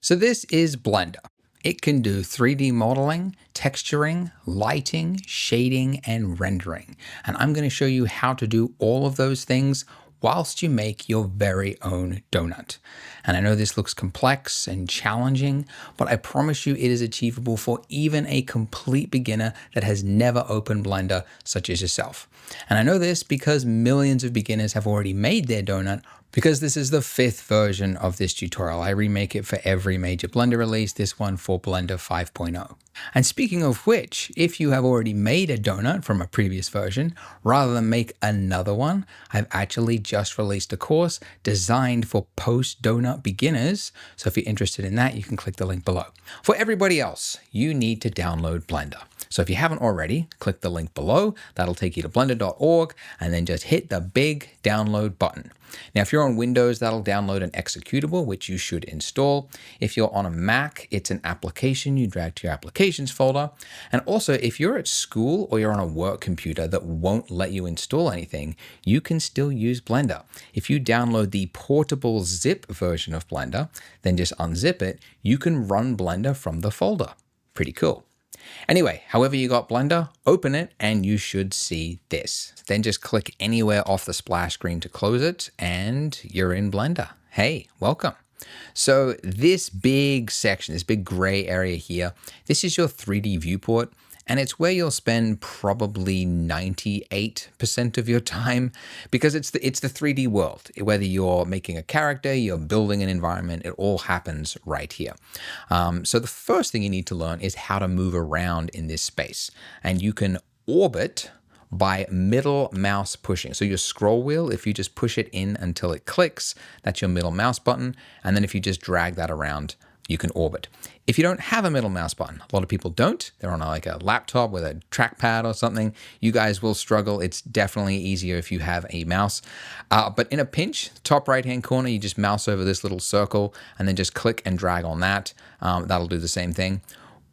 So this is Blender. It can do 3D modeling, texturing, lighting, shading, and rendering. And I'm going to show you how to do all of those things whilst you make your very own donut. And I know this looks complex and challenging, but I promise you it is achievable for even a complete beginner that has never opened Blender, such as yourself. And I know this because millions of beginners have already made their donut, because this is the 5th version of this tutorial. I remake it for every major Blender release, this one for Blender 5.0. And speaking of which, if you have already made a donut from a previous version, rather than make another one, I've actually just released a course designed for post-donut beginners. So if you're interested in that, you can click the link below. For everybody else, you need to download Blender. So if you haven't already, click the link below. That'll take you to blender.org and then just hit the big download button. Now, if you're on Windows, that'll download an executable, which you should install. If you're on a Mac, it's an application you drag to your applications folder. And also, if you're at school or you're on a work computer that won't let you install anything, you can still use Blender. If you download the portable zip version of Blender, then just unzip it, you can run Blender from the folder. Pretty cool. Anyway, however you got Blender, open it and you should see this. Then just click anywhere off the splash screen to close it and you're in Blender. Hey, welcome. So this big section, this big gray area here, this is your 3D viewport. And it's where you'll spend probably 98% of your time, because it's the 3D world. Whether you're making a character, you're building an environment, it all happens right here. So the first thing you need to learn is how to move around in this space. And you can orbit by middle mouse pushing. So your scroll wheel, if you just push it in until it clicks, that's your middle mouse button. And then if you just drag that around, you can orbit. If you don't have a middle mouse button, a lot of people don't, they're on like a laptop with a trackpad or something, you guys will struggle. It's definitely easier if you have a mouse. But in a pinch, top right-hand corner, you just mouse over this little circle and then just click and drag on that. That'll do the same thing.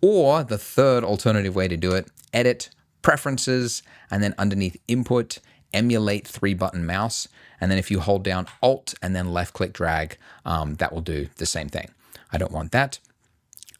Or the third alternative way to do it, edit, preferences, and then underneath input, emulate 3-button mouse. And then if you hold down Alt and then left-click drag, that will do the same thing. I don't want that.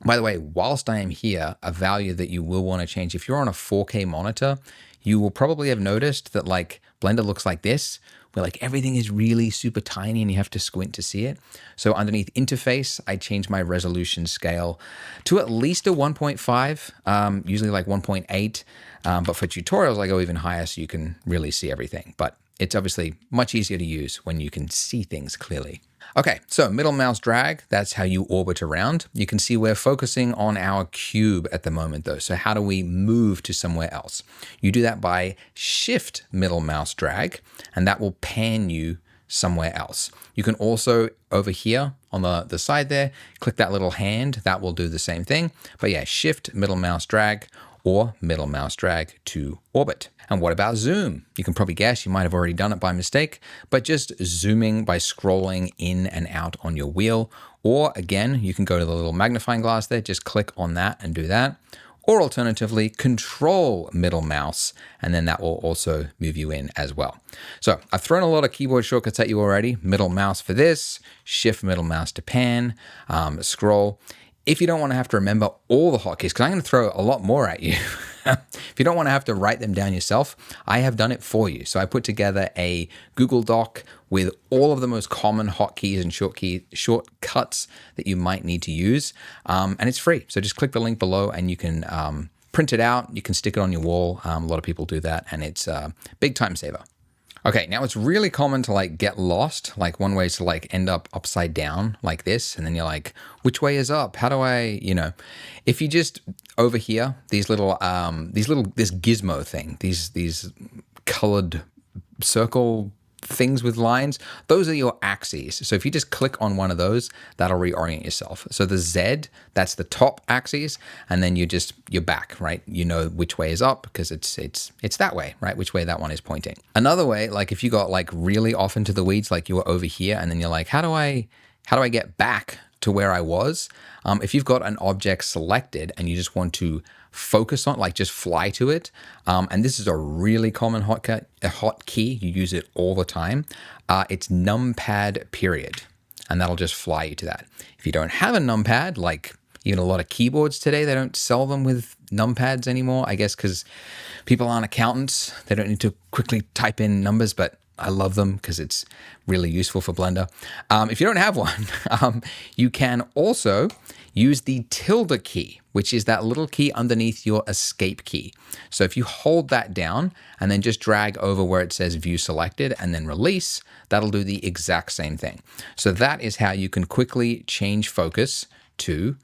By the way, whilst I am here, a value that you will want to change, if you're on a 4K monitor, you will probably have noticed that like Blender looks like this, where like everything is really super tiny and you have to squint to see it. So underneath interface, I change my resolution scale to at least a 1.5, usually like 1.8. But for tutorials, I go even higher so you can really see everything. But it's obviously much easier to use when you can see things clearly. Okay, so middle mouse drag, that's how you orbit around. You can see we're focusing on our cube at the moment though. So how do we move to somewhere else? You do that by shift middle mouse drag, and that will pan you somewhere else. You can also, over here on the side there, click that little hand, that will do the same thing. But yeah, shift middle mouse drag, or middle mouse drag to orbit. And what about zoom? You can probably guess, you might have already done it by mistake, but just zooming by scrolling in and out on your wheel. Or again, you can go to the little magnifying glass there, just click on that and do that. Or alternatively, control middle mouse, and then that will also move you in as well. So I've thrown a lot of keyboard shortcuts at you already. Middle mouse for this, shift middle mouse to pan, scroll. If you don't want to have to remember all the hotkeys, because I'm going to throw a lot more at you. If you don't want to have to write them down yourself, I have done it for you. So I put together a Google Doc with all of the most common hotkeys and shortcuts that you might need to use. And it's free. So just click the link below and you can print it out. You can stick it on your wall. A lot of people do that and it's a big time saver. Okay, now it's really common to like get lost. Like one way is to like end up upside down like this. And then you're like, which way is up? How do I, if you just over here, this gizmo thing, these colored circle things with lines, those are your axes. So if you just click on one of those, that'll reorient yourself. So the Z, that's the top axis, and then you're back, right? You know which way is up because it's that way, right? Which way that one is pointing. Another way, like if you got like really off into the weeds, like you were over here, and then you're like, how do I get back to where I was? If you've got an object selected and you just want to focus on, like just fly to it. And this is a really common hotkey. You use it all the time. It's numpad period. and that'll just fly you to that. If you don't have a numpad, like even a lot of keyboards today, they don't sell them with numpads anymore, I guess because people aren't accountants. They don't need to quickly type in numbers, but I love them because it's really useful for Blender. If you don't have one, you can also use the tilde key, which is that little key underneath your escape key. So if you hold that down and then just drag over where it says view selected and then release, that'll do the exact same thing. So that is how you can quickly change focus to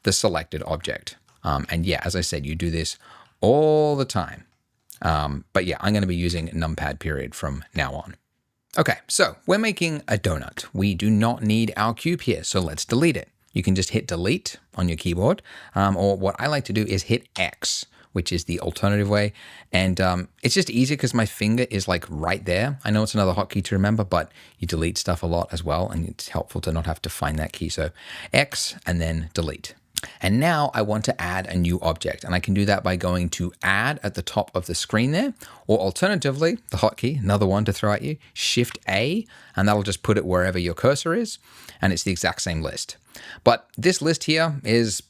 the selected object. And yeah, as I said, you do this all the time. But yeah, I'm going to be using numpad period from now on. Okay, so we're making a donut. We do not need our cube here, so let's delete it. You can just hit delete on your keyboard, or what I like to do is hit X, which is the alternative way. And it's just easier because my finger is like right there. I know it's another hotkey to remember, but you delete stuff a lot as well, and it's helpful to not have to find that key. So X and then delete. And now I want to add a new object, and I can do that by going to add at the top of the screen there, or alternatively, the hotkey, another one to throw at you, Shift A, and that'll just put it wherever your cursor is, and it's the exact same list. But this list here is,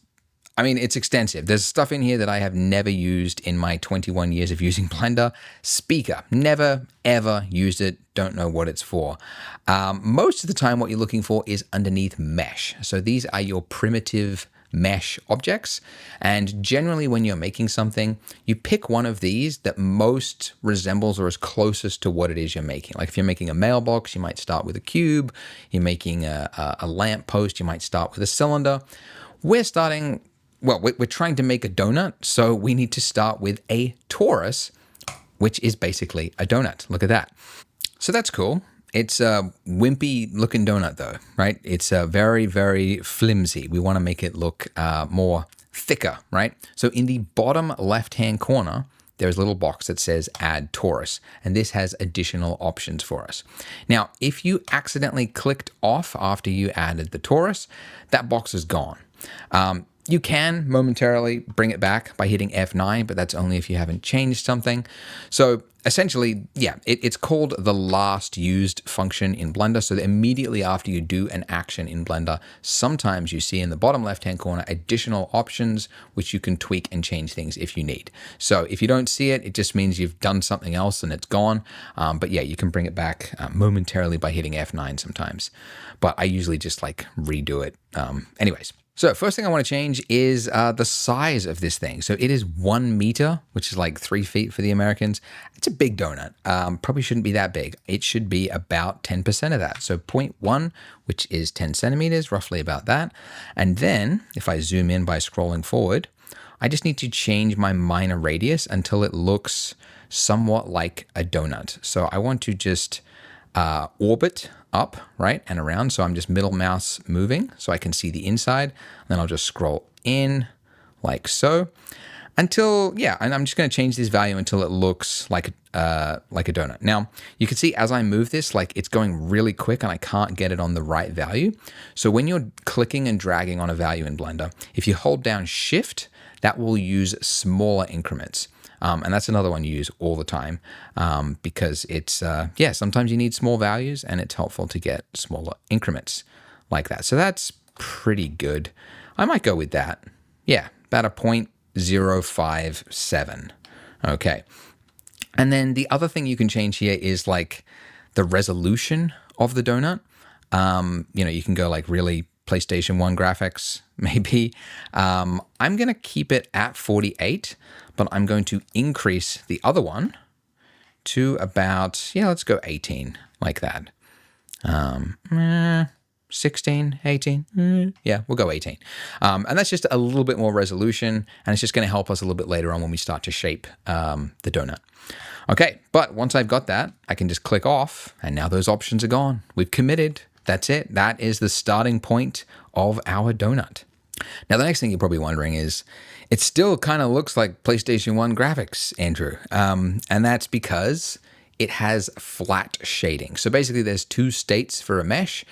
I mean, it's extensive. There's stuff in here that I have never used in my 21 years of using Blender. Speaker, never, ever used it. Don't know what it's for. Most of the time, what you're looking for is underneath mesh. So these are your primitive mesh objects. And generally when you're making something, you pick one of these that most resembles or is closest to what it is you're making. Like if you're making a mailbox, you might start with a cube. You're making a lamp post, you might start with a cylinder. We're starting, well, we're trying to make a donut, so we need to start with a torus, which is basically a donut. Look at that. So that's cool. It's a wimpy looking donut though, right? It's very, very flimsy. We want to make it look more thicker, right? So in the bottom left-hand corner, there's a little box that says add torus, and this has additional options for us. Now, if you accidentally clicked off after you added the torus, that box is gone. You can momentarily bring it back by hitting F9, but that's only if you haven't changed something. So essentially, yeah, it's called the last used function in Blender. So that immediately after you do an action in Blender, sometimes you see in the bottom left-hand corner additional options, which you can tweak and change things if you need. So if you don't see it, it just means you've done something else and it's gone. But yeah, you can bring it back momentarily by hitting F9 sometimes. But I usually just like redo it. Anyways. So first thing I want to change is the size of this thing. So it is 1 meter, which is like 3 feet for the Americans. It's a big donut. Probably shouldn't be that big. It should be about 10% of that. So 0.1, which is 10 centimeters, roughly about that. And then if I zoom in by scrolling forward, I just need to change my minor radius until it looks somewhat like a donut. So I want to just orbit up, right, and around. So I'm just middle mouse moving so I can see the inside. And then I'll just scroll in like so until, yeah, and I'm just going to change this value until it looks like a donut. Now, you can see as I move this, like it's going really quick and I can't get it on the right value. So when you're clicking and dragging on a value in Blender, if you hold down Shift, that will use smaller increments. And that's another one you use all the time because it's, yeah, sometimes you need small values and it's helpful to get smaller increments like that. So that's pretty good. I might go with that. Yeah, about a 0.057. Okay. And then the other thing you can change here is like the resolution of the donut. You know, you can go like really PlayStation 1 graphics, maybe. I'm going to keep it at 48, but I'm going to increase the other one to about, yeah, let's go 18, like that. 16, 18, yeah, we'll go 18. And that's just a little bit more resolution, and it's just going to help us a little bit later on when we start to shape the donut. Okay, but once I've got that, I can just click off, and now those options are gone. We've committed. That's it. That is the starting point of our donut. Now, the next thing you're probably wondering is, it still kind of looks like PlayStation 1 graphics, Andrew. And that's because it has flat shading. So basically there's two states for a mesh.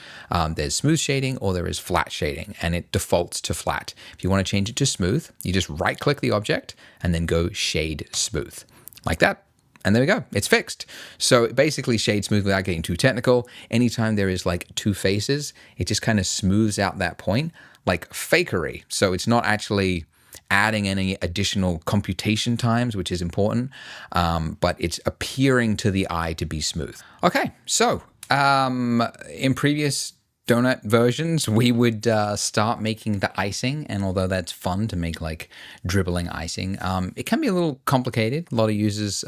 There's smooth shading or there is flat shading, and it defaults to flat. If you want to change it to smooth, you just right click the object and then go shade smooth like that. And there we go, it's fixed. So it basically shades smooth without getting too technical. Anytime there is like two faces, it just kind of smooths out that point like fakery. So it's not actually adding any additional computation times, which is important, but it's appearing to the eye to be smooth. Okay, so in previous donut versions, we would start making the icing, and although that's fun to make like dribbling icing, it can be a little complicated. A lot of users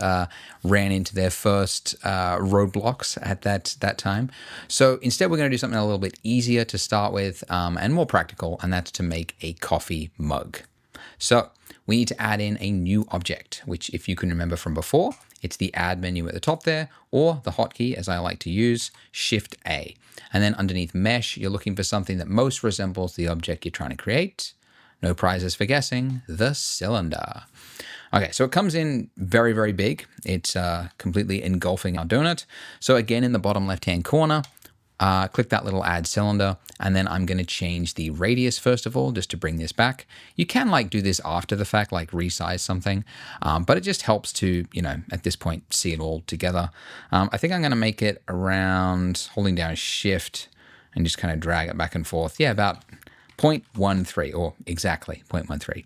ran into their first roadblocks at that time. So instead, we're going to do something a little bit easier to start with and more practical, and that's to make a coffee mug. So we need to add in a new object, which if you can remember from before, it's the add menu at the top there, or the hotkey, as I like to use, Shift A. And then underneath mesh, you're looking for something that most resembles the object you're trying to create. No prizes for guessing, the cylinder. Okay, so it comes in very, very big. It's completely engulfing our donut. So again, in the bottom left-hand corner, click that little add cylinder, and then I'm going to change the radius first of all, just to bring this back. You can like do this after the fact, like resize something, but it just helps to, at this point, see it all together. I think I'm going to make it around holding down Shift and just kind of drag it back and forth. Yeah, about 0.13 or exactly 0.13.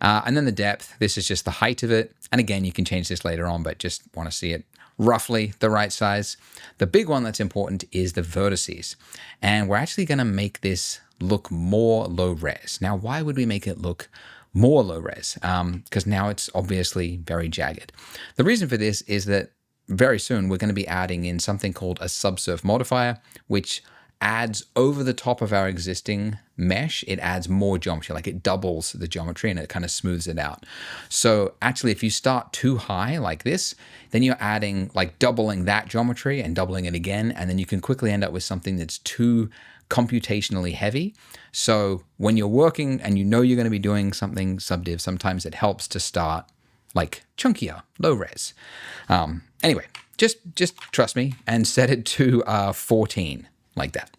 And then the depth, this is just the height of it. And again, you can change this later on, but just want to see it roughly the right size. The big one that's important is the vertices. And we're actually going to make this look more low res. Now, why would we make it look more low res? Because now it's obviously very jagged. The reason for this is that very soon we're going to be adding in something called a subsurf modifier, which adds over the top of our existing mesh. It adds more geometry, like it doubles the geometry and it kind of smooths it out. So actually, if you start too high like this, then you're adding like doubling that geometry and doubling it again, and then you can quickly end up with something that's too computationally heavy. So when you're working and you're going to be doing something subdiv, sometimes it helps to start like chunkier, low res. Anyway, just trust me and set it to 14. Like that.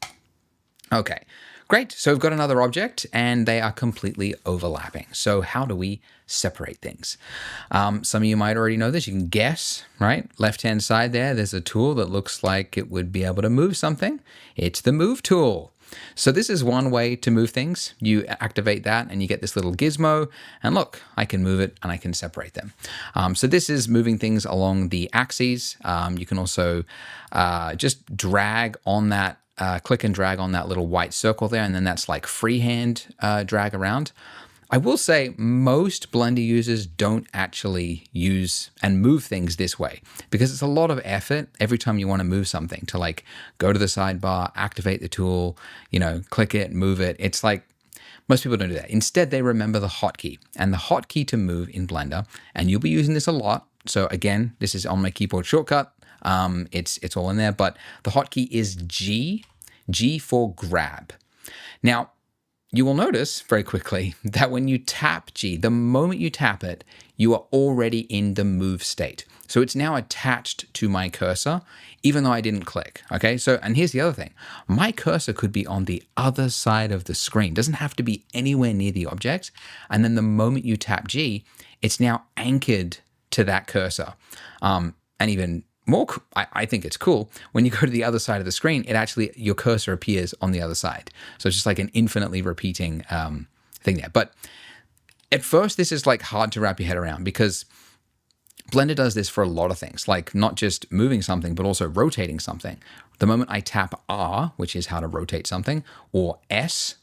Okay, great. So we've got another object and they are completely overlapping. So how do we separate things? Some of you might already know this. You can guess, right? Left-hand side there's a tool that looks like it would be able to move something. It's the move tool. So this is one way to move things. You activate that and you get this little gizmo, and look, I can move it and I can separate them. So this is moving things along the axes. You can also just drag on that, click and drag on that little white circle there, and then that's like freehand drag around. I will say most Blender users don't actually use and move things this way because it's a lot of effort every time you want to move something to like go to the sidebar, activate the tool, click it, move it. It's like most people don't do that. Instead, they remember the hotkey, and the hotkey to move in Blender, and you'll be using this a lot. So again, this is on my keyboard shortcut. It's all in there, but the hotkey is G for grab. Now, you will notice very quickly that when you tap G, the moment you tap it, you are already in the move state. So it's now attached to my cursor, even though I didn't click, okay? So, and here's the other thing. My cursor could be on the other side of the screen. It doesn't have to be anywhere near the object. And then the moment you tap G, it's now anchored to that cursor. And even more, I think it's cool, when you go to the other side of the screen, your cursor appears on the other side. So it's just like an infinitely repeating thing there. But at first, this is like hard to wrap your head around because Blender does this for a lot of things, like not just moving something, but also rotating something. The moment I tap R, which is how to rotate something, or S,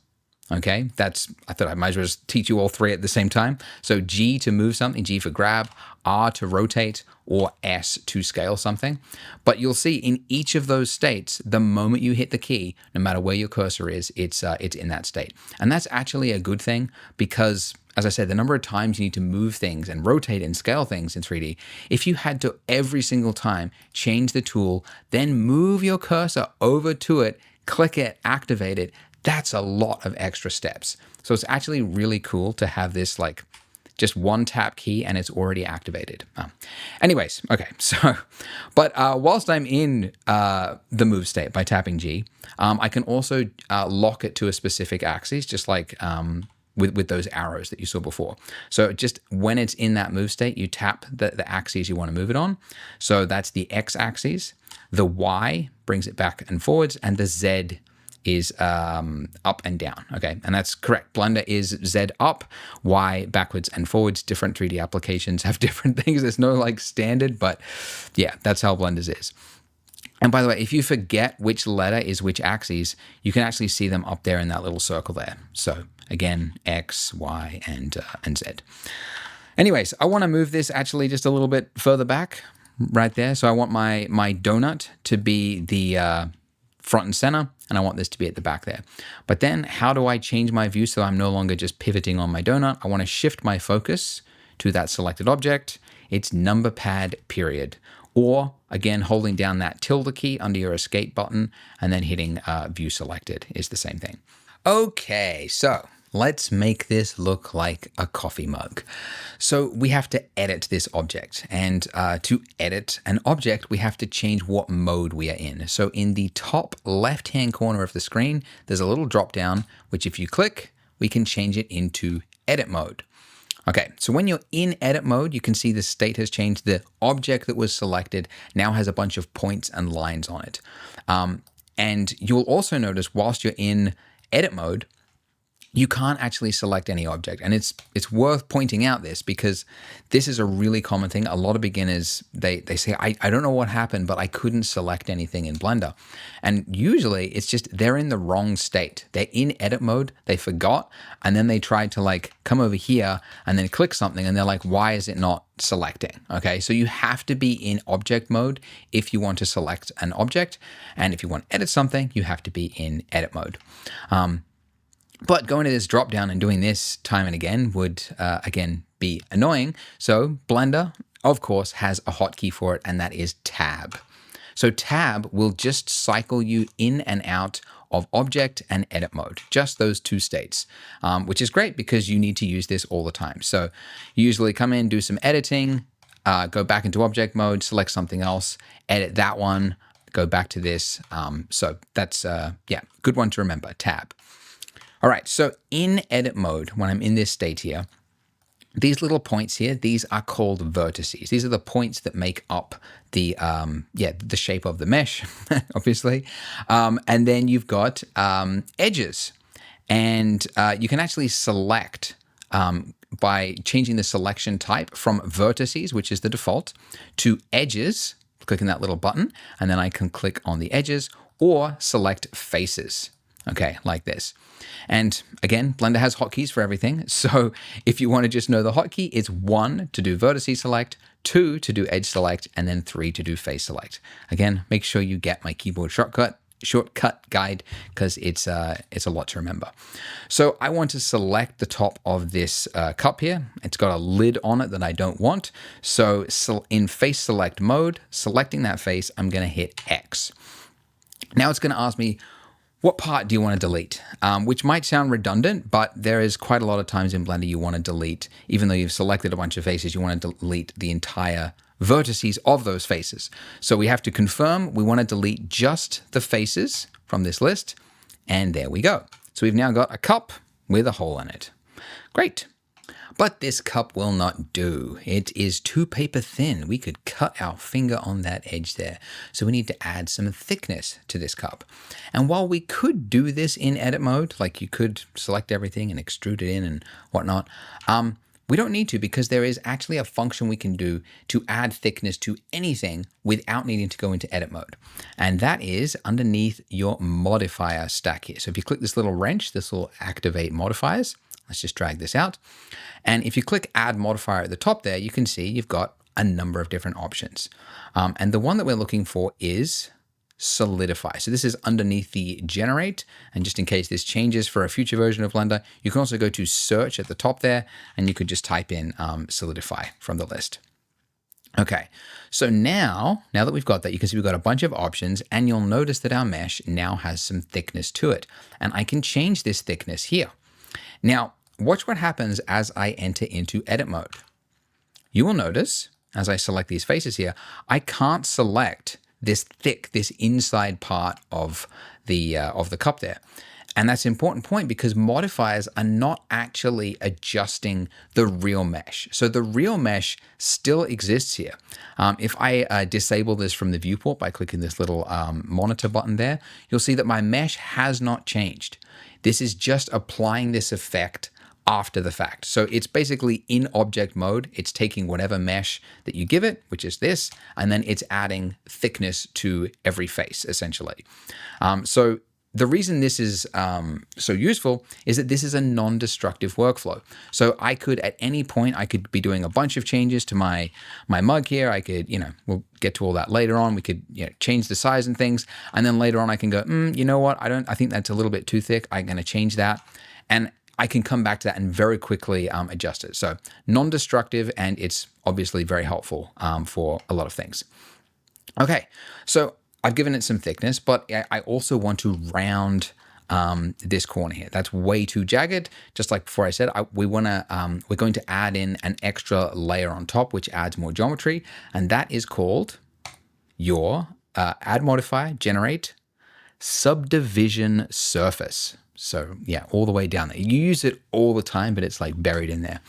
okay, I thought I might as well just teach you all three at the same time. So G to move something, G for grab, R to rotate, or S to scale something. But you'll see in each of those states, the moment you hit the key, no matter where your cursor is, it's in that state. And that's actually a good thing because, as I said, the number of times you need to move things and rotate and scale things in 3D, if you had to every single time change the tool, then move your cursor over to it, click it, activate it, that's a lot of extra steps. So it's actually really cool to have this like just one tap key and it's already activated. Anyways, okay, so, but whilst I'm in the move state by tapping G, I can also lock it to a specific axis, just like with those arrows that you saw before. So just when it's in that move state, you tap the axes you want to move it on. So that's the X axis. The Y brings it back and forwards, and the Z is up and down. Okay, and that's correct. Blender is Z up, Y backwards and forwards. Different 3D applications have different things. There's no like standard, but yeah, that's how Blender's is. And by the way, if you forget which letter is which axis, you can actually see them up there in that little circle there. So again, X, Y, and Z. Anyways, I want to move this actually just a little bit further back right there. So I want my donut to be the front and center, and I want this to be at the back there. But then how do I change my view so I'm no longer just pivoting on my donut? I want to shift my focus to that selected object. It's number pad period. Or again, holding down that tilde key under your escape button and then hitting view selected is the same thing. Okay, so let's make this look like a coffee mug. So we have to edit this object, and to edit an object, we have to change what mode we are in. So in the top left-hand corner of the screen, there's a little drop down, which if you click, we can change it into edit mode. Okay, so when you're in edit mode, you can see the state has changed. The object that was selected now has a bunch of points and lines on it. And you'll also notice whilst you're in edit mode, you can't actually select any object. And it's worth pointing out this because this is a really common thing. A lot of beginners, they say, I don't know what happened, but I couldn't select anything in Blender. And usually it's just they're in the wrong state. They're in edit mode, they forgot, and then they tried to like come over here and then click something and they're like, why is it not selecting? Okay, so you have to be in object mode if you want to select an object. And if you want to edit something, you have to be in edit mode. But going to this drop down and doing this time and again would, again, be annoying. So Blender, of course, has a hotkey for it, and that is Tab. So Tab will just cycle you in and out of object and edit mode, just those two states, which is great because you need to use this all the time. So you usually come in, do some editing, go back into object mode, select something else, edit that one, go back to this. So that's, yeah, good one to remember, Tab. All right, so in edit mode, when I'm in this state here, these little points here, these are called vertices. These are the points that make up the the shape of the mesh, obviously. And then you've got edges. And you can actually select by changing the selection type from vertices, which is the default, to edges, clicking that little button, and then I can click on the edges or select faces. Okay, like this. And again, Blender has hotkeys for everything. So if you want to just know the hotkey, it's 1 to do vertices select, 2 to do edge select, and then 3 to do face select. Again, make sure you get my keyboard shortcut guide because it's a lot to remember. So I want to select the top of this cup here. It's got a lid on it that I don't want. So in face select mode, selecting that face, I'm going to hit X. Now it's going to ask me, what part do you want to delete? Which might sound redundant, but there is quite a lot of times in Blender you want to delete, even though you've selected a bunch of faces, you want to delete the entire vertices of those faces. So we have to confirm we want to delete just the faces from this list, and there we go. So we've now got a cup with a hole in it. Great. But this cup will not do. It is too paper thin. We could cut our finger on that edge there. So we need to add some thickness to this cup. And while we could do this in edit mode, like you could select everything and extrude it in and whatnot, we don't need to because there is actually a function we can do to add thickness to anything without needing to go into edit mode. And that is underneath your modifier stack here. So if you click this little wrench, this will activate modifiers. Let's just drag this out. And if you click add modifier at the top there, you can see you've got a number of different options. And the one that we're looking for is solidify. So this is underneath the generate. And just in case this changes for a future version of Blender, you can also go to search at the top there, and you could just type in solidify from the list. Okay, so now that we've got that, you can see we've got a bunch of options, and you'll notice that our mesh now has some thickness to it. And I can change this thickness here. Now, watch what happens as I enter into edit mode. You will notice, as I select these faces here, I can't select this inside part of the cup there. And that's an important point because modifiers are not actually adjusting the real mesh. So the real mesh still exists here. If I disable this from the viewport by clicking this little monitor button there, you'll see that my mesh has not changed. This is just applying this effect after the fact. So it's basically in object mode. It's taking whatever mesh that you give it, which is this, and then it's adding thickness to every face, essentially. So the reason this is so useful is that this is a non-destructive workflow. So I could, at any point, I could be doing a bunch of changes to my mug here. I could, we'll get to all that later on. We could change the size and things. And then later on I can go, you know what? I think that's a little bit too thick. I'm going to change that. And I can come back to that and very quickly adjust it. So non-destructive, and it's obviously very helpful for a lot of things. Okay, so I've given it some thickness, but I also want to round this corner here. That's way too jagged. Just like before I said, we're going to add in an extra layer on top, which adds more geometry, and that is called your add modifier, generate subdivision surface. So yeah, all the way down there. You use it all the time, but it's like buried in there.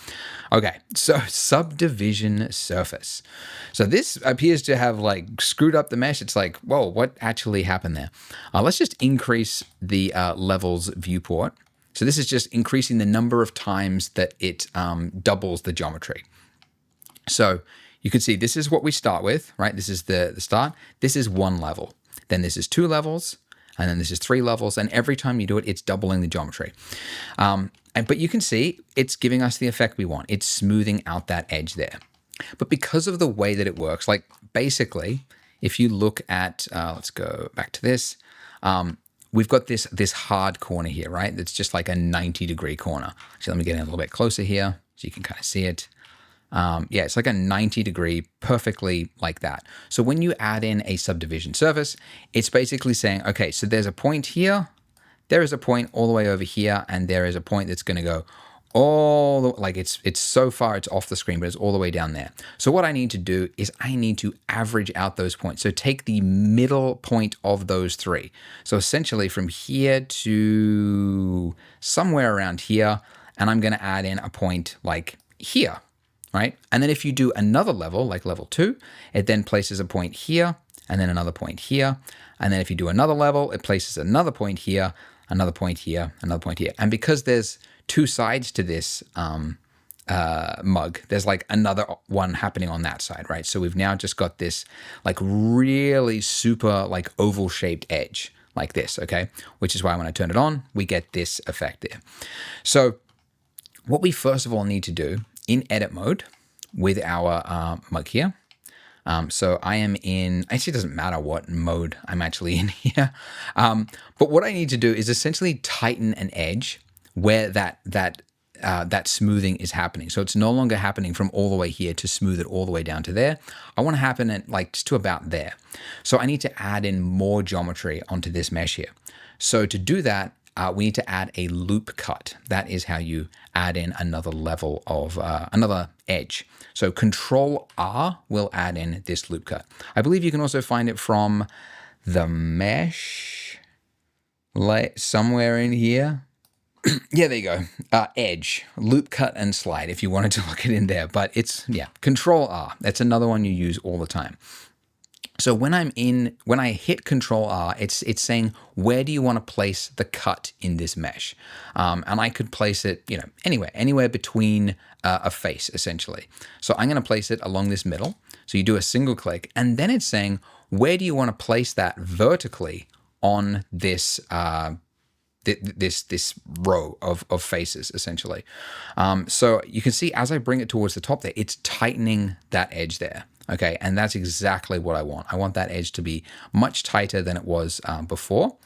Okay, so subdivision surface. So this appears to have like screwed up the mesh. It's like, whoa, what actually happened there? Let's just increase the levels viewport. So this is just increasing the number of times that it doubles the geometry. So you can see this is what we start with, right? This is the start. This is one level. Then this is 2 levels. And then this is 3 levels, and every time you do it, it's doubling the geometry. But you can see it's giving us the effect we want. It's smoothing out that edge there. But because of the way that it works, like basically, if you look at, let's go back to this, we've got this hard corner here, right? That's just like a 90-degree corner. So let me get in a little bit closer here so you can kind of see it. Yeah, it's like a 90-degree, perfectly like that. So when you add in a subdivision surface, it's basically saying, okay, so there's a point here, there is a point all the way over here, and there is a point that's going to go all the, like it's so far it's off the screen, but it's all the way down there. So what I need to do is I need to average out those points. So take the middle point of those 3. So essentially from here to somewhere around here, and I'm going to add in a point like here. Right? And then if you do another level, like level 2, it then places a point here, and then another point here. And then if you do another level, it places another point here, another point here, another point here. And because there's 2 sides to this mug, there's like another one happening on that side, right? So we've now just got this like really super like oval shaped edge like this, okay? Which is why when I turn it on, we get this effect there. So what we first of all need to do in edit mode with our mug here. So I am in, actually it doesn't matter what mode I'm actually in here. But what I need to do is essentially tighten an edge where that smoothing is happening. So it's no longer happening from all the way here to smooth it all the way down to there. I want to happen at like just to about there. So I need to add in more geometry onto this mesh here. So to do that, we need to add a loop cut. That is how you add in another level of another edge. So Control R will add in this loop cut. I believe you can also find it from the mesh, like somewhere in here. Yeah, there you go. Edge, loop cut and slide if you wanted to look it in there. But it's, yeah, Control R. That's another one you use all the time. So when I hit Control R, it's saying, where do you want to place the cut in this mesh? And I could place it, anywhere between a face, essentially. So I'm going to place it along this middle. So you do a single click, and then it's saying, where do you want to place that vertically on this this row of faces, essentially. So you can see as I bring it towards the top there, it's tightening that edge there. Okay, and that's exactly what I want. I want that edge to be much tighter than it was before.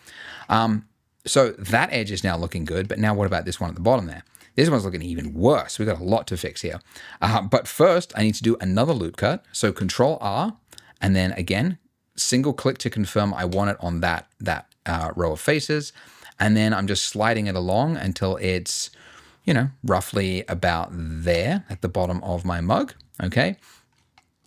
So that edge is now looking good, but now what about this one at the bottom there? This one's looking even worse. We've got a lot to fix here. But first, I need to do another loop cut. So Control R, and then again, single click to confirm I want it on that row of faces. And then I'm just sliding it along until it's, roughly about there at the bottom of my mug, okay?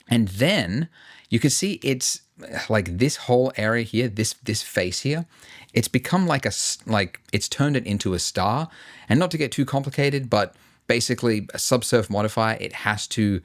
And then you can see it's like this whole area here, this face here, it's become like like it's turned it into a star. And not to get too complicated, but basically a subsurf modifier, it has to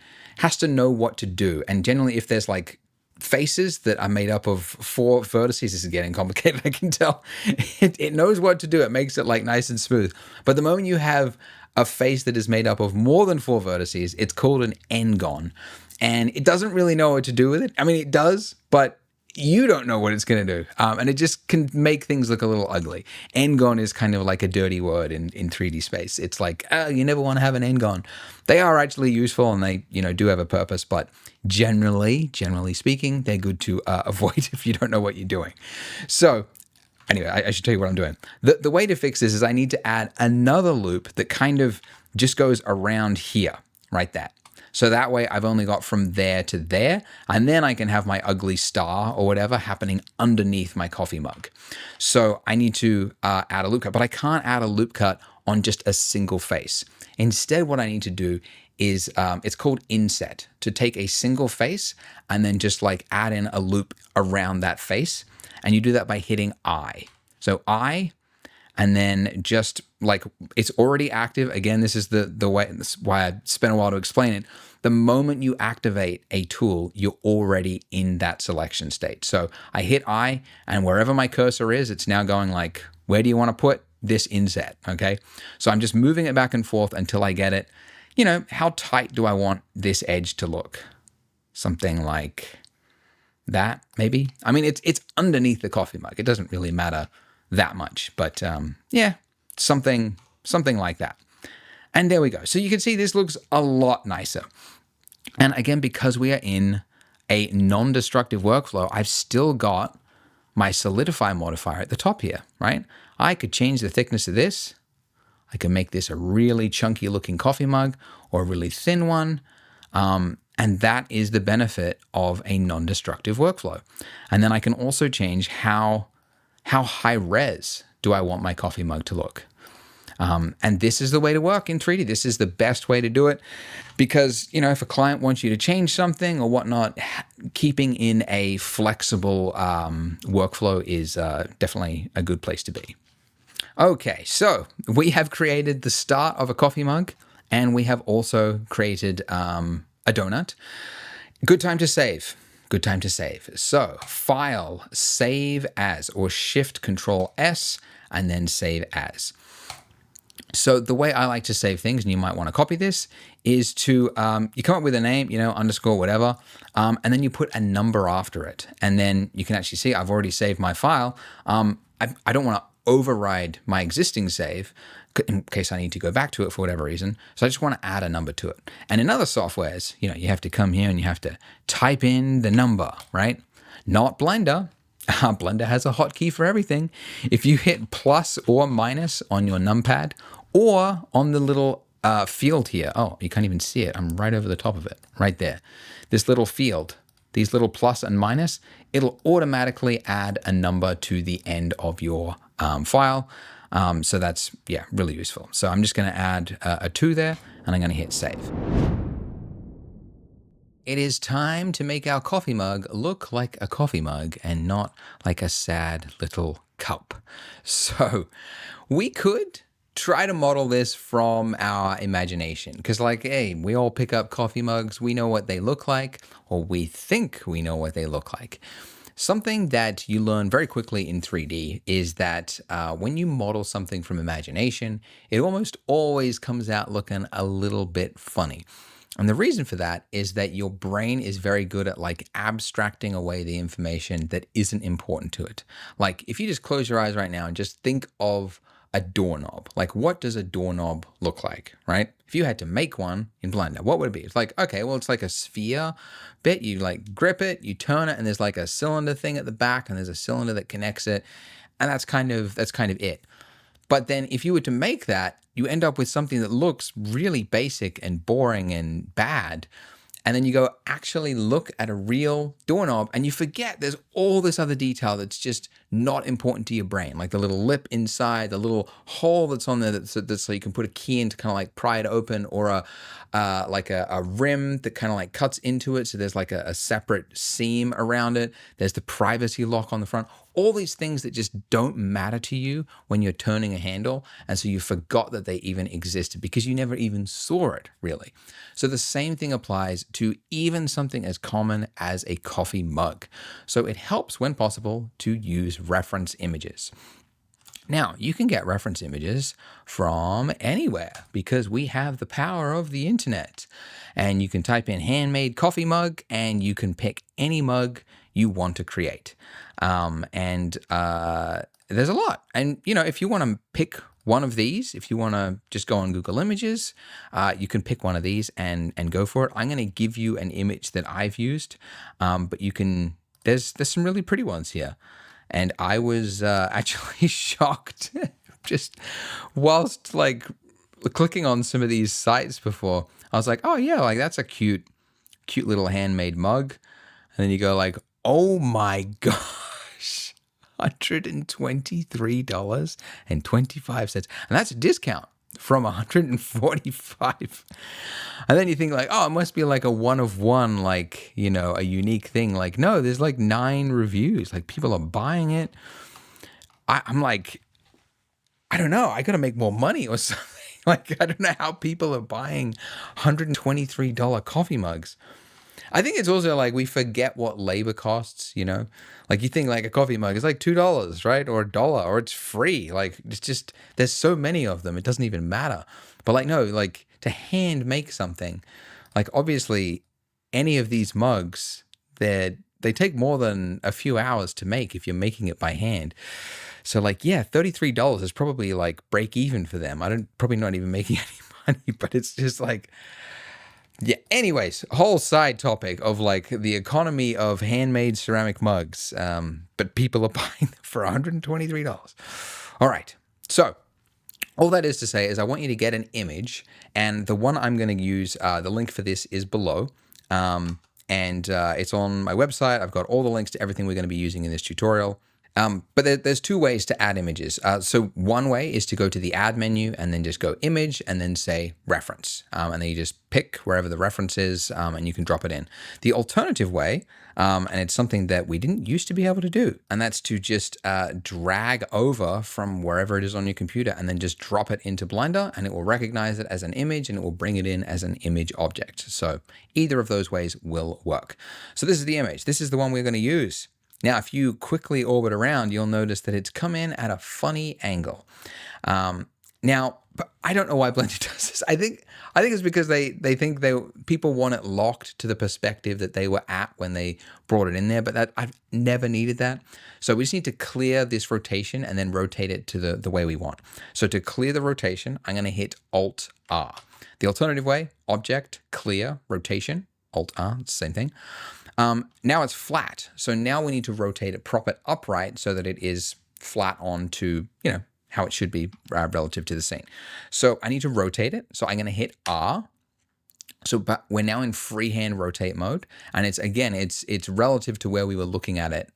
know what to do. And generally, if there's like faces that are made up of 4 vertices, this is getting complicated, I can tell. It knows what to do. It makes it like nice and smooth. But the moment you have a face that is made up of more than 4 vertices, it's called an n-gon. And it doesn't really know what to do with it. I mean, it does, but you don't know what it's going to do. And it just can make things look a little ugly. N-gon is kind of like a dirty word in 3D space. It's like, oh, you never want to have an n-gon. They are actually useful and they, do have a purpose, but generally speaking, they're good to avoid if you don't know what you're doing. So anyway, I should tell you what I'm doing. The way to fix this is I need to add another loop that kind of just goes around here, right there. So that way I've only got from there to there, and then I can have my ugly star or whatever happening underneath my coffee mug. So I need to add a loop cut, but I can't add a loop cut on just a single face. Instead, what I need to do is, it's called inset, to take a single face and then just like add in a loop around that face. And you do that by hitting I. So I, and then just like it's already active. Again, this is the way, this is why I spent a while to explain it. The moment you activate a tool, you're already in that selection state. So I hit I, and wherever my cursor is, it's now going like, where do you want to put this inset? Okay. So I'm just moving it back and forth until I get it. How tight do I want this edge to look? Something like that, maybe. I mean, it's underneath the coffee mug. It doesn't really matter that much, but yeah, something like that. And there we go. So you can see this looks a lot nicer. And again, because we are in a non-destructive workflow, I've still got my solidify modifier at the top here, right? I could change the thickness of this. I can make this a really chunky looking coffee mug or a really thin one. And that is the benefit of a non-destructive workflow. And then I can also change how high res do I want my coffee mug to look. And this is the way to work in 3D. This is the best way to do it because, if a client wants you to change something or whatnot, keeping in a flexible workflow is definitely a good place to be. Okay, so we have created the start of a coffee mug and we have also created a donut. Good time to save. Good time to save. So File, Save As, or Shift Control S, and then Save As. So the way I like to save things, and you might want to copy this, is to, you come up with a name, underscore, whatever, and then you put a number after it. And then you can actually see I've already saved my file. I don't want to override my existing save in case I need to go back to it for whatever reason. So I just want to add a number to it. And in other softwares, you have to come here and you have to type in the number, right? Not Blender. Blender has a hotkey for everything. If you hit plus or minus on your numpad or on the little field here, oh, you can't even see it. I'm right over the top of it, right there. This little field, these little plus and minus, it'll automatically add a number to the end of your file. So that's, really useful. So I'm just going to add a 2 there and I'm going to hit save. It is time to make our coffee mug look like a coffee mug and not like a sad little cup. So we could try to model this from our imagination because hey, we all pick up coffee mugs. We know what they look like, or we think we know what they look like. Something that you learn very quickly in 3D is that when you model something from imagination, it almost always comes out looking a little bit funny. And the reason for that is that your brain is very good at abstracting away the information that isn't important to it. Like if you just close your eyes right now and just think of a doorknob, what does a doorknob look like, right? If you had to make one in Blender, what would it be? It's okay, well, it's like a sphere bit. You grip it, you turn it, and there's a cylinder thing at the back, and there's a cylinder that connects it, and that's kind of it. But then if you were to make that, you end up with something that looks really basic and boring and bad. And then you go actually look at a real doorknob and you forget there's all this other detail that's just not important to your brain, like the little lip inside, the little hole that's on there that's so you can put a key in to kind of like pry it open, or a rim that kind of like cuts into it. So there's like a separate seam around it. There's the privacy lock on the front. All these things that just don't matter to you when you're turning a handle. And so you forgot that they even existed because you never even saw it really. So the same thing applies to even something as common as a coffee mug. So it helps when possible to use reference images. Now, you can get reference images from anywhere because we have the power of the internet. And you can type in handmade coffee mug and you can pick any mug you want to create. There's a lot. And, if you want to pick one of these, if you want to just go on Google Images, you can pick one of these and go for it. I'm going to give you an image that I've used, but there's some really pretty ones here. And I was actually shocked just whilst like clicking on some of these sites before. I was like, oh yeah, like that's a cute little handmade mug. And then you go like, oh my gosh, $123.25. And that's a discount from $145. And then you think like, oh, it must be like a one of one, like, a unique thing. Like, no, there's like 9 reviews. Like people are buying it. I'm like, I don't know. I got to make more money or something. Like, I don't know how people are buying $123 coffee mugs. I think it's also like we forget what labor costs, Like you think like a coffee mug is like $2, right? Or $1, or it's free. Like it's just, there's so many of them, it doesn't even matter. But like, no, like to hand make something, like obviously any of these mugs, they take more than a few hours to make if you're making it by hand. So like, yeah, $33 is probably like break even for them. Probably not even making any money, but it's just like, yeah, anyways, whole side topic of like the economy of handmade ceramic mugs, but people are buying them for $123. All right, so all that is to say is I want you to get an image, and the one I'm going to use, the link for this is below, and it's on my website. I've got all the links to everything we're going to be using in this tutorial. But there's 2 ways to add images. So one way is to go to the add menu and then just go image and then say reference. And then you just pick wherever the reference is and you can drop it in. The alternative way, and it's something that we didn't used to be able to do, and that's to just drag over from wherever it is on your computer and then just drop it into Blender, and it will recognize it as an image and it will bring it in as an image object. So either of those ways will work. So this is the image. This is the one we're going to use. Now, if you quickly orbit around, you'll notice that it's come in at a funny angle. Now, but I don't know why Blender does this. I think it's because they think people want it locked to the perspective that they were at when they brought it in there, but I've never needed that. So we just need to clear this rotation and then rotate it to the way we want. So to clear the rotation, I'm going to hit Alt-R. The alternative way, Object, Clear, Rotation, Alt-R, it's the same thing. Now it's flat. So now we need to rotate it, prop it upright so that it is flat onto, how it should be relative to the scene. So I need to rotate it. So I'm going to hit R. But we're now in freehand rotate mode. And it's relative to where we were looking at it,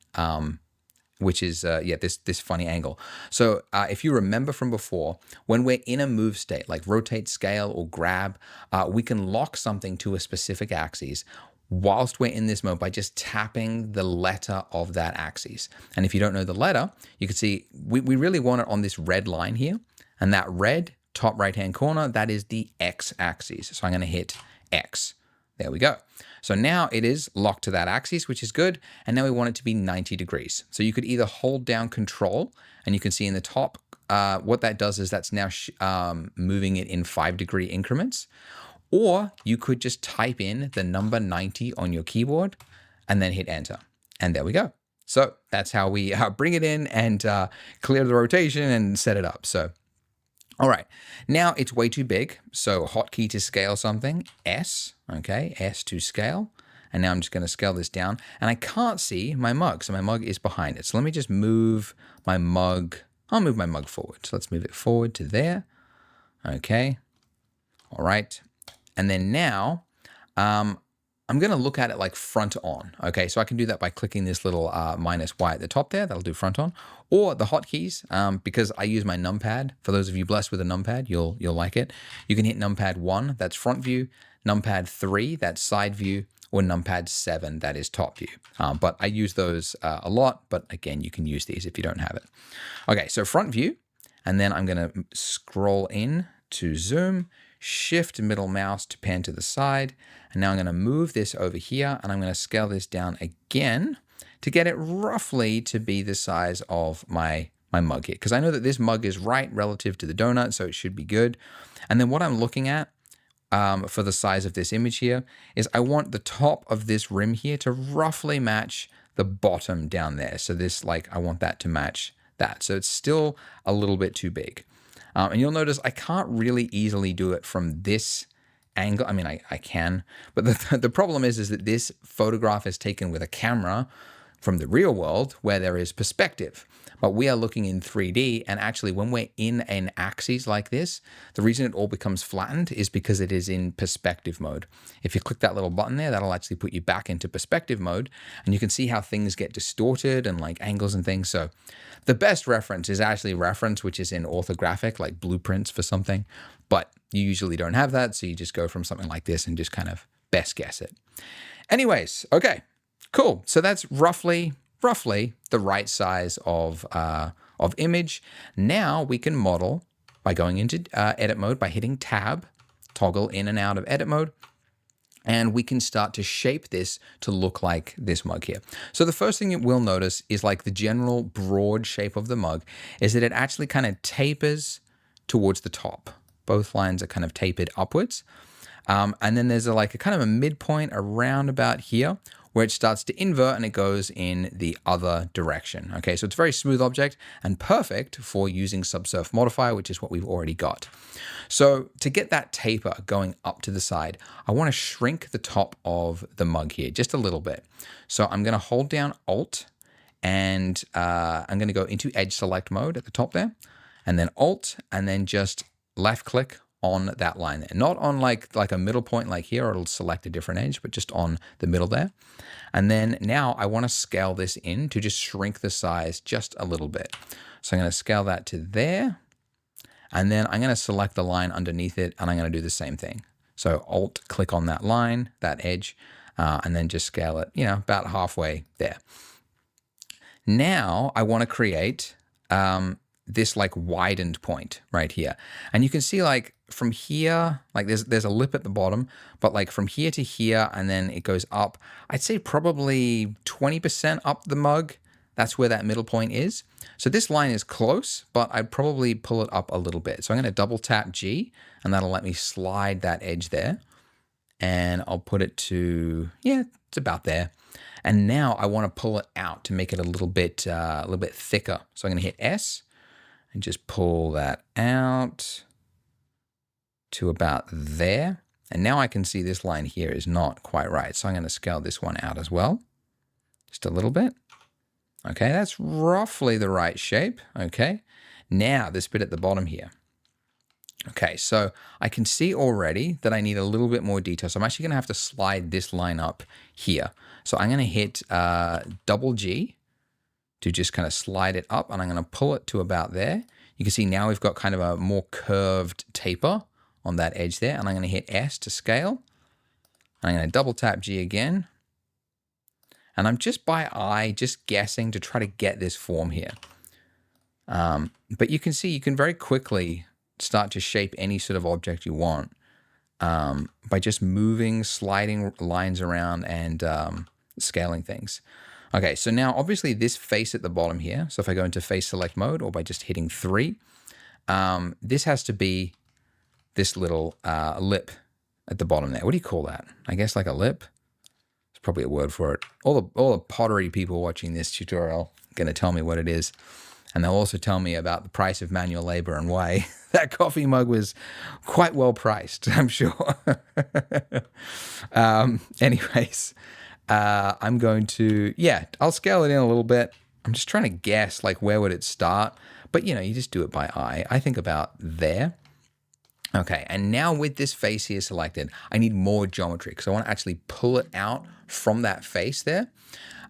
which is, this funny angle. So if you remember from before, when we're in a move state, like rotate, scale, or grab, we can lock something to a specific axis whilst we're in this mode by just tapping the letter of that axis. And if you don't know the letter, you can see we really want it on this red line here. And that red top right-hand corner, that is the X axis. So I'm going to hit X. There we go. So now it is locked to that axis, which is good. And now we want it to be 90 degrees. So you could either hold down Control, and you can see in the top, what that does is that's now moving it in 5-degree increments. Or you could just type in the number 90 on your keyboard and then hit enter. And there we go. So that's how we bring it in and clear the rotation and set it up. So, all right, now it's way too big. So hotkey to scale something, S, okay, S to scale. And now I'm just going to scale this down, and I can't see my mug. So my mug is behind it. So let me just move my mug. I'll move my mug forward. So let's move it forward to there. Okay. All right. And then now I'm going to look at it like front on. Okay, so I can do that by clicking this little -Y at the top there. That'll do front on. Or the hotkeys, because I use my numpad. For those of you blessed with a numpad, you'll like it. You can hit numpad 1, that's front view, numpad 3, that's side view, or numpad 7, that is top view. But I use those a lot, but again, you can use these if you don't have it. Okay, so front view, and then I'm going to scroll in to zoom, shift middle mouse to pan to the side. And now I'm going to move this over here, and I'm going to scale this down again to get it roughly to be the size of my mug here. Because I know that this mug is right relative to the donut, so it should be good. And then what I'm looking at for the size of this image here is I want the top of this rim here to roughly match the bottom down there. So this, like, I want that to match that. So it's still a little bit too big. And you'll notice I can't really easily do it from this angle. I mean, I can, but the problem is that this photograph is taken with a camera from the real world where there is perspective. But we are looking in 3D, and actually when we're in an axis like this, the reason it all becomes flattened is because it is in perspective mode. If you click that little button there, that'll actually put you back into perspective mode, and you can see how things get distorted and like angles and things. So the best reference is actually reference, which is in orthographic, like blueprints for something, but you usually don't have that. So you just go from something like this and just kind of best guess it. Anyways, okay, cool. So that's roughly the right size of image. Now we can model by going into edit mode, by hitting tab, toggle in and out of edit mode, and we can start to shape this to look like this mug here. So the first thing you will notice is like the general broad shape of the mug is that it actually kind of tapers towards the top. Both lines are kind of tapered upwards. And then there's a kind of a midpoint around about here where it starts to invert and it goes in the other direction. Okay, so it's a very smooth object and perfect for using subsurf modifier, which is what we've already got. So to get that taper going up to the side, I want to shrink the top of the mug here just a little bit. So I'm going to hold down Alt, and I'm going to go into edge select mode at the top there, and then Alt, and then just left click on that line there. Not on like a middle point like here, it'll select a different edge, but just on the middle there. And then now I want to scale this in to just shrink the size just a little bit. So I'm going to scale that to there. And then I'm going to select the line underneath it, and I'm going to do the same thing. So Alt, click on that line, that edge, and then just scale it, about halfway there. Now I want to create this like widened point right here. And you can see like from here, like there's a lip at the bottom, but like from here to here, and then it goes up, I'd say probably 20% up the mug. That's where that middle point is. So this line is close, but I'd probably pull it up a little bit. So I'm going to double tap G, and that'll let me slide that edge there. And I'll put it to, it's about there. And now I want to pull it out to make it a little bit thicker. So I'm going to hit S and just pull that out to about there. And now I can see this line here is not quite right. So I'm going to scale this one out as well, just a little bit. Okay, that's roughly the right shape. Okay, now this bit at the bottom here. Okay, so I can see already that I need a little bit more detail. So I'm actually going to have to slide this line up here. So I'm going to hit double G to just kind of slide it up, and I'm going to pull it to about there. You can see now we've got kind of a more curved taper on that edge there, and I'm going to hit S to scale. And I'm going to double tap G again. And I'm just by eye, just guessing to try to get this form here. But you can see you can very quickly start to shape any sort of object you want by just moving, sliding lines around, and scaling things. Okay, so now obviously this face at the bottom here, so if I go into face select mode or by just hitting 3, this has to be this little lip at the bottom there. What do you call that? I guess like a lip? There's probably a word for it. All the pottery people watching this tutorial are going to tell me what it is. And they'll also tell me about the price of manual labor and why that coffee mug was quite well priced, I'm sure. Anyways, I'm going to, I'll scale it in a little bit. I'm just trying to guess like where would it start, but you just do it by eye. I think about there. Okay, and now with this face here selected, I need more geometry because I want to actually pull it out from that face there.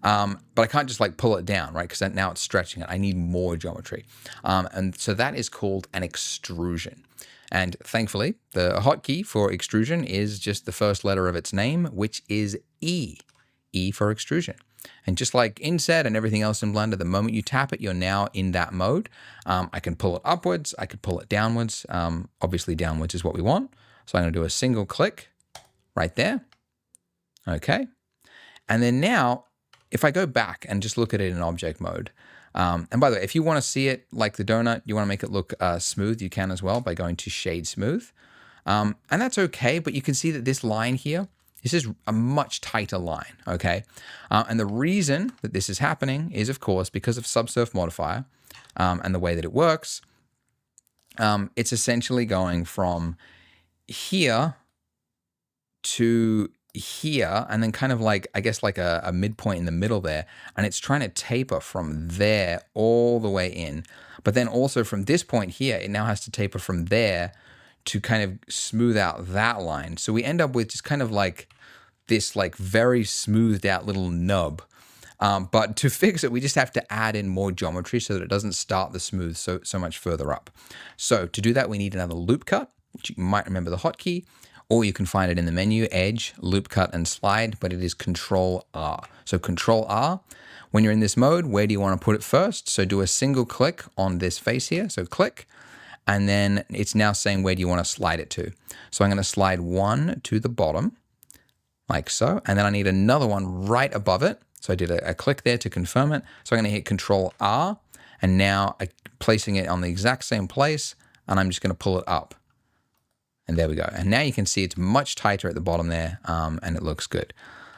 But I can't just like pull it down, right? Because now it's stretching it. I need more geometry. And so that is called an extrusion. And thankfully, the hotkey for extrusion is just the first letter of its name, which is E. E for extrusion. And just like inset and everything else in Blender, the moment you tap it, you're now in that mode. I can pull it upwards. I could pull it downwards. Obviously, downwards is what we want. So I'm going to do a single click right there. Okay. And then now, if I go back and just look at it in object mode, and by the way, if you want to see it like the donut, you want to make it look smooth, you can as well by going to Shade Smooth. And that's okay, but you can see that this line here, this is a much tighter line, okay? And the reason that this is happening is, of course, because of Subsurf Modifier and the way that it works. It's essentially going from here to here, and then kind of like, I guess like a midpoint in the middle there, and it's trying to taper from there all the way in. But then also from this point here, it now has to taper from there to kind of smooth out that line. So we end up with just kind of like this like very smoothed out little nub. But to fix it, we just have to add in more geometry so that it doesn't start the smooth so much further up. So to do that, we need another loop cut, which you might remember the hotkey, or you can find it in the menu, Edge, Loop Cut, and Slide, but it is Control R. So Control R, when you're in this mode, where do you want to put it first? So do a single click on this face here, so click, and then it's now saying where do you want to slide it to. So I'm going to slide one to the bottom, like so, and then I need another one right above it. So I did a click there to confirm it. So I'm going to hit Control R, and now I'm placing it on the exact same place, and I'm just going to pull it up. And there we go. And now you can see it's much tighter at the bottom there, and it looks good.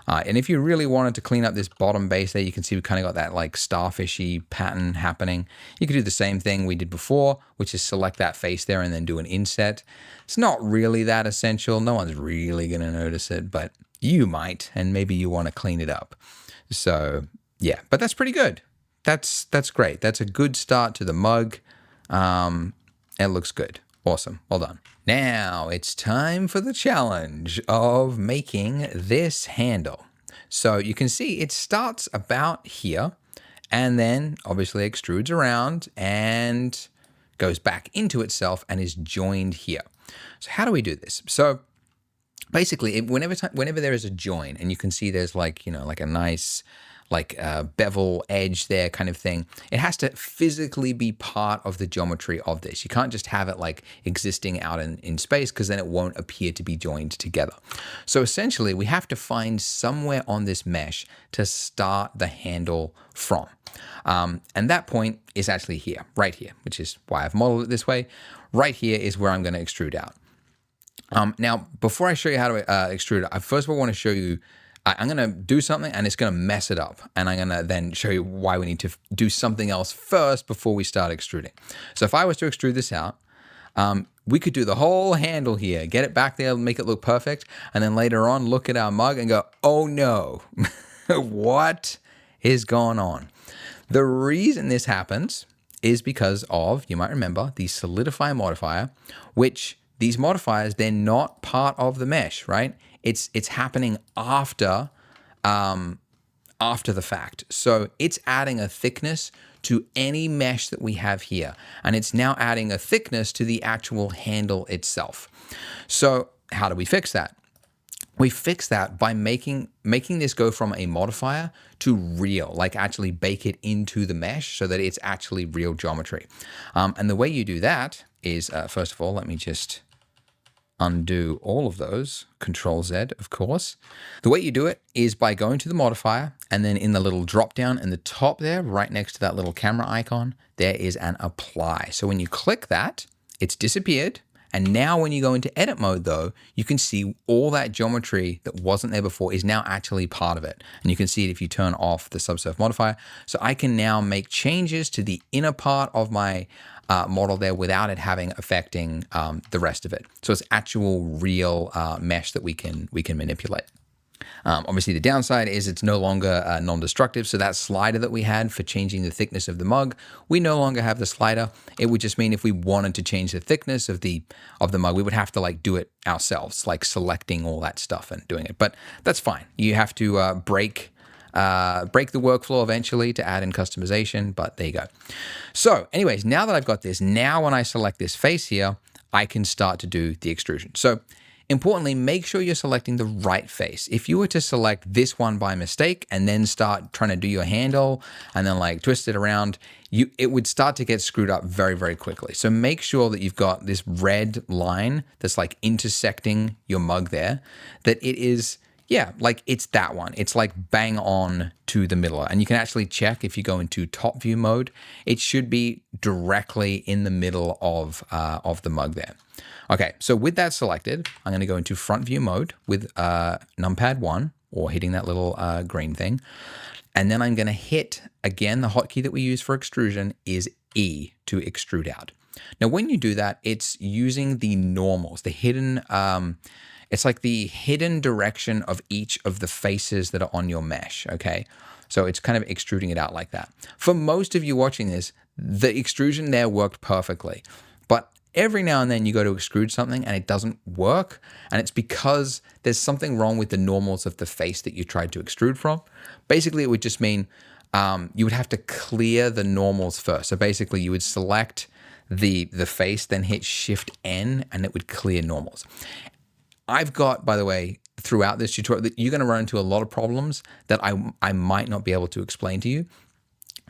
And if you really wanted to clean up this bottom base there, you can see we kind of got that like starfishy pattern happening. You could do the same thing we did before, which is select that face there and then do an inset. It's not really that essential. No one's really going to notice it, but you might, and maybe you want to clean it up. So yeah, but that's pretty good. That's great. That's a good start to the mug. It looks good. Awesome. Well done. Now it's time for the challenge of making this handle. So you can see it starts about here and then obviously extrudes around and goes back into itself and is joined here. So how do we do this? So basically, whenever there is a join, and you can see there's like, you know, like a nice like bevel edge there kind of thing, it has to physically be part of the geometry of this. You can't just have it like existing out in space, because then it won't appear to be joined together. So essentially, we have to find somewhere on this mesh to start the handle from. And that point is actually here, right here, which is why I've modeled it this way. Right here is where I'm going to extrude out. Now, before I show you how to extrude it, I first of all want to show you, I'm going to do something and it's going to mess it up. And I'm going to then show you why we need to do something else first before we start extruding. So if I was to extrude this out, we could do the whole handle here, get it back there, make it look perfect. And then later on, look at our mug and go, oh no, what is going on? The reason this happens is because of, you might remember, the solidify modifier, which these modifiers, they're not part of the mesh, right? It's happening after the fact. So it's adding a thickness to any mesh that we have here. And it's now adding a thickness to the actual handle itself. So how do we fix that? We fix that by making this go from a modifier to real, like actually bake it into the mesh so that it's actually real geometry. And the way you do that is, first of all, let me just undo all of those, Control Z, of course. The way you do it is by going to the modifier, and then in the little drop down in the top there, right next to that little camera icon, there is an apply. So when you click that, it's disappeared. And now when you go into edit mode though, you can see all that geometry that wasn't there before is now actually part of it. And you can see it if you turn off the subsurf modifier. So I can now make changes to the inner part of my model there without it affecting the rest of it. So it's actual real mesh that we can manipulate. Obviously, the downside is it's no longer non-destructive. So that slider that we had for changing the thickness of the mug, we no longer have the slider. It would just mean if we wanted to change the thickness of the mug, we would have to like do it ourselves, like selecting all that stuff and doing it. But that's fine. You have to break the workflow eventually to add in customization, but there you go. So anyways, now that I've got this, now when I select this face here, I can start to do the extrusion. So importantly, make sure you're selecting the right face. If you were to select this one by mistake and then start trying to do your handle and then like twist it around, it would start to get screwed up very, very quickly. So make sure that you've got this red line that's like intersecting your mug there, that it is, yeah, like it's that one. It's like bang on to the middle. And you can actually check if you go into top view mode, it should be directly in the middle of the mug there. Okay, so with that selected, I'm going to go into front view mode with numpad 1 or hitting that little green thing. And then I'm going to hit, again, the hotkey that we use for extrusion is E to extrude out. Now, when you do that, it's using the normals, the hidden, it's like the hidden direction of each of the faces that are on your mesh, okay? So it's kind of extruding it out like that. For most of you watching this, the extrusion there worked perfectly. But every now and then you go to extrude something and it doesn't work, and it's because there's something wrong with the normals of the face that you tried to extrude from. Basically, it would just mean you would have to clear the normals first. So basically, you would select the face, then hit Shift N, and it would clear normals. I've got, by the way, throughout this tutorial, that you're going to run into a lot of problems that I might not be able to explain to you.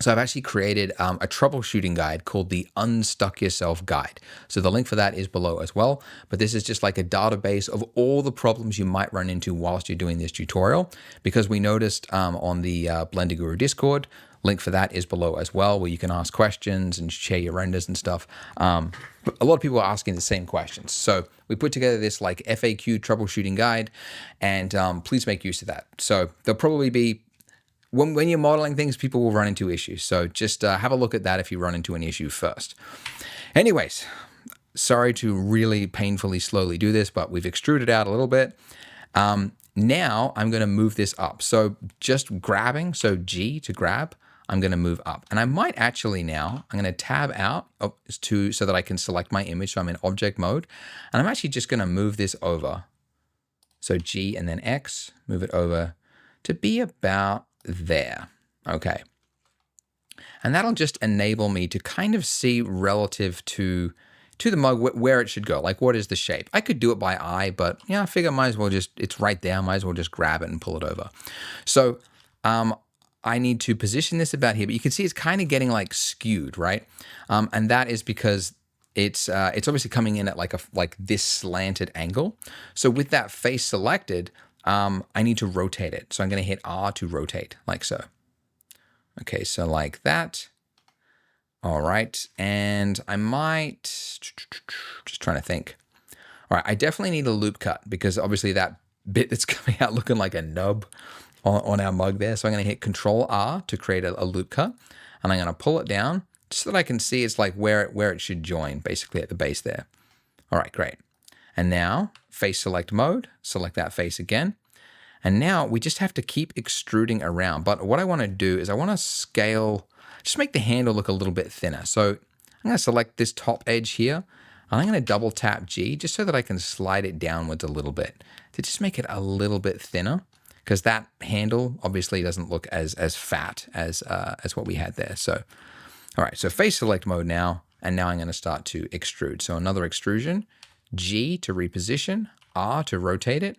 So I've actually created a troubleshooting guide called the Unstuck Yourself Guide. So the link for that is below as well. But this is just like a database of all the problems you might run into whilst you're doing this tutorial, because we noticed on the Blender Guru Discord, link for that is below as well, where you can ask questions and share your renders and stuff. A lot of people are asking the same questions. So we put together this like FAQ troubleshooting guide, and please make use of that. So there'll probably be, when you're modeling things, people will run into issues. So just have a look at that if you run into an issue first. Anyways, sorry to really painfully slowly do this, but we've extruded out a little bit. Now I'm going to move this up. So just grabbing, so G to grab, I'm going to move up. And I might actually now, I'm going to tab out so that I can select my image. So I'm in object mode. And I'm actually just going to move this over. So G and then X, move it over to be about there. Okay. And that'll just enable me to kind of see relative to the mug where it should go. Like, what is the shape? I could do it by eye, but yeah, I figure I might as well just, it's right there. Might as well just grab it and pull it over. So I need to position this about here, but you can see it's kind of getting like skewed, right? And that is because it's obviously coming in at like this slanted angle. So with that face selected, I need to rotate it. So I'm going to hit R to rotate, like so. Okay, so like that. All right, and I might, just trying to think. All right, I definitely need a loop cut, because obviously that bit that's coming out looking like a nub on our mug there. So I'm going to hit Control R to create a loop cut, and I'm going to pull it down just so that I can see it's like where it should join, basically at the base there. All right, great. And now face select mode, select that face again. And now we just have to keep extruding around. But what I want to do is I want to scale, just make the handle look a little bit thinner. So I'm going to select this top edge here, and I'm going to double tap G just so that I can slide it downwards a little bit to just make it a little bit thinner, because that handle obviously doesn't look as fat as what we had there. So, all right, so face select mode now, and now I'm going to start to extrude. So another extrusion, G to reposition, R to rotate it.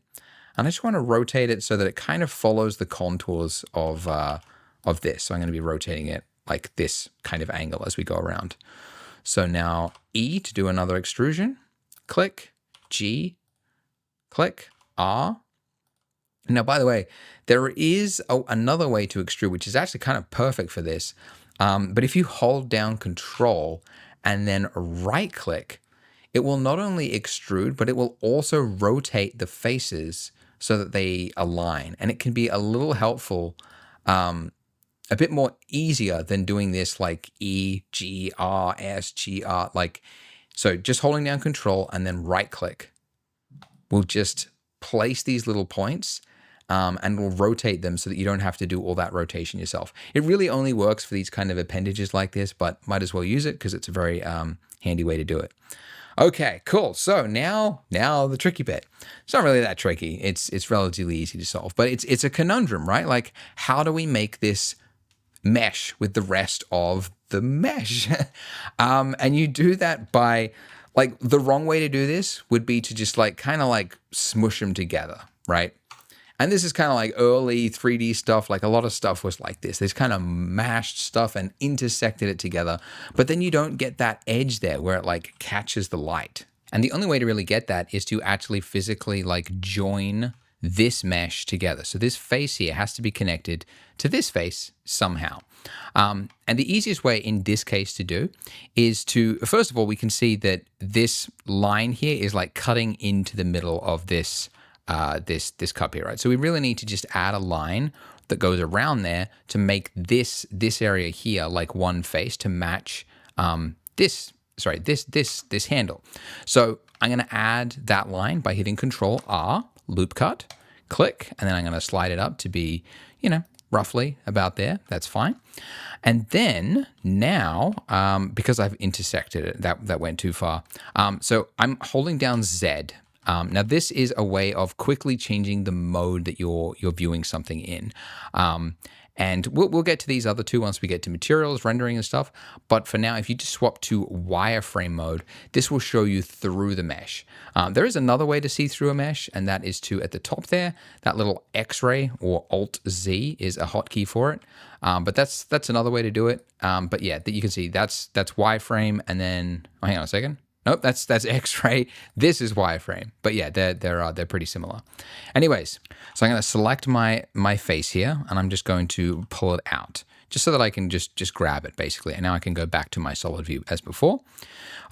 And I just want to rotate it so that it kind of follows the contours of this. So I'm going to be rotating it like this kind of angle as we go around. So now E to do another extrusion, click, G, click, R. Now, by the way, there is another way to extrude, which is actually kind of perfect for this. But if you hold down Control and then right click, it will not only extrude, but it will also rotate the faces so that they align. And it can be a little helpful, a bit more easier than doing this like E, G, R, S, G, R. Like, so just holding down Control and then right click will just place these little points, and will rotate them so that you don't have to do all that rotation yourself. It really only works for these kind of appendages like this, but might as well use it because it's a very handy way to do it. Okay, cool. So now the tricky bit. It's not really that tricky. It's relatively easy to solve, but it's a conundrum, right? Like, how do we make this mesh with the rest of the mesh? And you do that by, like, the wrong way to do this would be to just like kind of like smush them together, right? And this is kind of like early 3D stuff. Like, a lot of stuff was like this. They kind of mashed stuff and intersected it together. But then you don't get that edge there where it like catches the light. And the only way to really get that is to actually physically like join this mesh together. So this face here has to be connected to this face somehow. And the easiest way in this case to do is to, first of all, we can see that this line here is like cutting into the middle of this this cup here, right? So we really need to just add a line that goes around there to make this area here like one face to match this handle. So I'm going to add that line by hitting Control R, loop cut, click, and then I'm going to slide it up to be, roughly about there. That's fine. And then now, because I've intersected it, that went too far. So I'm holding down Z. Now this is a way of quickly changing the mode that you're viewing something in. And we'll get to these other two once we get to materials, rendering and stuff. But for now, if you just swap to wireframe mode, this will show you through the mesh. There is another way to see through a mesh, and that is to, at the top there, that little X-ray or Alt-Z is a hotkey for it. But that's another way to do it. But yeah, that you can see that's wireframe, and then, hang on a second. Nope, that's X-ray. This is wireframe. But yeah, they're pretty similar. Anyways, so I'm going to select my face here, and I'm just going to pull it out, just so that I can just grab it, basically. And now I can go back to my solid view as before.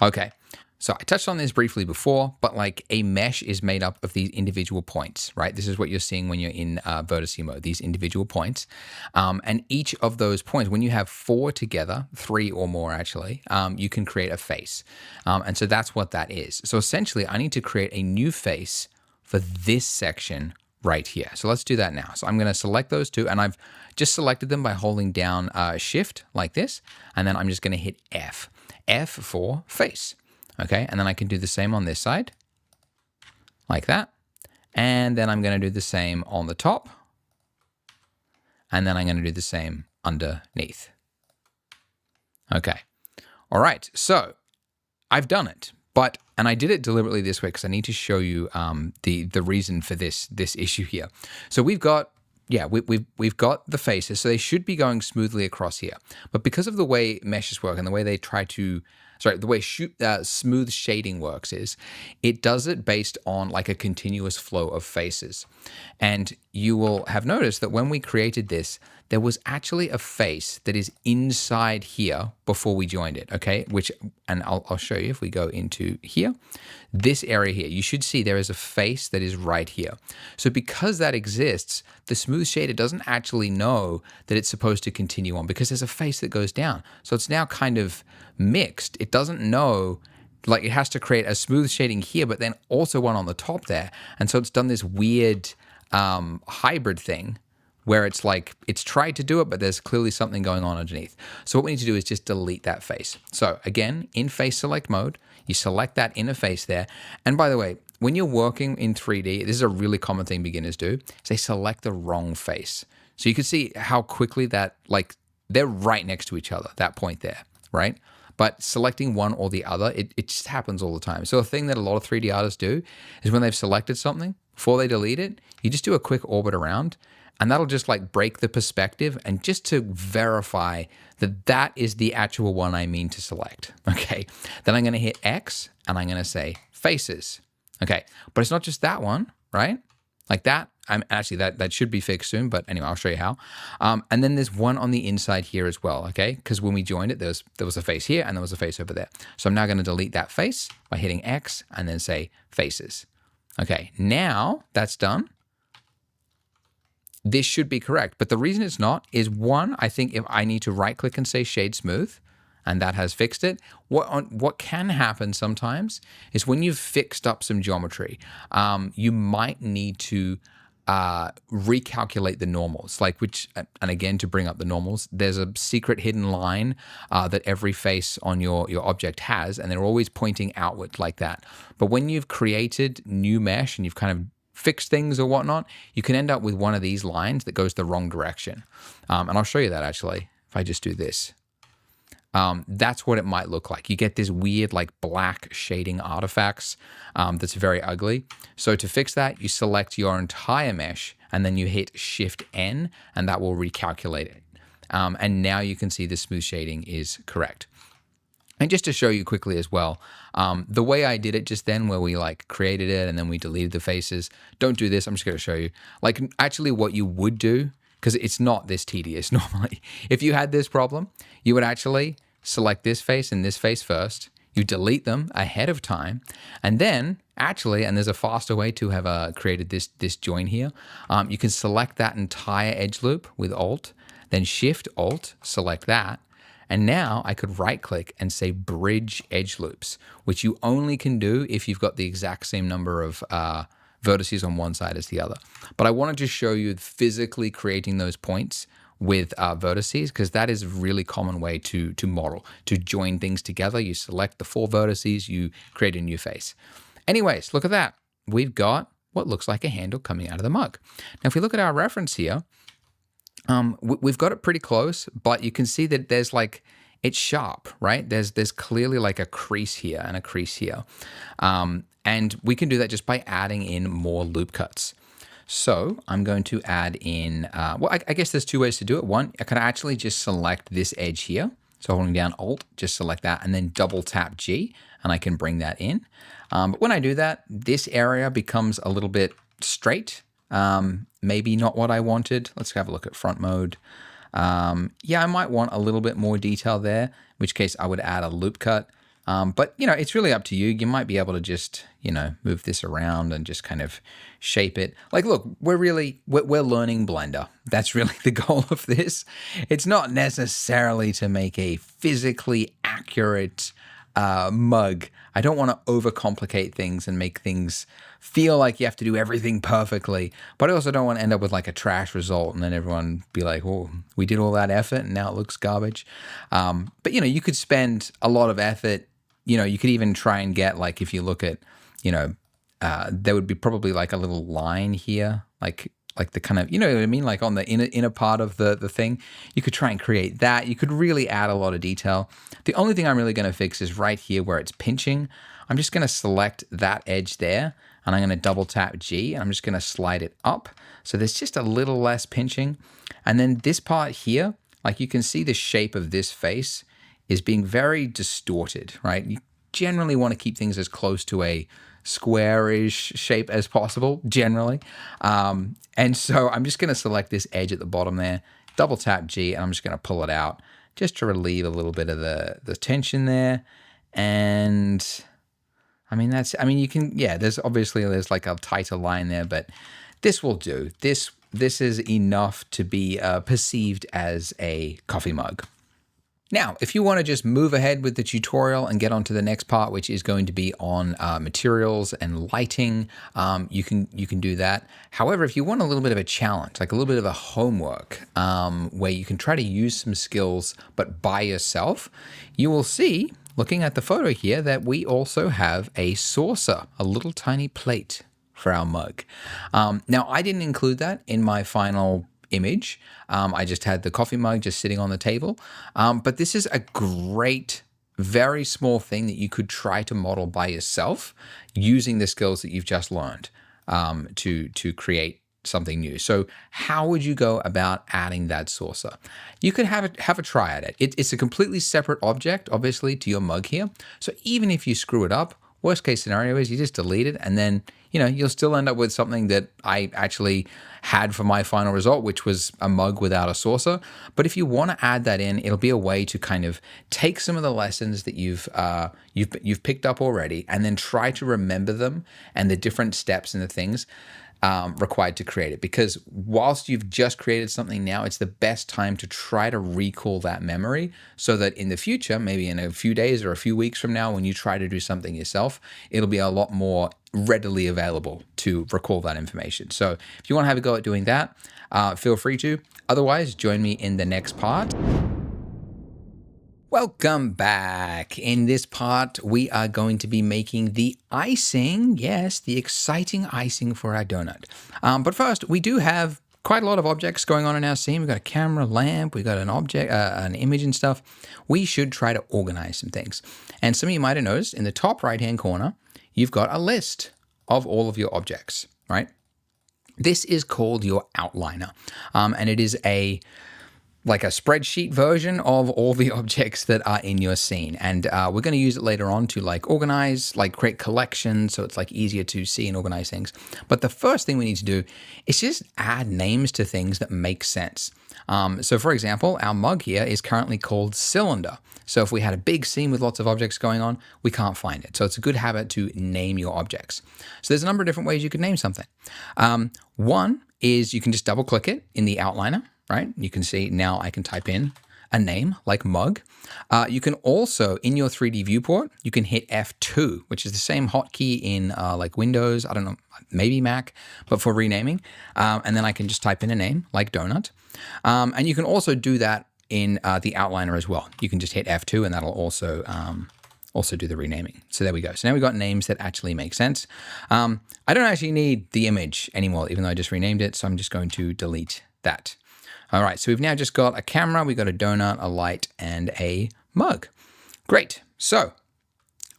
Okay, so I touched on this briefly before, but like a mesh is made up of these individual points, right? This is what you're seeing when you're in vertice mode, these individual points. And each of those points, when you have 4 together, 3 or more actually, you can create a face. And so that's what that is. So essentially, I need to create a new face for this section right here. So let's do that now. So I'm going to select those two, and I've just selected them by holding down Shift like this, and then I'm just going to hit F. F for face. Okay, and then I can do the same on this side, like that. And then I'm going to do the same on the top. And then I'm going to do the same underneath. Okay, all right, so I've done it. And I did it deliberately this way because I need to show you the reason for this issue here. So we've got, we've got the faces, so they should be going smoothly across here. But because of the way meshes work and the way they try to, the way smooth shading works is, it does it based on like a continuous flow of faces. And you will have noticed that when we created this, there was actually a face that is inside here before we joined it, okay? And I'll show you if we go into here. This area here, you should see there is a face that is right here. So because that exists, the smooth shader doesn't actually know that it's supposed to continue on because there's a face that goes down. So it's now kind of mixed. It doesn't know, like it has to create a smooth shading here, but then also one on the top there. And so it's done this weird hybrid thing where it's like, it's tried to do it, but there's clearly something going on underneath. So what we need to do is just delete that face. So again, in face select mode, you select that inner face there. And by the way, when you're working in 3D, this is a really common thing beginners do, is they select the wrong face. So you can see how quickly that, like, they're right next to each other, that point there, right? But selecting one or the other, it just happens all the time. So a thing that a lot of 3D artists do is when they've selected something, before they delete it, you just do a quick orbit around, and that'll just like break the perspective and just to verify that that is the actual one I mean to select, okay? Then I'm gonna hit X and I'm gonna say faces, okay? But it's not just that one, right? Like that, actually that should be fixed soon, but anyway, I'll show you how. And then there's one on the inside here as well, okay? Because when we joined it, there was a face here and there was a face over there. So I'm now gonna delete that face by hitting X and then say faces. Okay, now that's done. This should be correct, but the reason it's not is one, I think if I need to right click and say shade smooth, and that has fixed it. What can happen sometimes is when you've fixed up some geometry, you might need to recalculate the normals, like and again, to bring up the normals, there's a secret hidden line that every face on your object has, and they're always pointing outward like that. But when you've created new mesh and you've kind of fixed things or whatnot, you can end up with one of these lines that goes the wrong direction. And I'll show you that actually, if I just do this. That's what it might look like. You get this weird like black shading artifacts that's very ugly. So to fix that, you select your entire mesh and then you hit Shift N and that will recalculate it. And now you can see the smooth shading is correct. And just to show you quickly as well, the way I did it just then, where we like created it and then we deleted the faces, don't do this. I'm just going to show you like actually what you would do, because it's not this tedious normally. If you had this problem, you would actually select this face and this face first. You delete them ahead of time. And then actually, and there's a faster way to have created this join here, you can select that entire edge loop with Alt, then Shift Alt, select that. And now I could right click and say bridge edge loops, which you only can do if you've got the exact same number of vertices on one side as the other. But I wanted to show you physically creating those points with vertices, because that is a really common way to model, to join things together. You select the 4 vertices, you create a new face. Anyways, look at that. We've got what looks like a handle coming out of the mug. Now, if we look at our reference here, we've got it pretty close, but you can see that there's like, it's sharp, right? There's clearly like a crease here and a crease here. And we can do that just by adding in more loop cuts. So I'm going to add in, well, I guess there's 2 ways to do it. One, I can actually just select this edge here. So holding down Alt, just select that and then double tap G and I can bring that in. But when I do that, this area becomes a little bit straight. Maybe not what I wanted. Let's have a look at front mode. Yeah, I might want a little bit more detail there, in which case I would add a loop cut. But, you know, it's really up to you. You might be able to just, you know, move this around and just kind of shape it. Like, look, we're learning Blender. That's really the goal of this. It's not necessarily to make a physically accurate mug. I don't want to overcomplicate things and make things feel like you have to do everything perfectly, but I also don't want to end up with like a trash result and then everyone be like, oh, we did all that effort and now it looks garbage. But, you know, you could spend a lot of effort. You know, you could even try and get, like, if you look at, you know, there would be probably like a little line here, like the kind of, you know what I mean? Like on the inner part of the thing, you could try and create that. You could really add a lot of detail. The only thing I'm really going to fix is right here where it's pinching. I'm just going to select that edge there and I'm going to double tap G and I'm just going to slide it up. So there's just a little less pinching. And then this part here, like you can see the shape of this face is being very distorted, right? You generally want to keep things as close to a squarish shape as possible, generally. And so I'm just going to select this edge at the bottom there, double tap G, and I'm just going to pull it out just to relieve a little bit of the tension there. And I mean, you can, yeah, there's like a tighter line there, but this will do. This is enough to be perceived as a coffee mug. Now, if you want to just move ahead with the tutorial and get on to the next part, which is going to be on materials and lighting, you can do that. However, if you want a little bit of a challenge, like a little bit of a homework, where you can try to use some skills, but by yourself, you will see, looking at the photo here, that we also have a saucer, a little tiny plate for our mug. Now, I didn't include that in my final image. I just had the coffee mug just sitting on the table. But this is a great, very small thing that you could try to model by yourself using the skills that you've just learned to create something new. So how would you go about adding that saucer? You could have a try at it. It's a completely separate object, obviously, to your mug here. So even if you screw it up, worst case scenario is you just delete it and then, you know, you'll still end up with something that I actually had for my final result, which was a mug without a saucer. But if you want to add that in, it'll be a way to kind of take some of the lessons that you've picked up already and then try to remember them and the different steps and the things. required to create it, because whilst you've just created something now, it's the best time to try to recall that memory so that in the future, maybe in a few days or a few weeks from now, when you try to do something yourself, it'll be a lot more readily available to recall that information. So if you want to have a go at doing that, feel free to. Otherwise, join me in the next part. Welcome back. In this part, we are going to be making the icing. Yes, the exciting icing for our donut. But first, we do have quite a lot of objects going on in our scene. We've got a camera, lamp, we've got an object, an image and stuff. We should try to organize some things. And some of you might have noticed in the top right-hand corner, you've got a list of all of your objects, right? This is called your outliner. And it is like a spreadsheet version of all the objects that are in your scene. And we're going to use it later on to like organize, like create collections, so it's like easier to see and organize things. But the first thing we need to do is just add names to things that make sense. So for example, our mug here is currently called Cylinder. So if we had a big scene with lots of objects going on, we can't find it. So it's a good habit to name your objects. So there's a number of different ways you could name something. One is you can just double click it in the outliner. Right? You can see now I can type in a name like mug. You can also, in your 3D viewport, you can hit F2, which is the same hotkey in like Windows, I don't know, maybe Mac, but for renaming. And then I can just type in a name like donut. And you can also do that in the outliner as well. You can just hit F2 and that'll also do the renaming. So there we go. So now we've got names that actually make sense. I don't actually need the image anymore, even though I just renamed it. So I'm just going to delete that. All right, so we've now just got a camera, we've got a donut, a light, and a mug. Great, so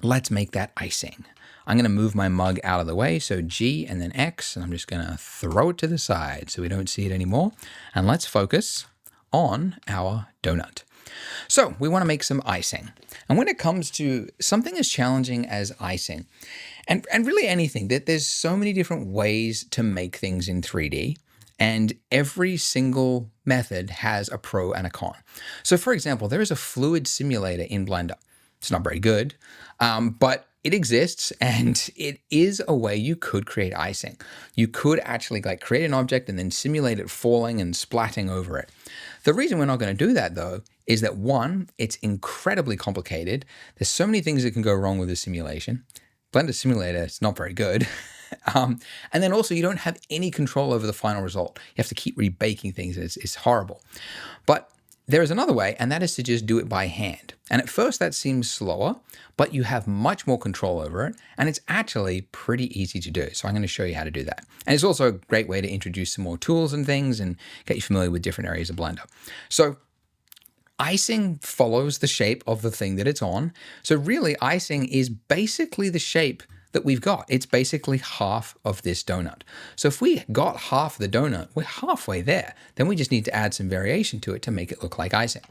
let's make that icing. I'm gonna move my mug out of the way, so G and then X, and I'm just gonna throw it to the side so we don't see it anymore. And let's focus on our donut. So we wanna make some icing. And when it comes to something as challenging as icing, and really anything, there's so many different ways to make things in 3D. And every single method has a pro and a con. So for example, there is a fluid simulator in Blender. It's not very good, but it exists and it is a way you could create icing. You could actually like create an object and then simulate it falling and splatting over it. The reason we're not going to do that though is that one, it's incredibly complicated. There's so many things that can go wrong with the simulation. Blender Simulator is not very good. And then also you don't have any control over the final result. You have to keep rebaking things. It's horrible. But there is another way, and that is to just do it by hand. And at first that seems slower, but you have much more control over it. And it's actually pretty easy to do. So I'm going to show you how to do that. And it's also a great way to introduce some more tools and things and get you familiar with different areas of Blender. So icing follows the shape of the thing that it's on. So really icing is basically the shape that we've got. It's basically half of this donut. So if we got half the donut, we're halfway there. Then we just need to add some variation to it to make it look like icing.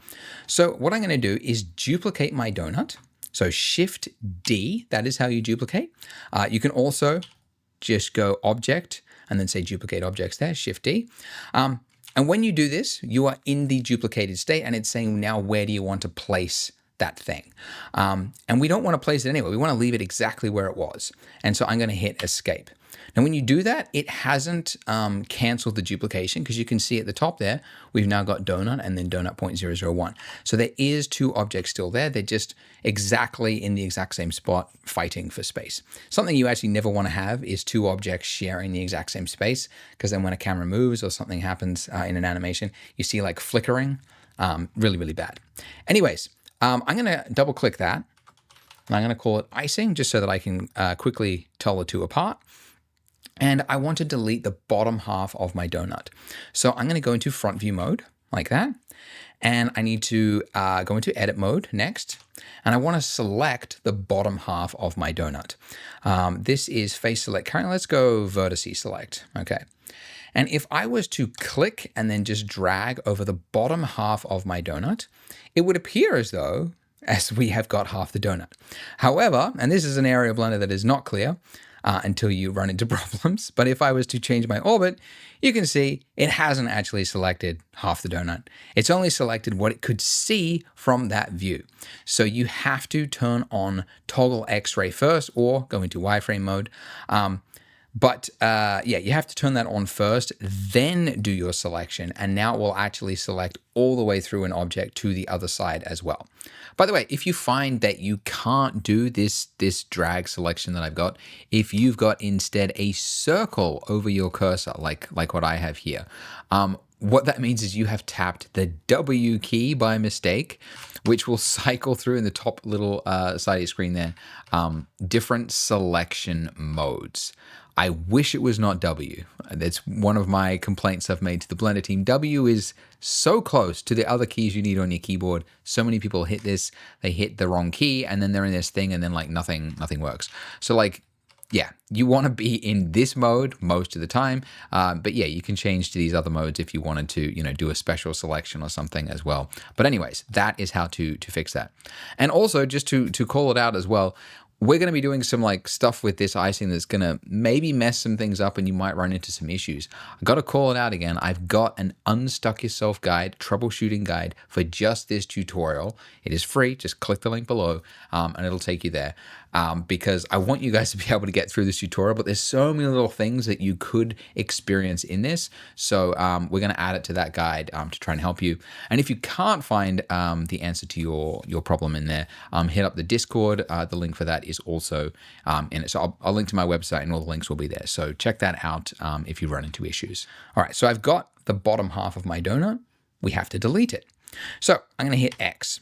So what I'm going to do is duplicate my donut. So Shift D, that is how you duplicate. You can also just go Object and then say Duplicate Objects there, Shift D. And when you do this, you are in the duplicated state and it's saying now where do you want to place that thing. And we don't want to place it anywhere. We want to leave it exactly where it was. And so I'm going to hit Escape. Now, when you do that, it hasn't canceled the duplication because you can see at the top there, we've now got donut and then donut 0.001. So there is two objects still there. They're just exactly in the exact same spot fighting for space. Something you actually never want to have is two objects sharing the exact same space because then when a camera moves or something happens in an animation, you see like flickering, really, really bad. Anyways, I'm going to double click that and I'm going to call it icing just so that I can quickly tell the two apart. And I want to delete the bottom half of my donut. So I'm going to go into front view mode like that. And I need to go into edit mode next. And I want to select the bottom half of my donut. This is face select. Currently, let's go vertice select. Okay. And if I was to click and then just drag over the bottom half of my donut, it would appear as though as we have got half the donut. However, and this is an area of Blender that is not clear until you run into problems, but if I was to change my orbit, you can see it hasn't actually selected half the donut. It's only selected what it could see from that view. So you have to turn on toggle X-ray first or go into wireframe mode. But yeah, you have to turn that on first, then do your selection, and now it will actually select all the way through an object to the other side as well. By the way, if you find that you can't do this drag selection that I've got, if you've got instead a circle over your cursor, like what I have here, what that means is you have tapped the W key by mistake, which will cycle through in the top little side of your screen there, different selection modes. I wish it was not W. That's one of my complaints I've made to the Blender team. W is so close to the other keys you need on your keyboard. So many people hit this, they hit the wrong key, and then they're in this thing, and then like nothing works. So like, yeah, you want to be in this mode most of the time, but yeah, you can change to these other modes if you wanted to, do a special selection or something as well. But anyways, that is how to fix that. And also, just to call it out as well, we're going to be doing some like stuff with this icing that's going to maybe mess some things up and you might run into some issues. I've got to call it out again. I've got an Unstuck Yourself guide, troubleshooting guide for just this tutorial. It is free. Just click the link below and it'll take you there. Because I want you guys to be able to get through this tutorial, but there's so many little things that you could experience in this. So we're going to add it to that guide to try and help you. And if you can't find the answer to your problem in there, hit up the Discord. The link for that is also in it. So I'll link to my website and all the links will be there. So check that out if you run into issues. All right, so I've got the bottom half of my donut. We have to delete it. So I'm going to hit X.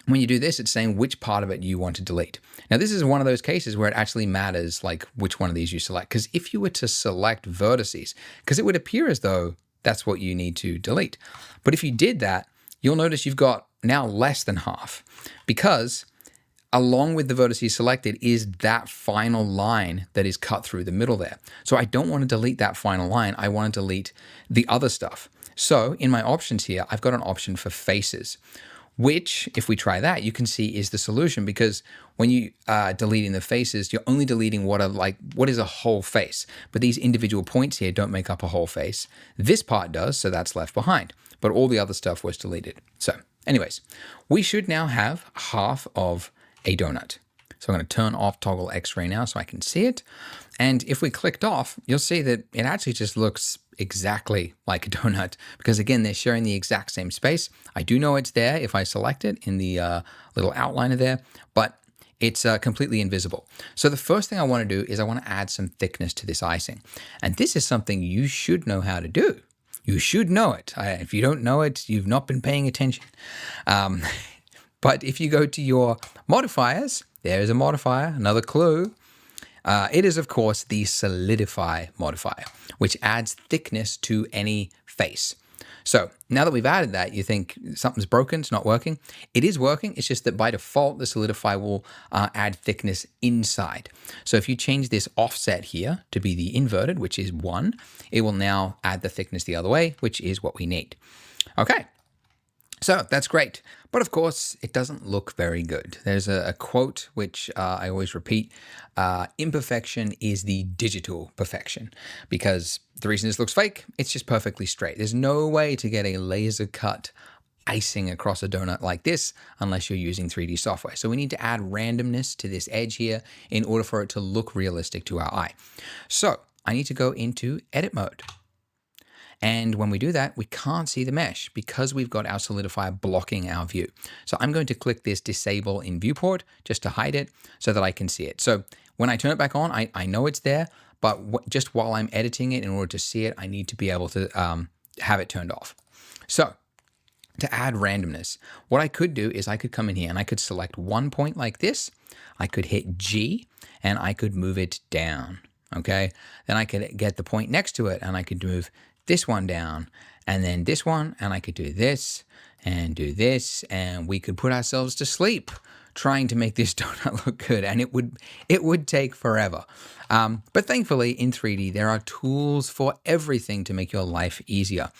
When you do this, it's saying which part of it you want to delete. Now, this is one of those cases where it actually matters like which one of these you select. Because if you were to select vertices, because it would appear as though that's what you need to delete. But if you did that, you'll notice you've got now less than half. Because along with the vertices selected is that final line that is cut through the middle there. So I don't want to delete that final line. I want to delete the other stuff. So in my options here, I've got an option for faces, which, if we try that, you can see is the solution, because when you are deleting the faces, you're only deleting what is a whole face. But these individual points here don't make up a whole face. This part does, so that's left behind. But all the other stuff was deleted. So anyways, we should now have half of a donut. So I'm going to turn off toggle X-ray now so I can see it. And if we clicked off, you'll see that it actually just looks exactly like a donut, because again, they're sharing the exact same space. I do know it's there if I select it in the little outliner there, but it's completely invisible. So the first thing I want to do is I want to add some thickness to this icing. And this is something you should know how to do. You should know it. If you don't know it, you've not been paying attention. But if you go to your modifiers, there's a modifier, another clue. It is, of course, the solidify modifier, which adds thickness to any face. So now that we've added that, you think something's broken, it's not working. It is working. It's just that by default, the solidify will add thickness inside. So if you change this offset here to be the inverted, which is 1, it will now add the thickness the other way, which is what we need. Okay. So that's great. But of course, it doesn't look very good. There's a quote which I always repeat. Imperfection is the digital perfection. Because the reason this looks fake, it's just perfectly straight. There's no way to get a laser cut icing across a donut like this unless you're using 3D software. So we need to add randomness to this edge here in order for it to look realistic to our eye. So I need to go into edit mode. And when we do that, we can't see the mesh because we've got our solidifier blocking our view. So I'm going to click this disable in viewport just to hide it so that I can see it. So when I turn it back on, I know it's there, but just while I'm editing it, in order to see it, I need to be able to have it turned off. So to add randomness, what I could do is I could come in here and I could select one point like this. I could hit G and I could move it down. Okay. Then I could get the point next to it and I could move this one down and then this one, and I could do this and do this, and we could put ourselves to sleep trying to make this donut look good, and it would take forever. But thankfully in 3D, there are tools for everything to make your life easier.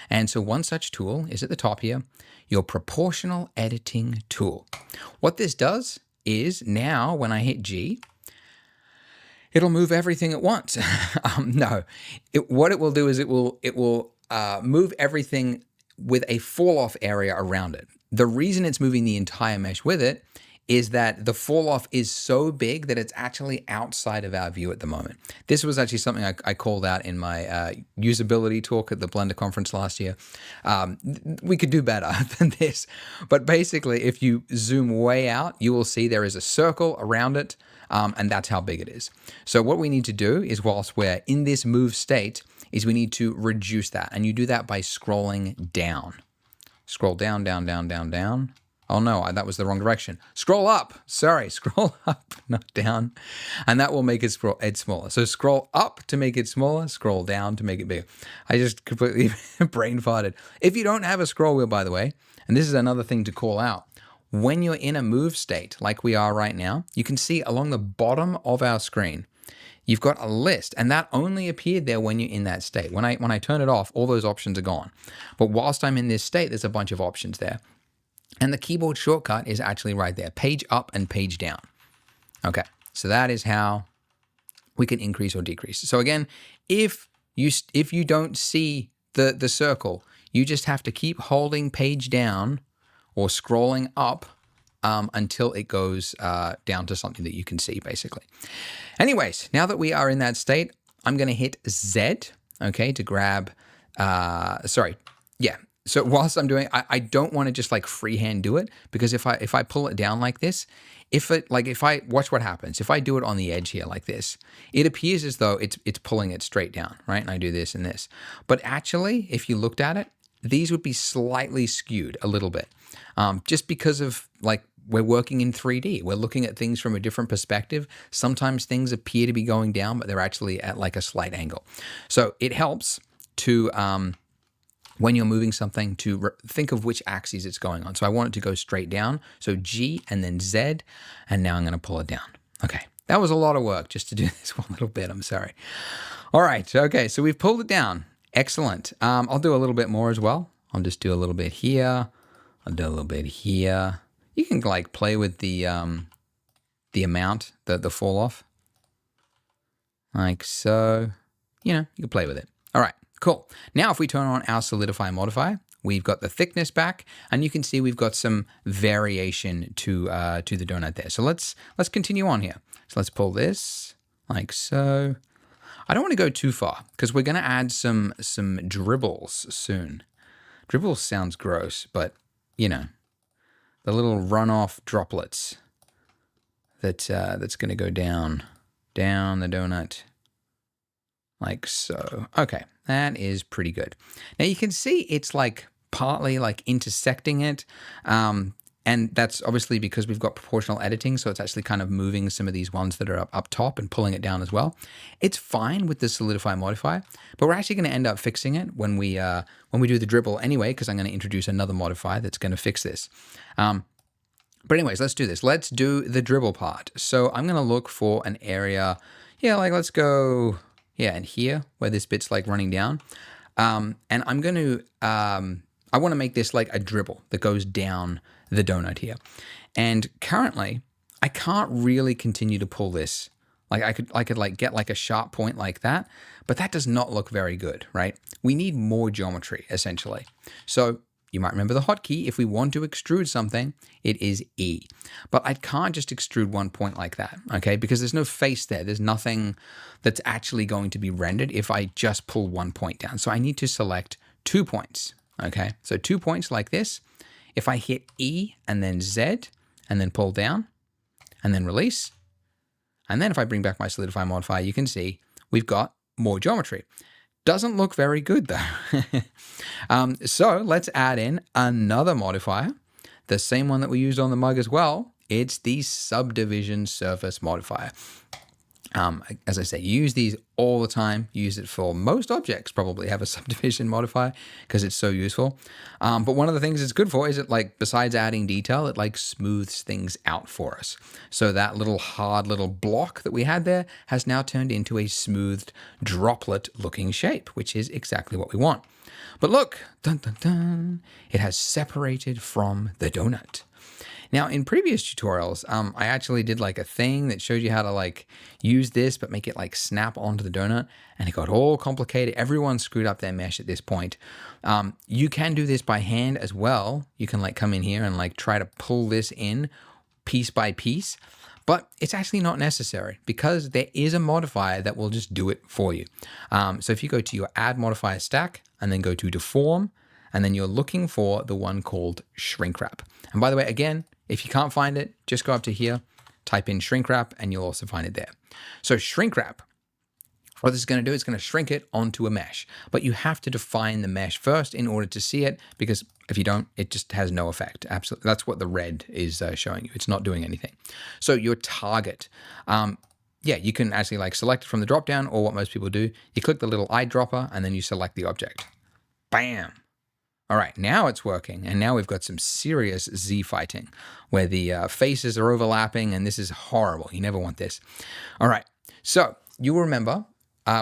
And so one such tool is at the top here, your proportional editing tool. What this does is now when I hit G, it'll move everything at once. No, what it will do is it will move everything with a fall off area around it. The reason it's moving the entire mesh with it is that the fall off is so big that it's actually outside of our view at the moment. This was actually something I called out in my usability talk at the Blender conference last year. We could do better than this, but basically if you zoom way out, you will see there is a circle around it, and that's how big it is. So what we need to do is, whilst we're in this move state, is we need to reduce that, and you do that by scrolling down. Scroll down, down, down, down, down. Oh no, that was the wrong direction. Scroll up, sorry, scroll up, not down. And that will make it smaller. So scroll up to make it smaller, scroll down to make it bigger. I just completely brain farted. If you don't have a scroll wheel, by the way, and this is another thing to call out, when you're in a move state like we are right now, you can see along the bottom of our screen, you've got a list, and that only appeared there when you're in that state. When I turn it off, all those options are gone. But whilst I'm in this state, there's a bunch of options there. And the keyboard shortcut is actually right there, page up and page down. Okay, so that is how we can increase or decrease. So again, if you don't see the circle, you just have to keep holding page down or scrolling up until it goes down to something that you can see, basically. Anyways, now that we are in that state, I'm going to hit Z, okay, to grab, So whilst I'm doing, I don't want to just like freehand do it, because if I pull it down like this, if I watch what happens, if I do it on the edge here like this, it appears as though it's pulling it straight down, right? And I do this and this, but actually, if you looked at it, these would be slightly skewed a little bit, just because of like, we're working in 3D. We're looking at things from a different perspective. Sometimes things appear to be going down, but they're actually at like a slight angle. So it helps to, when you're moving something, to think of which axis it's going on. So I want it to go straight down. So G and then Z, and now I'm going to pull it down. Okay, that was a lot of work just to do this one little bit. I'm sorry. All right, okay, so we've pulled it down. Excellent. I'll do a little bit more as well. I'll just do a little bit here. I'll do a little bit here. You can like play with the amount, the fall off, like so. You know, you can play with it. All right. Cool. Now, if we turn on our solidify modifier, we've got the thickness back, and you can see we've got some variation to the donut there. So let's continue on here. So let's pull this like so. I don't want to go too far because we're going to add some dribbles soon. Dribbles sounds gross, but you know, the little runoff droplets that's going to go down the donut like so. Okay. That is pretty good. Now you can see it's like partly like intersecting it. And that's obviously because we've got proportional editing. So it's actually kind of moving some of these ones that are up top and pulling it down as well. It's fine with the solidify modifier, but we're actually going to end up fixing it when we do the dribble anyway, because I'm going to introduce another modifier that's going to fix this. But anyways, let's do this. Let's do the dribble part. So I'm going to look for an area. Yeah, like let's go. Yeah, and here, where this bit's like running down. And I'm going to, I want to make this like a dribble that goes down the donut here. And currently, I can't really continue to pull this. Like I could like get like a sharp point like that, but that does not look very good, right? We need more geometry, essentially. So you might remember the hotkey. If we want to extrude something, it is E. But I can't just extrude one point like that, okay? Because there's no face there. There's nothing that's actually going to be rendered if I just pull one point down. So I need to select 2 points, okay? So 2 points like this. If I hit E and then Z and then pull down and then release, and then if I bring back my solidify modifier, you can see we've got more geometry. Doesn't look very good though. So let's add in another modifier, the same one that we used on the mug as well. It's the subdivision surface modifier. As I say, use these all the time. Use it for most objects, probably have a subdivision modifier because it's so useful. But one of the things it's good for is it like, besides adding detail, it like smooths things out for us. So that little hard little block that we had there has now turned into a smoothed droplet looking shape, which is exactly what we want. But look, dun, dun, dun, it has separated from the donut. Now, in previous tutorials, I actually did like a thing that showed you how to like use this, but make it like snap onto the donut, and it got all complicated. Everyone screwed up their mesh at this point. You can do this by hand as well. You can like come in here and like try to pull this in piece by piece, but it's actually not necessary because there is a modifier that will just do it for you. So if you go to your add modifier stack and then go to deform, and then you're looking for the one called shrink wrap. And by the way, again, if you can't find it, just go up to here, type in shrink wrap, and you'll also find it there. So shrink wrap, what this is going to do is going to shrink it onto a mesh, but you have to define the mesh first in order to see it, because if you don't, it just has no effect. Absolutely, that's what the red is showing you. It's not doing anything. So your target, yeah, you can actually like select it from the drop down, or what most people do, you click the little eyedropper and then you select the object. Bam. All right, now it's working, and now we've got some serious Z fighting where the faces are overlapping, and this is horrible. You never want this. All right, so you remember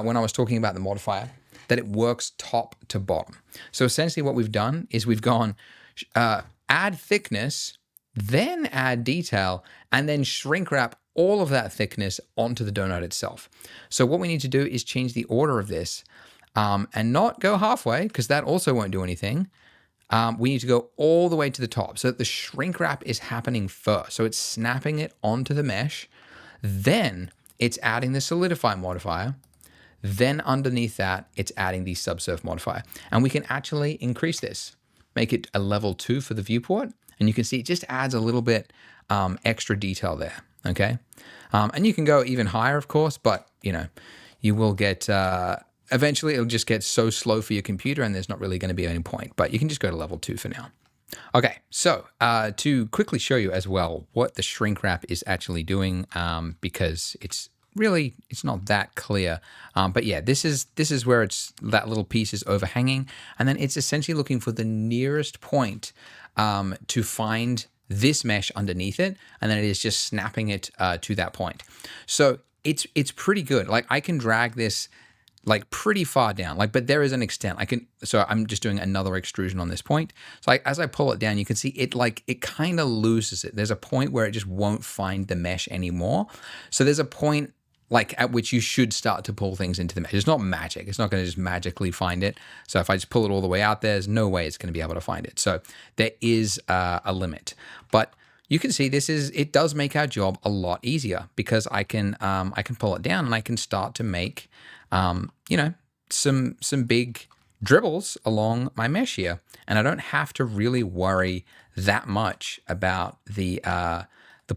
when I was talking about the modifier that it works top to bottom. So essentially what we've done is we've gone add thickness, then add detail, and then shrink wrap all of that thickness onto the donut itself. So what we need to do is change the order of this. And not go halfway, because that also won't do anything. We need to go all the way to the top so that the shrink wrap is happening first. So it's snapping it onto the mesh. Then it's adding the solidify modifier. Then underneath that, it's adding the subsurf modifier. And we can actually increase this, make it a level 2 for the viewport. And you can see it just adds a little bit extra detail there, okay? And you can go even higher, of course, but you will get... eventually, it'll just get so slow for your computer and there's not really going to be any point, but you can just go to level 2 for now. Okay, so to quickly show you as well what the shrink wrap is actually doing, because it's not that clear. But yeah, this is where that little piece is overhanging, and then it's essentially looking for the nearest point to find this mesh underneath it, and then it is just snapping it to that point. So it's pretty good. Like I can drag this like pretty far down, but there is an extent so I'm just doing another extrusion on this point. So as I pull it down, you can see it kind of loses it. There's a point where it just won't find the mesh anymore. So there's a point at which you should start to pull things into the mesh. It's not magic. It's not going to just magically find it. So if I just pull it all the way out, there's no way it's going to be able to find it. So there is a limit, but you can see it does make our job a lot easier because I can pull it down and I can start to make some big dribbles along my mesh here, and I don't have to really worry that much about the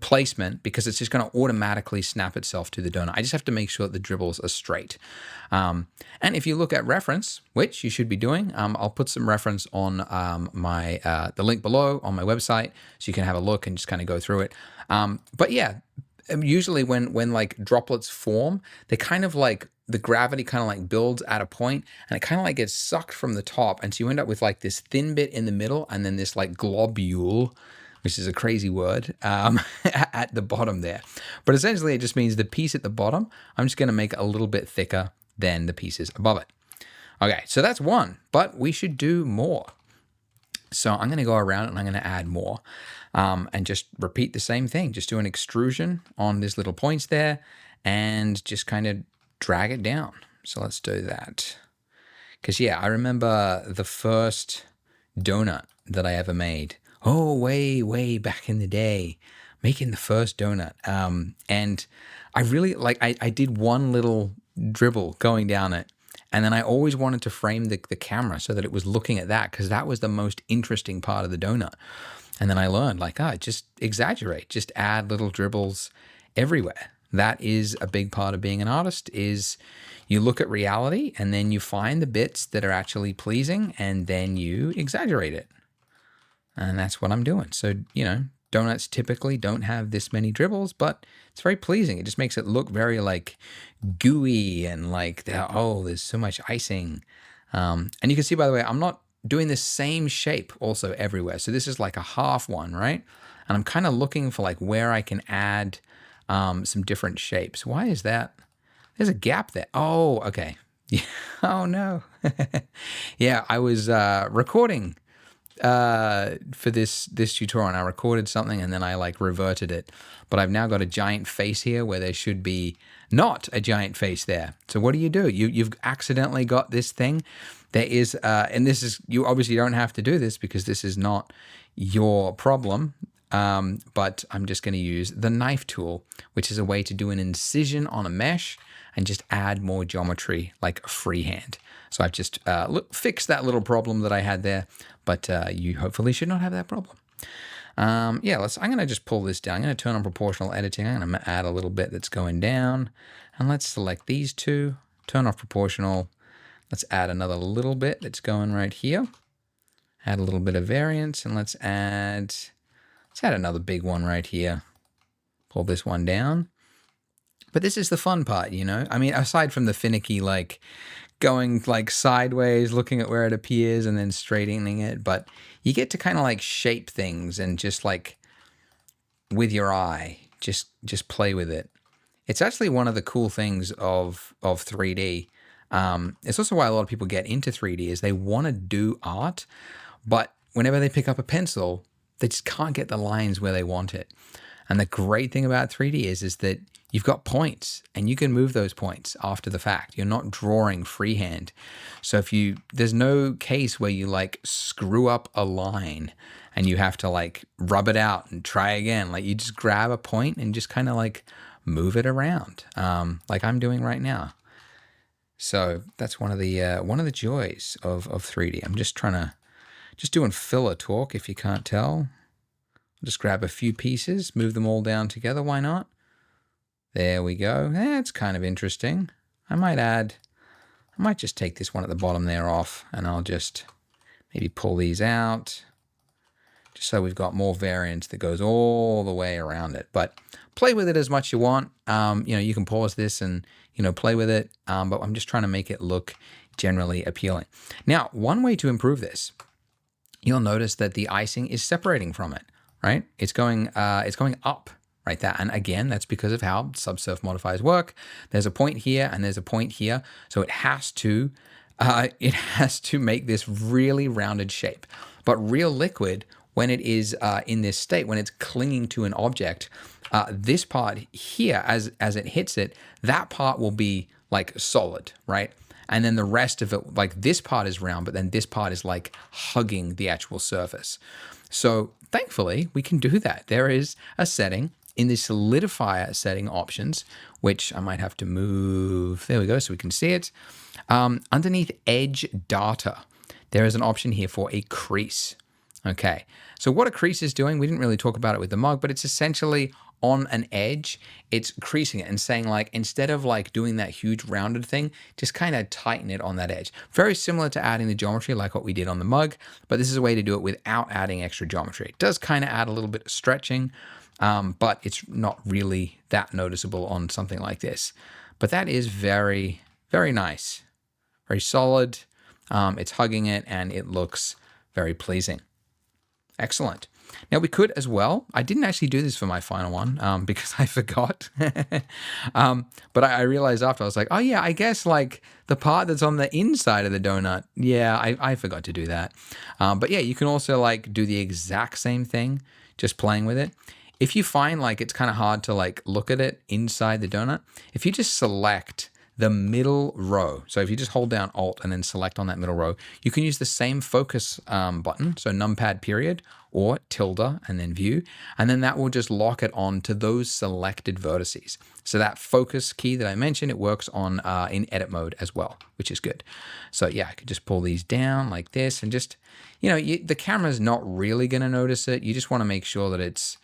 placement because it's just going to automatically snap itself to the donut. I just have to make sure that the dribbles are straight. And if you look at reference, which you should be doing, I'll put some reference on the link below on my website so you can have a look and just kind of go through it. But yeah, usually when like droplets form, they kind of the gravity kind of builds at a point and it kind of gets sucked from the top. And so you end up with this thin bit in the middle and then this globule, which is a crazy word, at the bottom there. But essentially it just means the piece at the bottom, I'm just going to make a little bit thicker than the pieces above it. Okay, so that's one, but we should do more. So I'm going to go around and I'm going to add more and just repeat the same thing. Just do an extrusion on these little points there and just kind of drag it down. So let's do that. Because yeah, I remember the first donut that I ever made. Oh, way back in the day, making the first donut. And I really I did one little dribble going down it. And then I always wanted to frame the camera so that it was looking at that because that was the most interesting part of the donut. And then I learned just exaggerate, just add little dribbles everywhere. That is a big part of being an artist is you look at reality and then you find the bits that are actually pleasing and then you exaggerate it. And that's what I'm doing. So, donuts typically don't have this many dribbles, but it's very pleasing. It just makes it look very gooey and there's so much icing. And you can see, by the way, I'm not doing the same shape also everywhere. So this is a half one, right? And I'm kind of looking for where I can add some different shapes. Why is that? There's a gap there. Oh, okay. Yeah. Oh no. Yeah, I was recording for this tutorial and I recorded something and then I reverted it, but I've now got a giant face here where there should be not a giant face there. So what do? You've accidentally got this thing. There is, and this is, you obviously don't have to do this because this is not your problem. but I'm just going to use the knife tool, which is a way to do an incision on a mesh and just add more geometry like freehand. So I've just fixed that little problem that I had there, but you hopefully should not have that problem. I'm going to just pull this down. I'm going to turn on proportional editing. I'm going to add a little bit that's going down. And let's select these two, turn off proportional. Let's add another little bit that's going right here. Add a little bit of variance, and let's add another big one right here. Pull this one down. But this is the fun part, you know? I mean, aside from the finicky, like going like sideways, looking at where it appears and then straightening it, but you get to kind of like shape things and just like with your eye, just play with it. It's actually one of the cool things of 3D. It's also why a lot of people get into 3D is they want to do art, but whenever they pick up a pencil, they just can't get the lines where they want it. And the great thing about 3D is that you've got points and you can move those points after the fact. You're not drawing freehand. So there's no case where you like screw up a line and you have to like rub it out and try again. Like you just grab a point and just kind of like move it around, like I'm doing right now. So that's one of the joys of 3D. I'm just doing filler talk if you can't tell. Just grab a few pieces, move them all down together. Why not? There we go. That's kind of interesting. I might just take this one at the bottom there off, and I'll just maybe pull these out, just so we've got more variance that goes all the way around it. But play with it as much as you want. You can pause this and, play with it. But I'm just trying to make it look generally appealing. Now, one way to improve this, you'll notice that the icing is separating from it, right? It's going up right there. And again, that's because of how subsurf modifiers work. There's a point here and there's a point here. So it has to make this really rounded shape. But real liquid, when it is in this state, when it's clinging to an object, this part here, as it hits it, that part will be like solid, right? And then the rest of it, like this part is round, but then this part is like hugging the actual surface. So thankfully, we can do that. There is a setting in the solidifier setting options, which I might have to move. There we go, so we can see it. Underneath edge data, there is an option here for a crease. Okay, so what a crease is doing, we didn't really talk about it with the mug, but it's essentially on an edge, it's creasing it and saying like, instead of like doing that huge rounded thing, just kind of tighten it on that edge. Very similar to adding the geometry like what we did on the mug, but this is a way to do it without adding extra geometry. It does kind of add a little bit of stretching, but it's not really that noticeable on something like this. But that is very, very nice, very solid. It's hugging it and it looks very pleasing. Excellent. Now we could as well, I didn't actually do this for my final one because I forgot. But I realized after, I was like, oh yeah, I guess like the part that's on the inside of the donut, yeah, I forgot to do that. But yeah, you can also like do the exact same thing, just playing with it. If you find like it's kind of hard to like look at it inside the donut, if you just select the middle row, so if you just hold down Alt and then select on that middle row, you can use the same focus button, so numpad period or tilde and then view, and then that will just lock it on to those selected vertices. So that focus key that I mentioned, it works on in edit mode as well, which is good. So yeah, I could just pull these down like this and just, the camera's not really gonna notice it. You just wanna make sure that it's,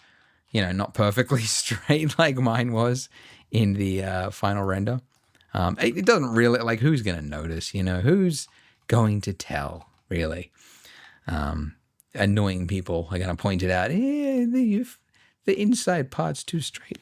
not perfectly straight like mine was in the final render. It doesn't really, like, who's going to notice, who's going to tell, really? Annoying people are going to point it out. The inside part's too straight.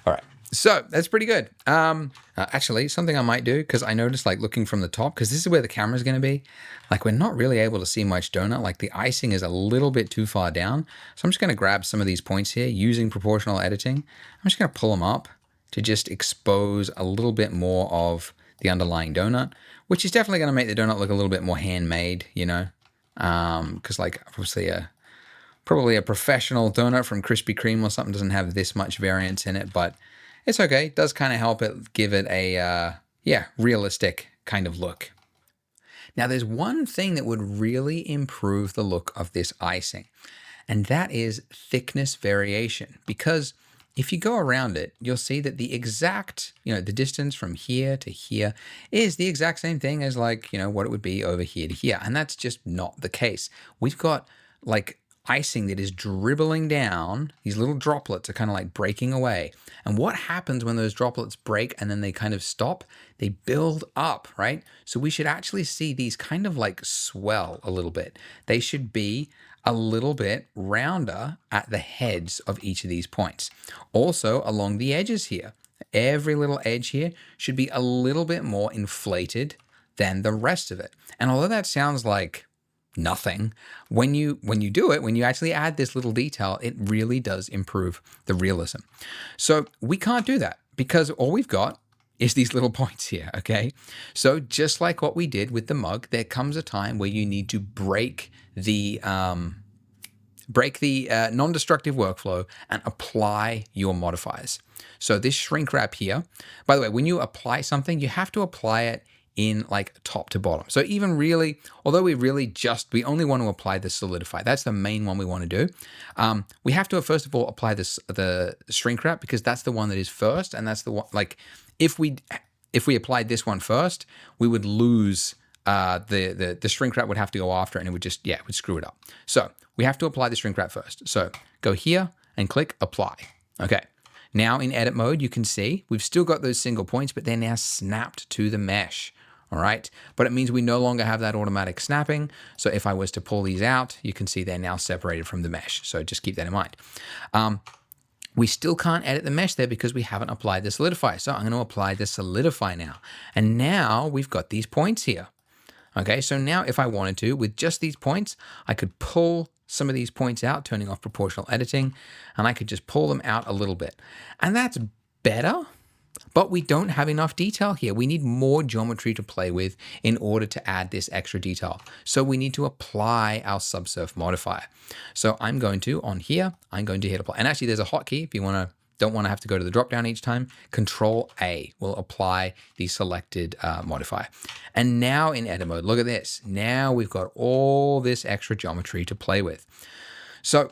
All right. So that's pretty good. Actually, something I might do, because I noticed, like, looking from the top, because this is where the camera's going to be, like, we're not really able to see much donut. Like, the icing is a little bit too far down. So I'm just going to grab some of these points here using proportional editing. I'm just going to pull them up to just expose a little bit more of the underlying donut, which is definitely going to make the donut look a little bit more handmade, because like obviously probably a professional donut from Krispy Kreme or something doesn't have this much variance in it, but it's okay. It does kind of help it give it a, realistic kind of look. Now there's one thing that would really improve the look of this icing, and that is thickness variation. Because if you go around it, you'll see that the exact, the distance from here to here is the exact same thing as like, what it would be over here to here. And that's just not the case. We've got like icing that is dribbling down. These little droplets are kind of like breaking away. And what happens when those droplets break and then they kind of stop? They build up, right? So we should actually see these kind of like swell a little bit. They should be a little bit rounder at the heads of each of these points. Also along the edges here, every little edge here should be a little bit more inflated than the rest of it. And although that sounds like nothing, when you do it, when you actually add this little detail, it really does improve the realism. So we can't do that because all we've got is these little points here, okay? So just like what we did with the mug, there comes a time where you need to break the non-destructive workflow and apply your modifiers. So this shrink wrap here, by the way, when you apply something, you have to apply it in like top to bottom. So even really, although we only want to apply the solidify, that's the main one we want to do. We have to first of all apply the shrink wrap because that's the one that is first, and that's the one, like if we applied this one first, we would lose the shrink wrap would have to go after it, and it would screw it up. So we have to apply the shrink wrap first. So go here and click apply. Okay. Now in edit mode, you can see we've still got those single points, but they're now snapped to the mesh. All right. But it means we no longer have that automatic snapping. So if I was to pull these out, you can see they're now separated from the mesh. So just keep that in mind. We still can't edit the mesh there because we haven't applied the solidify. So I'm going to apply the solidify now. And now we've got these points here. Okay, so now if I wanted to, with just these points, I could pull some of these points out, turning off proportional editing, and I could just pull them out a little bit. And that's better, but we don't have enough detail here. We need more geometry to play with in order to add this extra detail. So we need to apply our subsurf modifier. So I'm going to, on here, I'm going to hit apply. And actually there's a hotkey if you don't want to have to go to the drop down each time. Control A will apply the selected modifier. And now in edit mode, look at this. Now we've got all this extra geometry to play with. So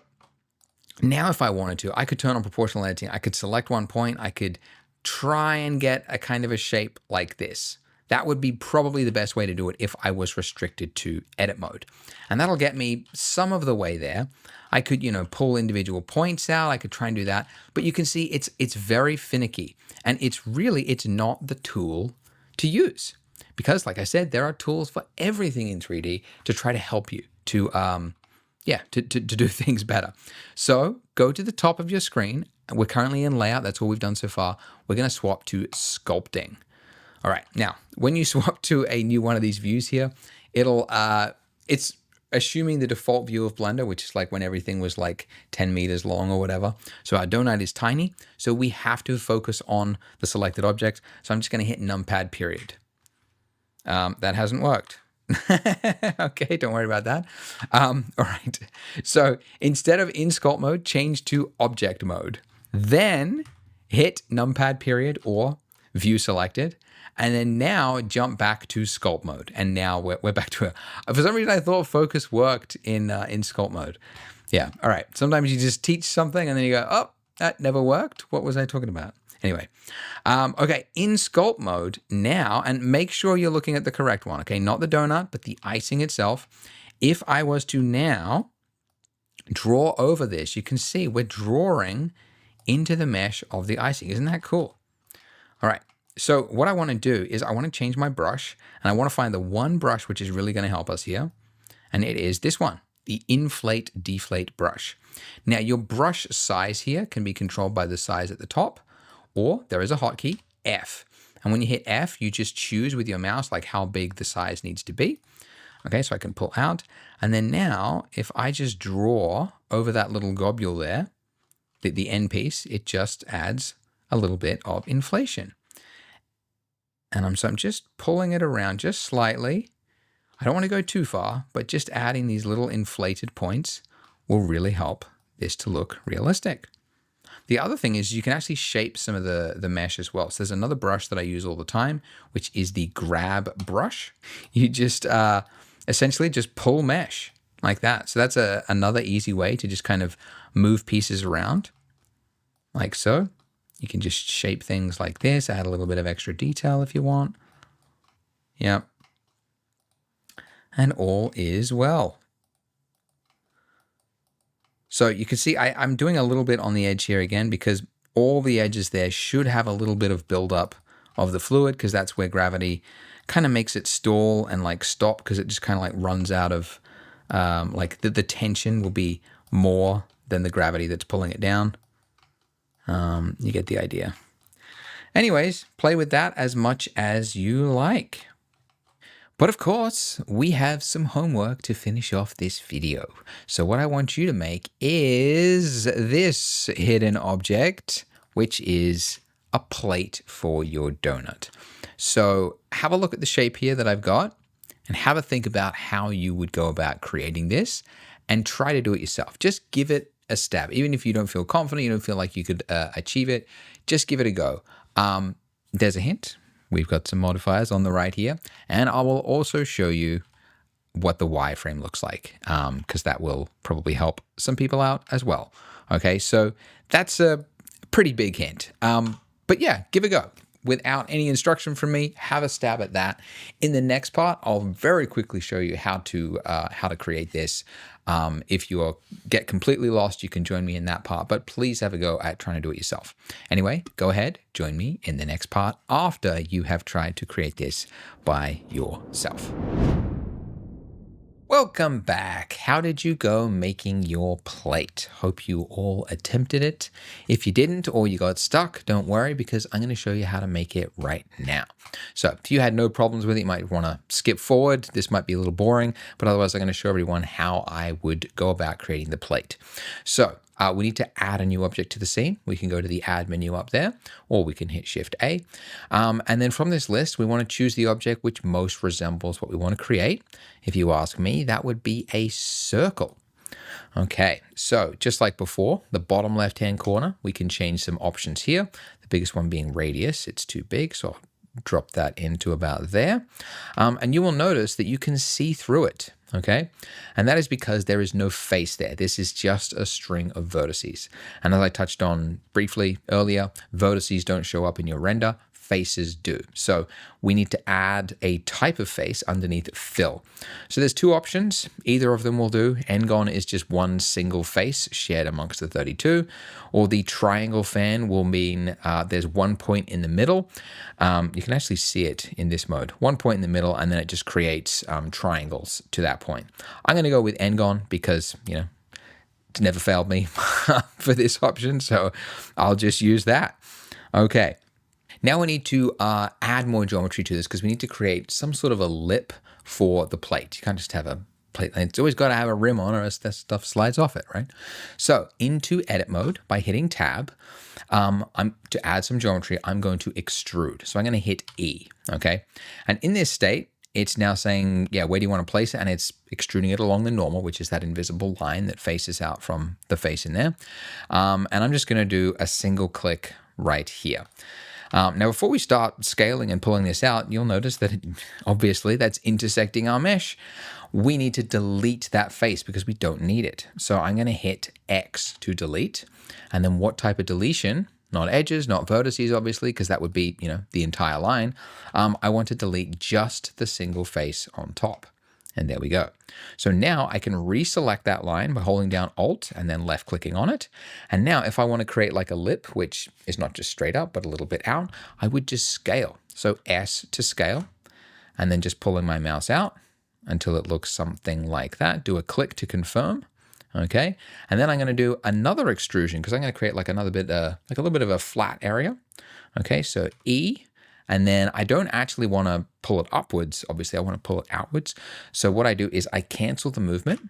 now if I wanted to, I could turn on proportional editing. I could select one point. I could try and get a kind of a shape like this. That would be probably the best way to do it if I was restricted to edit mode. And that'll get me some of the way there. I could, pull individual points out. I could try and do that. But you can see it's very finicky. And it's not the tool to use. Because like I said, there are tools for everything in 3D to try to help you to do things better. So go to the top of your screen. We're currently in layout. That's all we've done so far. We're going to swap to sculpting. All right. Now, when you swap to a new one of these views here, it's assuming the default view of Blender, which is like when everything was like 10 meters long or whatever. So our donut is tiny. So we have to focus on the selected object. So I'm just going to hit numpad period. That hasn't worked. Okay, don't worry about that. All right. So instead of in sculpt mode, change to object mode. Then hit numpad period or view selected. And then now jump back to sculpt mode. And now we're back to it. For some reason, I thought focus worked in sculpt mode. Yeah. All right. Sometimes you just teach something and then you go, oh, that never worked. What was I talking about? Anyway. Okay. In sculpt mode now, and make sure you're looking at the correct one. Okay. Not the donut, but the icing itself. If I was to now draw over this, you can see we're drawing into the mesh of the icing. Isn't that cool? All right. So what I want to do is I want to change my brush, and I want to find the one brush which is really going to help us here. And it is this one, the inflate deflate brush. Now your brush size here can be controlled by the size at the top, or there is a hotkey, F. And when you hit F, you just choose with your mouse like how big the size needs to be. Okay, so I can pull out. And then now if I just draw over that little globule there, the end piece, it just adds a little bit of inflation. And so I'm just pulling it around just slightly. I don't want to go too far, but just adding these little inflated points will really help this to look realistic. The other thing is you can actually shape some of the mesh as well. So there's another brush that I use all the time, which is the grab brush. You just essentially just pull mesh. like that. So that's another easy way to just kind of move pieces around, like so. You can just shape things like this, add a little bit of extra detail if you want. Yep. And all is well. So you can see I'm doing a little bit on the edge here again because all the edges there should have a little bit of buildup of the fluid, because that's where gravity kind of makes it stall and like stop, because it just kind of like runs out of like the tension will be more than the gravity that's pulling it down. You get the idea. Anyways, play with that as much as you like. But of course, we have some homework to finish off this video. So what I want you to make is this hidden object, which is a plate for your donut. So have a look at the shape here that I've got and have a think about how you would go about creating this and try to do it yourself. Just give it a stab. Even if you don't feel confident, you don't feel like you could achieve it, just give it a go. There's a hint. We've got some modifiers on the right here, and I will also show you what the wireframe looks like, because that will probably help some people out as well. Okay, so that's a pretty big hint. But yeah, give it a go. Without any instruction from me, have a stab at that. In the next part, I'll very quickly show you how to create this. If you get completely lost, you can join me in that part, but please have a go at trying to do it yourself. Anyway, go ahead, join me in the next part after you have tried to create this by yourself. Welcome back. How did you go making your plate? Hope you all attempted it. If you didn't or you got stuck, don't worry, because I'm going to show you how to make it right now. So if you had no problems with it, you might want to skip forward. This might be a little boring, but otherwise I'm going to show everyone how I would go about creating the plate. So we need to add a new object to the scene. We can go to the add menu up there, or we can hit Shift A. And then from this list, we want to choose the object which most resembles what we want to create. If you ask me, that would be a circle. Okay, so just like before, the bottom left-hand corner, we can change some options here. The biggest one being radius. It's too big, so I'll drop that into about there. And you will notice that you can see through it. Okay, and that is because there is no face there. This is just a string of vertices. And as I touched on briefly earlier, vertices don't show up in your render, faces do. So we need to add a type of face underneath fill. So there's two options. Either of them will do. N-gon is just one single face shared amongst the 32, or the triangle fan will mean there's one point in the middle. You can actually see it in this mode. One point in the middle, and then it just creates triangles to that point. I'm going to go with N-gon because, you know, it's never failed me for this option, so I'll just use that. Okay. Now we need to add more geometry to this because we need to create some sort of a lip for the plate. You can't just have a plate. It's always got to have a rim on or else that stuff slides off it, right? So into edit mode by hitting tab, to add some geometry, I'm going to extrude. So I'm going to hit E, okay? And in this state, it's now saying, yeah, where do you want to place it? And it's extruding it along the normal, which is that invisible line that faces out from the face in there. And I'm just going to do a single click right here. Now, before we start scaling and pulling this out, you'll notice that obviously that's intersecting our mesh. We need to delete that face because we don't need it. So I'm going to hit X to delete. And then what type of deletion? Not edges, not vertices, obviously, because that would be, you know, the entire line. I want to delete just the single face on top. And there we go. So now I can reselect that line by holding down Alt and then left clicking on it. And now if I want to create like a lip, which is not just straight up, but a little bit out, I would just scale. So S to scale, and then just pulling my mouse out until it looks something like that. Do a click to confirm. Okay. And then I'm going to do another extrusion because I'm going to create like another bit, like a little bit of a flat area. Okay. So E. And then I don't actually want to pull it upwards. Obviously, I want to pull it outwards. So what I do is I cancel the movement.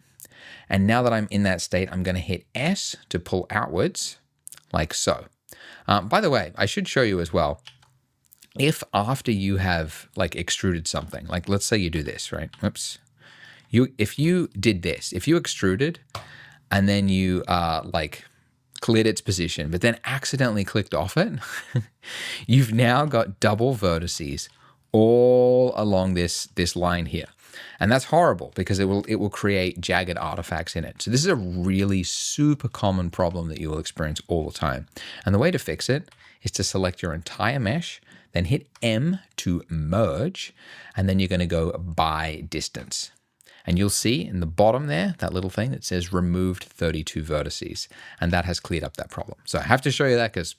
And now that I'm in that state, I'm going to hit S to pull outwards like so. By the way, I should show you as well. If after you have like extruded something, like let's say you do this, right? Oops. If you did this, if you extruded and then you like cleared its position, but then accidentally clicked off it, you've now got double vertices all along this line here. And that's horrible because it will create jagged artifacts in it. So this is a really super common problem that you will experience all the time. And the way to fix it is to select your entire mesh, then hit M to merge, and then you're going to go by distance. And you'll see in the bottom there, that little thing that says removed 32 vertices. And that has cleared up that problem. So I have to show you that because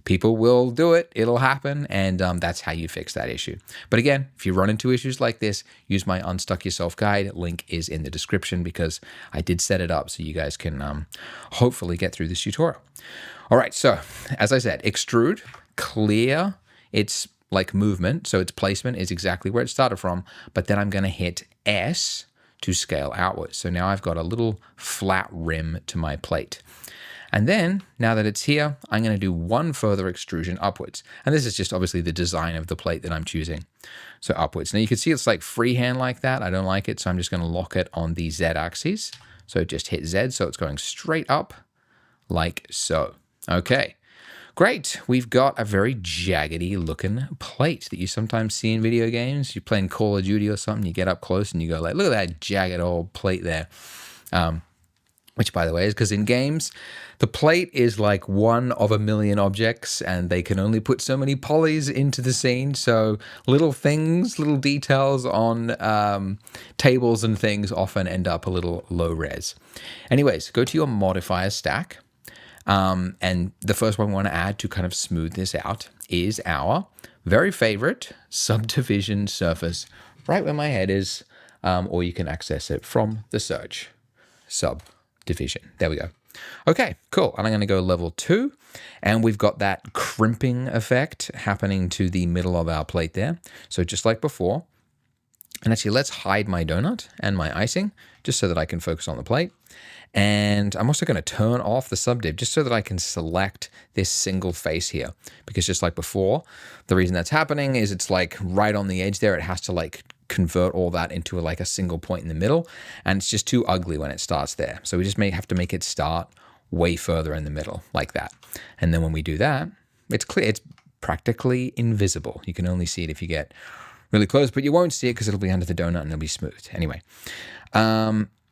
people will do it. It'll happen. And that's how you fix that issue. But again, if you run into issues like this, use my Unstuck Yourself guide. Link is in the description because I did set it up so you guys can hopefully get through this tutorial. All right. So as I said, extrude, clear its like movement. So its placement is exactly where it started from. But then I'm going to hit S to scale outwards. So now I've got a little flat rim to my plate. And then, now that it's here, I'm going to do one further extrusion upwards. And this is just obviously the design of the plate that I'm choosing. So upwards. Now you can see it's like freehand like that. I don't like it, so I'm just going to lock it on the Z axis. So just hit Z, so it's going straight up like so. Okay. Great, we've got a very jaggedy looking plate that you sometimes see in video games. You're playing Call of Duty or something, you get up close and you go like, look at that jagged old plate there. Which by the way is because in games, the plate is like one of a million objects and they can only put so many polys into the scene. So little things, little details on tables and things often end up a little low res. Anyways, go to your modifier stack. And the first one we want to add to kind of smooth this out is our very favorite subdivision surface right where my head is, or you can access it from the search subdivision. There we go. Okay, cool. And I'm going to go level 2 and we've got that crimping effect happening to the middle of our plate there. So just like before, and actually let's hide my donut and my icing just so that I can focus on the plate. And I'm also going to turn off the subdiv just so that I can select this single face here. Because just like before, the reason that's happening is it's like right on the edge there. It has to like convert all that into like a single point in the middle. And it's just too ugly when it starts there. So we just may have to make it start way further in the middle like that. And then when we do that, it's clear. It's practically invisible. You can only see it if you get really close, but you won't see it because it'll be under the donut and it'll be smooth. Anyway,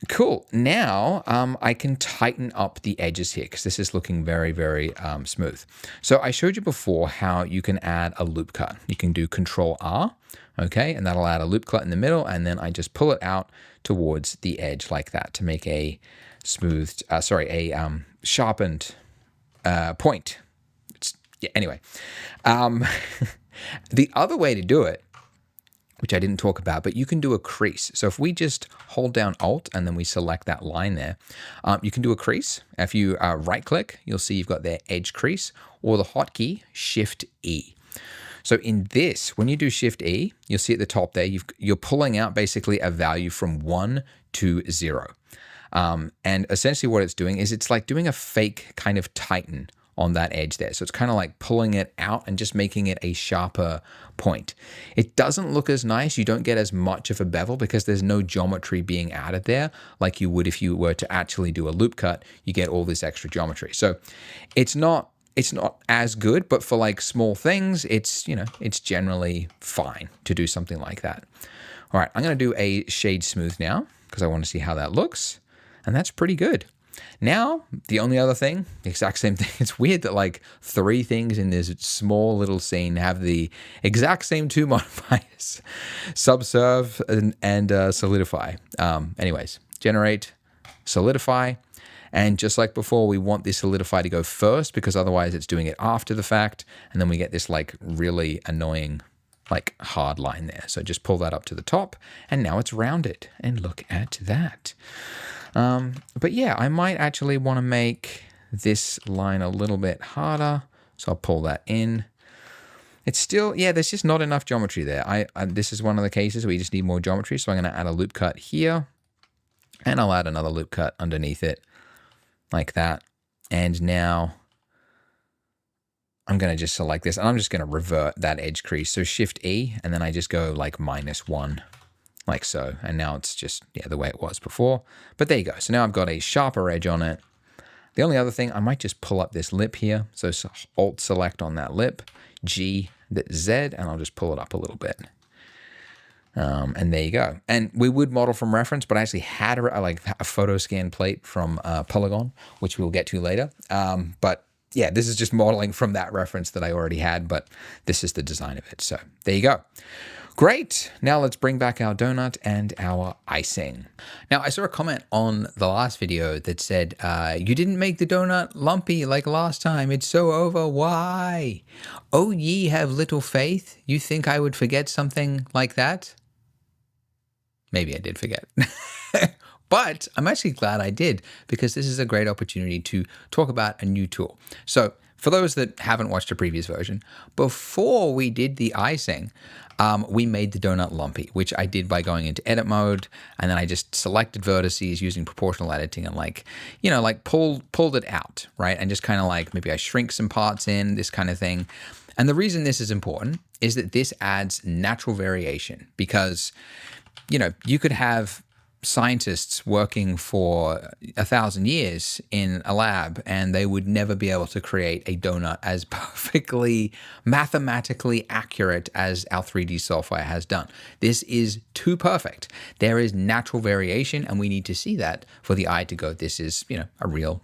cool. Now I can tighten up the edges here because this is looking very, very smooth. So I showed you before how you can add a loop cut. You can do Control R, okay, and that'll add a loop cut in the middle, and then I just pull it out towards the edge like that to make a smoothed, sharpened point. Anyway, the other way to do it, which I didn't talk about, but you can do a crease. So if we just hold down Alt and then we select that line there, you can do a crease. If you right click, you'll see you've got their edge crease, or the hotkey Shift E. So in this, when you do Shift E, you'll see at the top there, you're pulling out basically a value from 1 to 0. And essentially what it's doing is it's like doing a fake kind of tighten on that edge there. So it's kind of like pulling it out and just making it a sharper point. It doesn't look as nice. You don't get as much of a bevel because there's no geometry being added there like you would if you were to actually do a loop cut. You get all this extra geometry. So it's not as good, but for like small things, it's generally fine to do something like that. All right, I'm going to do a shade smooth now because I want to see how that looks. And that's pretty good. Now, the only other thing, the exact same thing. It's weird that like 3 things in this small little scene have the exact same 2 modifiers, subserve and solidify. Anyways, generate, solidify. And just like before, we want this solidify to go first because otherwise it's doing it after the fact. And then we get this like really annoying like hard line there. So just pull that up to the top and now it's rounded and look at that. But yeah, I might actually want to make this line a little bit harder. So I'll pull that in. It's still, yeah, there's just not enough geometry there. This is one of the cases where you just need more geometry. So I'm going to add a loop cut here and I'll add another loop cut underneath it like that. And now I'm going to just select this and I'm just going to revert that edge crease. So Shift E, and then I just go like -1. Like so, and now it's just, yeah, the way it was before. But there you go. So now I've got a sharper edge on it. The only other thing, I might just pull up this lip here. So Alt select on that lip, G, Z, and I'll just pull it up a little bit. And there you go. And we would model from reference, but I actually had a photo scan plate from Polygon, which we'll get to later. But yeah, this is just modeling from that reference that I already had, but this is the design of it. So there you go. Great. Now let's bring back our donut and our icing. Now I saw a comment on the last video that said, you didn't make the donut lumpy like last time. It's so over. Why? Oh, ye have little faith. You think I would forget something like that? Maybe I did forget. But I'm actually glad I did, because this is a great opportunity to talk about a new tool. So for those that haven't watched a previous version, before we did the icing, we made the donut lumpy, which I did by going into edit mode, and then I just selected vertices using proportional editing and pulled it out, right? And just kind of maybe I shrink some parts in, this kind of thing. And the reason this is important is that this adds natural variation, because you could have scientists working for 1,000 years in a lab, and they would never be able to create a donut as perfectly mathematically accurate as our 3D software has done. This is too perfect. There is natural variation, and we need to see that for the eye to go, this is, a real,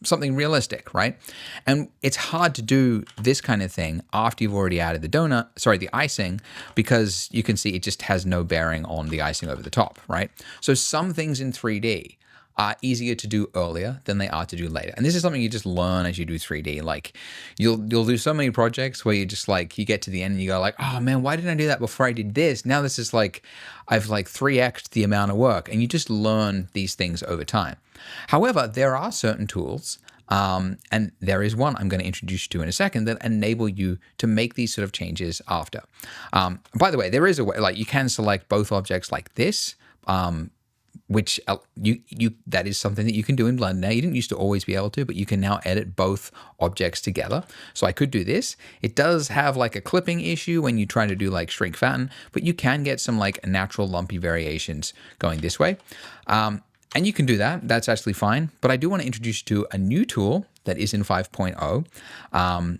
something realistic, right? And it's hard to do this kind of thing after you've already added the icing, because you can see it just has no bearing on the icing over the top, right? So some things in 3D are easier to do earlier than they are to do later. And this is something you just learn as you do 3D. Like you'll do so many projects where you just you get to the end and you go oh man, why didn't I do that before I did this? Now this is I've 3x'd the amount of work, and you just learn these things over time. However, there are certain tools, and there is one I'm going to introduce you to in a second, that enable you to make these sort of changes after. By the way, there is a way, you can select both objects like this, which that is something that you can do in Blender now. You didn't used to always be able to, but you can now edit both objects together. So I could do this. It does have a clipping issue when you try to do shrink fatten, but you can get some natural lumpy variations going this way. And you can do that. That's actually fine. But I do want to introduce you to a new tool that is in 5.0.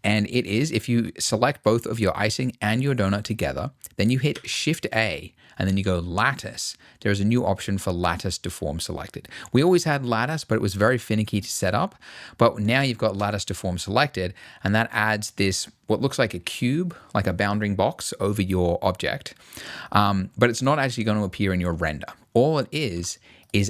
And it is, if you select both of your icing and your donut together, then you hit Shift A, and then you go Lattice. There's a new option for Lattice Deform selected. We always had Lattice, but it was very finicky to set up. But now you've got Lattice Deform selected, and that adds this, what looks like a cube, like a bounding box over your object. But it's not actually going to appear in your render. All it is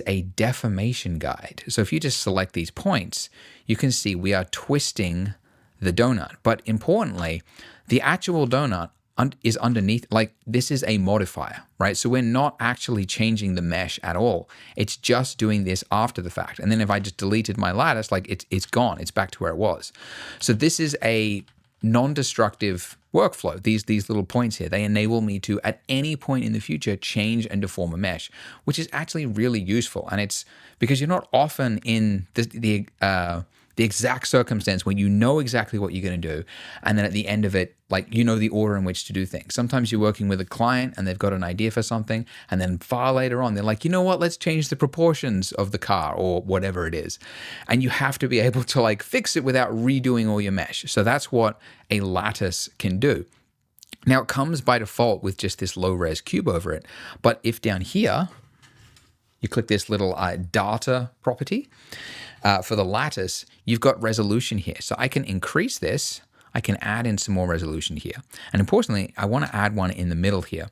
a deformation guide. So if you just select these points, you can see we are twisting the donut. But importantly, the actual donut is underneath, this is a modifier, right? So we're not actually changing the mesh at all. It's just doing this after the fact. And then if I just deleted my lattice, it's gone. It's back to where it was. So this is a non-destructive workflow. These little points here, they enable me to, at any point in the future, change and deform a mesh, which is actually really useful. And it's because you're not often in the exact circumstance when you know exactly what you're going to do, and then at the end of it, the order in which to do things. Sometimes you're working with a client and they've got an idea for something, and then far later on, they're you know what, let's change the proportions of the car or whatever it is. And you have to be able to fix it without redoing all your mesh. So that's what a lattice can do. Now it comes by default with just this low res cube over it. But if down here, you click this little data property, for the lattice, you've got resolution here. So I can increase this. I can add in some more resolution here. And importantly, I want to add one in the middle here.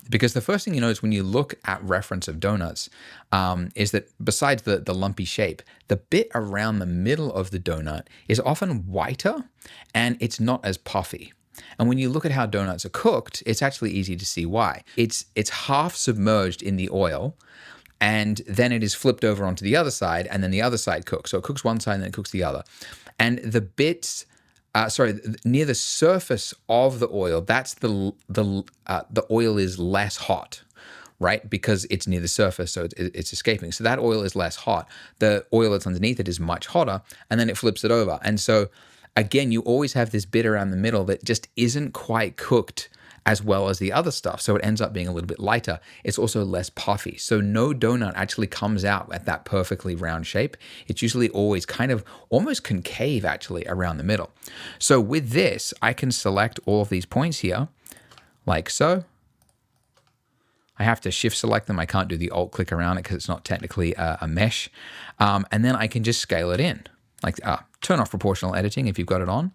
Because the first thing you notice when you look at reference of donuts is that besides the lumpy shape, the bit around the middle of the donut is often whiter and it's not as puffy. And when you look at how donuts are cooked, it's actually easy to see why. It's half submerged in the oil, and then it is flipped over onto the other side, and then the other side cooks. So it cooks one side and then it cooks the other. And the bits, near the surface of the oil, that's the oil is less hot, right? Because it's near the surface, so it's escaping. So that oil is less hot. The oil that's underneath it is much hotter, and then it flips it over. And so, again, you always have this bit around the middle that just isn't quite cooked as well as the other stuff. So it ends up being a little bit lighter. It's also less puffy. So no donut actually comes out at that perfectly round shape. It's usually always kind of almost concave actually around the middle. So with this, I can select all of these points here like so, I have to shift select them. I can't do the alt click around it because it's not technically a mesh. And then I can just scale it in. Like turn off proportional editing if you've got it on,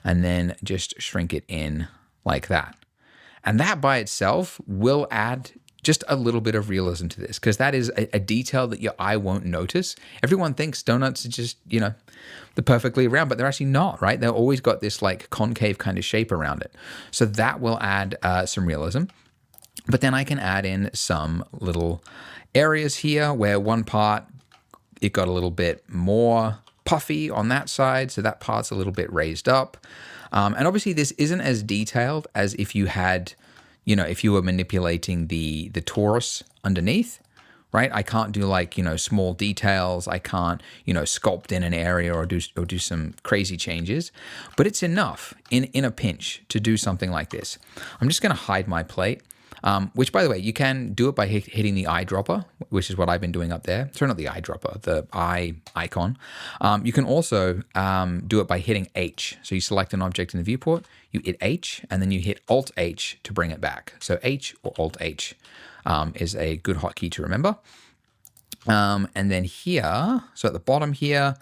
and then just shrink it in like that. And that by itself will add just a little bit of realism to this, because that is a detail that your eye won't notice. Everyone thinks donuts are just, they're perfectly round, but they're actually not, right? They've always got this like concave kind of shape around it. So that will add some realism. But then I can add in some little areas here where one part, it got a little bit more puffy on that side. So that part's a little bit raised up. And obviously this isn't as detailed as if you had, if you were manipulating the torus underneath, right? I can't do like, small details. I can't, sculpt in an area or do some crazy changes, but it's enough in a pinch to do something like this. I'm just going to hide my plate. Which, by the way, you can do it by hitting the eyedropper, which is what I've been doing up there. Sorry, not the eyedropper, the eye icon. You can also do it by hitting H. So you select an object in the viewport, you hit H, and then you hit Alt-H to bring it back. So H or Alt-H is a good hotkey to remember. And then here, so at the bottom here,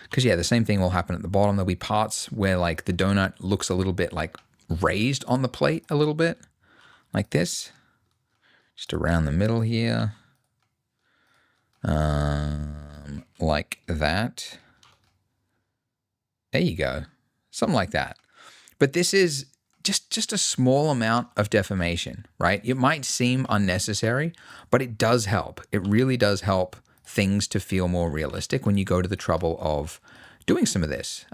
because the same thing will happen at the bottom. There'll be parts where like the donut looks a little bit like raised on the plate a little bit. Like this, just around the middle here, like that. There you go, something like that. But this is just a small amount of deformation, right? It might seem unnecessary, but it does help. It really does help things to feel more realistic when you go to the trouble of doing some of this.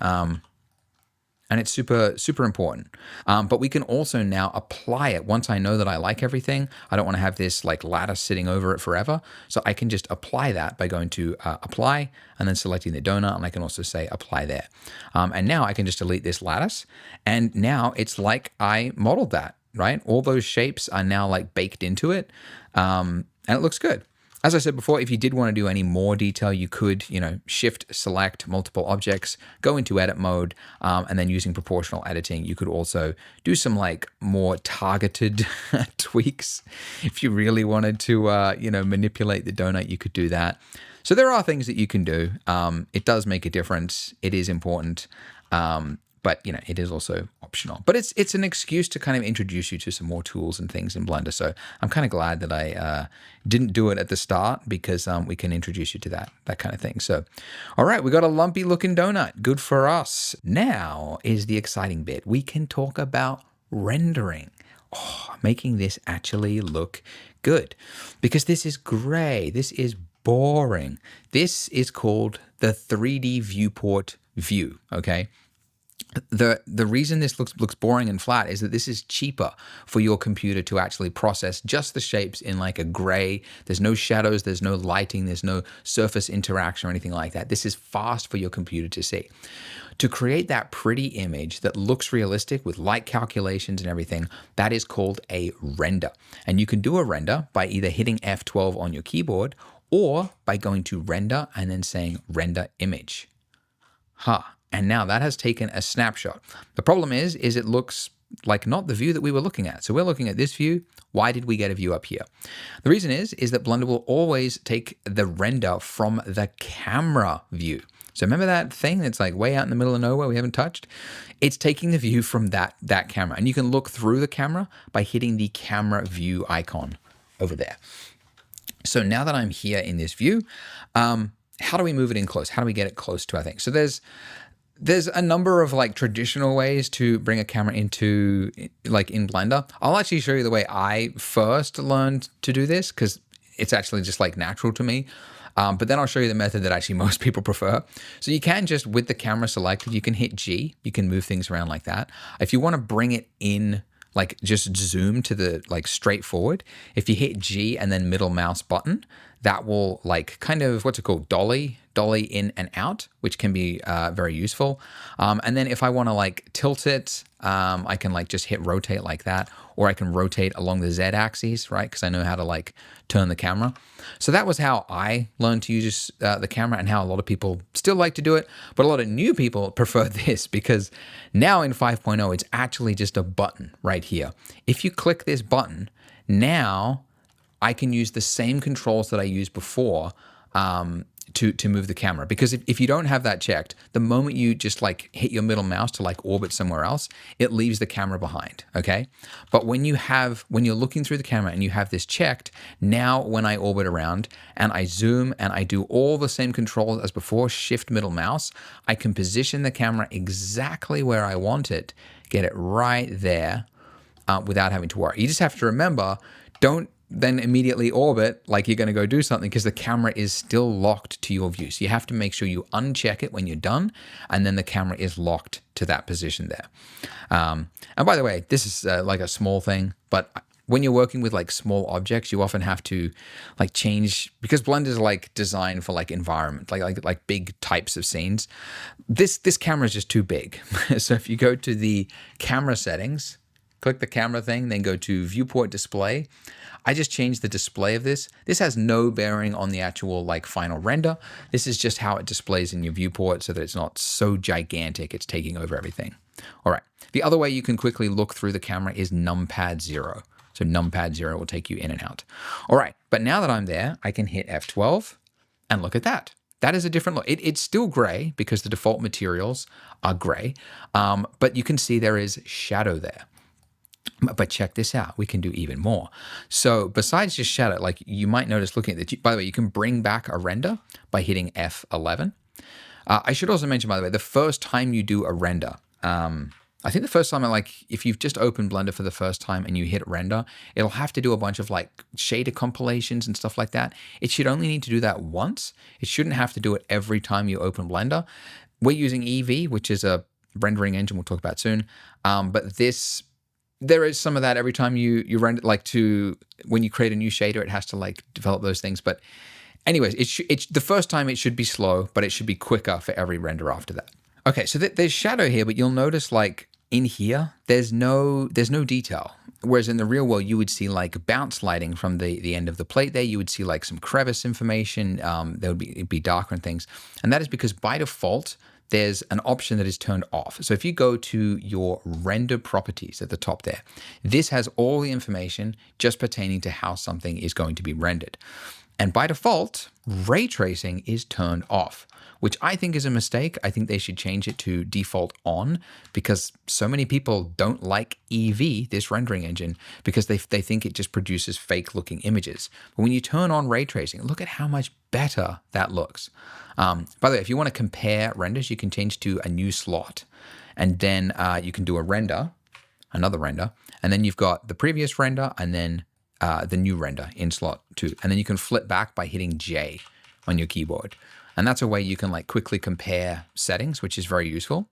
And it's super, super important. But we can also now apply it. Once I know that I like everything, I don't want to have this like lattice sitting over it forever. So I can just apply that by going to apply and then selecting the donut. And I can also say apply there. And now I can just delete this lattice. And now it's like I modeled that, right? All those shapes are now like baked into it. And it looks good. As I said before, if you did want to do any more detail, you could, shift select multiple objects, go into edit mode, and then using proportional editing, you could also do some like more targeted tweaks. If you really wanted to, manipulate the donut, you could do that. So there are things that you can do. It does make a difference. It is important. But it is also optional. But it's an excuse to kind of introduce you to some more tools and things in Blender. So I'm kind of glad that I didn't do it at the start, because we can introduce you to that kind of thing. So, all right, we got a lumpy looking donut. Good for us. Now is the exciting bit. We can talk about rendering. Making this actually look good, because this is gray. This is boring. This is called the 3D viewport view. Okay. The reason this looks boring and flat is that this is cheaper for your computer to actually process just the shapes in like a gray. There's no shadows, there's no lighting, there's no surface interaction or anything like that. This is fast for your computer to see. To create that pretty image that looks realistic with light calculations and everything, that is called a render. And you can do a render by either hitting F12 on your keyboard or by going to render and then saying render image. And now that has taken a snapshot. The problem is it looks like not the view that we were looking at. So we're looking at this view. Why did we get a view up here? The reason is that Blender will always take the render from the camera view. So remember that thing that's like way out in the middle of nowhere we haven't touched? It's taking the view from that camera. And you can look through the camera by hitting the camera view icon over there. So now that I'm here in this view, how do we move it in close? How do we get it close to our thing? So there's a number of like traditional ways to bring a camera into like in Blender. I'll actually show you the way I first learned to do this, because it's actually just like natural to me. But then I'll show you the method that actually most people prefer. So you can just, with the camera selected, you can hit G, you can move things around like that. If you want to bring it in, like just zoom to the like straight forward, if you hit G and then middle mouse button, that will like kind of, what's it called? Dolly in and out, which can be very useful. And then if I want to like tilt it, I can like just hit rotate like that, or I can rotate along the Z axis, right? Because I know how to like turn the camera. So that was how I learned to use the camera, and how a lot of people still like to do it. But a lot of new people prefer this, because now in 5.0, it's actually just a button right here. If you click this button, now I can use the same controls that I used before to move the camera. Because if you don't have that checked, the moment you just like hit your middle mouse to like orbit somewhere else, it leaves the camera behind, okay? But when you're looking through the camera and you have this checked, now when I orbit around and I zoom and I do all the same controls as before, shift middle mouse, I can position the camera exactly where I want it, get it right there without having to worry. You just have to remember, don't then immediately orbit like you're going to go do something, because the camera is still locked to your view. So you have to make sure you uncheck it when you're done, and then the camera is locked to that position there. And by the way, this is like a small thing, but when you're working with like small objects, you often have to like change, because Blender is like designed for like environment, like big types of scenes. This camera is just too big. So if you go to the camera settings, click the camera thing, then go to viewport display. I just changed the display of this. This has no bearing on the actual like final render. This is just how it displays in your viewport so that it's not so gigantic it's taking over everything. All right. The other way you can quickly look through the camera is numpad 0. So numpad 0 will take you in and out. All right. But now that I'm there, I can hit F12 and look at that. That is a different look. It's still gray because the default materials are gray, but you can see there is shadow there. But check this out, we can do even more. So besides just shadow, like you might notice looking at the, by the way, you can bring back a render by hitting F11. I should also mention, by the way, the first time you do a render, I think the first time, if you've just opened Blender for the first time and you hit render, it'll have to do a bunch of like shader compilations and stuff like that. It should only need to do that once. It shouldn't have to do it every time you open Blender. We're using Eevee, which is a rendering engine we'll talk about soon. But there is some of that every time you render, like when you create a new shader, it has to like develop those things. But anyways, the first time it should be slow, but it should be quicker for every render after that. Okay, so there's shadow here, but you'll notice like in here, there's no detail. Whereas in the real world, you would see like bounce lighting from the end of the plate there. You would see like some crevice information. It'd be darker and things. And that is because by default, there's an option that is turned off. So if you go to your render properties at the top there, this has all the information just pertaining to how something is going to be rendered. And by default, ray tracing is turned off, which I think is a mistake. I think they should change it to default on, because so many people don't like Eevee, this rendering engine, because they think it just produces fake looking images. But when you turn on ray tracing, look at how much better that looks. By the way, if you want to compare renders, you can change to a new slot, and then you can do a render, another render, and then you've got the previous render and then the new render in slot 2. And then you can flip back by hitting J on your keyboard. And that's a way you can like quickly compare settings, which is very useful.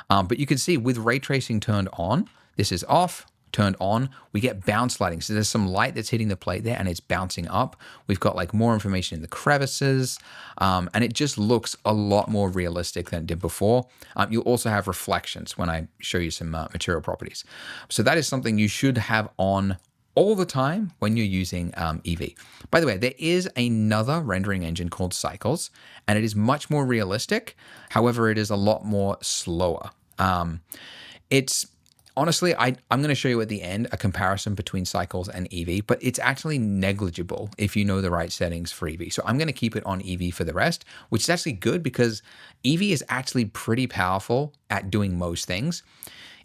But you can see with ray tracing turned on, this is off, turned on, we get bounce lighting. So there's some light that's hitting the plate there and it's bouncing up. We've got like more information in the crevices, and it just looks a lot more realistic than it did before. You'll also have reflections when I show you some material properties. So that is something you should have on all the time when you're using Eevee. By the way, there is another rendering engine called Cycles, and it is much more realistic. However, it is a lot more slower. It's honestly, I'm going to show you at the end a comparison between Cycles and Eevee, but it's actually negligible if you know the right settings for Eevee. So I'm going to keep it on Eevee for the rest, which is actually good because Eevee is actually pretty powerful at doing most things.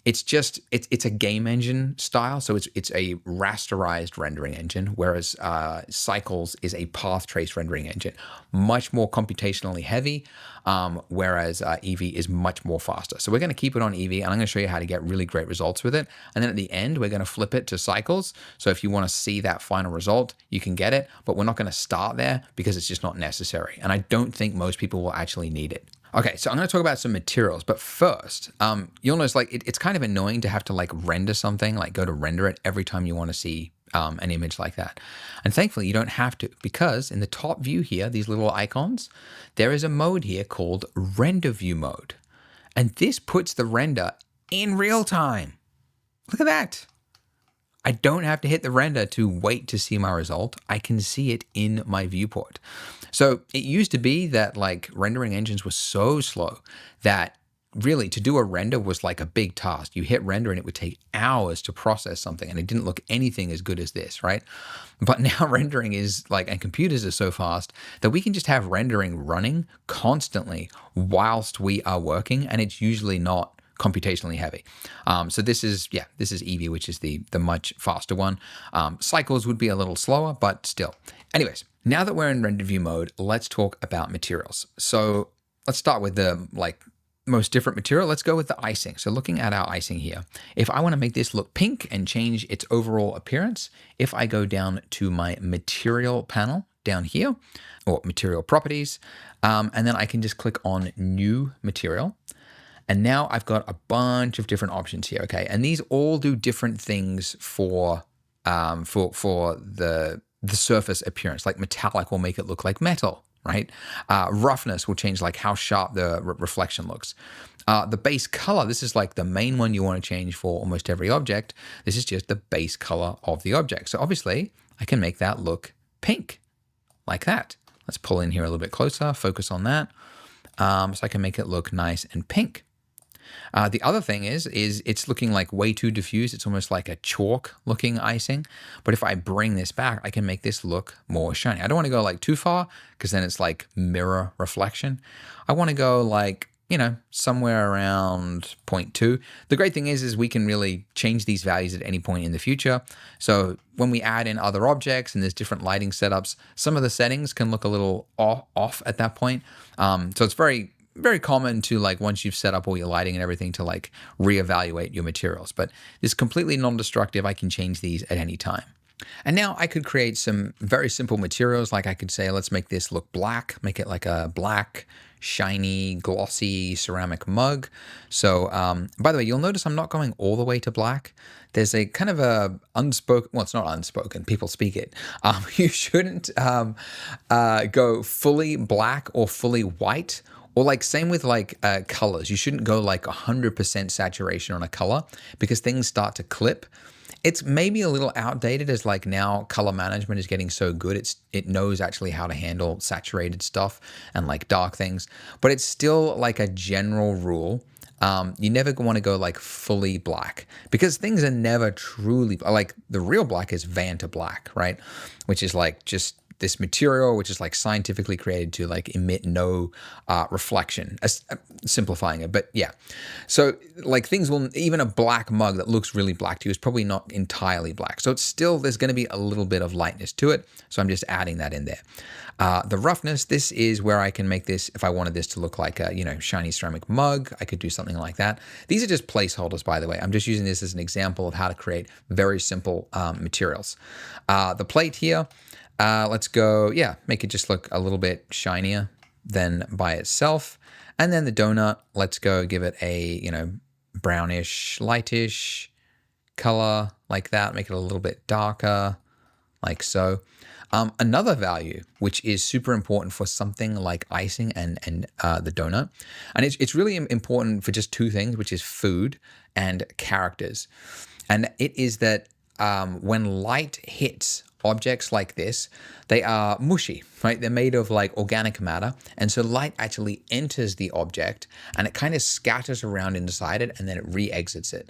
It's a game engine style, so it's a rasterized rendering engine, whereas Cycles is a path trace rendering engine, much more computationally heavy, whereas Eevee is much more faster. So we're going to keep it on Eevee, and I'm going to show you how to get really great results with it. And then at the end, we're going to flip it to Cycles. So if you want to see that final result, you can get it, but we're not going to start there because it's just not necessary. And I don't think most people will actually need it. Okay, so I'm going to talk about some materials, but first, you'll notice like it's kind of annoying to have to like render something, like go to render it every time you want to see an image like that. And thankfully you don't have to, because in the top view here, these little icons, there is a mode here called render view mode. And this puts the render in real time. Look at that. I don't have to hit the render to wait to see my result. I can see it in my viewport. So it used to be that like rendering engines were so slow that really, to do a render was like a big task. You hit render and it would take hours to process something, and it didn't look anything as good as this, right? But now rendering is like, and computers are so fast that we can just have rendering running constantly whilst we are working, and it's usually not computationally heavy. So this is Eevee, which is the much faster one. Cycles would be a little slower, but still. Anyways, now that we're in render view mode, let's talk about materials. So let's start with the most different material. Let's go with the icing. So looking at our icing here, if I want to make this look pink and change its overall appearance, if I go down to my material panel down here, or material properties, and then I can just click on new material. And now I've got a bunch of different options here, okay? And these all do different things for the surface appearance. Like metallic will make it look like metal, right? Roughness will change like how sharp the reflection looks. The base color, this is like the main one you want to change for almost every object. This is just the base color of the object. So obviously I can make that look pink like that. Let's pull in here a little bit closer, focus on that. So I can make it look nice and pink. The other thing is it's looking like way too diffuse. It's almost like a chalk looking icing. But if I bring this back, I can make this look more shiny. I don't want to go like too far because then it's like mirror reflection. I want to go like, somewhere around 0.2. The great thing is we can really change these values at any point in the future. So when we add in other objects and there's different lighting setups, some of the settings can look a little off at that point. So it's very, very common to once you've set up all your lighting and everything to reevaluate your materials. But this is completely non-destructive. I can change these at any time. And now I could create some very simple materials. Like I could say, let's make this look black, make it like a black, shiny, glossy ceramic mug. So, by the way, you'll notice I'm not going all the way to black. There's a kind of a unspoken, well, it's not unspoken, people speak it. You shouldn't go fully black or fully white. Or same with colors. You shouldn't go 100% saturation on a color because things start to clip. It's maybe a little outdated as now color management is getting so good. It knows actually how to handle saturated stuff and dark things, but it's still a general rule. You never want to go fully black because things are never truly the real black is Vanta black, right? Which is just this material, which is scientifically created to emit no reflection, simplifying it. But yeah, so things will, even a black mug that looks really black to you is probably not entirely black. So it's still, there's going to be a little bit of lightness to it. So I'm just adding that in there. The roughness, this is where I can make this, if I wanted this to look like a, shiny ceramic mug, I could do something like that. These are just placeholders, by the way. I'm just using this as an example of how to create very simple materials. The plate here, let's go, make it just look a little bit shinier than by itself. And then the donut, let's go give it a, brownish, lightish color like that. Make it a little bit darker, like so. Another value, which is super important for something like icing and the donut, and it's really important for just two things, which is food and characters. And it is that when light hits objects like this, they are mushy, right? They're made of organic matter. And so light actually enters the object and it kind of scatters around inside it and then it re-exits it.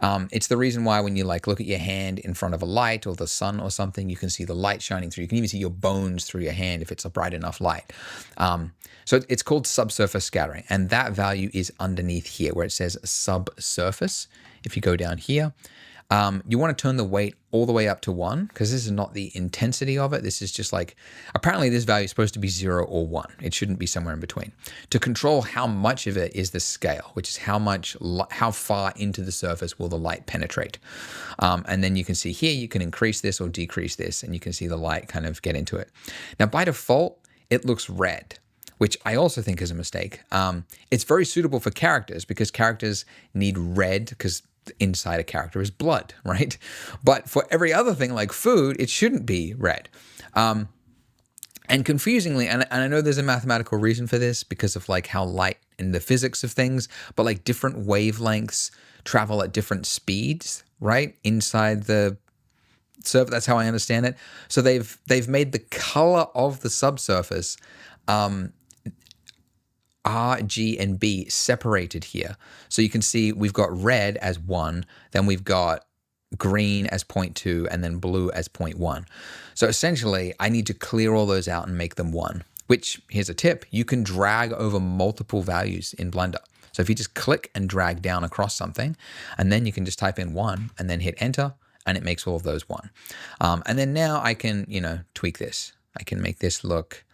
It's the reason why when you look at your hand in front of a light or the sun or something, you can see the light shining through. You can even see your bones through your hand if it's a bright enough light. So it's called subsurface scattering. And that value is underneath here where it says subsurface. If you go down here, you want to turn the weight all the way up to 1 because this is not the intensity of it. This is just apparently this value is supposed to be 0 or 1. It shouldn't be somewhere in between. To control how much of it is the scale, which is how far into the surface will the light penetrate. And then you can see here, you can increase this or decrease this, and you can see the light kind of get into it. Now, by default, it looks red, which I also think is a mistake. It's very suitable for characters because characters need red because inside a character is blood, right? But for every other thing like food, it shouldn't be red. And confusingly, and I know there's a mathematical reason for this because of how light and the physics of things, but different wavelengths travel at different speeds, right? Inside the surface, that's how I understand it. So they've made the color of the subsurface R, G, and B separated here. So you can see we've got red as 1, then we've got green as 0.2, and then blue as 0.1. So essentially, I need to clear all those out and make them 1, which, here's a tip, you can drag over multiple values in Blender. So if you just click and drag down across something, and then you can just type in 1 and then hit enter, and it makes all of those 1. And then now I can, tweak this. I can make this look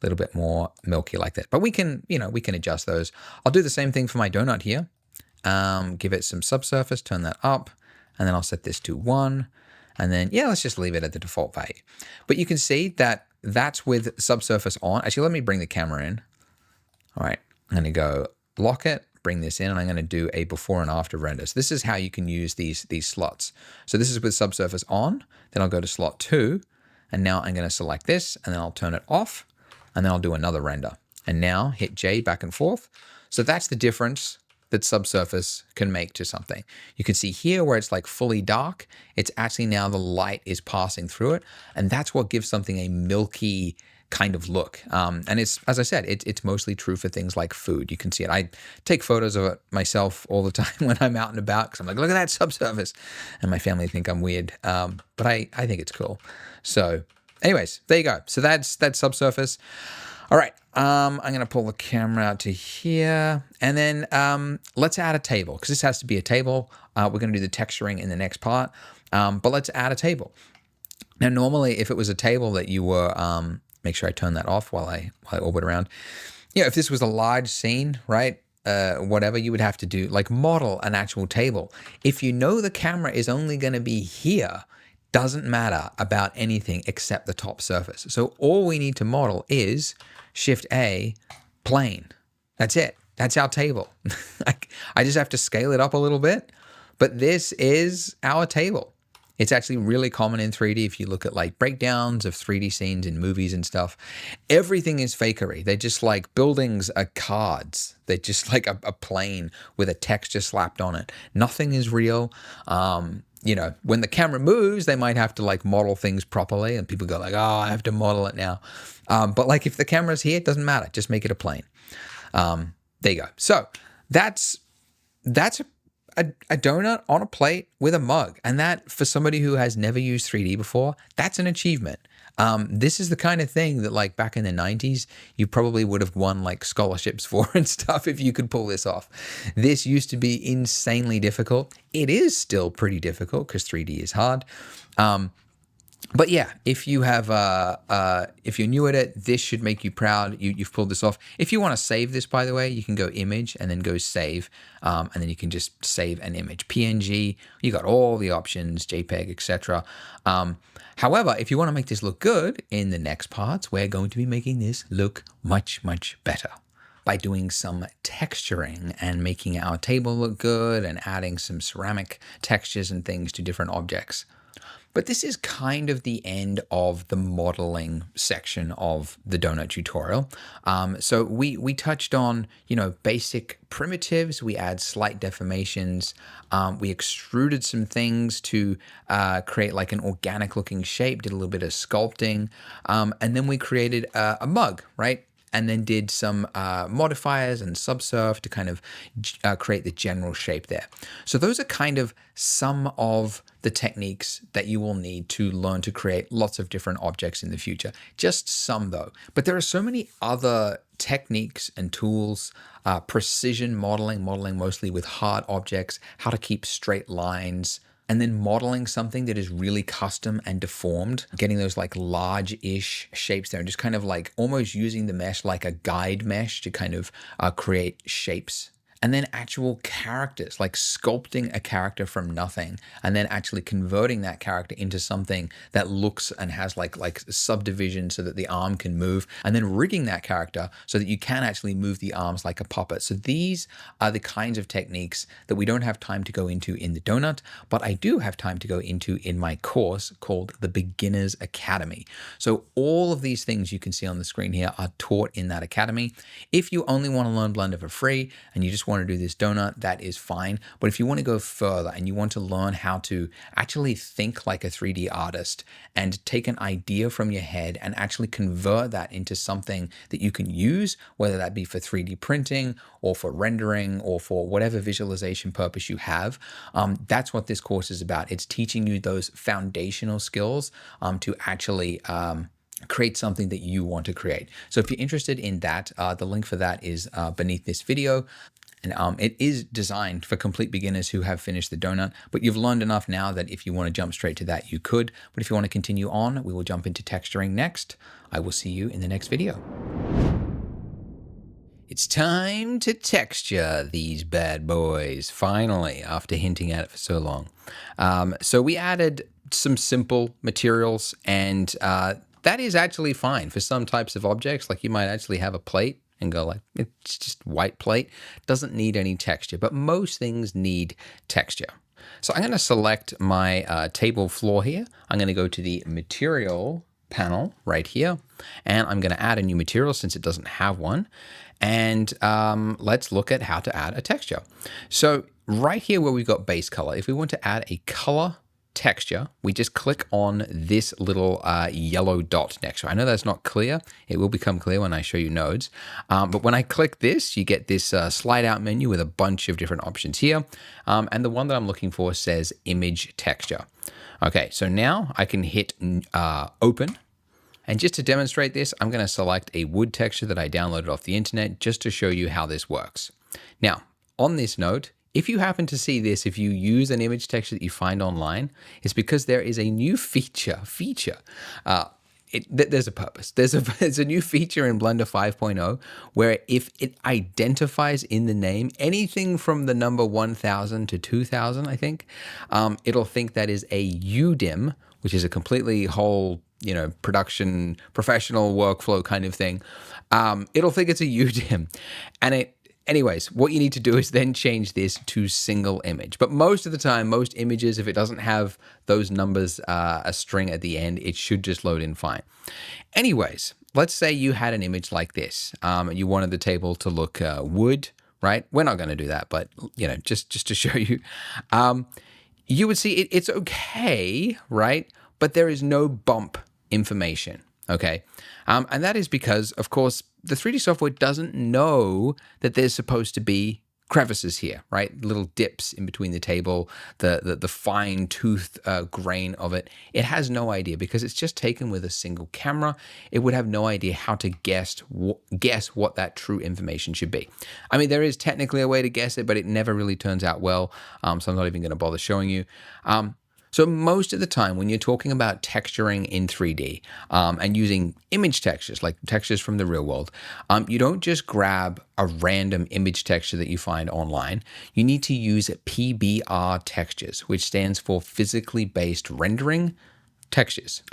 a little bit more milky like that. But we can adjust those. I'll do the same thing for my donut here. Give it some subsurface, turn that up, and then I'll set this to 1. And then, let's just leave it at the default value. But you can see that that's with subsurface on. Actually, let me bring the camera in. All right, I'm gonna go lock it, bring this in, and I'm gonna do a before and after render. So this is how you can use these slots. So this is with subsurface on, then I'll go to slot 2, and now I'm gonna select this, and then I'll turn it off, and then I'll do another render. And now hit J back and forth. So that's the difference that subsurface can make to something. You can see here where it's like fully dark, it's actually now the light is passing through it. And that's what gives something a milky kind of look. And it's, as I said, it's mostly true for things like food. You can see it. I take photos of it myself all the time when I'm out and about, because I'm like, look at that subsurface. And my family think I'm weird. But I think it's cool. So anyways, there you go. So that's subsurface. All right, I'm gonna pull the camera out to here, and then let's add a table, because this has to be a table. We're gonna do the texturing in the next part, but let's add a table. Now, normally, if it was a table that you were, make sure I turn that off while I orbit around. If this was a large scene, right, whatever, you would have to do, like model an actual table. If you know the camera is only gonna be here, doesn't matter about anything except the top surface. So all we need to model is Shift A, plane. That's it. That's our table. I just have to scale it up a little bit, but this is our table. It's actually really common in 3D. If you look at like breakdowns of 3D scenes in movies and stuff, everything is fakery. They're just like buildings are cards. They're just like a plane with a texture slapped on it. Nothing is real. When the camera moves, they might have to like model things properly, and people go like, oh, I have to model it now. But like if the camera's here, it doesn't matter. Just make it a plane. There you go. So that's a donut on a plate with a mug. And that, for somebody who has never used 3D before, that's an achievement. This is the kind of thing that like back in the 90s, you probably would have won like scholarships for and stuff if you could pull this off. This used to be insanely difficult. It is still pretty difficult because 3D is hard. But yeah, if you have, if you're new at it, this should make you proud. You've pulled this off. If you want to save this, by the way, you can go image and then go save, and then you can just save an image. PNG, you got all the options, JPEG, etc. However, if you want to make this look good in the next parts, we're going to be making this look much, much better by doing some texturing and making our table look good and adding some ceramic textures and things to different objects. But this is kind of the end of the modeling section of the donut tutorial. So we touched on, basic primitives. We add slight deformations. We extruded some things to create like an organic looking shape, did a little bit of sculpting. And then we created a mug, right? And then did some modifiers and subsurf to kind of create the general shape there. So those are kind of some of the techniques that you will need to learn to create lots of different objects in the future. Just some though. But there are so many other techniques and tools, precision modeling mostly with hard objects, how to keep straight lines, and then modeling something that is really custom and deformed, getting those like large-ish shapes there and just kind of like almost using the mesh like a guide mesh to kind of create shapes. And then actual characters, like sculpting a character from nothing and then actually converting that character into something that looks and has like subdivision so that the arm can move, and then rigging that character so that you can actually move the arms like a puppet. So these are the kinds of techniques that we don't have time to go into in the donut, but I do have time to go into in my course called the Beginner's Academy. So all of these things you can see on the screen here are taught in that academy. If you only want to learn Blender for free and you just want want to do this donut, that is fine. But if you want to go further and you want to learn how to actually think like a 3D artist and take an idea from your head and actually convert that into something that you can use, whether that be for 3D printing or for rendering or for whatever visualization purpose you have, that's what this course is about. It's teaching you those foundational skills to actually create something that you want to create. So if you're interested in that, the link for that is beneath this video. And it is designed for complete beginners who have finished the donut, but you've learned enough now that if you want to jump straight to that, you could. But if you want to continue on, we will jump into texturing next. I will see you in the next video. It's time to texture these bad boys, finally, after hinting at it for so long. So we added some simple materials, and that is actually fine for some types of objects. Like you might actually have a plate and go like, it's just white plate, doesn't need any texture, but most things need texture. So I'm going to select my table floor here. I'm going to go to the material panel right here, and I'm going to add a new material since it doesn't have one. And let's look at how to add a texture. So right here where we've got base color, if we want to add a color texture, we just click on this little yellow dot next to it. I know that's not clear. It will become clear when I show you nodes. But when I click this, you get this slide out menu with a bunch of different options here. And the one that I'm looking for says image texture. Okay, so now I can hit open. And just to demonstrate this, I'm going to select a wood texture that I downloaded off the internet just to show you how this works. Now, on this note, if you happen to see this, if you use an image texture that you find online, it's because there is a new feature. There's a purpose. There's a new feature in Blender 5.0 where if it identifies in the name anything from the number 1000 to 2000, I think, it'll think that is a UDIM, which is a completely whole, production, professional workflow kind of thing. It'll think it's a UDIM. And anyways, what you need to do is then change this to single image. But most of the time, most images, if it doesn't have those numbers, a string at the end, it should just load in fine. Anyways, let's say you had an image like this. You wanted the table to look wood, right? We're not going to do that, but just to show you, you would see it's okay, right? But there is no bump information, okay? And that is because, of course, the 3D software doesn't know that there's supposed to be crevices here, right? Little dips in between the table, the fine tooth grain of it. It has no idea because it's just taken with a single camera. It would have no idea how to guess what that true information should be. I mean, there is technically a way to guess it, but it never really turns out well. So I'm not even going to bother showing you. So most of the time when you're talking about texturing in 3D and using image textures, like textures from the real world, you don't just grab a random image texture that you find online. You need to use PBR textures, which stands for physically based rendering textures.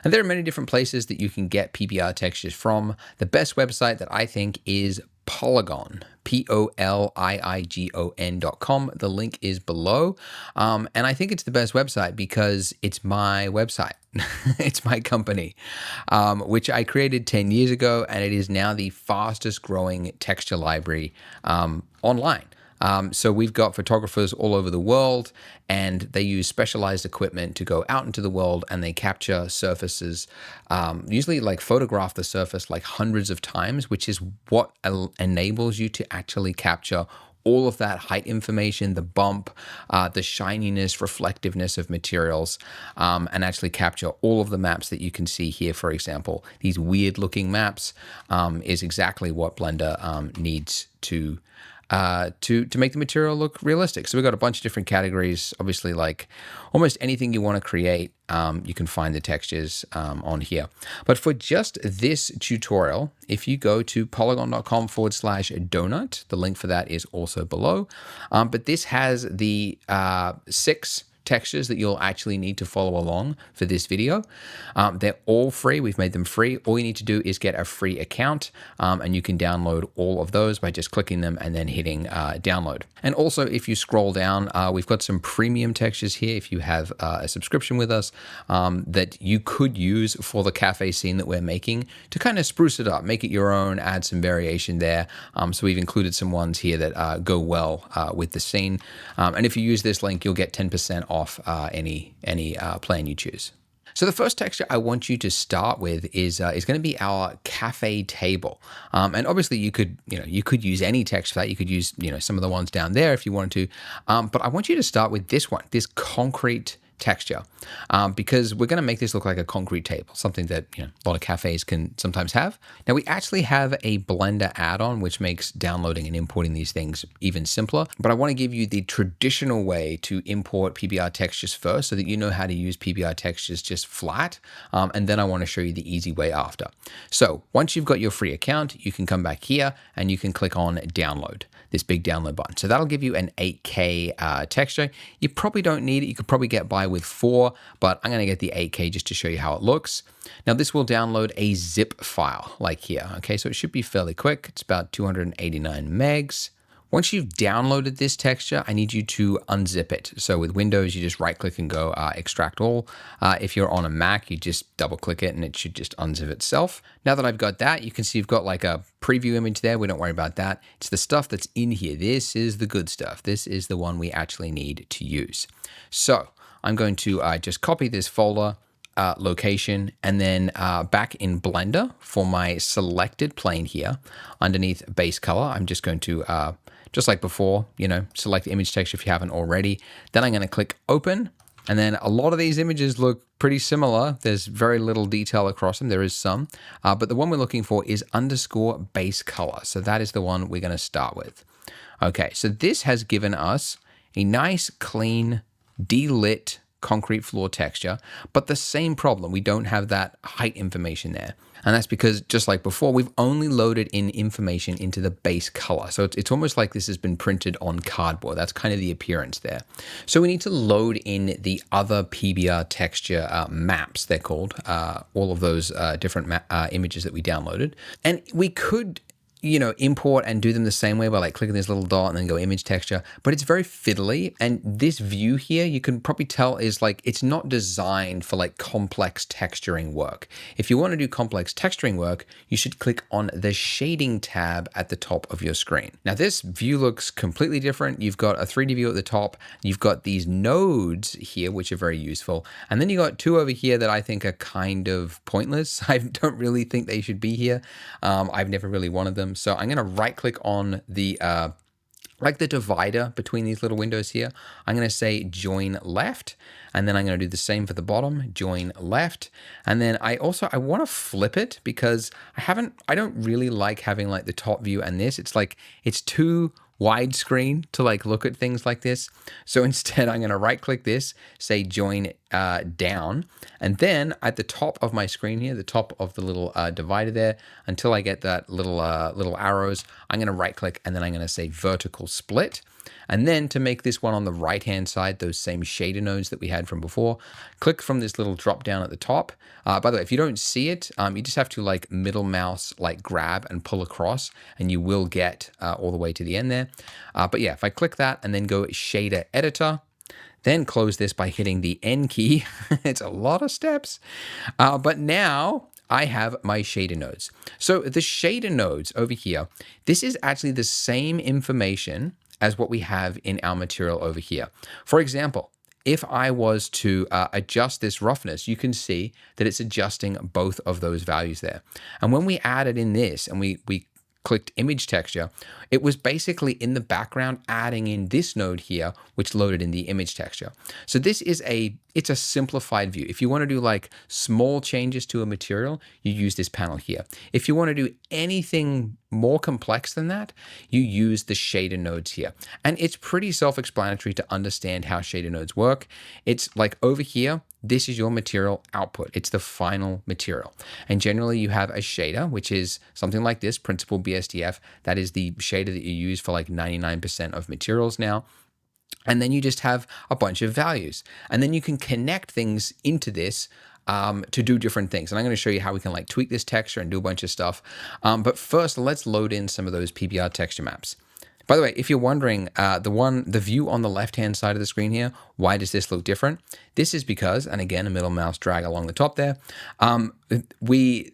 And there are many different places that you can get PBR textures from. The best website that I think is Polygon, POLIIGON.com. The link is below. And I think it's the best website because it's my website. It's my company, which I created 10 years ago, and it is now the fastest growing texture library online. So we've got photographers all over the world, and they use specialized equipment to go out into the world, and they capture surfaces, usually like photograph the surface like hundreds of times, which is what enables you to actually capture all of that height information, the bump, the shininess, reflectiveness of materials, and actually capture all of the maps that you can see here. For example, these weird looking maps is exactly what Blender needs to make the material look realistic. So we've got a bunch of different categories. Obviously, like almost anything you want to create, you can find the textures on here. But for just this tutorial, if you go to polygon.com/donut, the link for that is also below. But this has the 6 textures that you'll actually need to follow along for this video. They're all free. We've made them free. All you need to do is get a free account, and you can download all of those by just clicking them and then hitting download. And also, if you scroll down, we've got some premium textures here if you have a subscription with us that you could use for the cafe scene that we're making to kind of spruce it up, make it your own, add some variation there. So we've included some ones here that go well with the scene. And if you use this link, you'll get 10% off any plan you choose. So the first texture I want you to start with is going to be our cafe table, and obviously you could use any text for that. You could use some of the ones down there if you wanted to, but I want you to start with this one, this concrete texture, because we're going to make this look like a concrete table, something that a lot of cafes can sometimes have. Now we actually have a Blender add-on which makes downloading and importing these things even simpler, but I want to give you the traditional way to import PBR textures first so that you know how to use PBR textures just flat, and then I want to show you the easy way after. So once you've got your free account, you can come back here and you can click on download, this big download button. So that'll give you an 8K texture. You probably don't need it. You could probably get by with 4, but I'm going to get the 8K just to show you how it looks. Now this will download a zip file like here. Okay, so it should be fairly quick. It's about 289 megs. Once you've downloaded this texture, I need you to unzip it. So with Windows, you just right click and go extract all. If you're on a Mac, you just double click it and it should just unzip itself. Now that I've got that, you can see you've got like a preview image there. We don't worry about that. It's the stuff that's in here. This is the good stuff. This is the one we actually need to use. So I'm going to just copy this folder, location, and then back in Blender for my selected plane here underneath base color, I'm just going to, just like before, select image texture if you haven't already. Then I'm going to click open. And then a lot of these images look pretty similar. There's very little detail across them. There is some, but the one we're looking for is underscore base color. So that is the one we're going to start with. Okay, so this has given us a nice, clean, delit concrete floor texture, but the same problem, we don't have that height information there. And that's because, just like before, we've only loaded in information into the base color. So it's almost like this has been printed on cardboard. That's kind of the appearance there. So we need to load in the other PBR texture maps, they're called, all of those different images that we downloaded. And we could import and do them the same way by like clicking this little dot and then go image texture, but it's very fiddly. And this view here, you can probably tell is like, it's not designed for like complex texturing work. If you want to do complex texturing work, you should click on the shading tab at the top of your screen. Now this view looks completely different. You've got a 3D view at the top. You've got these nodes here, which are very useful. And then you got 2 over here that I think are kind of pointless. I don't really think they should be here. I've never really wanted them. So I'm going to right click on the like the divider between these little windows here. I'm going to say join left, and then I'm going to do the same for the bottom, join left. And then I want to flip it because I don't really like having like the top view and this. It's like, it's too widescreen to like look at things like this. So instead I'm going to right click this, say join down, and then at the top of my screen here, the top of the little divider there, until I get that little arrows, I'm going to right click and then I'm going to say vertical split. And then to make this one on the right hand side, those same shader nodes that we had from before, click from this little drop down at the top. By the way, if you don't see it, you just have to like middle mouse, like grab and pull across, and you will get all the way to the end there. But yeah, if I click that and then go shader editor, then close this by hitting the N key. It's a lot of steps. But now I have my shader nodes. So the shader nodes over here, this is actually the same information as what we have in our material over here. For example, if I was to adjust this roughness, you can see that it's adjusting both of those values there. And when we added in this and we clicked image texture, it was basically in the background adding in this node here, which loaded in the image texture. So this is it's a simplified view. If you want to do like small changes to a material, you use this panel here. If you want to do anything more complex than that, you use the shader nodes here. And it's pretty self-explanatory to understand how shader nodes work. It's like over here, this is your material output. It's the final material. And generally you have a shader, which is something like this, Principled BSDF. That is the shader that you use for like 99% of materials now. And then you just have a bunch of values. And then you can connect things into this to do different things. And I'm going to show you how we can like tweak this texture and do a bunch of stuff. But first, let's load in some of those PBR texture maps. By the way, if you're wondering, the view on the left-hand side of the screen here, why does this look different? This is because, and again, a middle mouse drag along the top there, we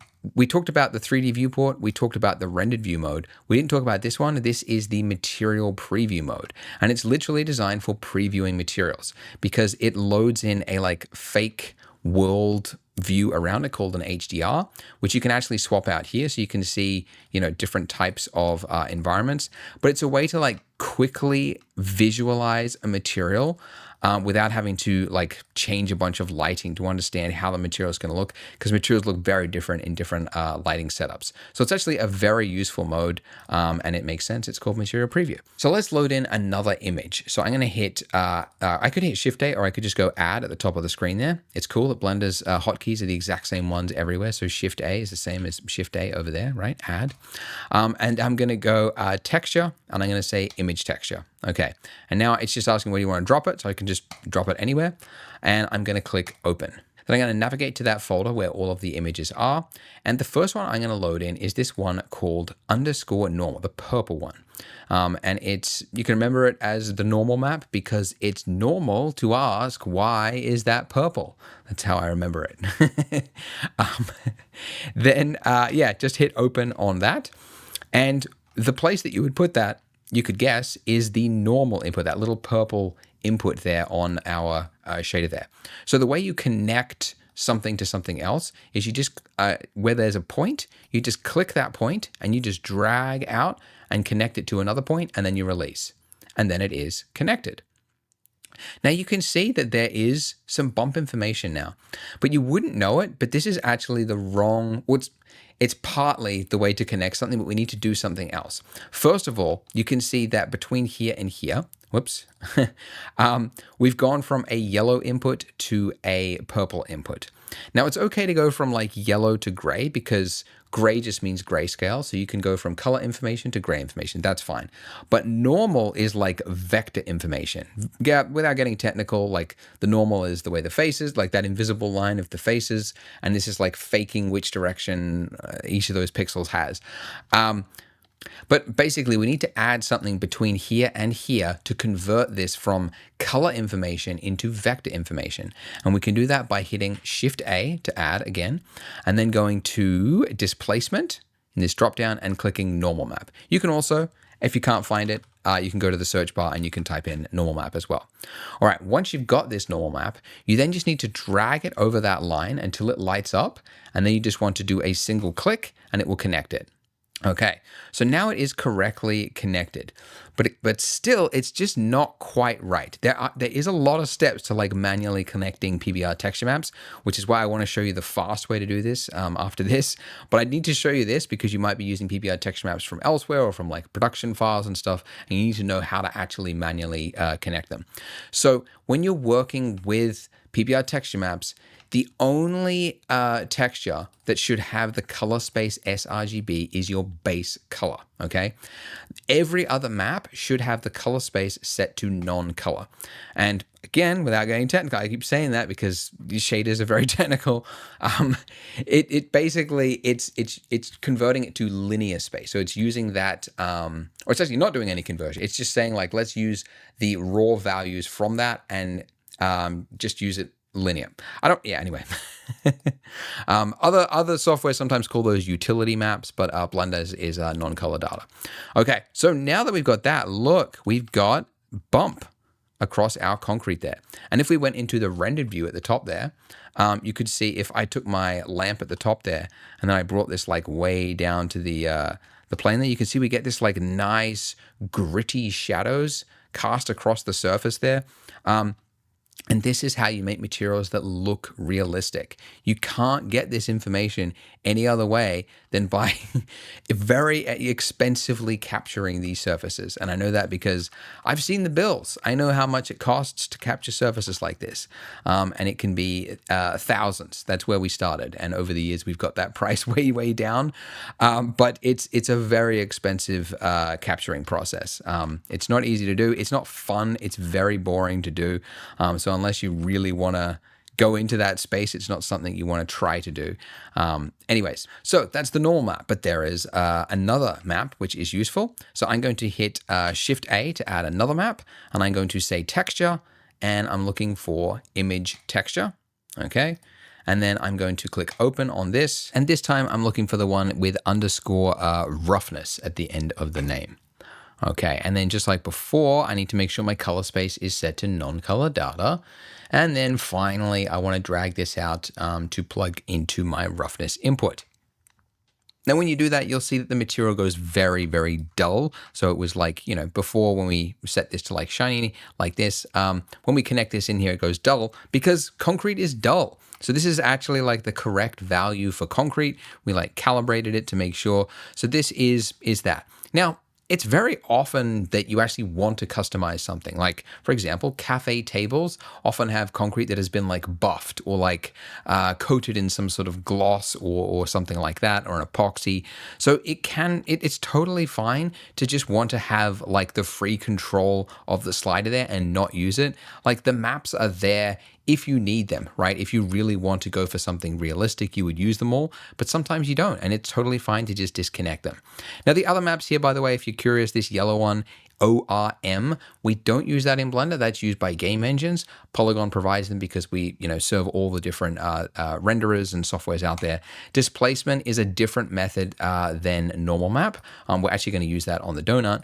talked about the 3D viewport. We talked about the rendered view mode. We didn't talk about this one. This is the material preview mode. And it's literally designed for previewing materials because it loads in a like fake world view around it called an HDR, which you can actually swap out here. So you can see, different types of environments, but it's a way to like quickly visualize a material without having to like change a bunch of lighting to understand how the material is going to look, because materials look very different in different lighting setups. So it's actually a very useful mode, and it makes sense. It's called Material Preview. So let's load in another image. So I'm going to hit, I could hit Shift A, or I could just go Add at the top of the screen there. It's cool that Blender's hotkeys are the exact same ones everywhere. So Shift A is the same as Shift A over there, right? Add. And I'm going to go Texture, and I'm going to say Image Texture. Okay, and now it's just asking where you want to drop it, so I can just drop it anywhere, and I'm going to click Open. Then I'm going to navigate to that folder where all of the images are, and the first one I'm going to load in is this one called _normal, the purple one. And you can remember it as the normal map because it's normal to ask, why is that purple? That's how I remember it. Then just hit Open on that, and the place that you would put that, you could guess, is the normal input, that little purple input there on our shader there. So the way you connect something to something else is you just, where there's a point, you just click that point and you just drag out and connect it to another point, and then you release. And then it is connected. Now you can see that there is some bump information now, but you wouldn't know it, but this is actually the wrong, it's partly the way to connect something, but we need to do something else. First of all, you can see that between here and here, whoops, we've gone from a yellow input to a purple input. Now it's okay to go from like yellow to gray because gray just means grayscale. So you can go from color information to gray information. That's fine. But normal is like vector information. Yeah, without getting technical, like the normal is the way the face is, like that invisible line of the faces. And this is like faking which direction each of those pixels has. But basically, we need to add something between here and here to convert this from color information into vector information. And we can do that by hitting Shift A to add again, and then going to displacement in this dropdown and clicking normal map. You can also, if you can't find it, you can go to the search bar and you can type in normal map as well. All right, once you've got this normal map, you then just need to drag it over that line until it lights up. And then you just want to do a single click and it will connect it. Okay, so now it is correctly connected, but still it's just not quite right. There is a lot of steps to like manually connecting PBR texture maps, which is why I want to show you the fast way to do this after this. But I need to show you this because you might be using PBR texture maps from elsewhere or from like production files and stuff, and you need to know how to actually manually connect them. So when you're working with PBR texture maps, the only texture that should have the color space sRGB is your base color, okay? Every other map should have the color space set to non-color. And again, without getting technical, I keep saying that because these shaders are very technical. It basically, it's converting it to linear space. So it's using that, or it's actually not doing any conversion. It's just saying like, let's use the raw values from that and just use it linear. Anyway. Other software sometimes call those utility maps, but Blender is non-color data. Okay, so now that we've got that, look, we've got bump across our concrete there. And if we went into the rendered view at the top there, you could see if I took my lamp at the top there, and then I brought this like way down to the plane there, you can see we get this like nice gritty shadows cast across the surface there. And this is how you make materials that look realistic. You can't get this information any other way than by very expensively capturing these surfaces. And I know that because I've seen the bills. I know how much it costs to capture surfaces like this. And it can be thousands. That's where we started. And over the years, we've got that price way, way down. But it's a very expensive capturing process. It's not easy to do. It's not fun. It's very boring to do. So unless you really want to go into that space, it's not something you want to try to do. Anyways, so that's the normal map, but there is another map which is useful. So I'm going to hit Shift A to add another map, and I'm going to say texture, and I'm looking for image texture. Okay. And then I'm going to click open on this. And this time I'm looking for the one with underscore roughness at the end of the name. Okay, and then just like before, I need to make sure my color space is set to non-color data. And then finally, I want to drag this out to plug into my roughness input. Now, when you do that, you'll see that the material goes very, very dull. So it was like, before when we set this to like shiny like this, when we connect this in here, it goes dull because concrete is dull. So this is actually like the correct value for concrete. We like calibrated it to make sure. So this is that. Now, it's very often that you actually want to customize something. Like, for example, cafe tables often have concrete that has been like buffed or like coated in some sort of gloss or something like that, or an epoxy. So it's totally fine to just want to have like the free control of the slider there and not use it. Like the maps are there if you need them, right? If you really want to go for something realistic, you would use them all, but sometimes you don't, and it's totally fine to just disconnect them. Now, the other maps here, by the way, if you're curious, this yellow one, ORM, we don't use that in Blender. That's used by game engines. Polygon provides them because we, serve all the different renderers and softwares out there. Displacement is a different method than normal map. We're actually going to use that on the donut.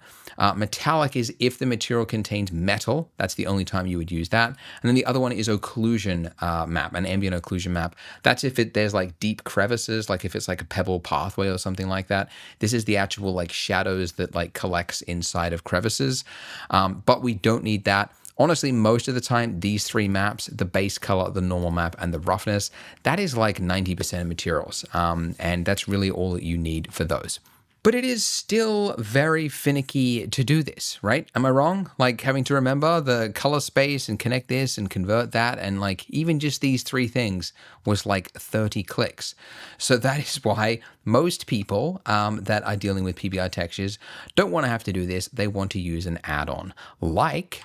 Metallic is if the material contains metal. That's the only time you would use that. And then the other one is occlusion map, an ambient occlusion map. That's if there's like deep crevices, like if it's like a pebble pathway or something like that. This is the actual like shadows that like collects inside of crevices. But we don't need that. Honestly, most of the time, these three maps, the base color, the normal map, and the roughness, that is like 90% of materials. And that's really all that you need for those. But it is still very finicky to do this, right? Am I wrong? Like having to remember the color space and connect this and convert that. And like even just these three things was like 30 clicks. So that is why most people that are dealing with PBR textures don't want to have to do this. They want to use an add-on like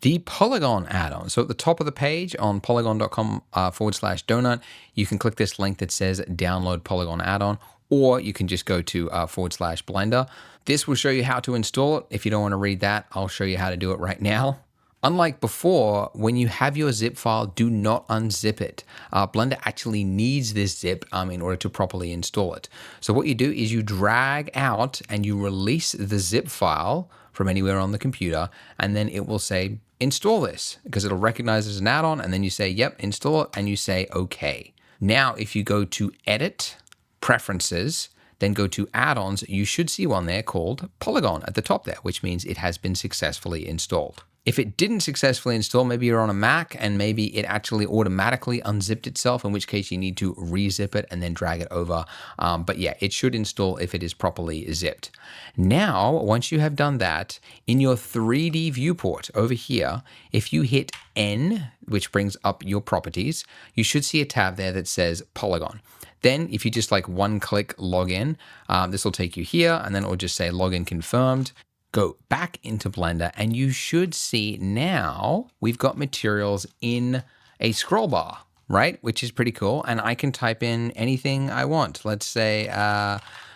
the Polygon add-on. So at the top of the page on polygon.com/donut, you can click this link that says download Polygon add-on, or you can just go to /Blender. This will show you how to install it. If you don't want to read that, I'll show you how to do it right now. Unlike before, when you have your zip file, do not unzip it. Blender actually needs this zip in order to properly install it. So what you do is you drag out and you release the zip file from anywhere on the computer, and then it will say, install this, because it'll recognize it as an add-on, and then you say, yep, install it, and you say, okay. Now, if you go to Edit, Preferences, then go to Add-ons, you should see one there called Polygon at the top there, which means it has been successfully installed. If it didn't successfully install, maybe you're on a Mac and maybe it actually automatically unzipped itself, in which case you need to rezip it and then drag it over. But yeah, it should install if it is properly zipped. Now, once you have done that, in your 3D viewport over here, if you hit N, which brings up your properties, you should see a tab there that says Polygon. Then if you just like one click login, this will take you here, and then it will just say login confirmed. Go back into Blender and you should see now we've got materials in a scroll bar, right? Which is pretty cool. And I can type in anything I want. Let's say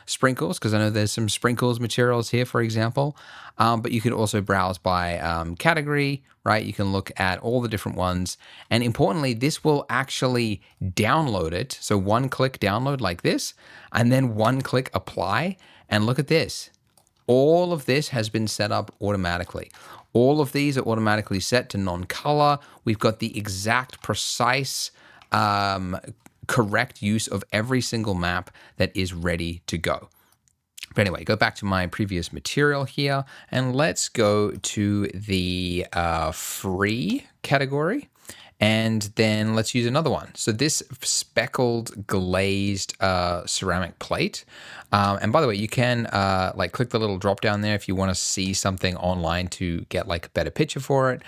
sprinkles, because I know there's some sprinkles materials here, for example. But you can also browse by category, right? You can look at all the different ones. And importantly, this will actually download it. So one click download like this, and then one click apply. And look at this. All of this has been set up automatically. All of these are automatically set to non-color. We've got the exact, precise, correct use of every single map that is ready to go. But anyway, go back to my previous material here, and let's go to the free category. And then let's use another one. So this speckled glazed ceramic plate. And by the way, you can like click the little drop down there if you want to see something online to get like a better picture for it.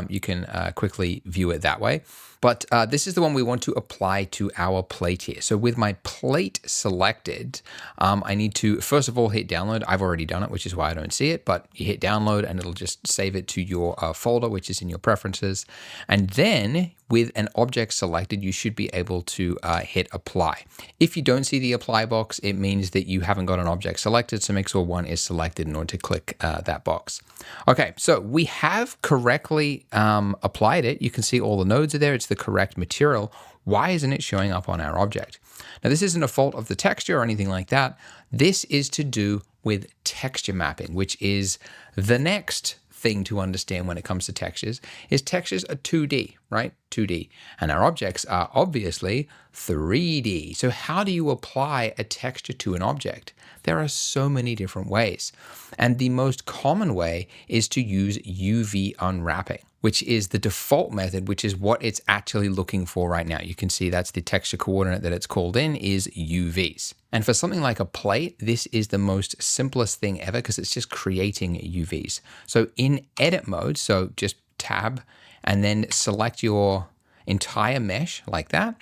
You can quickly view it that way. But this is the one we want to apply to our plate here. So with my plate selected, I need to, first of all, hit download. I've already done it, which is why I don't see it, but you hit download and it'll just save it to your folder, which is in your preferences. And then with an object selected, you should be able to hit apply. If you don't see the apply box, it means that you haven't got an object selected, so make sure one is selected in order to click that box. Okay, so we have correctly applied it. You can see all the nodes are there. It's the correct material. Why isn't it showing up on our object? Now, this isn't a fault of the texture or anything like that. This is to do with texture mapping, which is the next thing to understand when it comes to textures. Is textures are 2D, right? 2D. And our objects are obviously 3D. So how do you apply a texture to an object? There are so many different ways. And the most common way is to use UV unwrapping, which is the default method, which is what it's actually looking for right now. You can see that's the texture coordinate that it's called in is UVs. And for something like a plate, this is the most simplest thing ever because it's just creating UVs. So in edit mode, so just tab and then select your entire mesh like that.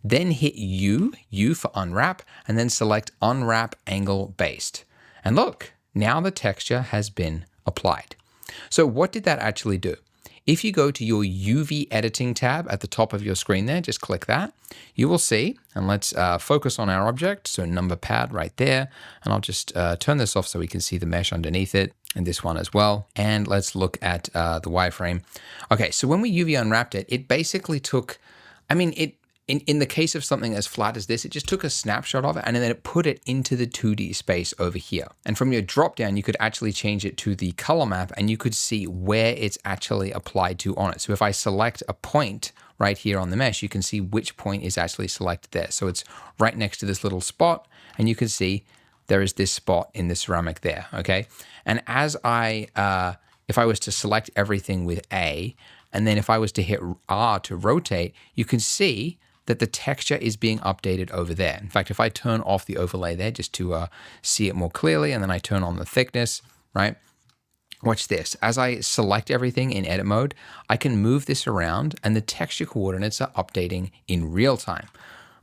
Then hit U for unwrap, and then select unwrap angle based. And look, now the texture has been applied. So what did that actually do? If you go to your UV editing tab at the top of your screen there, just click that, you will see, and let's focus on our object. So number pad right there. And I'll just turn this off so we can see the mesh underneath it and this one as well. And let's look at the wireframe. Okay, so when we UV unwrapped it, it basically took, in the case of something as flat as this, it just took a snapshot of it and then it put it into the 2D space over here. And from your drop down, you could actually change it to the color map and you could see where it's actually applied to on it. So if I select a point right here on the mesh, you can see which point is actually selected there. So it's right next to this little spot and you can see there is this spot in the ceramic there, okay? And as if I was to select everything with A, and then if I was to hit R to rotate, you can see that the texture is being updated over there. In fact, if I turn off the overlay there just to see it more clearly, and then I turn on the thickness, right? Watch this. As I select everything in edit mode, I can move this around and the texture coordinates are updating in real time.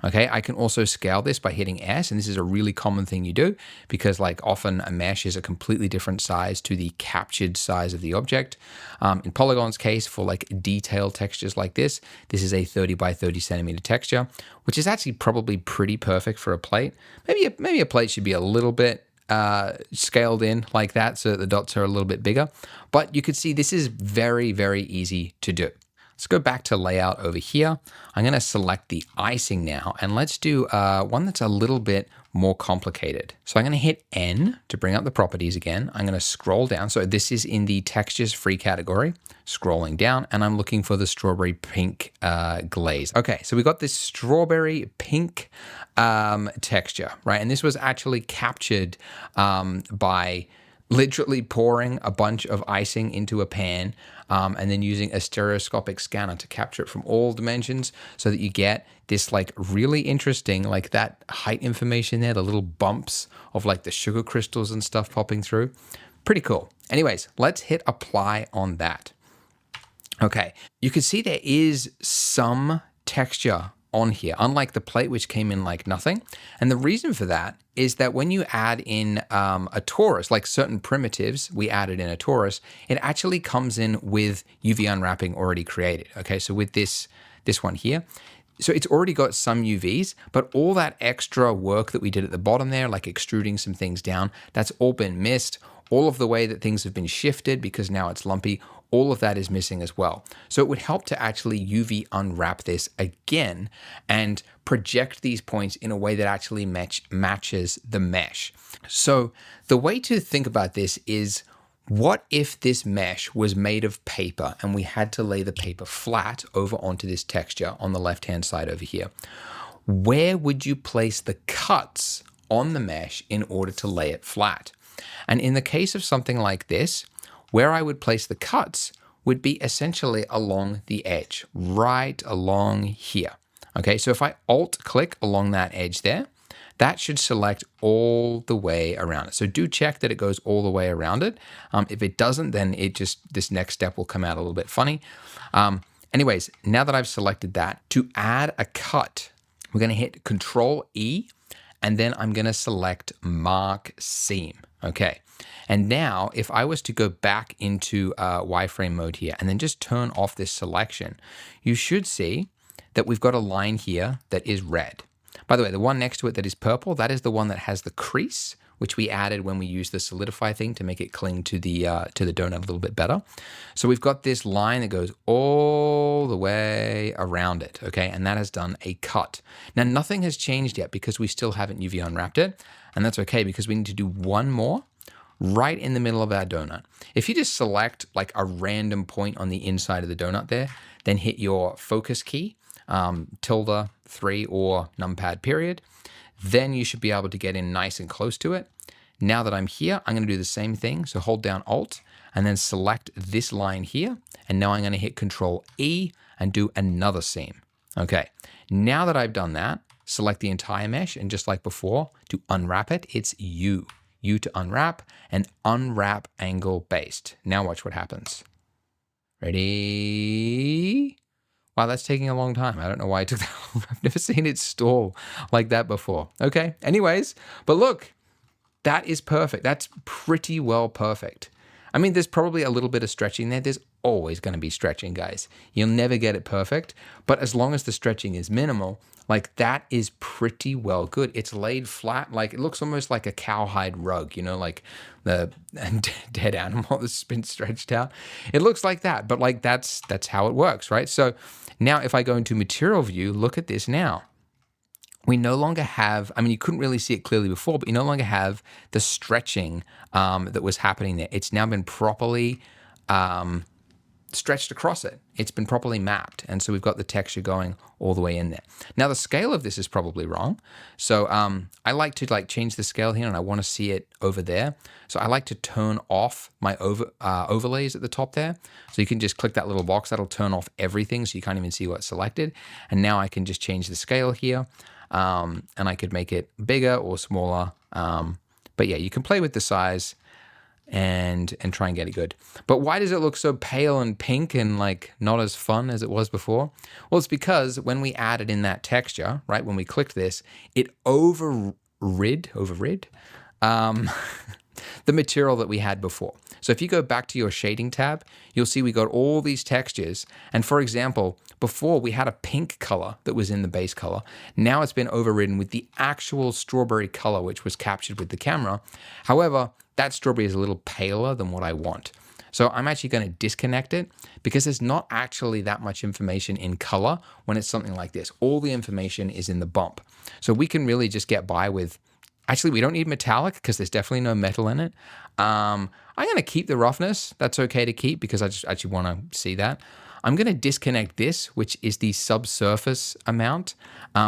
Okay, I can also scale this by hitting S, and this is a really common thing you do because like often a mesh is a completely different size to the captured size of the object. In Polygon's case, for like detailed textures like this is a 30 by 30 centimeter texture, which is actually probably pretty perfect for a plate. Maybe a plate should be a little bit scaled in like that so that the dots are a little bit bigger, but you can see this is very, very easy to do. Let's go back to layout over here. I'm going to select the icing now, and let's do one that's a little bit more complicated. So I'm going to hit N to bring up the properties again. I'm going to scroll down. So this is in the textures free category, scrolling down, and I'm looking for the strawberry pink glaze. Okay, so we got this strawberry pink texture, right? And this was actually captured by literally pouring a bunch of icing into a pan and then using a stereoscopic scanner to capture it from all dimensions so that you get this like really interesting, like that height information there, the little bumps of like the sugar crystals and stuff popping through. Pretty cool. Anyways, let's hit apply on that. Okay, you can see there is some texture on here, unlike the plate, which came in like nothing. And the reason for that is that when you add in a torus, like certain primitives we added in a torus, it actually comes in with UV unwrapping already created. Okay, so with this one here, so it's already got some UVs, but all that extra work that we did at the bottom there, like extruding some things down, that's all been missed. All of the way that things have been shifted because now it's lumpy, all of that is missing as well. So it would help to actually UV unwrap this again and project these points in a way that actually matches the mesh. So the way to think about this is, what if this mesh was made of paper and we had to lay the paper flat over onto this texture on the left-hand side over here? Where would you place the cuts on the mesh in order to lay it flat? And in the case of something like this, where I would place the cuts would be essentially along the edge, right along here. Okay, so if I alt click along that edge there, that should select all the way around it. So do check that it goes all the way around it. If it doesn't, then this next step will come out a little bit funny. Anyways, now that I've selected that, to add a cut, we're going to hit Control E, and then I'm going to select Mark Seam. Okay. And now if I was to go back into wireframe mode here and then just turn off this selection, you should see that we've got a line here that is red. By the way, the one next to it that is purple, that is the one that has the crease, which we added when we used the solidify thing to make it cling to the donut a little bit better. So we've got this line that goes all the way around it, okay? And that has done a cut. Now, nothing has changed yet because we still haven't UV unwrapped it, and that's okay because we need to do one more right in the middle of our donut. If you just select like a random point on the inside of the donut there, then hit your focus key, tilde 3 or numpad period, then you should be able to get in nice and close to it. Now that I'm here, I'm going to do the same thing. So hold down Alt and then select this line here. And now I'm going to hit Control E and do another seam. Okay. Now that I've done that, select the entire mesh. And just like before, to unwrap it, it's U. U to unwrap and unwrap angle based. Now watch what happens. Ready? Wow, that's taking a long time. I don't know why it took that long. I've never seen it stall like that before. Okay, anyways, but look, that is perfect. That's pretty well perfect. I mean, there's probably a little bit of stretching there. There's always going to be stretching, guys. You'll never get it perfect, but as long as the stretching is minimal, like that is pretty well good. It's laid flat, like it looks almost like a cowhide rug, you know, like the dead animal that's been stretched out. It looks like that, but like that's how it works, right? So now if I go into material view, look at this now. We no longer have, I mean, you couldn't really see it clearly before, but you no longer have the stretching that was happening there. It's now been properly stretched across it. It's been properly mapped. And so we've got the texture going all the way in there. Now the scale of this is probably wrong. So I like to change the scale here and I want to see it over there. So I like to turn off my overlays at the top there. So you can just click that little box, that'll turn off everything. So you can't even see what's selected. And now I can just change the scale here. And I could make it bigger or smaller. But yeah, you can play with the size and try and get it good. But why does it look so pale and pink and like not as fun as it was before? Well, it's because when we added in that texture, right, when we clicked this, it overrid the material that we had before. So if you go back to your shading tab, you'll see we got all these textures. And for example, before we had a pink color that was in the base color. Now it's been overridden with the actual strawberry color, which was captured with the camera. However, that strawberry is a little paler than what I want. So I'm actually going to disconnect it because there's not actually that much information in color when it's something like this. All the information is in the bump. So we can really just get by with, actually we don't need metallic because there's definitely no metal in it. I'm going to keep the roughness. That's okay to keep because I just actually want to see that. I'm going to disconnect this, which is the subsurface amount,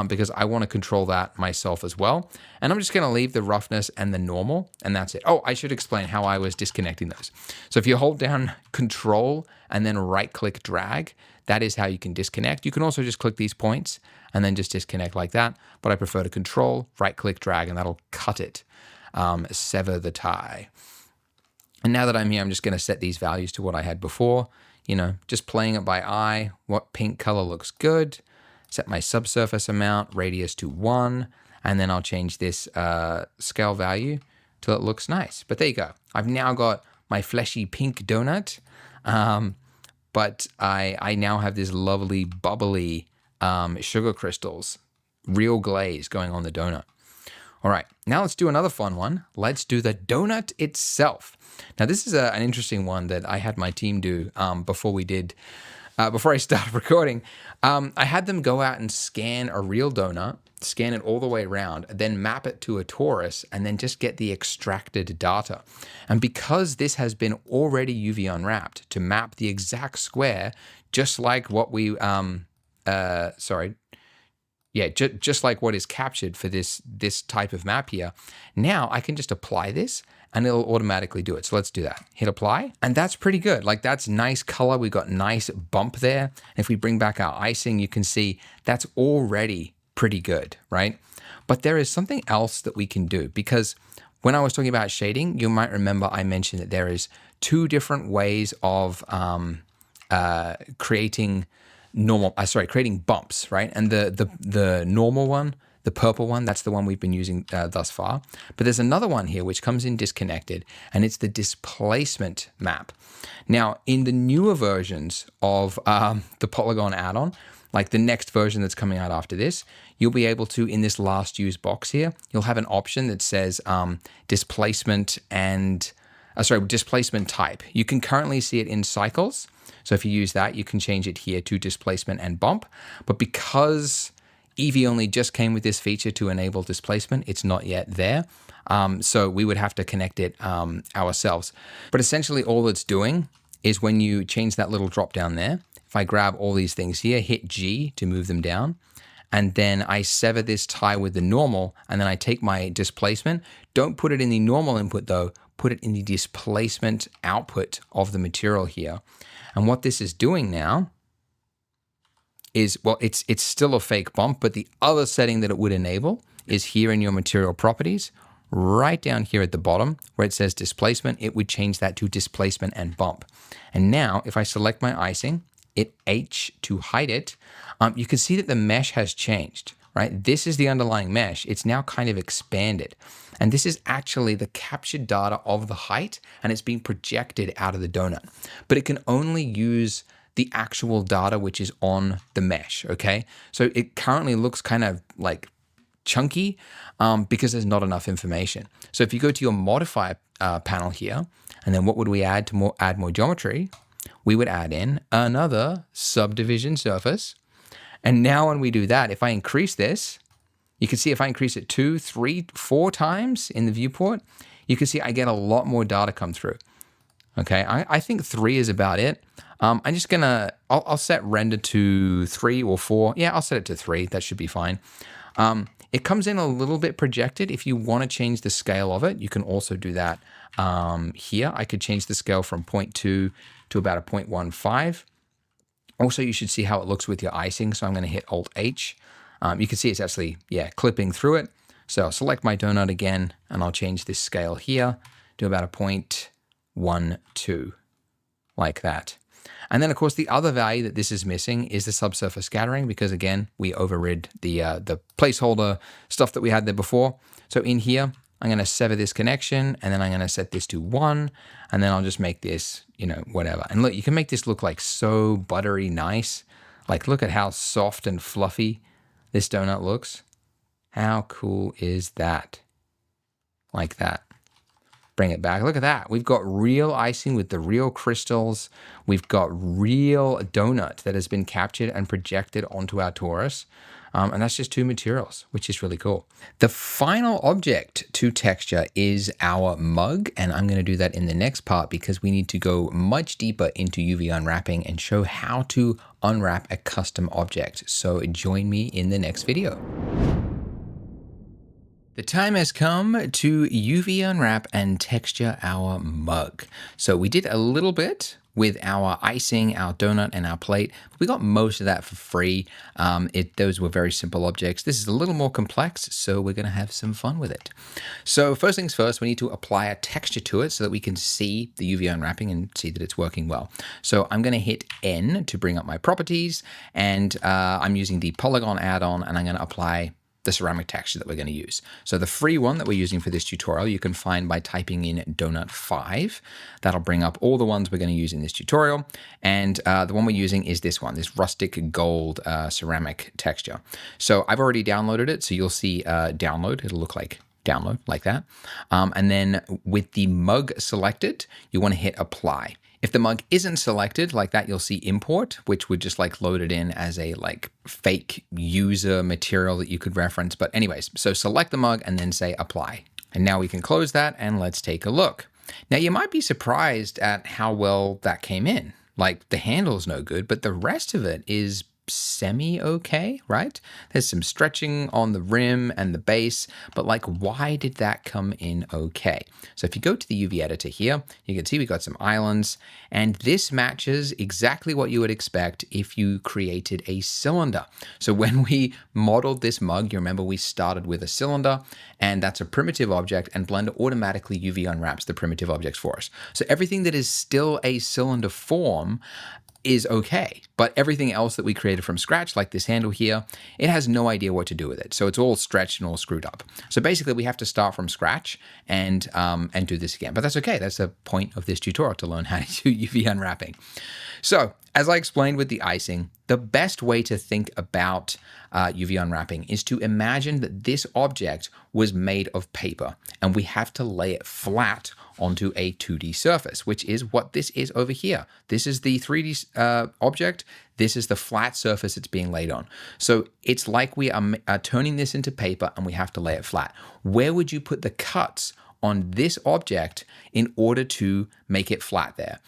because I want to control that myself as well. And I'm just going to leave the roughness and the normal, and that's it. Oh, I should explain how I was disconnecting those. So if you hold down Control and then right-click drag, that is how you can disconnect. You can also just click these points and then just disconnect like that, but I prefer to Control, right-click drag, and that'll cut it, sever the tie. And now that I'm here, I'm just going to set these values to what I had before. You know, just playing it by eye, what pink color looks good, set my subsurface amount, radius to 1, and then I'll change this scale value till it looks nice. But there you go. I've now got my fleshy pink donut, but I now have this lovely bubbly sugar crystals, real glaze going on the donut. All right, now let's do another fun one. Let's do the donut itself. Now this is an interesting one that I had my team do before I started recording. I had them go out and scan a real donut, scan it all the way around, then map it to a torus, and then just get the extracted data. And because this has been already UV unwrapped to map the exact square, just like what we, Yeah, just like what is captured for this type of map here. Now I can just apply this and it'll automatically do it. So let's do that. Hit apply, and that's pretty good. Like that's nice color. We got nice bump there. If we bring back our icing, you can see that's already pretty good, right? But there is something else that we can do, because when I was talking about shading, you might remember I mentioned that there is two different ways of creating creating bumps, right? And the normal one, the purple one, that's the one we've been using thus far. But there's another one here which comes in disconnected, and it's the displacement map. Now, in the newer versions of the Polygon add-on, like the next version that's coming out after this, you'll be able to, in this last use box here, you'll have an option that says displacement type. You can currently see it in cycles. So if you use that, you can change it here to displacement and bump. But because Eevee only just came with this feature to enable displacement, it's not yet there. So we would have to connect it ourselves. But essentially all it's doing is when you change that little drop down there, if I grab all these things here, hit G to move them down, and then I sever this tie with the normal, and then I take my displacement. Don't put it in the normal input though, put it in the displacement output of the material here. And what this is doing now is, well, it's still a fake bump, but the other setting that it would enable is here in your material properties, right down here at the bottom where it says displacement, it would change that to displacement and bump. And now if I select my icing, hit H to hide it, you can see that the mesh has changed, right? This is the underlying mesh. It's now kind of expanded. And this is actually the captured data of the height, and it's being projected out of the donut. But it can only use the actual data which is on the mesh, okay? So it currently looks kind of like chunky because there's not enough information. So if you go to your modify panel here, and then what would we add to add more geometry? We would add in another subdivision surface. And now when we do that, if I increase this, you can see if I increase it 2, 3, 4 times in the viewport, you can see I get a lot more data come through. Okay, I think 3 is about it. I'm just gonna, I'll set render to 3 or 4. Yeah, I'll set it to 3, that should be fine. It comes in a little bit projected. If you wanna change the scale of it, you can also do that here. I could change the scale from 0.2 to about a 0.15. Also, you should see how it looks with your icing. So I'm going to hit Alt-H. You can see it's actually, clipping through it. So I'll select my donut again, and I'll change this scale here to about a 0.12, like that. And then, of course, the other value that this is missing is the subsurface scattering, because, again, we overrid the placeholder stuff that we had there before. So in here, I'm going to sever this connection, and then I'm going to set this to 1, and then I'll just make this, whatever. And look, you can make this look like so buttery nice. Like, look at how soft and fluffy this donut looks. How cool is that? Like that. Bring it back. Look at that. We've got real icing with the real crystals. We've got real donut that has been captured and projected onto our torus. And that's just 2 materials, which is really cool. The final object to texture is our mug, and I'm going to do that in the next part because we need to go much deeper into UV unwrapping and show how to unwrap a custom object. So join me in the next video. The time has come to UV unwrap and texture our mug. So we did a little bit with our icing, our donut, and our plate. We got most of that for free. Those were very simple objects. This is a little more complex, so we're gonna have some fun with it. So first things first, we need to apply a texture to it so that we can see the UV unwrapping and see that it's working well. So I'm gonna hit N to bring up my properties, and I'm using the Polygon add-on, and I'm gonna apply the ceramic texture that we're going to use. So the free one that we're using for this tutorial, you can find by typing in donut 5. That'll bring up all the ones we're going to use in this tutorial. And the one we're using is this one, this rustic gold ceramic texture. So I've already downloaded it. So you'll see download. It'll look like download like that. And then with the mug selected, you want to hit apply. If the mug isn't selected like that, you'll see import, which would just like load it in as a like fake user material that you could reference. But anyways, so select the mug and then say apply. And now we can close that and let's take a look. Now you might be surprised at how well that came in. Like the handle's no good, but the rest of it is semi-okay, right? There's some stretching on the rim and the base, but like, why did that come in okay? So if you go to the UV editor here, you can see we got some islands, and this matches exactly what you would expect if you created a cylinder. So when we modeled this mug, you remember we started with a cylinder, and that's a primitive object, and Blender automatically UV unwraps the primitive objects for us. So everything that is still a cylinder form is okay, but everything else that we created from scratch, like this handle here, it has no idea what to do with it. So it's all stretched and all screwed up. So basically we have to start from scratch and do this again, but that's okay. That's the point of this tutorial, to learn how to do UV unwrapping. So as I explained with the icing, the best way to think about UV unwrapping is to imagine that this object was made of paper and we have to lay it flat onto a 2D surface, which is what this is over here. This is the 3D object. This is the flat surface it's being laid on. So it's like we are turning this into paper and we have to lay it flat. Where would you put the cuts on this object in order to make it flat there?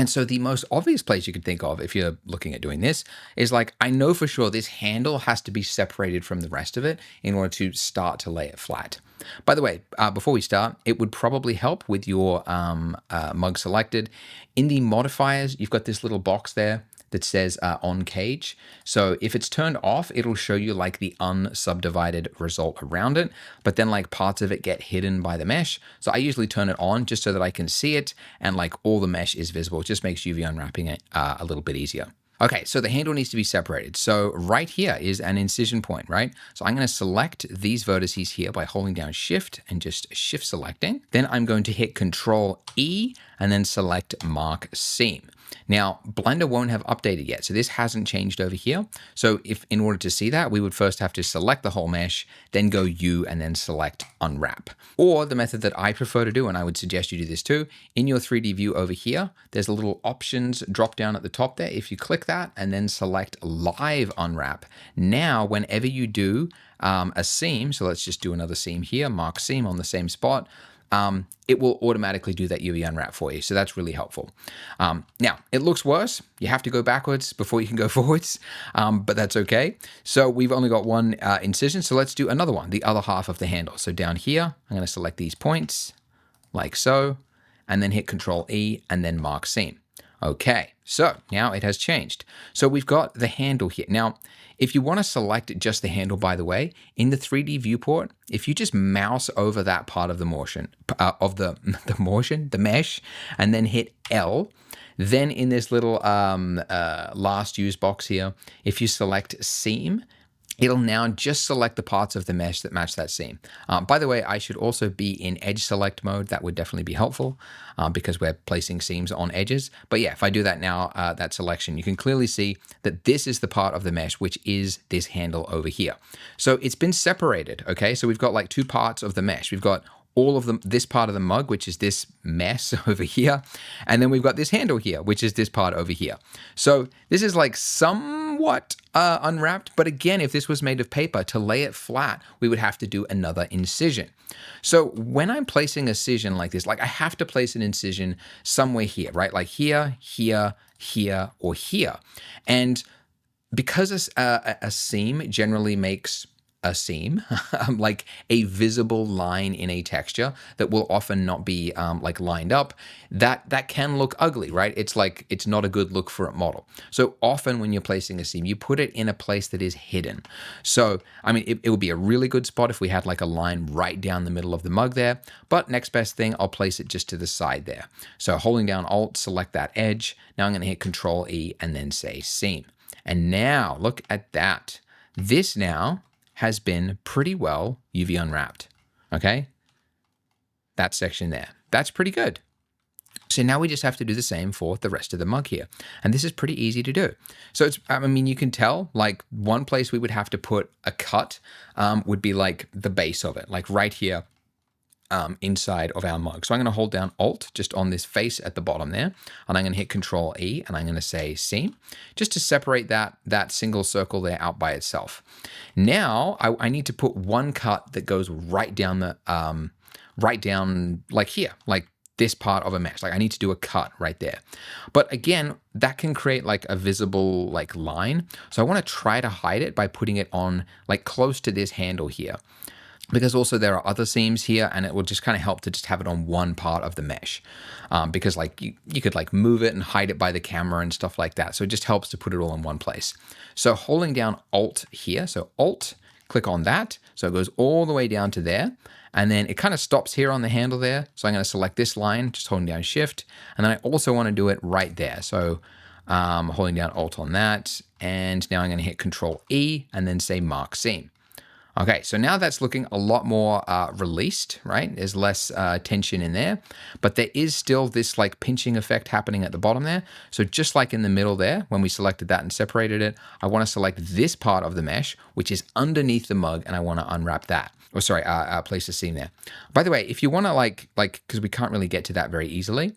And so the most obvious place you could think of if you're looking at doing this is like, I know for sure this handle has to be separated from the rest of it in order to start to lay it flat. By the way, before we start, it would probably help with your mug selected. In the modifiers, you've got this little box there that says on cage. So if it's turned off, it'll show you like the unsubdivided result around it, but then like parts of it get hidden by the mesh. So I usually turn it on just so that I can see it and like all the mesh is visible. It just makes UV unwrapping it a little bit easier. Okay, so the handle needs to be separated. So right here is an incision point, right? So I'm going to select these vertices here by holding down Shift and just Shift selecting. Then I'm going to hit Control E and then select Mark Seam. Now, Blender won't have updated yet, so this hasn't changed over here. So if in order to see that, we would first have to select the whole mesh, then go U and then select Unwrap. Or the method that I prefer to do, and I would suggest you do this too, in your 3D view over here, there's a little options drop down at the top there. If you click that and then select Live Unwrap, now whenever you do a seam, so let's just do another seam here, mark seam on the same spot, it will automatically do that UV unwrap for you. So that's really helpful. Now, it looks worse. You have to go backwards before you can go forwards, but that's okay. So we've only got one incision. So let's do another one, the other half of the handle. So down here, I'm going to select these points like so, and then hit Control E and then mark seam. Okay, so now it has changed. So we've got the handle here. Now, if you want to select just the handle, by the way, in the 3D viewport, if you just mouse over that part of the motion, the mesh, and then hit L, then in this little last use box here, if you select seam, it'll now just select the parts of the mesh that match that seam. By the way, I should also be in edge select mode. That would definitely be helpful because we're placing seams on edges. But yeah, if I do that now, that selection, you can clearly see that this is the part of the mesh, which is this handle over here. So it's been separated, okay? So we've got like two parts of the mesh. We've got all of them, this part of the mug, which is this mess over here. And then we've got this handle here, which is this part over here. So this is like somewhat unwrapped, but again, if this was made of paper, to lay it flat, we would have to do another incision. So when I'm placing a incision like this, like I have to place an incision somewhere here, right? Like here, here, here, or here. And because a seam generally makes a seam, like a visible line in a texture that will often not be like lined up, that can look ugly, right? It's like, it's not a good look for a model. So often when you're placing a seam, you put it in a place that is hidden. So, I mean, it would be a really good spot if we had like a line right down the middle of the mug there, but next best thing, I'll place it just to the side there. So holding down Alt, select that edge. Now I'm going to hit Control E and then say seam. And now look at that. This now has been pretty well UV unwrapped, okay? That section there, that's pretty good. So now we just have to do the same for the rest of the mug here. And this is pretty easy to do. So it's, I mean, you can tell like one place we would have to put a cut would be like the base of it, like right here inside of our mug. So I'm going to hold down Alt just on this face at the bottom there, and I'm going to hit Control E and I'm going to say seam just to separate that single circle there out by itself. Now I need to put one cut that goes right down the like here, like this part of a mesh. Like I need to do a cut right there. But again, that can create like a visible like line. So I want to try to hide it by putting it on like close to this handle here. Because also there are other seams here, and it will just kind of help to just have it on one part of the mesh. Because like you could like move it and hide it by the camera and stuff like that. So it just helps to put it all in one place. So holding down Alt here, so Alt, click on that. So it goes all the way down to there. And then it kind of stops here on the handle there. So I'm going to select this line, just holding down Shift. And then I also want to do it right there. So holding down Alt on that. And now I'm going to hit Control E and then say Mark Seam. Okay, so now that's looking a lot more released, right? There's less tension in there, but there is still this like pinching effect happening at the bottom there. So just like in the middle there, when we selected that and separated it, I want to select this part of the mesh, which is underneath the mug, and I want to unwrap that. Oh, sorry, place a seam there. By the way, if you want to like, because we can't really get to that very easily,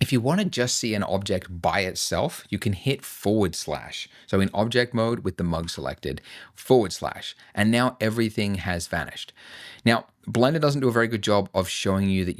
if you want to just see an object by itself, you can hit /. So in object mode with the mug selected, /. And now everything has vanished. Now, Blender doesn't do a very good job of showing you that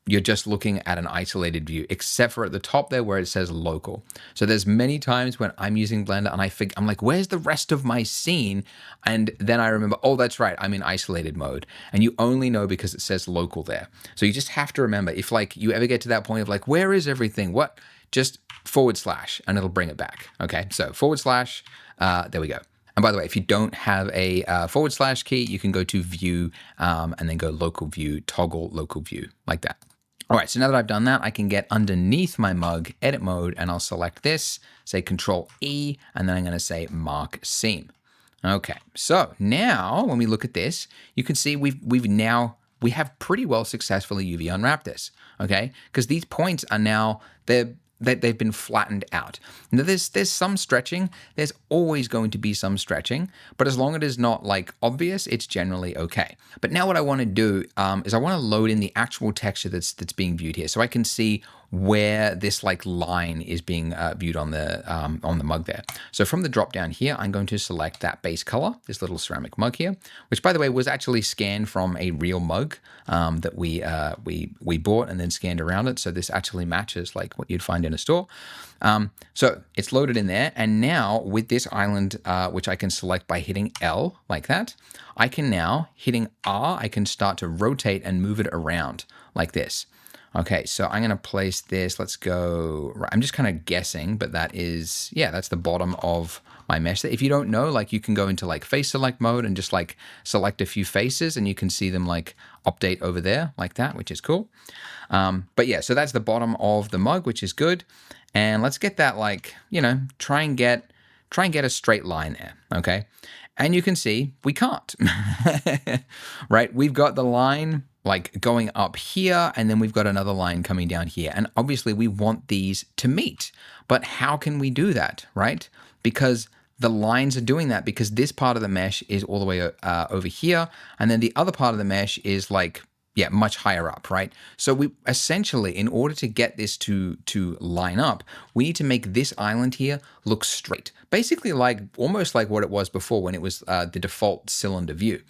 you're just looking at an isolated view, except for at the top there where it says local. So there's many times when I'm using Blender and I'm like, where's the rest of my scene? And then I remember, oh, that's right, I'm in isolated mode. And you only know because it says local there. So you just have to remember, if like you ever get to that point of like, where is everything? What? Just / and it'll bring it back. Okay, so / there we go. And by the way, if you don't have a / key, you can go to View and then go Local View, toggle Local View, like that. All right, so now that I've done that, I can get underneath my mug, edit mode, and I'll select this, say Control E, and then I'm going to say Mark Seam. Okay, so now when we look at this, you can see we have pretty well successfully UV unwrapped this, okay? Because these points are now, they've been flattened out. Now there's some stretching. There's always going to be some stretching, but as long as it is not like obvious, it's generally okay. But now what I want to do is I want to load in the actual texture that's being viewed here, so I can see where this like line is being viewed on the mug there. So from the drop down here, I'm going to select that base color, this little ceramic mug here, which by the way was actually scanned from a real mug that we bought and then scanned around it. So this actually matches like what you'd find in a store. So it's loaded in there, and now with this island, which I can select by hitting L like that, I can now hitting R, I can start to rotate and move it around like this. Okay, so I'm going to place this, let's go, I'm just kind of guessing, but that is, yeah, that's the bottom of my mesh. If you don't know, like you can go into like face select mode and just like select a few faces and you can see them like update over there like that, which is cool. But yeah, so that's the bottom of the mug, which is good. And let's get that like, you know, try and get a straight line there, okay? And you can see we can't, right? We've got the line like going up here, and then we've got another line coming down here. And obviously we want these to meet, but how can we do that, right? Because the lines are doing that because this part of the mesh is all the way over here. And then the other part of the mesh is like, yeah, much higher up, right? So we essentially, in order to get this to line up, we need to make this island here look straight. Basically like, almost like what it was before when it was the default cylinder view.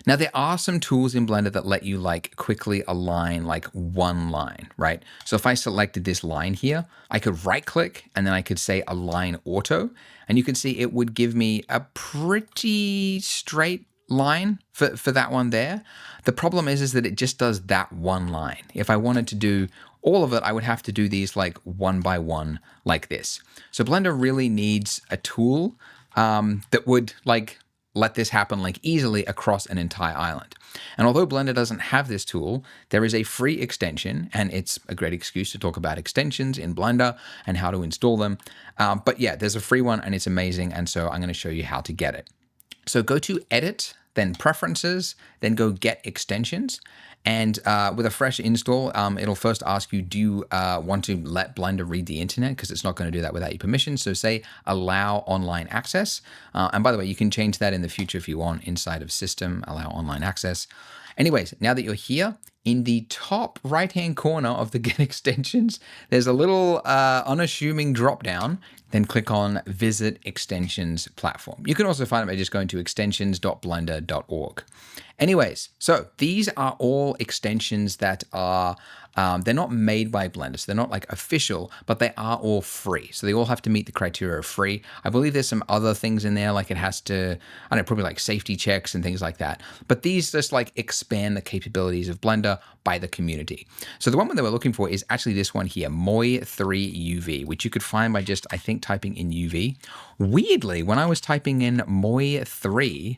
Now, there are some tools in Blender that let you like quickly align like one line, right? So if I selected this line here, I could right click and then I could say Align Auto, and you can see it would give me a pretty straight line for that one there. The problem is that it just does that one line. If I wanted to do all of it, I would have to do these like one by one like this. So Blender really needs a tool that would like let this happen like easily across an entire island. And although Blender doesn't have this tool, there is a free extension, and it's a great excuse to talk about extensions in Blender and how to install them. But yeah, there's a free one and it's amazing. And so I'm going to show you how to get it. So go to Edit, then Preferences, then go Get Extensions. And with a fresh install, it'll first ask you, do you want to let Blender read the internet? Because it's not going to do that without your permission. So say allow online access. And by the way, you can change that in the future if you want inside of System, allow online access. Anyways, now that you're here, in the top right-hand corner of the Get Extensions, there's a little unassuming drop-down then click on Visit Extensions Platform. You can also find it by just going to extensions.blender.org. Anyways, so these are all extensions that are, they're not made by Blender, so they're not like official, but they are all free. So they all have to meet the criteria of free. I believe there's some other things in there, like it has to, I don't know, probably like safety checks and things like that. But these just like expand the capabilities of Blender by the community. So the one that we're looking for is actually this one here, Moi3 UV, which you could find by just, I think, typing in UV. Weirdly, when I was typing in Moi3,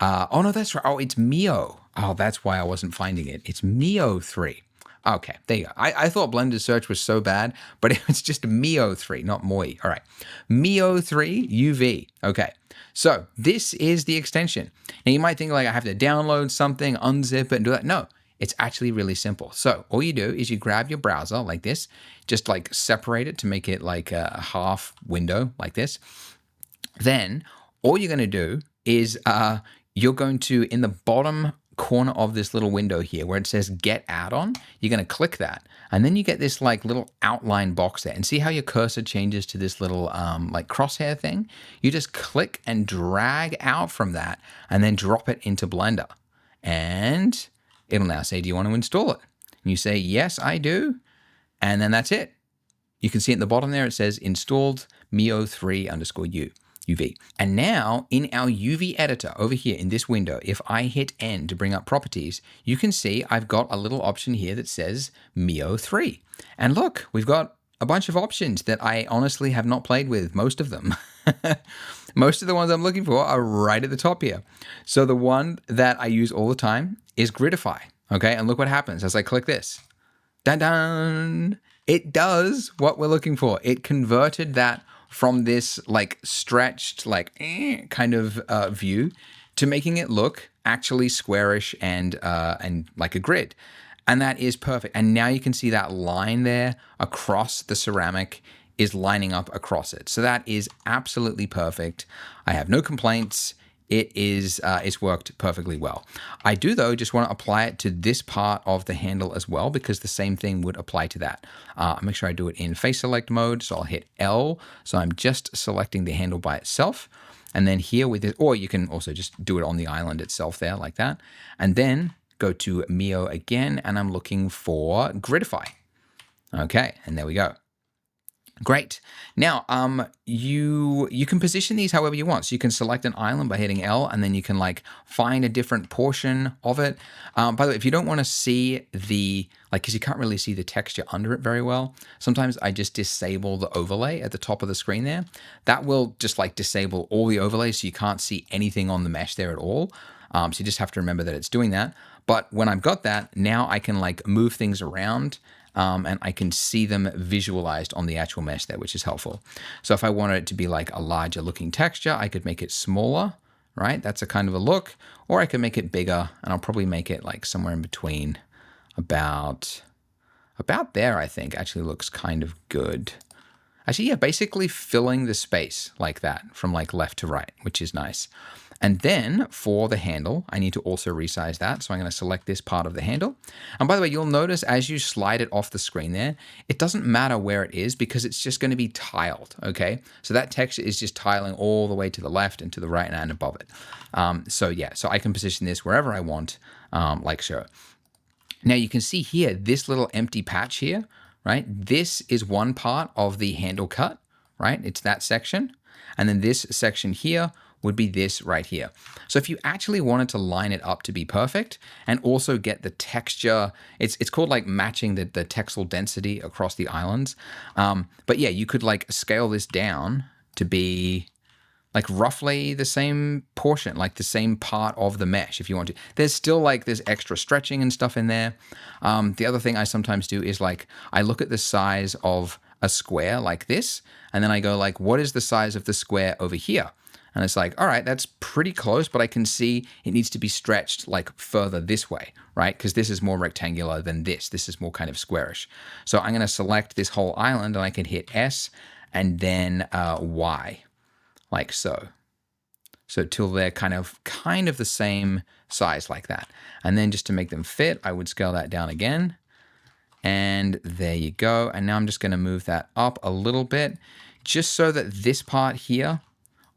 oh no, that's right. Oh, it's Mio. Oh, that's why I wasn't finding it. It's Mio 3. Okay, there you go. I thought Blender's search was so bad, but it was just Mio 3, not Moi. All right, Mio 3 UV. Okay, so this is the extension. Now you might think like I have to download something, unzip it, and do that. No, it's actually really simple. So all you do is you grab your browser like this, just like separate it to make it like a half window like this. Then all you're going to do is you're going to, in the bottom corner of this little window here where it says Get Add-on, you're going to click that. And then you get this like little outline box there. And see how your cursor changes to this little like crosshair thing? You just click and drag out from that and then drop it into Blender. And it'll now say, do you want to install it? And you say, yes, I do. And then that's it. You can see at the bottom there, it says installed Mio3_U. UV. And now in our UV editor over here in this window, if I hit N to bring up properties, you can see I've got a little option here that says Mio 3. And look, we've got a bunch of options that I honestly have not played with, most of them. Most of the ones I'm looking for are right at the top here. So the one that I use all the time is Gridify. Okay, and look what happens as I click this. Dun dun! It does what we're looking for. It converted that from this like stretched like kind of view to making it look actually squarish and like a grid. And that is perfect. And now you can see that line there across the ceramic is lining up across it. So that is absolutely perfect. I have no complaints. It is, it's worked perfectly well. I do, though, just want to apply it to this part of the handle as well, because the same thing would apply to that. I'll make sure I do it in face select mode. So I'll hit L. So I'm just selecting the handle by itself. And then here with it, or you can also just do it on the island itself there like that. And then go to Mio again, and I'm looking for Gridify. Okay, and there we go. Great. Now, you can position these however you want. So you can select an island by hitting L, and then you can like find a different portion of it. By the way, if you don't want to see the, like, because you can't really see the texture under it very well, sometimes I just disable the overlay at the top of the screen there. That will just like disable all the overlays so you can't see anything on the mesh there at all. So you just have to remember that it's doing that. But when I've got that, now I can like move things around. And I can see them visualized on the actual mesh there, which is helpful. So if I wanted it to be like a larger looking texture, I could make it smaller, right? That's a kind of a look. Or I could make it bigger, and I'll probably make it like somewhere in between. About there, I think, actually looks kind of good. Actually, yeah, basically filling the space like that from like left to right, which is nice. And then for the handle, I need to also resize that. So I'm going to select this part of the handle. And by the way, you'll notice as you slide it off the screen there, it doesn't matter where it is because it's just going to be tiled, okay? So that texture is just tiling all the way to the left and to the right and above it. So yeah, so I can position this wherever I want, like so. Now you can see here, this little empty patch here, right? This is one part of the handle cut, right? It's that section. And then this section here would be this right here. So if you actually wanted to line it up to be perfect and also get the texture, it's called like matching the texel density across the islands. But yeah, you could like scale this down to be like roughly the same portion, like the same part of the mesh if you want to. There's still like there's extra stretching and stuff in there. The other thing I sometimes do is like I look at the size of a square like this, and then I go like, what is the size of the square over here? And it's like, all right, that's pretty close, but I can see it needs to be stretched like further this way, right? Because this is more rectangular than this. This is more kind of squarish. So I'm going to select this whole island, and I can hit S and then Y, like so. So till they're kind of the same size like that. And then just to make them fit, I would scale that down again. And there you go. And now I'm just going to move that up a little bit, just so that this part here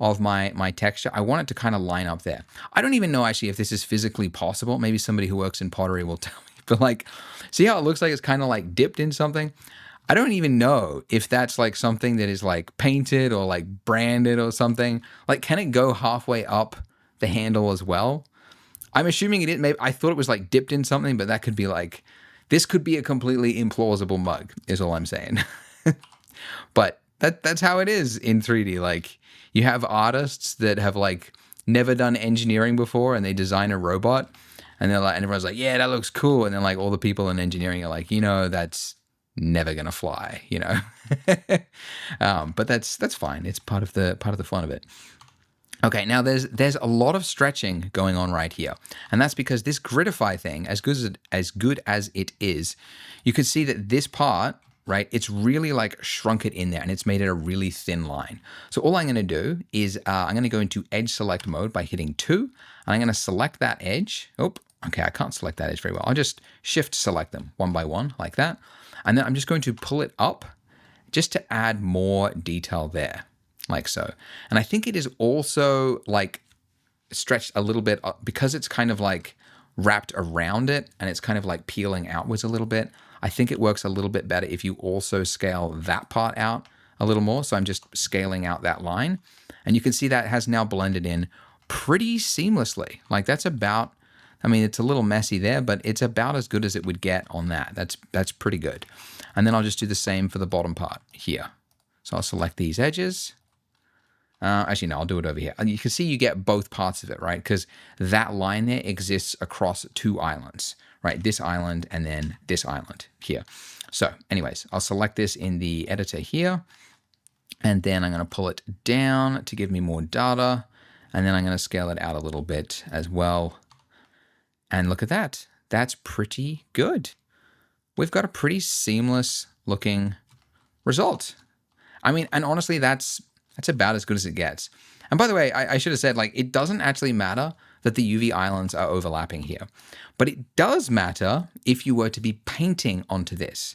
of my texture, I want it to kind of line up there. I don't even know actually if this is physically possible. Maybe somebody who works in pottery will tell me, but like, see how it looks like it's kind of like dipped in something? I don't even know if that's like something that is like painted or like branded or something. Like, can it go halfway up the handle as well? I'm assuming it is. Maybe I thought it was like dipped in something, but that could be like, this could be a completely implausible mug is all I'm saying. But that's how it is in 3D. Like, you have artists that have like never done engineering before and they design a robot and they're like, and everyone's like, yeah, that looks cool. And then like all the people in engineering are like, that's never gonna fly, but that's fine. It's part of the fun of it. Okay, now there's a lot of stretching going on right here, and that's because this gridify thing, as good as it is, you can see that this part, right, it's really like shrunk it in there and it's made it a really thin line. So all I'm going to do is I'm going to go into edge select mode by hitting 2, and I'm going to select that edge. Oh, okay, I can't select that edge very well. I'll just shift select them one by one like that. And then I'm just going to pull it up just to add more detail there, like so. And I think it is also like stretched a little bit because it's kind of like wrapped around it and it's kind of like peeling outwards a little bit. I think it works a little bit better if you also scale that part out a little more. So I'm just scaling out that line. And you can see that has now blended in pretty seamlessly. Like that's about, I mean, it's a little messy there, but it's about as good as it would get on that. That's pretty good. And then I'll just do the same for the bottom part here. So I'll select these edges. Actually, no, I'll do it over here. And you can see you get both parts of it, right? Because that line there exists across 2 islands, right? This island and then this island here. So anyways, I'll select this in the editor here. And then I'm going to pull it down to give me more data. And then I'm going to scale it out a little bit as well. And look at that. That's pretty good. We've got a pretty seamless looking result. I mean, and honestly, that's about as good as it gets. And by the way, I should have said, like, it doesn't actually matter that the UV islands are overlapping here, but it does matter if you were to be painting onto this.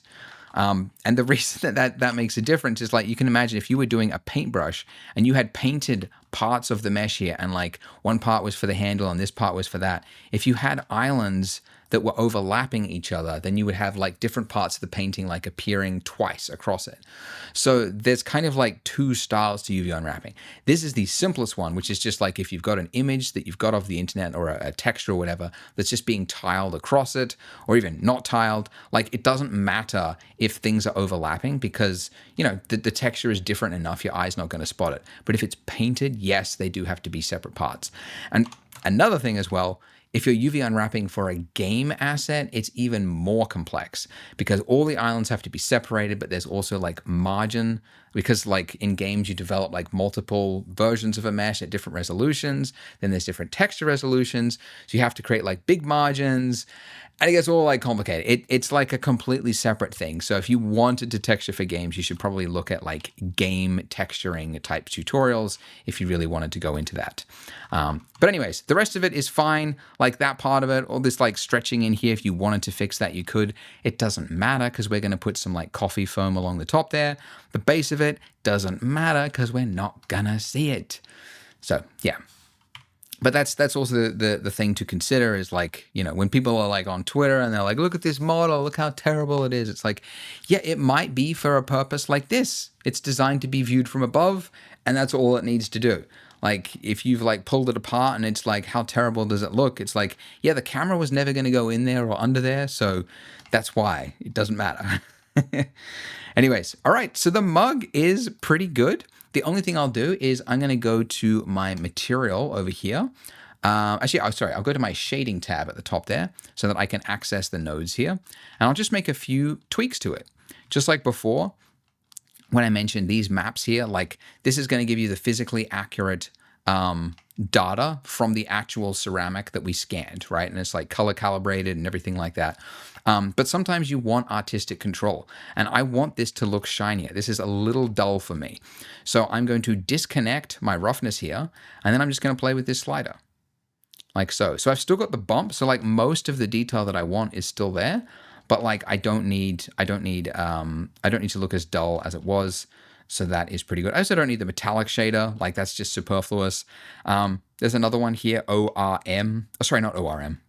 And the reason that makes a difference is, like, you can imagine if you were doing a paintbrush and you had painted parts of the mesh here and like one part was for the handle and this part was for that. If you had islands that were overlapping each other, then you would have like different parts of the painting like appearing twice across it. So there's kind of like 2 styles to UV unwrapping. This is the simplest one, which is just like if you've got an image that you've got off the internet or a texture or whatever that's just being tiled across it or even not tiled, like it doesn't matter if things are overlapping because, the texture is different enough, your eye's not going to spot it. But if it's painted, yes, they do have to be separate parts. And another thing as well, if you're UV unwrapping for a game asset, it's even more complex because all the islands have to be separated, but there's also like margin because like in games you develop like multiple versions of a mesh at different resolutions. Then there's different texture resolutions. So you have to create like big margins and it gets all like complicated. It's like a completely separate thing. So if you wanted to texture for games, you should probably look at like game texturing type tutorials if you really wanted to go into that. But anyways, the rest of it is fine. Like that part of it, all this like stretching in here, if you wanted to fix that, you could. It doesn't matter because we're going to put some like coffee foam along the top there. The base of it doesn't matter because we're not going to see it. So yeah. But that's also the thing to consider is like, when people are like on Twitter and they're like, look at this model, look how terrible it is. It's like, yeah, it might be for a purpose like this. It's designed to be viewed from above and that's all it needs to do. Like if you've like pulled it apart and it's like, how terrible does it look? It's like, yeah, the camera was never going to go in there or under there. So that's why it doesn't matter. Anyways, all right. So the mug is pretty good. The only thing I'll do is I'm going to go to my material over here. I'll go to my shading tab at the top there so that I can access the nodes here. And I'll just make a few tweaks to it. Just like before, when I mentioned these maps here, like this is going to give you the physically accurate data from the actual ceramic that we scanned, right? And it's like color calibrated and everything like that. But sometimes you want artistic control and I want this to look shinier. This is a little dull for me. So I'm going to disconnect my roughness here and then I'm just going to play with this slider like so. So I've still got the bump. So like most of the detail that I want is still there, but like I don't need to look as dull as it was. So that is pretty good. I also don't need the metallic shader. Like that's just superfluous. There's another one here, ORM. Oh, sorry, not ORM.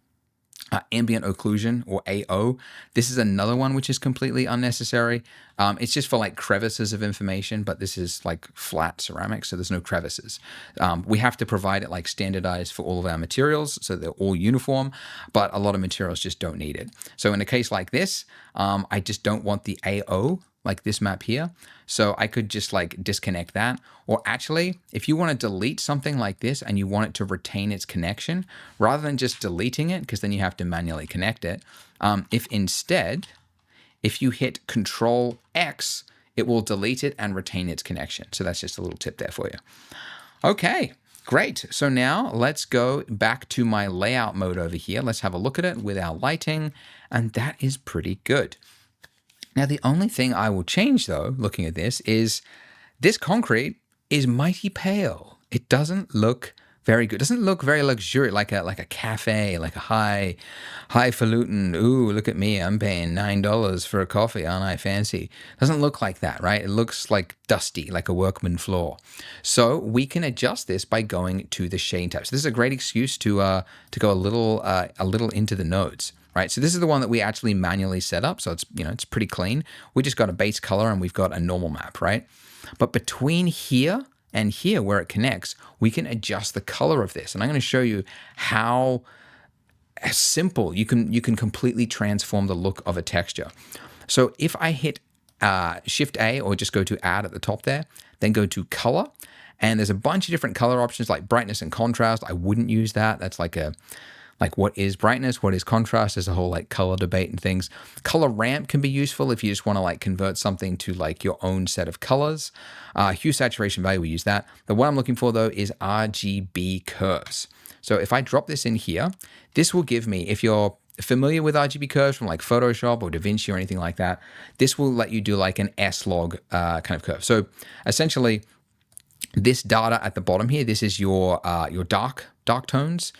Ambient occlusion, or AO. This is another one which is completely unnecessary. It's just for like crevices of information, but this is like flat ceramic, so there's no crevices. We have to provide it like standardized for all of our materials, so they're all uniform, but a lot of materials just don't need it. So in a case like this, I just don't want the AO, like this map here. So I could just like disconnect that. Or actually, if you want to delete something like this and you want it to retain its connection, rather than just deleting it, because then you have to manually connect it, if you hit Control X, it will delete it and retain its connection. So that's just a little tip there for you. Okay, great. So now let's go back to my layout mode over here. Let's have a look at it with our lighting, and that is pretty good. Now, the only thing I will change, though, looking at this concrete is mighty pale. It doesn't look very good. It doesn't look very luxurious, like a cafe, like a highfalutin. Ooh, look at me! I'm paying $9 for a coffee, aren't I fancy? It doesn't look like that, right? It looks like dusty, like a workman floor. So we can adjust this by going to the shade tab. So this is a great excuse to go a little into the nodes. Right, so this is the one that we actually manually set up, so it's it's pretty clean. We just got a base color and we've got a normal map, right? But between here and here, where it connects, we can adjust the color of this, and I'm going to show you how simple you can completely transform the look of a texture. So if I hit Shift A, or just go to Add at the top there, then go to Color, and there's a bunch of different color options like brightness and contrast. I wouldn't use that. That's like what is brightness, what is contrast? There's a whole like color debate and things. Color ramp can be useful if you just want to like convert something to like your own set of colors. Hue saturation value, we use that. The one I'm looking for though is RGB curves. So if I drop this in here, this will give me, if you're familiar with RGB curves from like Photoshop or DaVinci or anything like that, this will let you do like an S-log kind of curve. So essentially, this data at the bottom here, this is your dark tones.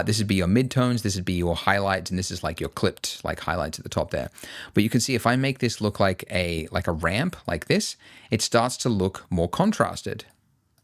This would be your midtones, this would be your highlights, and this is like your clipped like highlights at the top there. But you can see if I make this look like a ramp like this, it starts to look more contrasted,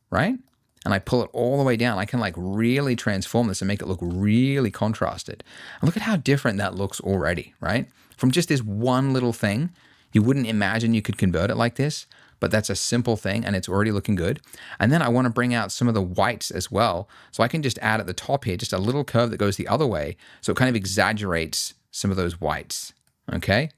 right? And I pull it all the way down. I can like really transform this and make it look really contrasted. And look at how different that looks already, right? From just this one little thing, you wouldn't imagine you could convert it like this, but that's a simple thing and it's already looking good. And then I want to bring out some of the whites as well. So I can just add at the top here, just a little curve that goes the other way. So it kind of exaggerates some of those whites. Okay,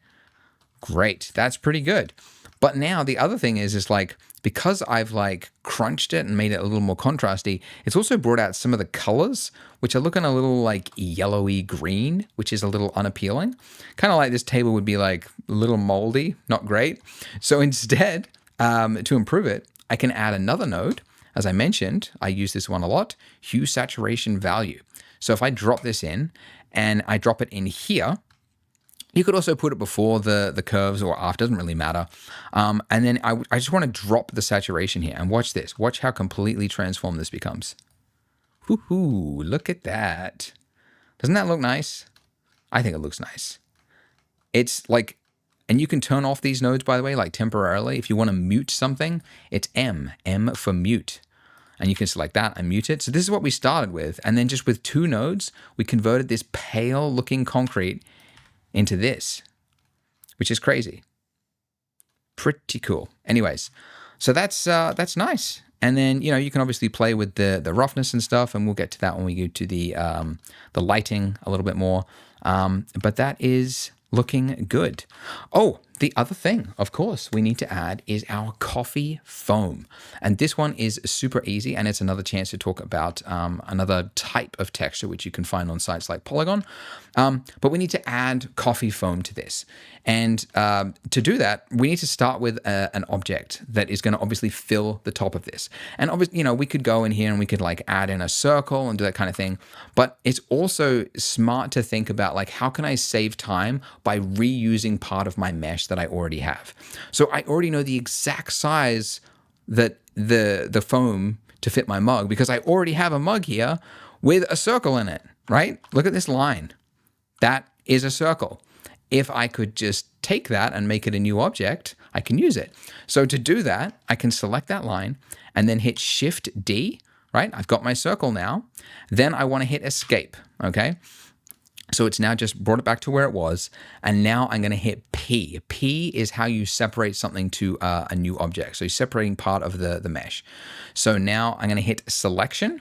great. That's pretty good. But now the other thing is like, because I've like crunched it and made it a little more contrasty, it's also brought out some of the colors, which are looking a little like yellowy green, which is a little unappealing. Kind of like this table would be like a little moldy, not great. So instead, to improve it, I can add another node. As I mentioned, I use this one a lot, hue saturation value. So if I drop this in and I drop it in here, you could also put it before the curves or after, doesn't really matter. And then I just want to drop the saturation here and watch this. Watch how completely transformed this becomes. Woohoo, look at that. Doesn't that look nice? I think it looks nice. It's like, and you can turn off these nodes, by the way, like temporarily. If you want to mute something, it's M for mute. And you can select that and mute it. So this is what we started with. And then just with 2 nodes, we converted this pale looking concrete into this, which is crazy. Pretty cool. Anyways, so that's nice. And then, you can obviously play with the roughness and stuff, and we'll get to that when we go to the lighting a little bit more. But that is looking good. Oh, the other thing, of course, we need to add is our coffee foam. And this one is super easy, and it's another chance to talk about another type of texture, which you can find on sites like Polygon. But we need to add coffee foam to this. And to do that, we need to start with an object that is going to obviously fill the top of this. And obviously, we could go in here and we could like add in a circle and do that kind of thing. But it's also smart to think about like, how can I save time by reusing part of my mesh that I already have? So I already know the exact size that the foam to fit my mug, because I already have a mug here with a circle in it, right? Look at this line. That is a circle. if I could just take that and make it a new object, I can use it. So to do that, I can select that line and then hit Shift D, right? I've got my circle now. Then I want to hit Escape, okay? So it's now just brought it back to where it was. And now I'm going to hit P. P is how you separate something to a new object. So you're separating part of the mesh. So now I'm going to hit Selection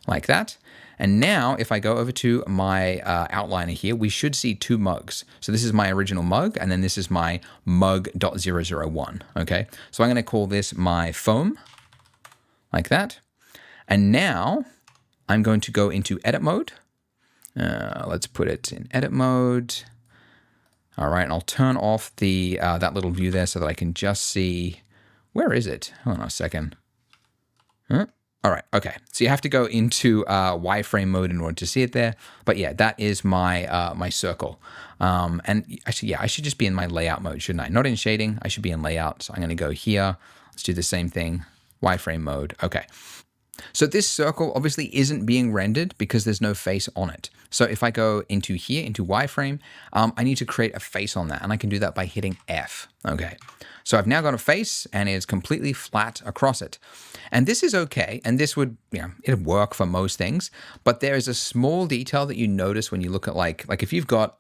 like that. And now if I go over to my outliner here, we should see two mugs. So this is my original mug, and then this is my mug.001, okay? So I'm going to call this my foam like that. And now I'm going to go into edit mode. Let's put it in edit mode. All right, and I'll turn off the that little view there so that I can just see, where is it? Hold on a second. Huh? All right, okay. So you have to go into wireframe mode in order to see it there. But yeah, that is my my circle. And actually, yeah, I should just be in my layout mode, shouldn't I? Not in shading, I should be in layout. So I'm gonna go here. Let's do the same thing, wireframe mode, okay. So this circle obviously isn't being rendered because there's no face on it. So if I go into here, into wireframe, I need to create a face on that, and I can do that by hitting F, okay. So I've now got a face and it's completely flat across it. And this is okay, and this would, it'd work for most things, but there is a small detail that you notice when you look at like if you've got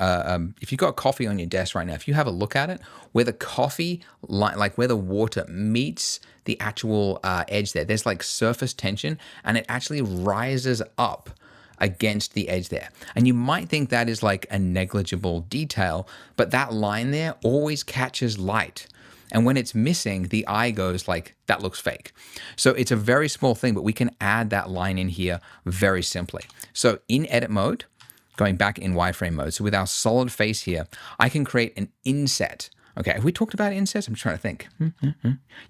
coffee on your desk right now, if you have a look at it, where the coffee, like where the water meets the actual edge there, there's like surface tension, and it actually rises up against the edge there. And you might think that is like a negligible detail, but that line there always catches light. And when it's missing, the eye goes like, that looks fake. So it's a very small thing, but we can add that line in here very simply. So in edit mode, going back in wireframe mode, so with our solid face here, I can create an inset. Okay, have we talked about insets? I'm trying to think.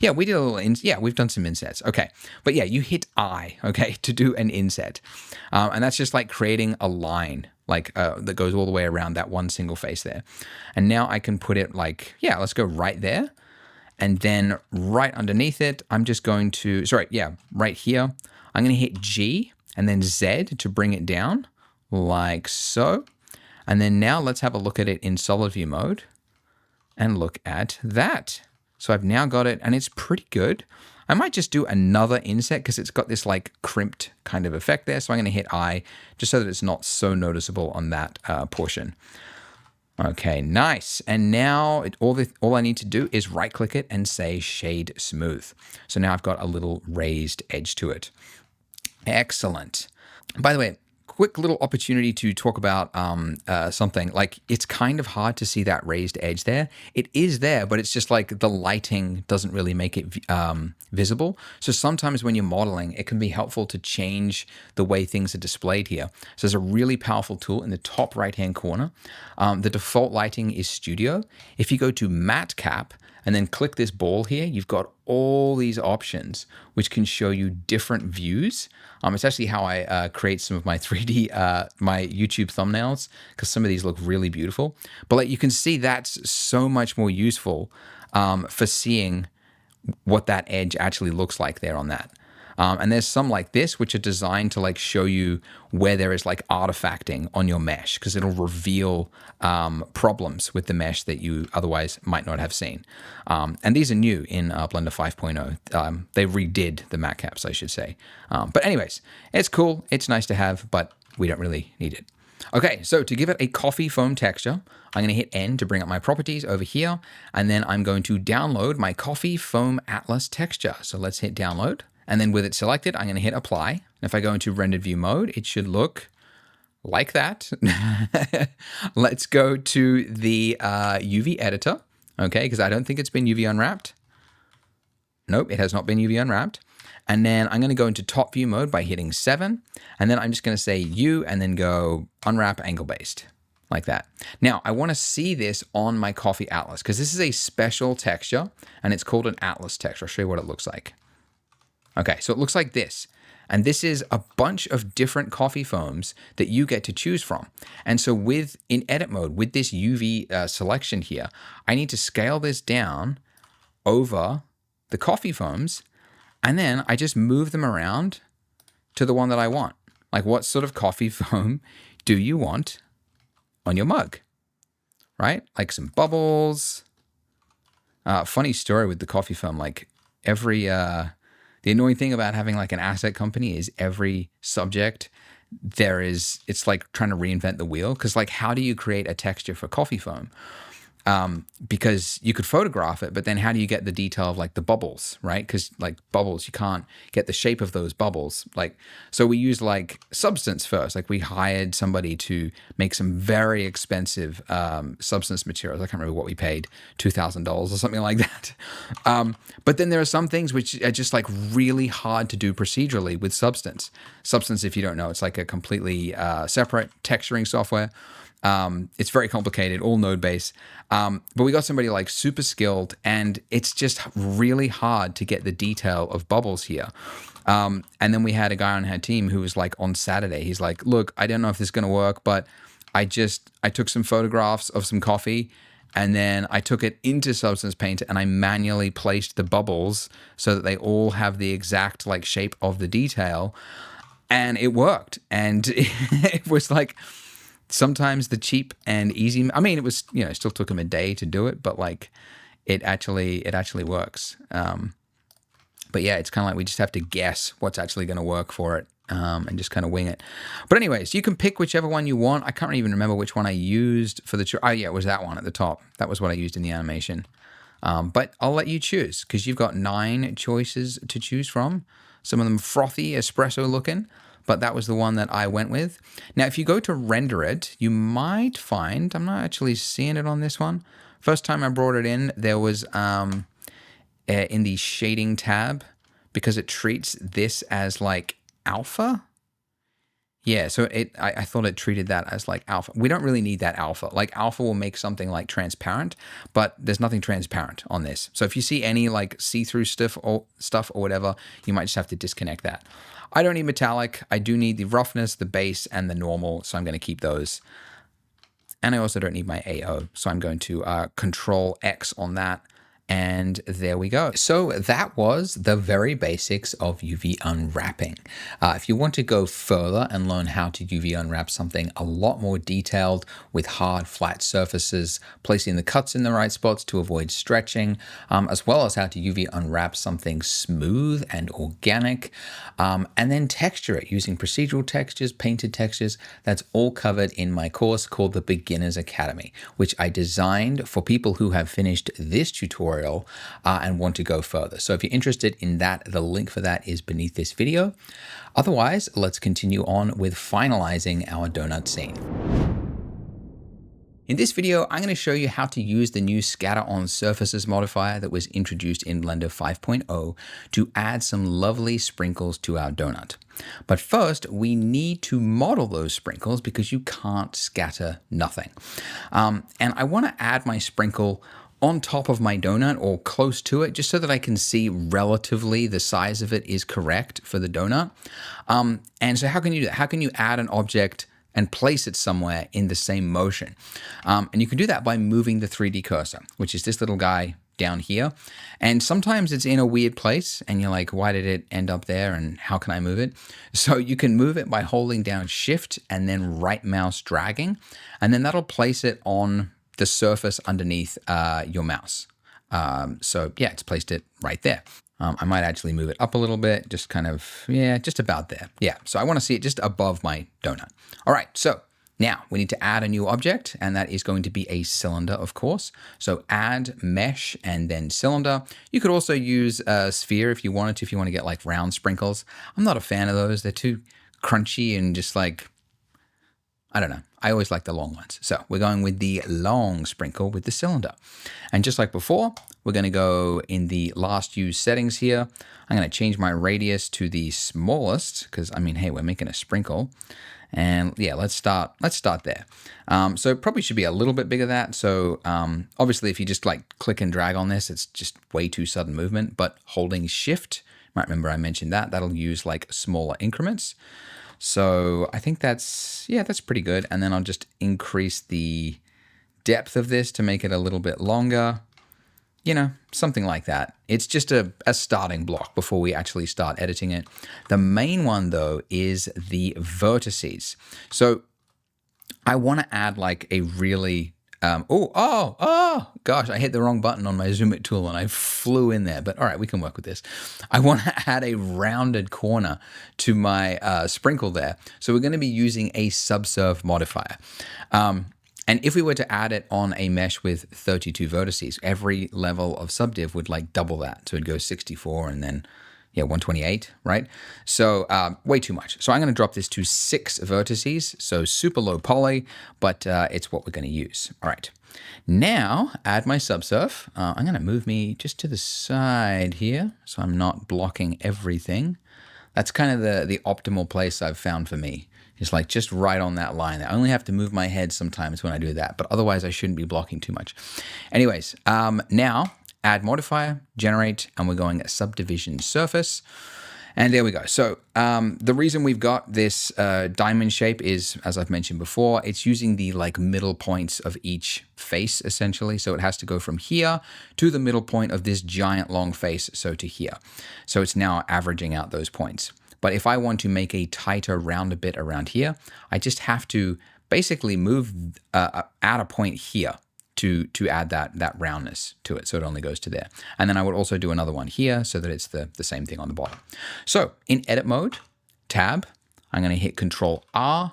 Yeah, we did a little, yeah, we've done some insets. Okay, but yeah, you hit I, okay, to do an inset. And that's just like creating a line like that goes all the way around that one single face there. And now I can put it like, yeah, let's go right there. And then right underneath it, I'm just going to, right here, I'm going to hit G and then Z to bring it down like so. And then now let's have a look at it in solid view mode and look at that. So I've now got it and it's pretty good. I might just do another inset because it's got this like crimped kind of effect there. So I'm going to hit I just so that it's not so noticeable on that portion. Okay, nice. And now all I need to do is right click it and say shade smooth. So now I've got a little raised edge to it. Excellent. By the way, quick little opportunity to talk about something. Like, it's kind of hard to see that raised edge there. It is there, but it's just like the lighting doesn't really make it visible. So sometimes when you're modeling, it can be helpful to change the way things are displayed here. So there's a really powerful tool in the top right-hand corner. The default lighting is studio. If you go to matte cap and then click this ball here, you've got all these options which can show you different views. It's actually how I create some of my 3D, my YouTube thumbnails, because some of these look really beautiful. But like you can see, that's so much more useful for seeing what that edge actually looks like there on that. And there's some like this, which are designed to like show you where there is like artifacting on your mesh, because it'll reveal problems with the mesh that you otherwise might not have seen. And these are new in Blender 5.0. They redid the matte caps, I should say. But anyways, it's cool. It's nice to have, but we don't really need it. Okay, so to give it a coffee foam texture, I'm going to hit N to bring up my properties over here, and then I'm going to download my coffee foam atlas texture. So let's hit download. And then with it selected, I'm going to hit apply. And if I go into rendered view mode, it should look like that. Let's go to the UV editor, okay, because I don't think it's been UV unwrapped. Nope, it has not been UV unwrapped. And then I'm going to go into top view mode by hitting 7. And then I'm just going to say U and then go unwrap angle based. Like that. Now, I want to see this on my coffee atlas because this is a special texture and it's called an atlas texture. I'll show you what it looks like. Okay, so it looks like this. And this is a bunch of different coffee foams that you get to choose from. And so in edit mode, with this UV selection here, I need to scale this down over the coffee foams. And then I just move them around to the one that I want. Like, what sort of coffee foam do you want on your mug? right? Like some bubbles. Funny story with the coffee foam, like the annoying thing about having like an asset company is every subject it's like trying to reinvent the wheel. Cause like, how do you create a texture for coffee foam? Because you could photograph it, but then how do you get the detail of like the bubbles, right? Because like bubbles, you can't get the shape of those bubbles. Like, so we used like substance first. Like we hired somebody to make some very expensive substance materials. I can't remember what we paid, $2,000 or something like that. But then there are some things which are just like really hard to do procedurally with substance. Substance, if you don't know, it's like a completely separate texturing software. It's very complicated, all node-based. But we got somebody like super skilled, and it's just really hard to get the detail of bubbles here. And then we had a guy on our team who was like on Saturday, he's like, look, I don't know if this is going to work, but I took some photographs of some coffee, and then I took it into Substance Painter and I manually placed the bubbles so that they all have the exact like shape of the detail. And it worked. And it was like, sometimes the cheap and easy, I mean, it was, it still took him a day to do it, but like it actually works. But yeah, it's kind of like we just have to guess what's actually going to work for it, and just kind of wing it. But anyways, you can pick whichever one you want. I can't even remember which one I used for oh yeah, it was that one at the top. That was what I used in the animation. But I'll let you choose because you've got 9 choices to choose from. Some of them frothy, espresso looking. But that was the one that I went with. Now, if you go to render it, you might find, I'm not actually seeing it on this one. First time I brought it in, there was in the shading tab, because it treats this as like alpha. Yeah, so I thought it treated that as like alpha. We don't really need that alpha. Like alpha will make something like transparent, but there's nothing transparent on this. So if you see any like see-through stuff or whatever, you might just have to disconnect that. I don't need metallic. I do need the roughness, the base, and the normal, so I'm going to keep those. And I also don't need my AO, so I'm going to Control X on that. And there we go. So that was the very basics of UV unwrapping. If you want to go further and learn how to UV unwrap something a lot more detailed with hard, flat surfaces, placing the cuts in the right spots to avoid stretching, as well as how to UV unwrap something smooth and organic, and then texture it using procedural textures, painted textures, that's all covered in my course called the Beginner's Academy, which I designed for people who have finished this tutorial and want to go further. So if you're interested in that, the link for that is beneath this video. Otherwise, let's continue on with finalizing our donut scene. In this video, I'm going to show you how to use the new Scatter on Surfaces modifier that was introduced in Blender 5.0 to add some lovely sprinkles to our donut. But first, we need to model those sprinkles because you can't scatter nothing. And I want to add my sprinkle on top of my donut or close to it, just so that I can see relatively the size of it is correct for the donut. And so how can you do that? How can you add an object and place it somewhere in the same motion? And you can do that by moving the 3D cursor, which is this little guy down here. And sometimes it's in a weird place and you're like, why did it end up there and how can I move it? So you can move it by holding down Shift and then right mouse dragging, and then that'll place it on the surface underneath your mouse. So yeah, it's placed it right there. I might actually move it up a little bit, just kind of, yeah, just about there. Yeah, so I want to see it just above my donut. All right, so now we need to add a new object, and that is going to be a cylinder, of course. So add mesh and then cylinder. You could also use a sphere if you wanted to, if you want to get like round sprinkles. I'm not a fan of those. They're too crunchy and just like, I don't know. I always like the long ones. So we're going with the long sprinkle with the cylinder. And just like before, we're going to go in the last use settings here. I'm going to change my radius to the smallest because, I mean, hey, we're making a sprinkle. And yeah, let's start there. So it probably should be a little bit bigger than that. So obviously, if you just like click and drag on this, it's just way too sudden movement. But holding Shift, you might remember I mentioned that, that'll use like smaller increments. So I think that's pretty good. And then I'll just increase the depth of this to make it a little bit longer, something like that. It's just a starting block before we actually start editing it. The main one though is the vertices. So I want to add like a really Gosh, I hit the wrong button on my Zoom It tool and I flew in there. But all right, we can work with this. I want to add a rounded corner to my sprinkle there. So we're going to be using a subsurf modifier. And if we were to add it on a mesh with 32 vertices, every level of subdiv would like double that. So it'd go 64 and then 128, right? So way too much. So I'm going to drop this to 6 vertices. So super low poly, but it's what we're going to use. All right. Now add my subsurf. I'm going to move me just to the side here so I'm not blocking everything. That's kind of the optimal place I've found for me. It's like just right on that line. I only have to move my head sometimes when I do that, but otherwise I shouldn't be blocking too much. Anyways, now add modifier, generate, and we're going at subdivision surface. And there we go. So the reason we've got this diamond shape is, as I've mentioned before, it's using the like middle points of each face essentially. So it has to go from here to the middle point of this giant long face, so to here. So it's now averaging out those points. But if I want to make a tighter round a bit around here, I just have to basically move add a point here to add that roundness to it. So it only goes to there. And then I would also do another one here so that it's the same thing on the bottom. So in edit mode, tab, I'm going to hit Control R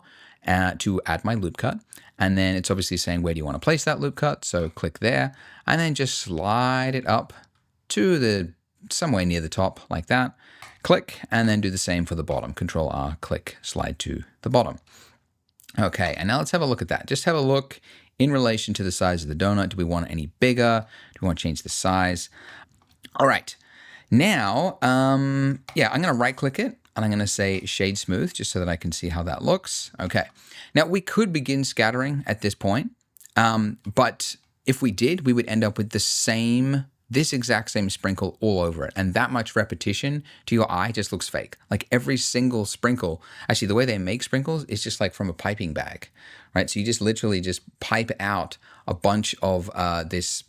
to add my loop cut. And then it's obviously saying, where do you want to place that loop cut? So click there and then just slide it up to somewhere near the top like that. Click, and then do the same for the bottom. Control R, click, slide to the bottom. Okay, and now let's have a look at that. Just have a look in relation to the size of the donut. Do we want it any bigger? Do we want to change the size? All right, now, I'm going to right click it and I'm going to say shade smooth just so that I can see how that looks. Okay, now we could begin scattering at this point, but if we did, we would end up with this exact same sprinkle all over it. And that much repetition to your eye just looks fake. Like every single sprinkle, actually the way they make sprinkles is just like from a piping bag, right? So you just literally just pipe out a bunch of this,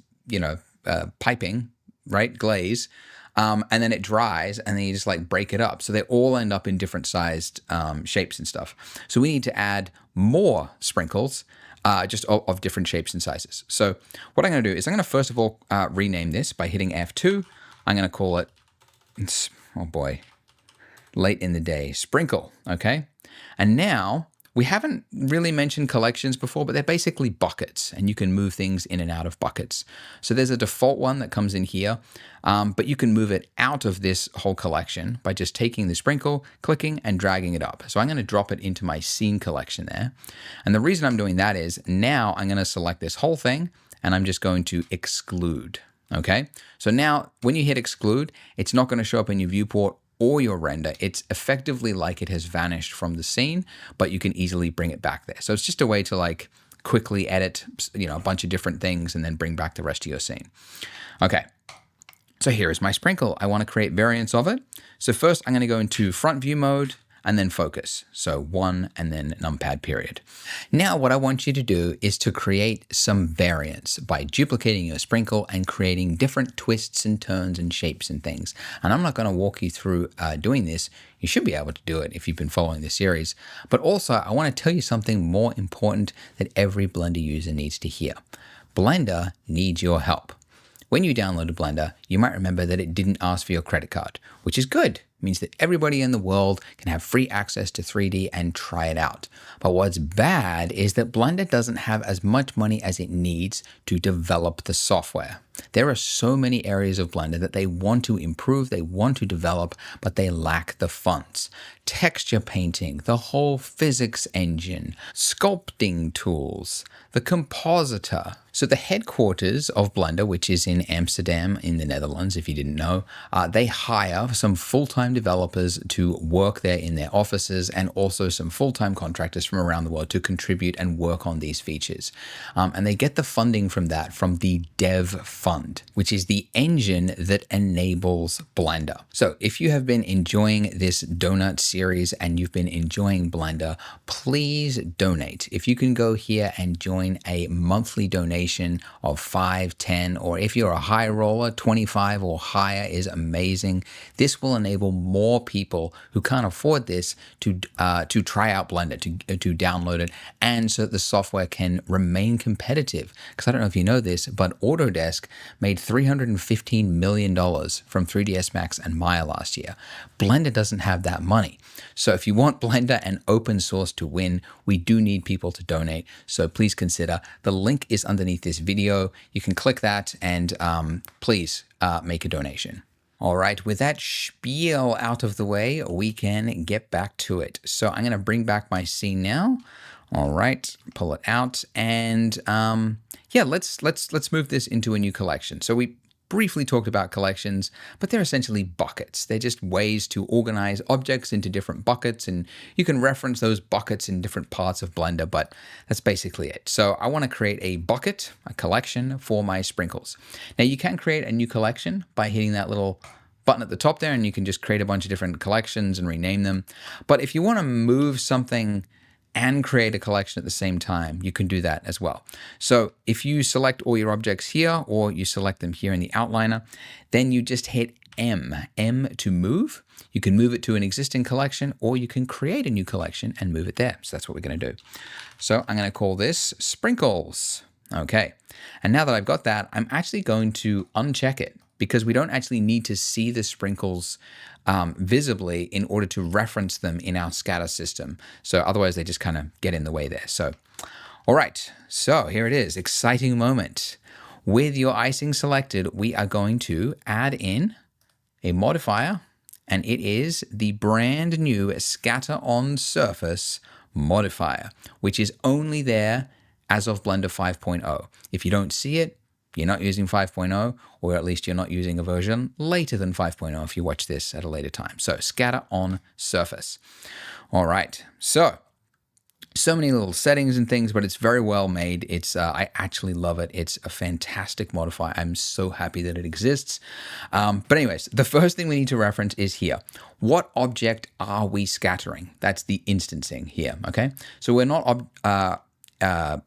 piping, right? Glaze. And then it dries and then you just like break it up. So they all end up in different sized shapes and stuff. So we need to add more sprinkles just of different shapes and sizes. So what I'm going to do is I'm going to first of all rename this by hitting F2. I'm going to call it, late in the day, sprinkle, okay? And now we haven't really mentioned collections before, but they're basically buckets and you can move things in and out of buckets. So there's a default one that comes in here, but you can move it out of this whole collection by just taking the sprinkle, clicking and dragging it up. So I'm going to drop it into my scene collection there. And the reason I'm doing that is now I'm going to select this whole thing and I'm just going to exclude. Okay. So now when you hit exclude, it's not going to show up in your viewport or your render. It's effectively like it has vanished from the scene, but you can easily bring it back there. So it's just a way to like quickly edit, a bunch of different things and then bring back the rest of your scene. Okay. So here is my sprinkle. I want to create variants of it. So first I'm going to go into front view mode and then focus. So 1 and then numpad period. Now what I want you to do is to create some variants by duplicating your sprinkle and creating different twists and turns and shapes and things. And I'm not going to walk you through doing this. You should be able to do it if you've been following the series. But also I want to tell you something more important that every Blender user needs to hear. Blender needs your help. When you downloaded Blender, you might remember that it didn't ask for your credit card, which is good. It means that everybody in the world can have free access to 3D and try it out. But what's bad is that Blender doesn't have as much money as it needs to develop the software. There are so many areas of Blender that they want to improve, they want to develop, but they lack the funds. Texture painting, the whole physics engine, sculpting tools, the compositor. So the headquarters of Blender, which is in Amsterdam in the Netherlands, if you didn't know, they hire some full-time developers to work there in their offices and also some full-time contractors from around the world to contribute and work on these features. And they get the funding from that, from the dev fund. Fund, which is the engine that enables Blender. So if you have been enjoying this donut series and you've been enjoying Blender, please donate. If you can go here and join a monthly donation of 5, 10, or if you're a high roller, 25 or higher is amazing. This will enable more people who can't afford this to try out Blender, to download it, and so that the software can remain competitive. Because I don't know if you know this, but Autodesk made $315 million from 3ds Max and Maya last year. Blender doesn't have that money. So if you want Blender and open source to win, we do need people to donate. So please consider. The link is underneath this video. You can click that and please make a donation. All right, with that spiel out of the way, we can get back to it. So I'm going to bring back my scene now. All right, pull it out, and yeah, let's move this into a new collection. So we briefly talked about collections, but they're essentially buckets. They're just ways to organize objects into different buckets, and you can reference those buckets in different parts of Blender, but that's basically it. So I want to create a bucket, a collection for my sprinkles. Now you can create a new collection by hitting that little button at the top there, and you can just create a bunch of different collections and rename them. But if you want to move something and create a collection at the same time, you can do that as well. So if you select all your objects here, or you select them here in the outliner, then you just hit M to move. You can move it to an existing collection, or you can create a new collection and move it there. So that's what we're going to do. So I'm going to call this sprinkles. Okay. And now that I've got that, I'm actually going to uncheck it, because we don't actually need to see the sprinkles visibly in order to reference them in our scatter system. So otherwise they just kind of get in the way there. So, all right, so here it is, exciting moment. With your icing selected, we are going to add in a modifier, and it is the brand new Scatter on Surface modifier, which is only there as of Blender 5.0. If you don't see it, you're not using 5.0, or at least you're not using a version later than 5.0 if you watch this at a later time. So scatter on surface. All right, so many little settings and things, but it's very well made. It's I actually love it. It's a fantastic modifier. I'm so happy that it exists. But anyways, the first thing we need to reference is here. What object are we scattering? That's the instancing here, okay? So we're not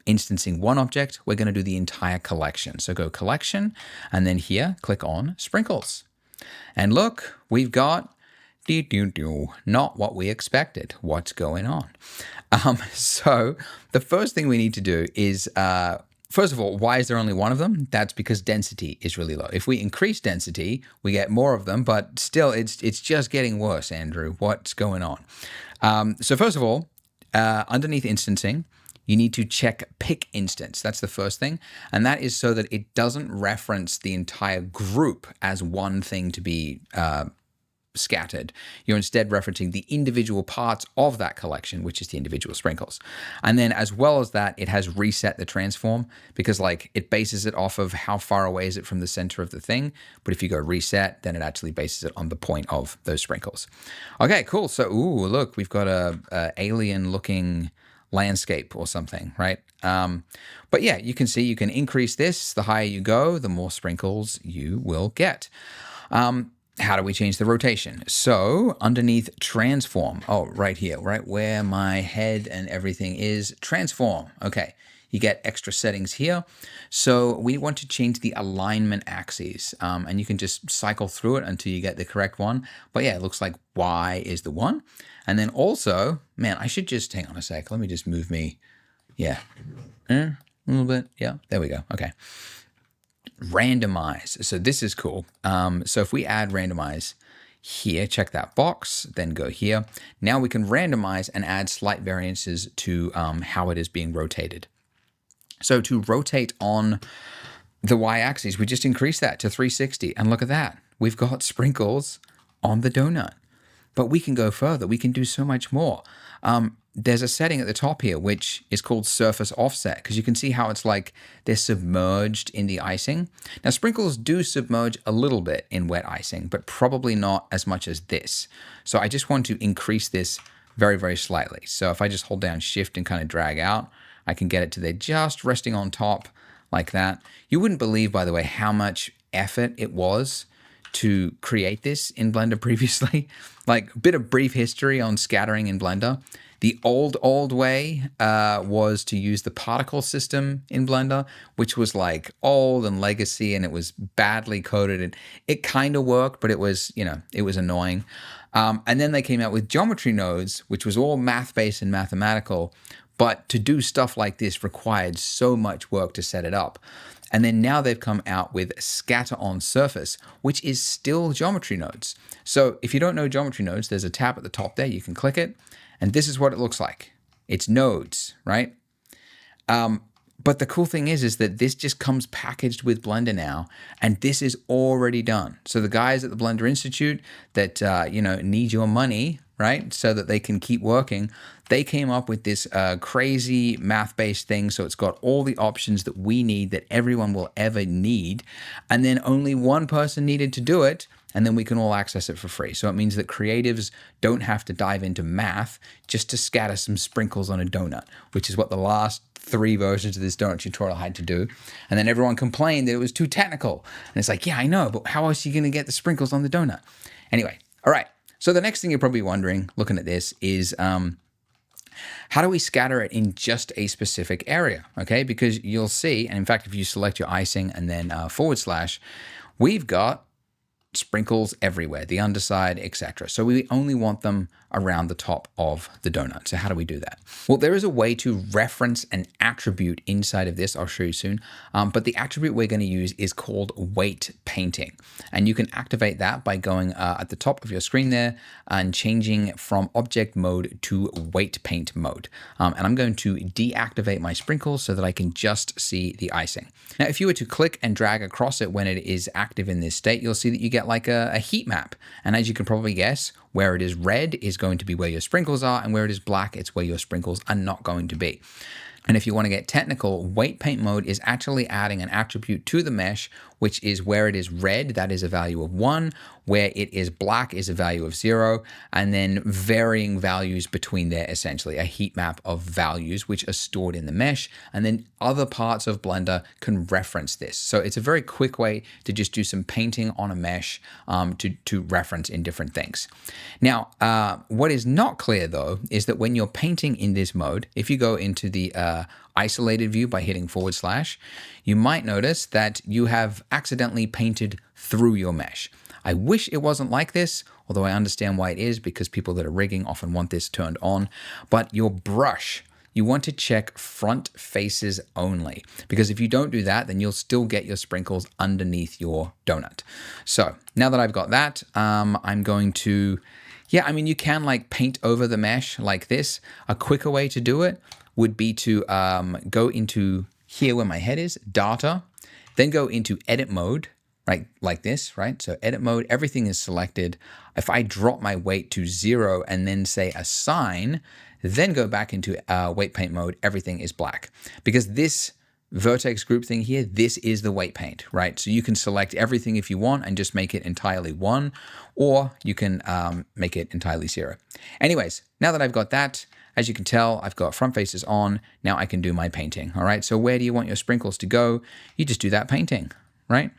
instancing one object, we're going to do the entire collection. So go collection, and then here, click on sprinkles. And look, we've got not what we expected. What's going on? So the first thing we need to do is, first of all, why is there only one of them? That's because density is really low. If we increase density, we get more of them, but still it's just getting worse, Andrew. What's going on? So first of all, underneath instancing, you need to check pick instance. That's the first thing. And that is so that it doesn't reference the entire group as one thing to be scattered. You're instead referencing the individual parts of that collection, which is the individual sprinkles. And then as well as that, it has reset the transform, because like it bases it off of how far away is it from the center of the thing. But if you go reset, then it actually bases it on the point of those sprinkles. Okay, cool. So, ooh, look, we've got a alien looking landscape or something, right? But yeah, you can see you can increase this. The higher you go, the more sprinkles you will get. How do we change the rotation? So underneath transform, oh, right here, right where my head and everything is, transform. Okay, you get extra settings here. So we want to change the alignment axes, and you can just cycle through it until you get the correct one. But yeah, it looks like Y is the one. And then also, man, I should just, hang on a sec. Let me just move me. Yeah. A little bit. Yeah, there we go. Okay. Randomize. So this is cool. So if we add randomize here, check that box, then go here. Now we can randomize and add slight variances to how it is being rotated. So to rotate on the Y-axis, we just increase that to 360. And look at that. We've got sprinkles on the donut. But we can go further. We can do so much more. There's a setting at the top here, which is called surface offset, because you can see how it's like they're submerged in the icing. Now, sprinkles do submerge a little bit in wet icing, but probably not as much as this. So I just want to increase this very, very slightly. So if I just hold down shift and kind of drag out, I can get it to there just resting on top like that. You wouldn't believe, by the way, how much effort it was to create this in Blender previously. Like a bit of brief history on scattering in Blender. The old way was to use the particle system in Blender, which was like old and legacy, and it was badly coded. And it kind of worked, but it was, it was annoying. And then they came out with geometry nodes, which was all math-based and mathematical. But to do stuff like this required so much work to set it up. And then now they've come out with scatter on surface, which is still geometry nodes. So if you don't know geometry nodes, there's a tab at the top there. You can click it. And this is what it looks like. It's nodes, right? But the cool thing is that this just comes packaged with Blender now, and this is already done. So the guys at the Blender Institute that need your money, right, so that they can keep working, they came up with this crazy math-based thing. So it's got all the options that we need, that everyone will ever need, and then only one person needed to do it. And then we can all access it for free. So it means that creatives don't have to dive into math just to scatter some sprinkles on a donut, which is what the last 3 versions of this donut tutorial had to do. And then everyone complained that it was too technical. And it's like, yeah, I know, but how else are you going to get the sprinkles on the donut? Anyway, all right. So the next thing you're probably wondering, looking at this, is how do we scatter it in just a specific area? Okay, because you'll see, and in fact, if you select your icing and then / we've got sprinkles everywhere, the underside, etc. So we only want them around the top of the donut. So how do we do that? Well, there is a way to reference an attribute inside of this. I'll show you soon. But the attribute we're going to use is called weight painting. And you can activate that by going at the top of your screen there and changing from object mode to weight paint mode. And I'm going to deactivate my sprinkles so that I can just see the icing. Now, if you were to click and drag across it when it is active in this state, you'll see that you get like a heat map. And as you can probably guess, where it is red is going to be where your sprinkles are, and where it is black, it's where your sprinkles are not going to be. And if you want to get technical, weight paint mode is actually adding an attribute to the mesh, which is where it is red, that is a value of 1, where it is black is a value of 0, and then varying values between there, essentially a heat map of values which are stored in the mesh, and then other parts of Blender can reference this. So it's a very quick way to just do some painting on a mesh to reference in different things. Now, what is not clear though, is that when you're painting in this mode, if you go into the isolated view by hitting /, you might notice that you have accidentally painted through your mesh. I wish it wasn't like this, although I understand why it is, because people that are rigging often want this turned on. But your brush, you want to check front faces only, because if you don't do that, then you'll still get your sprinkles underneath your donut. So now that I've got that, I'm going to, you can like paint over the mesh like this. A quicker way to do it would be to go into here where my head is, data, then go into edit mode, right, like this, right? So edit mode, everything is selected. If I drop my weight to 0 and then say assign, then go back into weight paint mode, everything is black. Because this vertex group thing here, this is the weight paint, right? So you can select everything if you want and just make it entirely 1, or you can make it entirely 0. Anyways, now that I've got that, as you can tell, I've got front faces on. Now I can do my painting, all right? So where do you want your sprinkles to go? You just do that painting, right?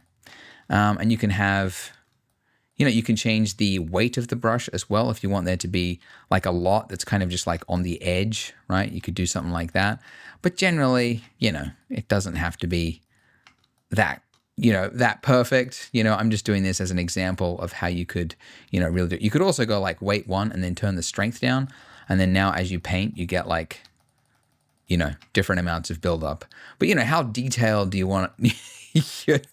And you can have, you can change the weight of the brush as well if you want there to be like a lot that's kind of just like on the edge, right? You could do something like that. But generally, it doesn't have to be that, that perfect. I'm just doing this as an example of how you could, really do it. You could also go like weight 1 and then turn the strength down. And then now as you paint, you get like, different amounts of buildup. But, how detailed do you want it?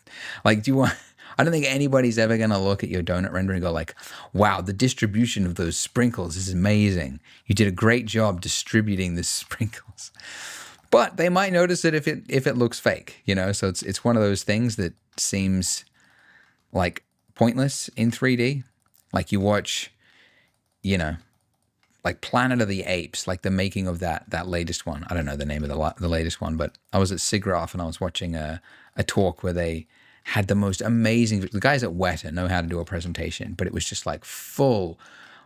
Like, do you want, I don't think anybody's ever going to look at your donut render and go like, wow, the distribution of those sprinkles is amazing. You did a great job distributing the sprinkles. But they might notice it if it looks fake, So it's one of those things that seems like pointless in 3D. Like you watch, like Planet of the Apes, like the making of that latest one. I don't know the name of the latest one, but I was at SIGGRAPH and I was watching a talk where they had the most amazing, the guys at Weta know how to do a presentation, but it was just like full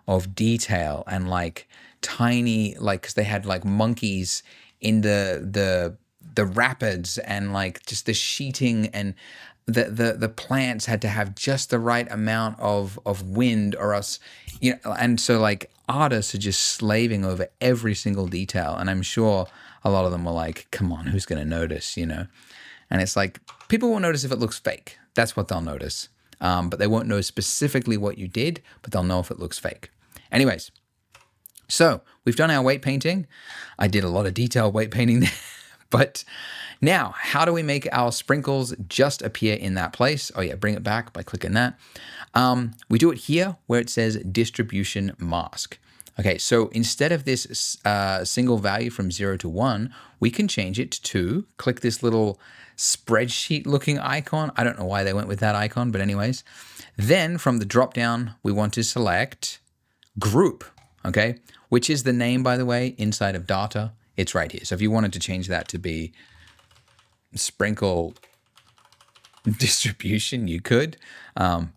of detail and like tiny, like, cause they had like monkeys in the the rapids and like just the sheeting, and the plants had to have just the right amount of wind, or else, and so like artists are just slaving over every single detail. And I'm sure a lot of them were like, come on, who's going to notice, And it's like, people will notice if it looks fake. That's what they'll notice. But they won't know specifically what you did, but they'll know if it looks fake. Anyways, so we've done our weight painting. I did a lot of detailed weight painting there. But now, how do we make our sprinkles just appear in that place? Oh yeah, bring it back by clicking that. We do it here where it says distribution mask. Okay, so instead of this single value from 0 to 1, we can change it to, click this little spreadsheet looking icon. I don't know why they went with that icon, but anyways. Then from the drop down, we want to select group, okay? Which is the name, by the way, inside of data. It's right here. So if you wanted to change that to be sprinkle distribution, you could. And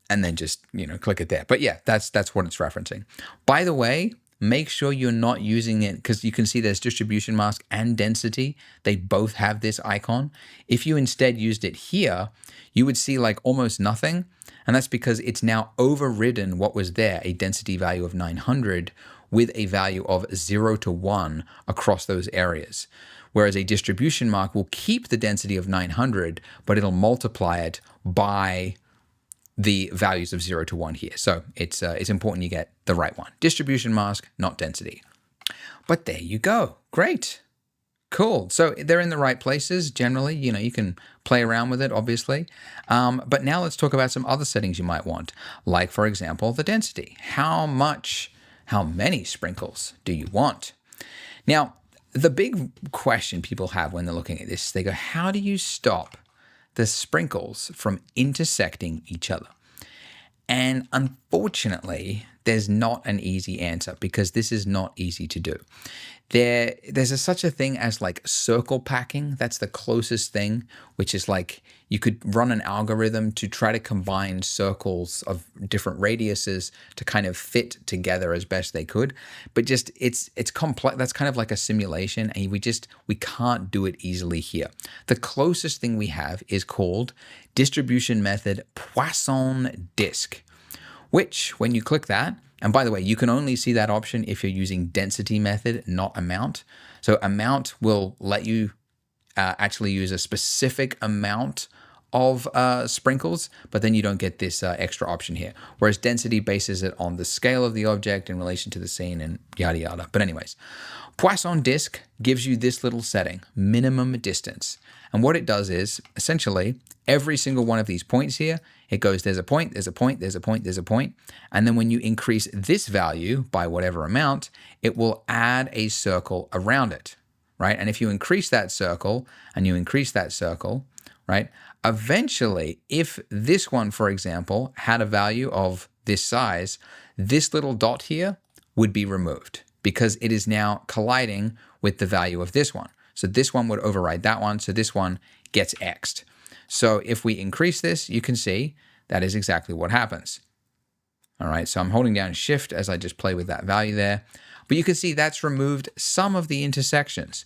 then just, click it there. But yeah, that's what it's referencing. By the way, make sure you're not using it, because you can see there's distribution mask and density. They both have this icon. If you instead used it here, you would see like almost nothing. And that's because it's now overridden what was there, a density value of 900 with a value of 0 to 1 across those areas. Whereas a distribution mark will keep the density of 900, but it'll multiply it by the values of 0 to 1 here. So it's important you get the right one. Distribution mask, not density. But there you go. Great. Cool. So they're in the right places generally. You can play around with it, obviously. But now let's talk about some other settings you might want. Like, for example, the density. How many sprinkles do you want? Now, the big question people have when they're looking at this, they go, how do you stop the sprinkles from intersecting each other? And unfortunately, there's not an easy answer, because this is not easy to do. There's such a thing as like circle packing. That's the closest thing, which is like you could run an algorithm to try to combine circles of different radiuses to kind of fit together as best they could. But just it's complex. That's kind of like a simulation, and we can't do it easily here. The closest thing we have is called distribution method Poisson disk, which when you click that, and by the way, you can only see that option if you're using density method, not amount. So amount will let you actually use a specific amount of sprinkles, but then you don't get this extra option here. Whereas density bases it on the scale of the object in relation to the scene and yada yada. But anyways, Poisson disk gives you this little setting, minimum distance. And what it does is essentially every single one of these points here, it goes, there's a point, there's a point, there's a point, there's a point. And then when you increase this value by whatever amount, it will add a circle around it, right? And if you increase that circle and you increase that circle, right? Eventually, if this one, for example, had a value of this size, this little dot here would be removed because it is now colliding with the value of this one. So this one would override that one. So this one gets X'd. So if we increase this, you can see that is exactly what happens. All right, so I'm holding down Shift as I just play with that value there. But you can see that's removed some of the intersections,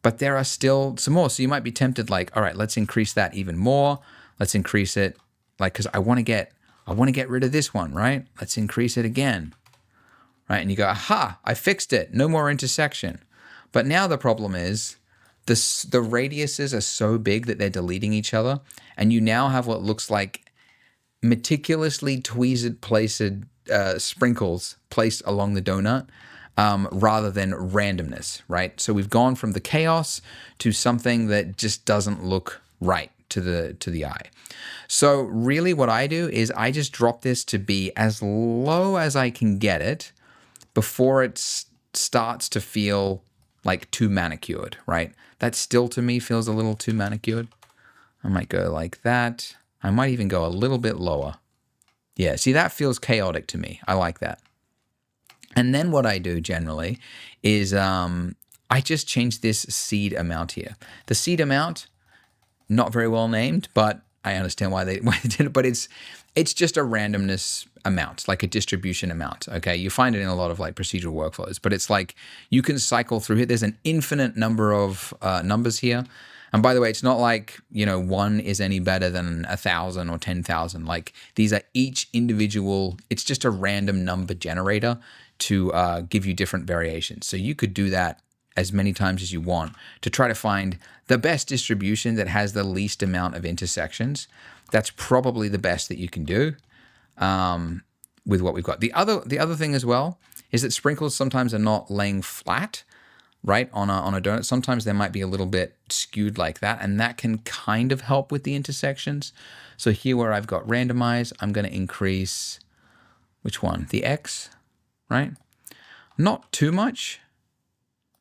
but there are still some more. So you might be tempted like, all right, let's increase that even more. Let's increase it like, because I want to get rid of this one, right? Let's increase it again, right? And you go, aha, I fixed it. No more intersection. But now the problem is the radiuses are so big that they're deleting each other. And you now have what looks like meticulously tweezed placed sprinkles placed along the donut rather than randomness, right? So we've gone from the chaos to something that just doesn't look right to the eye. So really what I do is I just drop this to be as low as I can get it before it starts to feel like too manicured, right? That still to me feels a little too manicured. I might go like that. I might even go a little bit lower. Yeah, see, that feels chaotic to me. I like that. And then what I do generally is I just change this seed amount here. The seed amount, not very well named, but I understand why they did it, but it's just a randomness amount, like a distribution amount. Okay, you find it in a lot of like procedural workflows, but it's like you can cycle through here. There's an infinite number of numbers here. And by the way, it's not like, one is any better than 1,000 or 10,000. Like these are each individual, it's just a random number generator to give you different variations. So you could do that as many times as you want to try to find the best distribution that has the least amount of intersections. That's probably the best that you can do with what we've got. The other thing as well is that sprinkles sometimes are not laying flat, right, on a donut. Sometimes they might be a little bit skewed like that, and that can kind of help with the intersections. So here where I've got randomize, I'm going to increase, which one? The X, right? Not too much,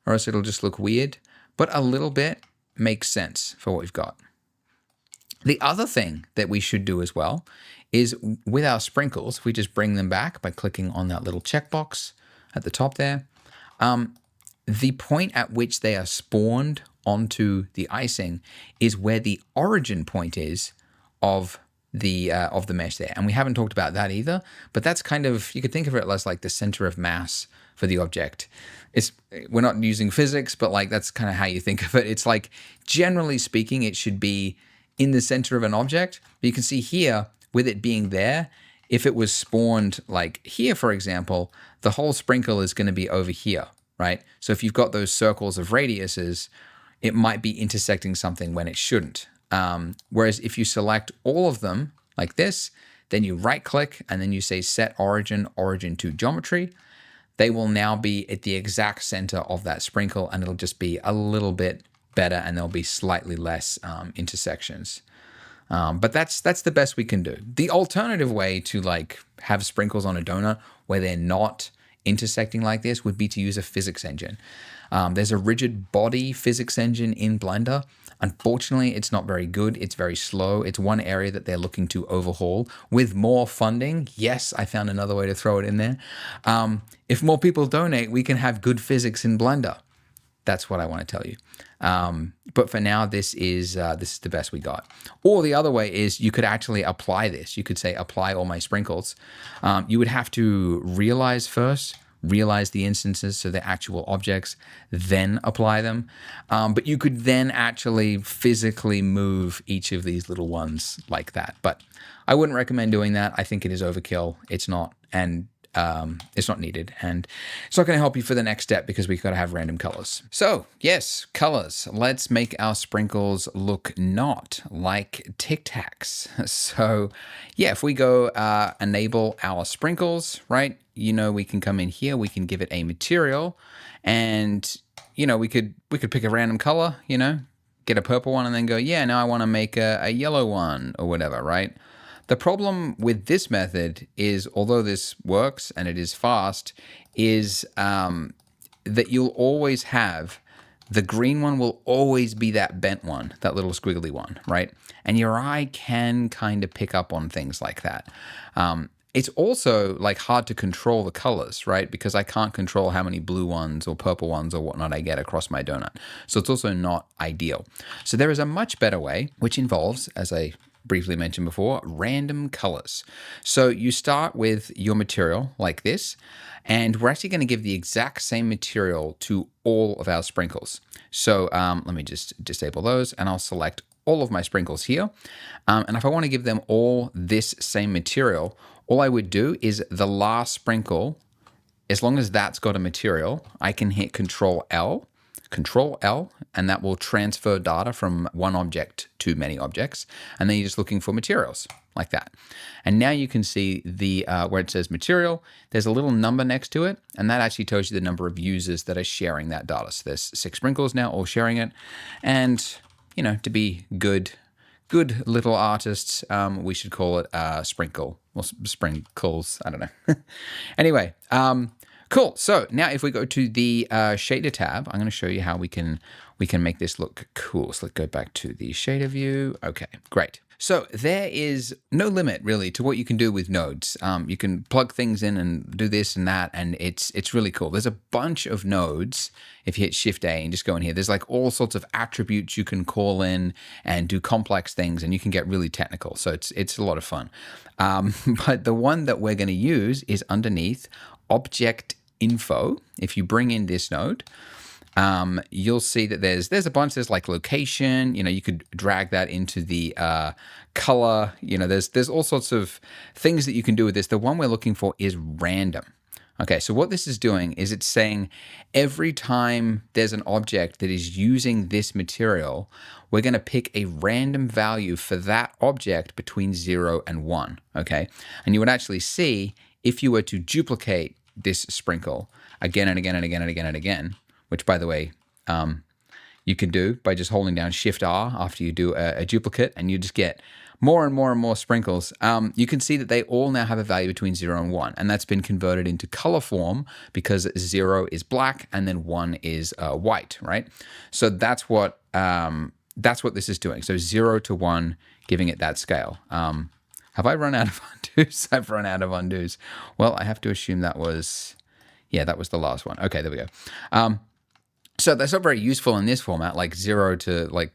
or else it'll just look weird, but a little bit makes sense for what we've got. The other thing that we should do as well is with our sprinkles, if we just bring them back by clicking on that little checkbox at the top there, the point at which they are spawned onto the icing is where the origin point is of the mesh there. And we haven't talked about that either, but that's kind of, you could think of it less like the center of mass for the object. We're not using physics, but like that's kind of how you think of it. It's like, generally speaking, it should be in the center of an object. But you can see here, with it being there, if it was spawned like here, for example, the whole sprinkle is going to be over here, right? So if you've got those circles of radiuses, it might be intersecting something when it shouldn't. Whereas if you select all of them like this, then you right click and then you say set origin to geometry, they will now be at the exact center of that sprinkle, and it'll just be a little bit better, and there'll be slightly less intersections. But that's the best we can do. The alternative way to like have sprinkles on a donut where they're not intersecting like this would be to use a physics engine. There's a rigid body physics engine in Blender. Unfortunately, it's not very good. It's very slow. It's one area that they're looking to overhaul. With more funding, yes, I found another way to throw it in there. If more people donate, we can have good physics in Blender. That's what I want to tell you. But for now, this is the best we got. Or the other way is you could actually apply this. You could say apply all my sprinkles. You would have to realize first, realize the instances, so the actual objects, then apply them. But you could then actually physically move each of these little ones like that. But I wouldn't recommend doing that. I think it is overkill. It's not. And it's not needed, and it's not going to help you for the next step because we've got to have random colors. So yes, colors. Let's make our sprinkles look not like Tic Tacs. So yeah, if we go enable our sprinkles, right? We can come in here, we can give it a material, and we could pick a random color, get a purple one and then go, yeah, now I want to make a yellow one or whatever, right? The problem with this method is, although this works and it is fast, is that you'll always have, the green one will always be that bent one, that little squiggly one, right? And your eye can kind of pick up on things like that. It's also like hard to control the colors, right? Because I can't control how many blue ones or purple ones or whatnot I get across my donut. So it's also not ideal. So there is a much better way, which involves, as I briefly mentioned before, random colors. So you start with your material like this, and we're actually going to give the exact same material to all of our sprinkles. So let me just disable those, and I'll select all of my sprinkles here. And if I want to give them all this same material, all I would do is the last sprinkle, as long as that's got a material, I can hit Control L, and that will transfer data from one object to many objects. And then you're just looking for materials like that. And now you can see the where it says material, there's a little number next to it, and that actually tells you the number of users that are sharing that data. So there's 6 sprinkles now, all sharing it. And, to be good little artists, we should call it sprinkle, or sprinkles, I don't know. Anyway, Cool. So now if we go to the shader tab, I'm going to show you how we can make this look cool. So let's go back to the shader view. Okay, great. So there is no limit really to what you can do with nodes. You can plug things in and do this and that, and it's really cool. There's a bunch of nodes. If you hit Shift A and just go in here, there's like all sorts of attributes you can call in and do complex things, and you can get really technical. So it's a lot of fun. But the one that we're going to use is underneath Object Info. If you bring in this node, you'll see that there's a bunch. There's like location. You could drag that into the color. There's all sorts of things that you can do with this. The one we're looking for is random. Okay, so what this is doing is it's saying every time there's an object that is using this material, we're going to pick a random value for that object between 0 and 1. Okay, and you would actually see if you were to duplicate this sprinkle again and again and again and again and again, which by the way, you can do by just holding down Shift R after you do a duplicate, and you just get more and more and more sprinkles. You can see that they all now have a value between 0 and 1, and that's been converted into color form because 0 is black and then 1 is white, right? So that's what this is doing. So 0 to 1, giving it that scale. Have I run out of undos? I've run out of undos. Well, I have to assume that was the last one. Okay, there we go. So that's not very useful in this format, like 0 to like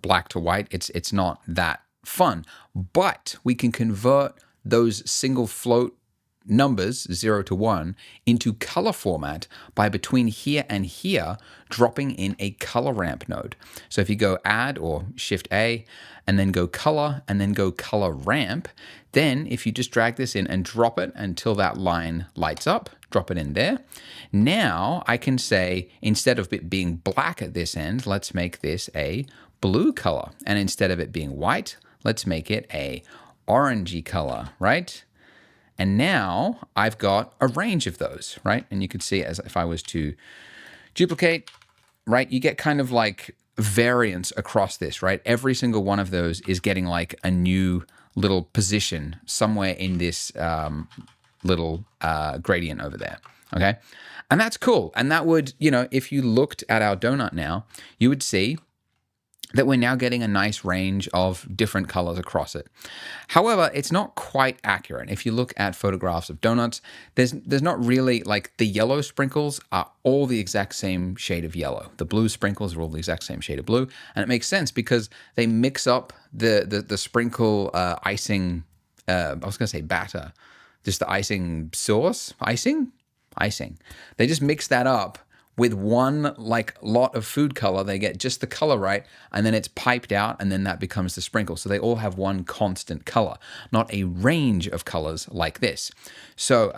black to white. It's not that fun, but we can convert those single float numbers 0 to 1 into color format by between here and here dropping in a color ramp node. So if you go add or Shift A and then go color and then go color ramp, then if you just drag this in and drop it until that line lights up, drop it in there. Now I can say, instead of it being black at this end, let's make this a blue color. And instead of it being white, let's make it a orangey color, right? And now I've got a range of those, right? And you can see, as if I was to duplicate, right, you get kind of like variance across this, right? Every single one of those is getting like a new little position somewhere in this little gradient over there, okay? And that's cool. And that would, if you looked at our donut now, you would see that we're now getting a nice range of different colors across it. However, it's not quite accurate. If you look at photographs of donuts, there's not really, like, the yellow sprinkles are all the exact same shade of yellow. The blue sprinkles are all the exact same shade of blue. And it makes sense because they mix up the sprinkle icing, I was going to say batter, just the icing sauce, icing. They just mix that up with one lot of food color. They get just the color right, and then it's piped out, and then that becomes the sprinkle. So they all have one constant color, not a range of colors like this. So,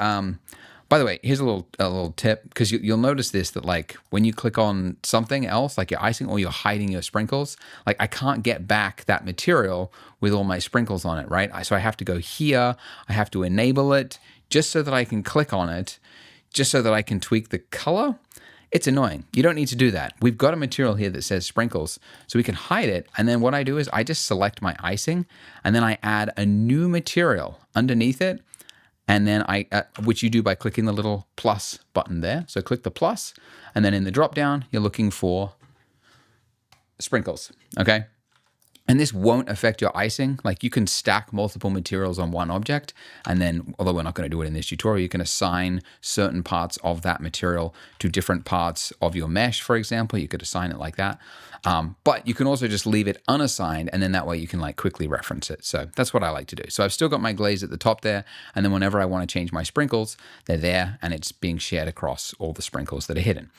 by the way, here's a little tip, because you'll notice this, that like when you click on something else, like your icing or you're hiding your sprinkles, like I can't get back that material with all my sprinkles on it, right? So I have to go here, I have to enable it just so that I can click on it, just so that I can tweak the color. It's annoying. You don't need to do that. We've got a material here that says sprinkles, so we can hide it. And then what I do is I just select my icing, and then I add a new material underneath it. And then which you do by clicking the little plus button there. So click the plus, and then in the drop down, you're looking for sprinkles, okay? And this won't affect your icing. Like, you can stack multiple materials on one object, and then, although we're not going to do it in this tutorial, you can assign certain parts of that material to different parts of your mesh, for example. You could assign it like that. But you can also just leave it unassigned, and then that way you can like quickly reference it. So that's what I like to do. So I've still got my glaze at the top there, and then whenever I want to change my sprinkles, they're there, and it's being shared across all the sprinkles that are hidden.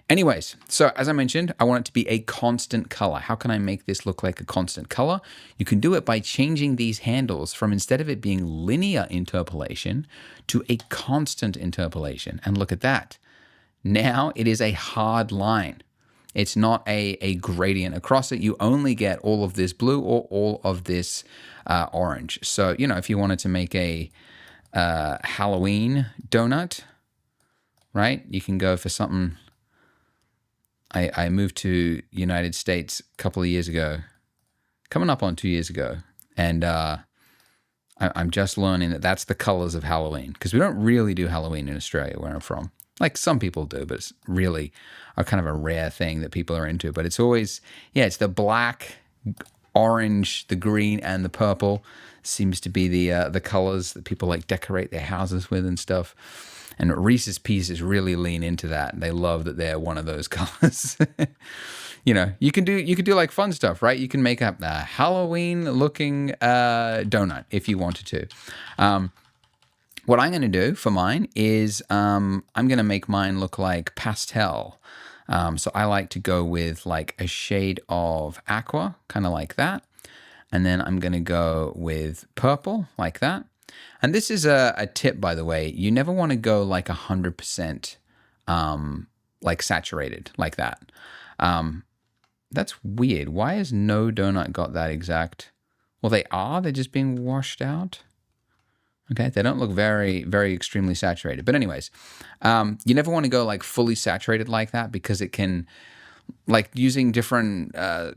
Anyways, so as I mentioned, I want it to be a constant color. How can I make this look like a constant color? You can do it by changing these handles from, instead of it being linear interpolation, to a constant interpolation. And look at that. Now it is a hard line. It's not a gradient across it. You only get all of this blue or all of this orange. So, if you wanted to make a Halloween donut, right, you can go for something. I moved to United States a couple of years ago, coming up on 2 years ago, and I'm just learning that that's the colors of Halloween, because we don't really do Halloween in Australia, where I'm from. Like some people do, but it's really a kind of a rare thing that people are into. But it's always, yeah, it's the black, orange, the green, and the purple seems to be the colors that people like decorate their houses with and stuff. And Reese's Pieces really lean into that. They love that they're one of those colors. You know, you can do like fun stuff, right? You can make up a Halloween looking donut if you wanted to. What I'm going to do for mine is I'm going to make mine look like pastel. So I like to go with like a shade of aqua, kind of like that. And then I'm going to go with purple like that. And this is a tip, by the way. You never want to go like 100% like saturated like that. That's weird. Why has no donut got that exact? Well, they're just being washed out. Okay, they don't look very, very extremely saturated. But anyways, you never want to go like fully saturated like that because it can, like using different, the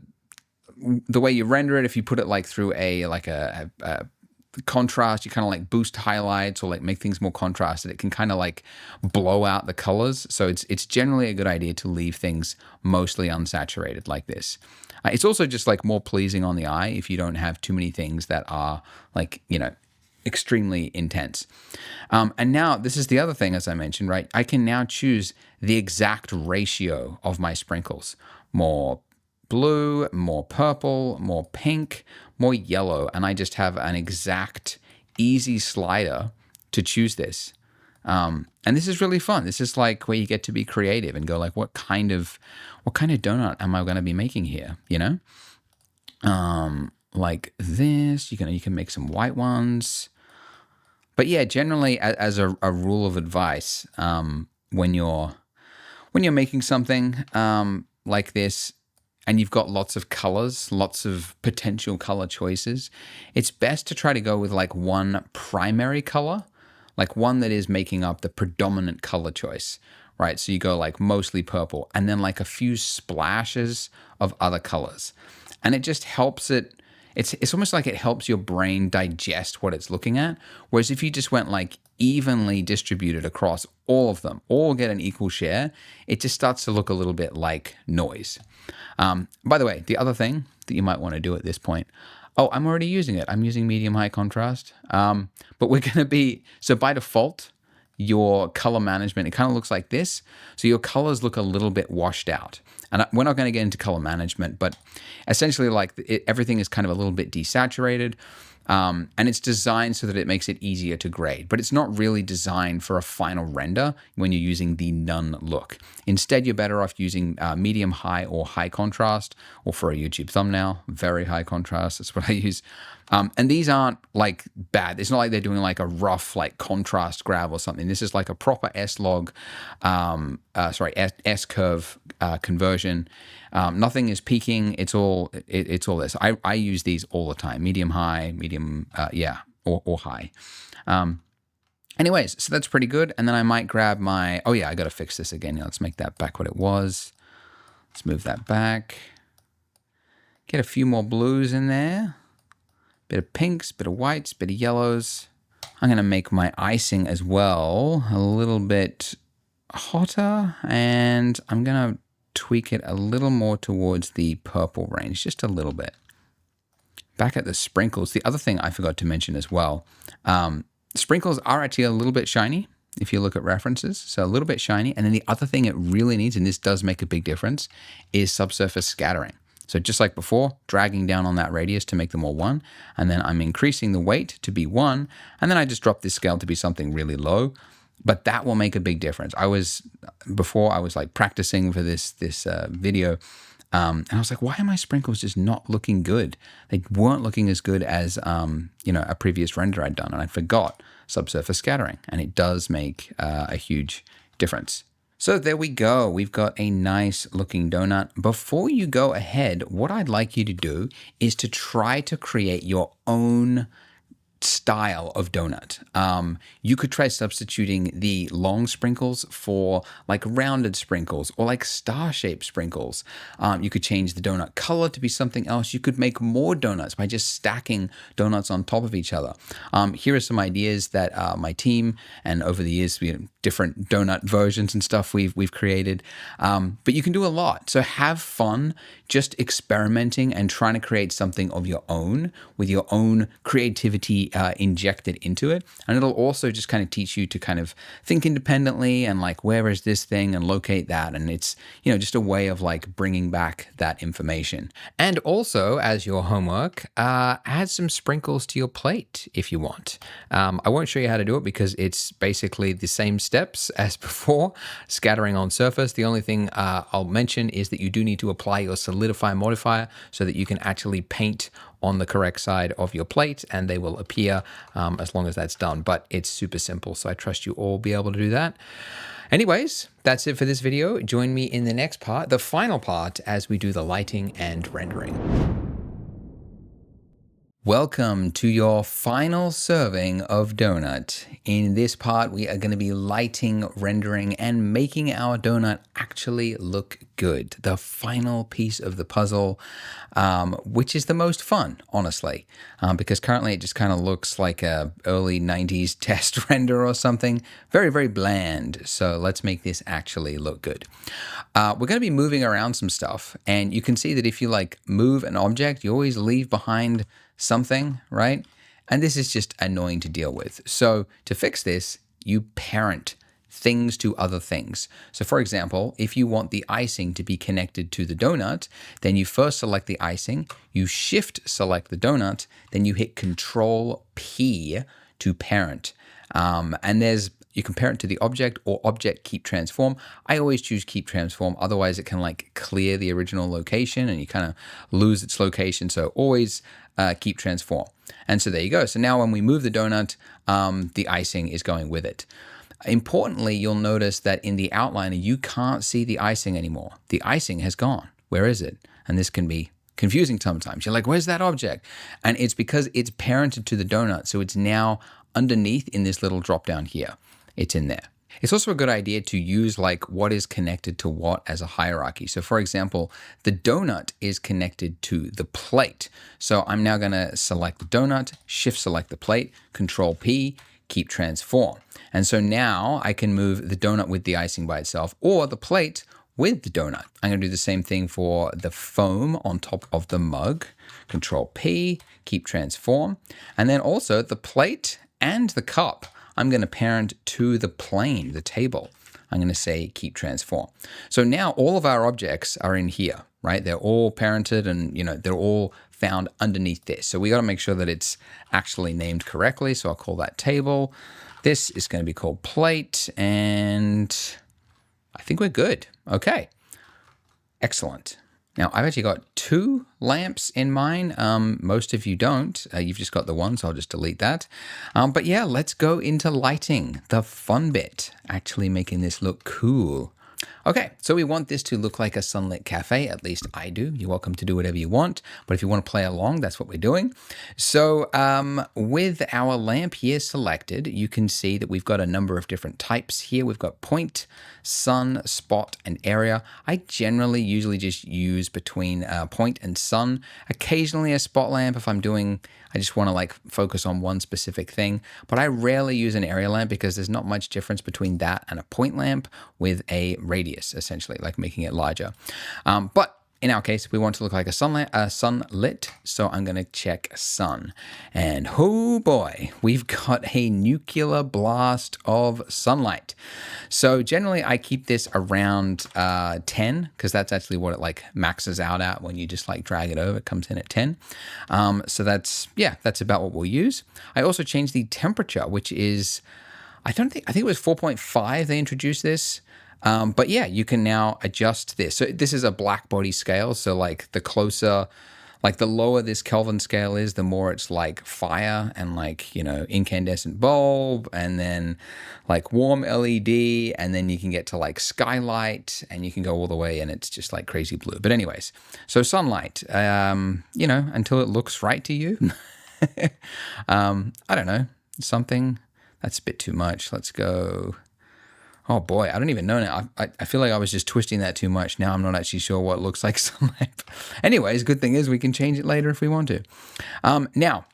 way you render it, if you put it like through a contrast, you kind of like boost highlights or like make things more contrasted, it can kind of like blow out the colors. So it's generally a good idea to leave things mostly unsaturated like this. It's also just like more pleasing on the eye if you don't have too many things that are like, you know, extremely intense. And now this is the other thing, as I mentioned, right? I can now choose the exact ratio of my sprinkles. More blue, more purple, more pink, more yellow. And I just have an exact easy slider to choose this. And this is really fun. This is like where you get to be creative and go like, what kind of donut am I going to be making here? You know, like this, you can make some white ones. But yeah, generally as a rule of advice, when you're making something like this, and you've got lots of colors, lots of potential color choices, it's best to try to go with like one primary color, like one that is making up the predominant color choice, right? So you go like mostly purple and then like a few splashes of other colors. And it just helps it's almost like it helps your brain digest what it's looking at. Whereas if you just went like evenly distributed across all of them, all get an equal share, it just starts to look a little bit like noise. By the way, the other thing that you might want to do at this point, I'm already using it. I'm using medium high contrast. But we're going to be, so by default, your color management, it kind of looks like this. So your colors look a little bit washed out. And we're not going to get into color management, but essentially like everything is kind of a little bit desaturated. And it's designed so that it makes it easier to grade, but it's not really designed for a final render when you're using the none look. Instead, you're better off using medium high or high contrast, or for a YouTube thumbnail, very high contrast. That's what I use. And these aren't like bad. It's not like they're doing like a rough like contrast grab or something. This is like a proper S-curve conversion. Nothing is peaking. It's all this. I use these all the time. Medium high, medium, or high. Anyways, so that's pretty good. And then I might grab my, I got to fix this again. Let's make that back what it was. Let's move that back. Get a few more blues in there. Bit of pinks, bit of whites, bit of yellows. I'm going to make my icing as well a little bit hotter, and I'm going to tweak it a little more towards the purple range, just a little bit. Back at the sprinkles, the other thing I forgot to mention as well, sprinkles are actually a little bit shiny if you look at references, so a little bit shiny. And then the other thing it really needs, and this does make a big difference, is subsurface scattering. So just like before, dragging down on that radius to make them all 1, and then I'm increasing the weight to be 1, and then I just drop this scale to be something really low. But that will make a big difference. Before I was like practicing for this video, and I was like, why are my sprinkles just not looking good? They weren't looking as good as a previous render I'd done, and I forgot subsurface scattering, and it does make a huge difference. So there we go. We've got a nice looking donut. Before you go ahead, what I'd like you to do is to try to create your own style of donut. You could try substituting the long sprinkles for like rounded sprinkles or like star-shaped sprinkles. You could change the donut color to be something else. You could make more donuts by just stacking donuts on top of each other. Here are some ideas that my team and over the years, different donut versions and stuff we've created. But you can do a lot. So have fun just experimenting and trying to create something of your own with your own creativity injected into it. And it'll also just kind of teach you to kind of think independently and like, where is this thing, and locate that. And it's, just a way of like bringing back that information. And also, as your homework, add some sprinkles to your plate if you want. I won't show you how to do it because it's basically the same steps as before, scattering on surface. The only thing I'll mention is that you do need to apply your solidify modifier so that you can actually paint on the correct side of your plate and they will appear as long as that's done. But it's super simple, so I trust you all be able to do that. Anyways, that's it for this video. Join me in the next part, the final part, as we do the lighting and rendering. Welcome to your final serving of donut. In this part, we are going to be lighting, rendering, and making our donut actually look good. The final piece of the puzzle, which is the most fun, honestly, because currently it just kind of looks like a early 90s test render or something. Very, very bland. So let's make this actually look good. We're going to be moving around some stuff, and you can see that if you like move an object, you always leave behind something, right? And this is just annoying to deal with. So to fix this, you parent things to other things. So for example, if you want the icing to be connected to the donut, then you first select the icing, you shift select the donut, then you hit Control P to parent. And you can parent to the object or object keep transform. I always choose keep transform. Otherwise it can like clear the original location and you kind of lose its location. So always keep transform. And so there you go. So now when we move the donut, the icing is going with it. Importantly, you'll notice that in the outliner, you can't see the icing anymore. The icing has gone. Where is it? And this can be confusing sometimes. You're like, where's that object? And it's because it's parented to the donut. So it's now underneath in this little drop down here. It's in there. It's also a good idea to use like what is connected to what as a hierarchy. So for example, the donut is connected to the plate. So I'm now going to select the donut, shift select the plate, Control P, keep transform. And so now I can move the donut with the icing by itself or the plate with the donut. I'm going to do the same thing for the foam on top of the mug. Control P, keep transform. And then also the plate and the cup, I'm going to parent to the plane, the table. I'm going to say keep transform. So now all of our objects are in here, right? They're all parented and, they're all found underneath this. So we got to make sure that it's actually named correctly. So I'll call that table. This is going to be called plate, and I think we're good. Okay. Excellent. Now, I've actually got 2 lamps in mine. Most of you don't. You've just got the one, so I'll just delete that. But yeah, let's go into lighting, the fun bit, actually making this look cool. Okay, so we want this to look like a sunlit cafe. At least I do. You're welcome to do whatever you want. But if you want to play along, that's what we're doing. So with our lamp here selected, you can see that we've got a number of different types here. We've got point, sun, spot, and area. I usually just use between point and sun. Occasionally a spot lamp if I just want to like focus on one specific thing. But I rarely use an area lamp because there's not much difference between that and a point lamp with a radius, essentially, like making it larger. But in our case, we want to look like a sunlit, so I'm going to check sun. And oh boy, we've got a nuclear blast of sunlight. So generally, I keep this around 10, because that's actually what it like maxes out at when you just like drag it over. It comes in at 10. So that's about what we'll use. I also changed the temperature, which is, I think it was 4.5 they introduced this. But yeah, you can now adjust this. So this is a black body scale. So like the closer, like the lower this Kelvin scale is, the more it's like fire and like, incandescent bulb, and then like warm LED, and then you can get to like skylight, and you can go all the way and it's just like crazy blue. But anyways, so sunlight, until it looks right to you. I don't know, something that's a bit too much. Let's go. Oh boy, I don't even know now. I feel like I was just twisting that too much. Now I'm not actually sure what looks like sun lamp. Anyways, good thing is we can change it later if we want to. Now,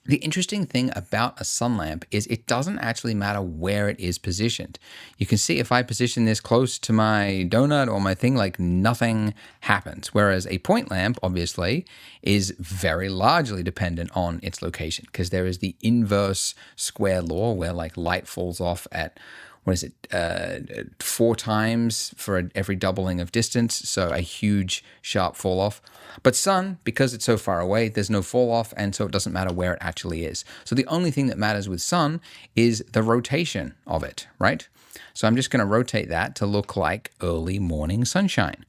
the interesting thing about a sun lamp is it doesn't actually matter where it is positioned. You can see if I position this close to my donut or my thing, like nothing happens. Whereas a point lamp, obviously, is very largely dependent on its location because there is the inverse square law where like light falls off at, what is it, 4 times for every doubling of distance, so a huge sharp fall off. But sun, because it's so far away, there's no fall off, and so it doesn't matter where it actually is. So the only thing that matters with sun is the rotation of it, right? So I'm just going to rotate that to look like early morning sunshine,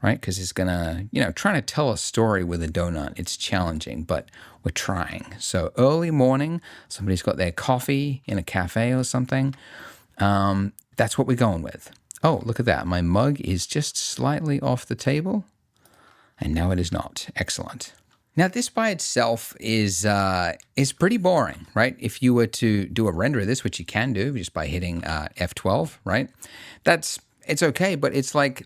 right? Because it's going to, trying to tell a story with a donut, it's challenging, but we're trying. So early morning, somebody's got their coffee in a cafe or something. That's what we're going with. Oh, look at that. My mug is just slightly off the table. And now it is not. Excellent. Now, this by itself is pretty boring, right? If you were to do a render of this, which you can do just by hitting F12, right? It's okay, but it's like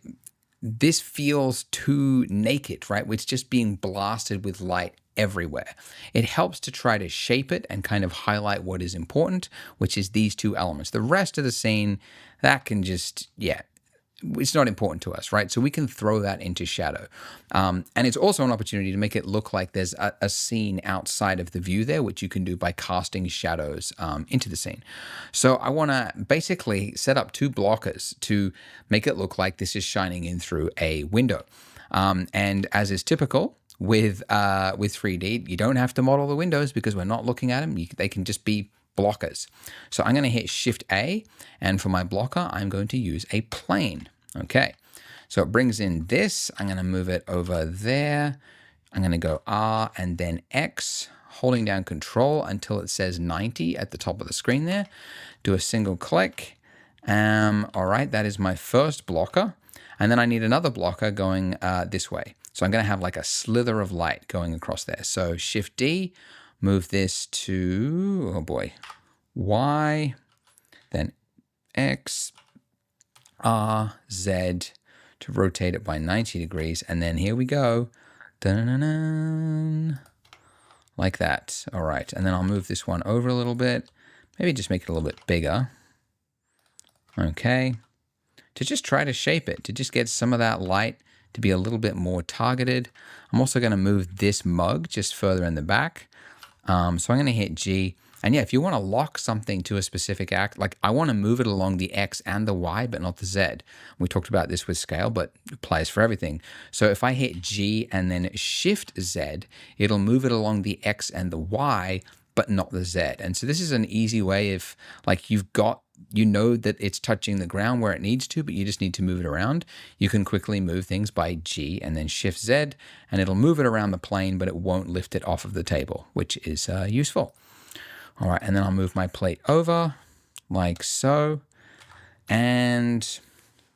this feels too naked, right? It's just being blasted with light everywhere. It helps to try to shape it and kind of highlight what is important, which is these 2 elements. The rest of the scene, that can just, it's not important to us, right? So we can throw that into shadow. And it's also an opportunity to make it look like there's a scene outside of the view there, which you can do by casting shadows into the scene. So I want to basically set up 2 blockers to make it look like this is shining in through a window. And as is typical with 3D, you don't have to model the windows because we're not looking at them. They can just be blockers. So I'm going to hit Shift A, and for my blocker, I'm going to use a plane. Okay, so it brings in this. I'm going to move it over there. I'm going to go R and then X, holding down Control until it says 90 at the top of the screen there. Do a single click. All right, that is my first blocker. And then I need another blocker going this way. So I'm going to have like a slither of light going across there. So Shift D, move this to, oh boy, Y, then X, R, Z to rotate it by 90 degrees. And then here we go. Dun-dun-dun-dun. Like that. All right. And then I'll move this one over a little bit. Maybe just make it a little bit bigger. Okay. To just try to shape it, to just get some of that light to be a little bit more targeted. I'm also going to move this mug just further in the back. So I'm going to hit G. And yeah, if you want to lock something to a specific act, like I want to move it along the X and the Y, but not the Z. We talked about this with scale, but it applies for everything. So if I hit G and then Shift Z, it'll move it along the X and the Y, but not the Z. And so this is an easy way if like you know that it's touching the ground where it needs to, but you just need to move it around. You can quickly move things by G and then Shift Z, and it'll move it around the plane, but it won't lift it off of the table, which is useful. All right, and then I'll move my plate over like so. And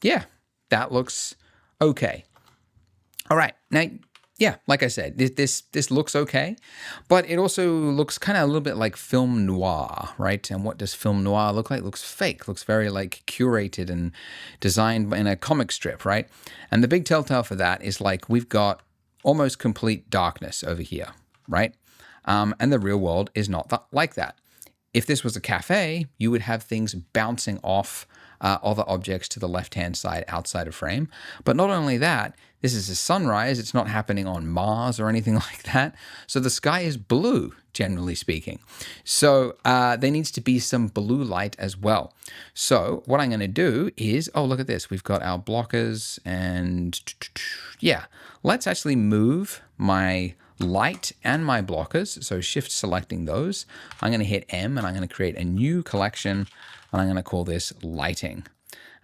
yeah, that looks okay. All right, now, yeah, like I said, this looks okay, but it also looks kind of a little bit like film noir, right? And what does film noir look like? It looks fake, looks very like curated and designed in a comic strip, right? And the big telltale for that is like we've got almost complete darkness over here, right? And the real world is not like that. If this was a cafe, you would have things bouncing off other objects to the left-hand side outside of frame. But not only that, this is a sunrise. It's not happening on Mars or anything like that. So the sky is blue, generally speaking. So there needs to be some blue light as well. So what I'm going to do is, oh, look at this. We've got our blockers and yeah, let's actually move my light and my blockers. So shift selecting those. I'm going to hit M and I'm going to create a new collection and I'm going to call this lighting.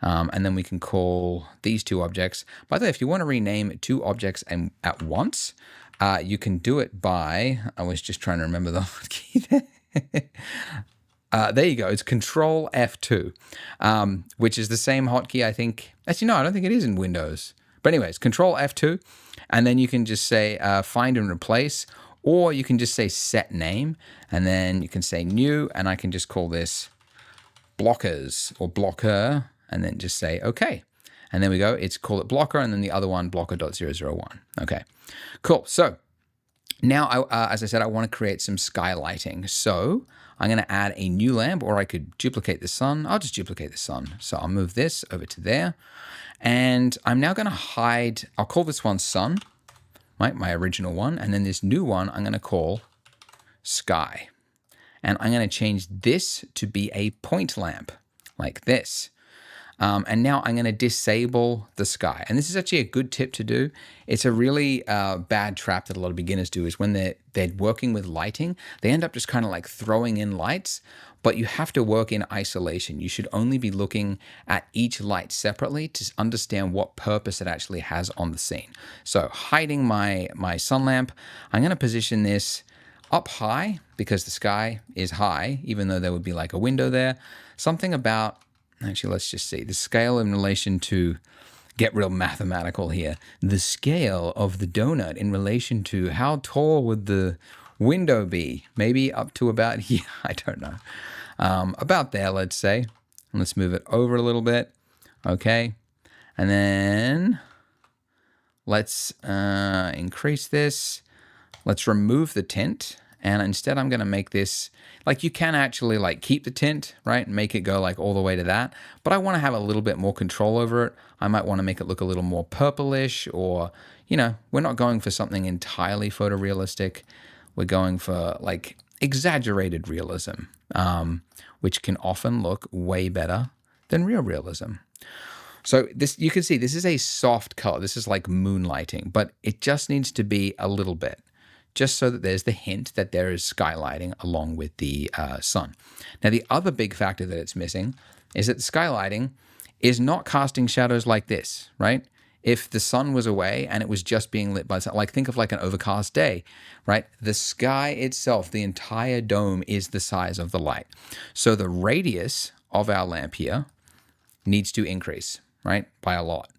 And then we can call these two objects. By the way, if you want to rename two objects at once, you can do it by, I was just trying to remember the hotkey there. There you go. It's Control F2, which is the same hotkey, I think. Actually, no, I don't think it is in Windows. But anyways, Control F2, and then you can just say find and replace, Or you can just say set name, and then you can say new, and I can just call this blockers or blocker, and then just say okay. And then we go, it's call it blocker, and then the other one, blocker.001. Okay, cool. So now, as I said, I want to create some sky lighting. So I'm going to add a new lamp, or I could duplicate the sun. I'll just duplicate the sun. So I'll move this over to there. And I'm now going to hide, I'll call this one sun, right, my original one. And then this new one, I'm going to call sky. And I'm going to change this to be a point lamp, like this. And now I'm going to disable the sky. And this is actually a good tip to do. It's a really bad trap that a lot of beginners do, is when they're working with lighting, they end up just kind of like throwing in lights, but you have to work in isolation. You should only be looking at each light separately to understand what purpose it actually has on the scene. So hiding my sun lamp, I'm going to position this up high because the sky is high, even though there would be like a window there. Something about, actually, let's just see the scale in relation to, get real mathematical here. The scale of the donut in relation to how tall would the window be? Maybe up to about here. I don't know. About there, let's say. And let's move it over a little bit. Okay. And then let's increase this. Let's remove the tint. And instead, I'm going to make this, like, you can actually like keep the tint, right, and make it go like all the way to that. But I want to have a little bit more control over it. I might want to make it look a little more purplish, or, you know, we're not going for something entirely photorealistic. We're going for like exaggerated realism, which can often look way better than real realism. So this, you can see this is a soft color. This is like moonlighting, but it just needs to be a little bit, just so that there's the hint that there is skylighting along with the sun. Now, the other big factor that it's missing is that the skylighting is not casting shadows like this, right? If the sun was away and it was just being lit by the sun, like think of like an overcast day, right? The sky itself, the entire dome, is the size of the light. So the radius of our lamp here needs to increase, right, by a lot.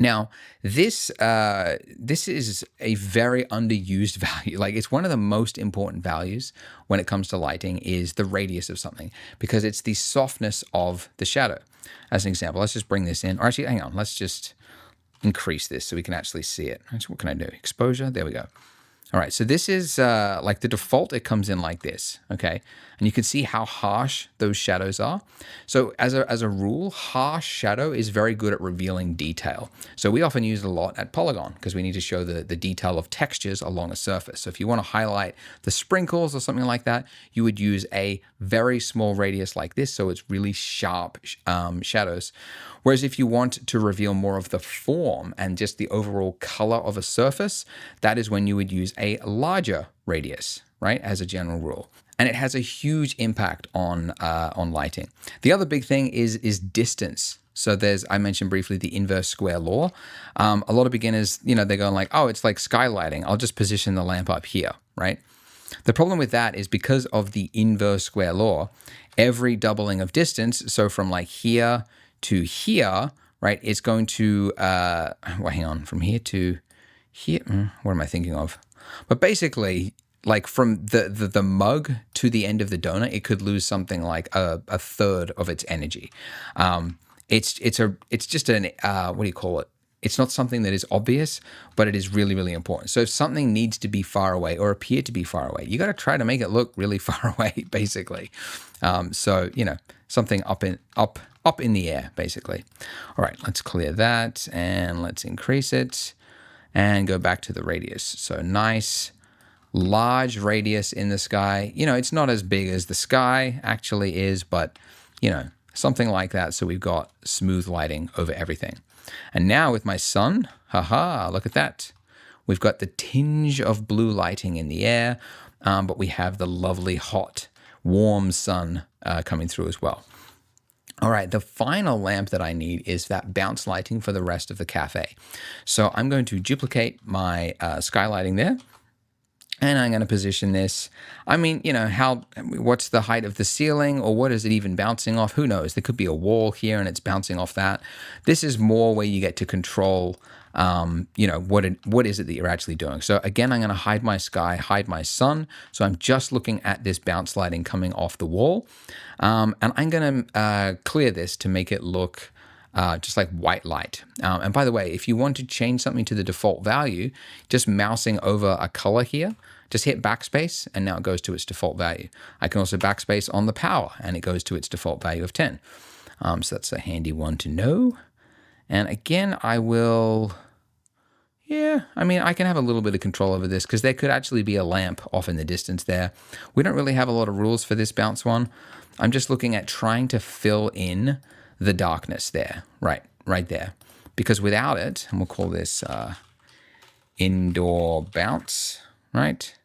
Now, this is a very underused value. Like, it's one of the most important values when it comes to lighting, is the radius of something, because it's the softness of the shadow. As an example, let's just bring this in. Or actually, hang on, let's just increase this so we can actually see it. Actually, what can I do? Exposure, there we go. All right, so this is like the default, it comes in like this, okay? And you can see how harsh those shadows are. So as a rule, harsh shadow is very good at revealing detail. So we often use it a lot at Polygon because we need to show the detail of textures along a surface. So if you want to highlight the sprinkles or something like that, you would use a very small radius like this, so it's really sharp shadows. Whereas if you want to reveal more of the form and just the overall color of a surface, that is when you would use a larger radius, right, as a general rule. And it has a huge impact on lighting. The other big thing is distance. So I mentioned briefly the inverse square law. A lot of beginners, they're going like, oh, it's like skylighting. I'll just position the lamp up here, right? The problem with that is because of the inverse square law, every doubling of distance, so from like here to here, right, it's going to, hang on, from here to here, what am I thinking of? But basically, like from the mug to the end of the donut, it could lose something like a third of its energy. It's just an, what do you call it? It's not something that is obvious, but it is really, really important. So if something needs to be far away or appear to be far away, you got to try to make it look really far away, basically. So, something up in the air, basically. All right, let's clear that and let's increase it and go back to the radius. So nice, large radius in the sky. It's not as big as the sky actually is, but, something like that. So we've got smooth lighting over everything. And now with my sun, look at that. We've got the tinge of blue lighting in the air, but we have the lovely hot, warm sun coming through as well. All right, the final lamp that I need is that bounce lighting for the rest of the cafe. So I'm going to duplicate my skylighting there. And I'm going to position this. I mean, what's the height of the ceiling, or what is it even bouncing off? Who knows? There could be a wall here and it's bouncing off that. This is more where you get to control what is it that you're actually doing. So again, I'm going to hide my sky, hide my sun. So I'm just looking at this bounce lighting coming off the wall. And I'm going to clear this to make it look just like white light. And by the way, if you want to change something to the default value, just mousing over a color here, just hit backspace and now it goes to its default value. I can also backspace on the power and it goes to its default value of 10. So that's a handy one to know. And again, I will, I can have a little bit of control over this because there could actually be a lamp off in the distance there. We don't really have a lot of rules for this bounce one. I'm just looking at trying to fill in the darkness there, right there. Because without it, and we'll call this indoor bounce, right?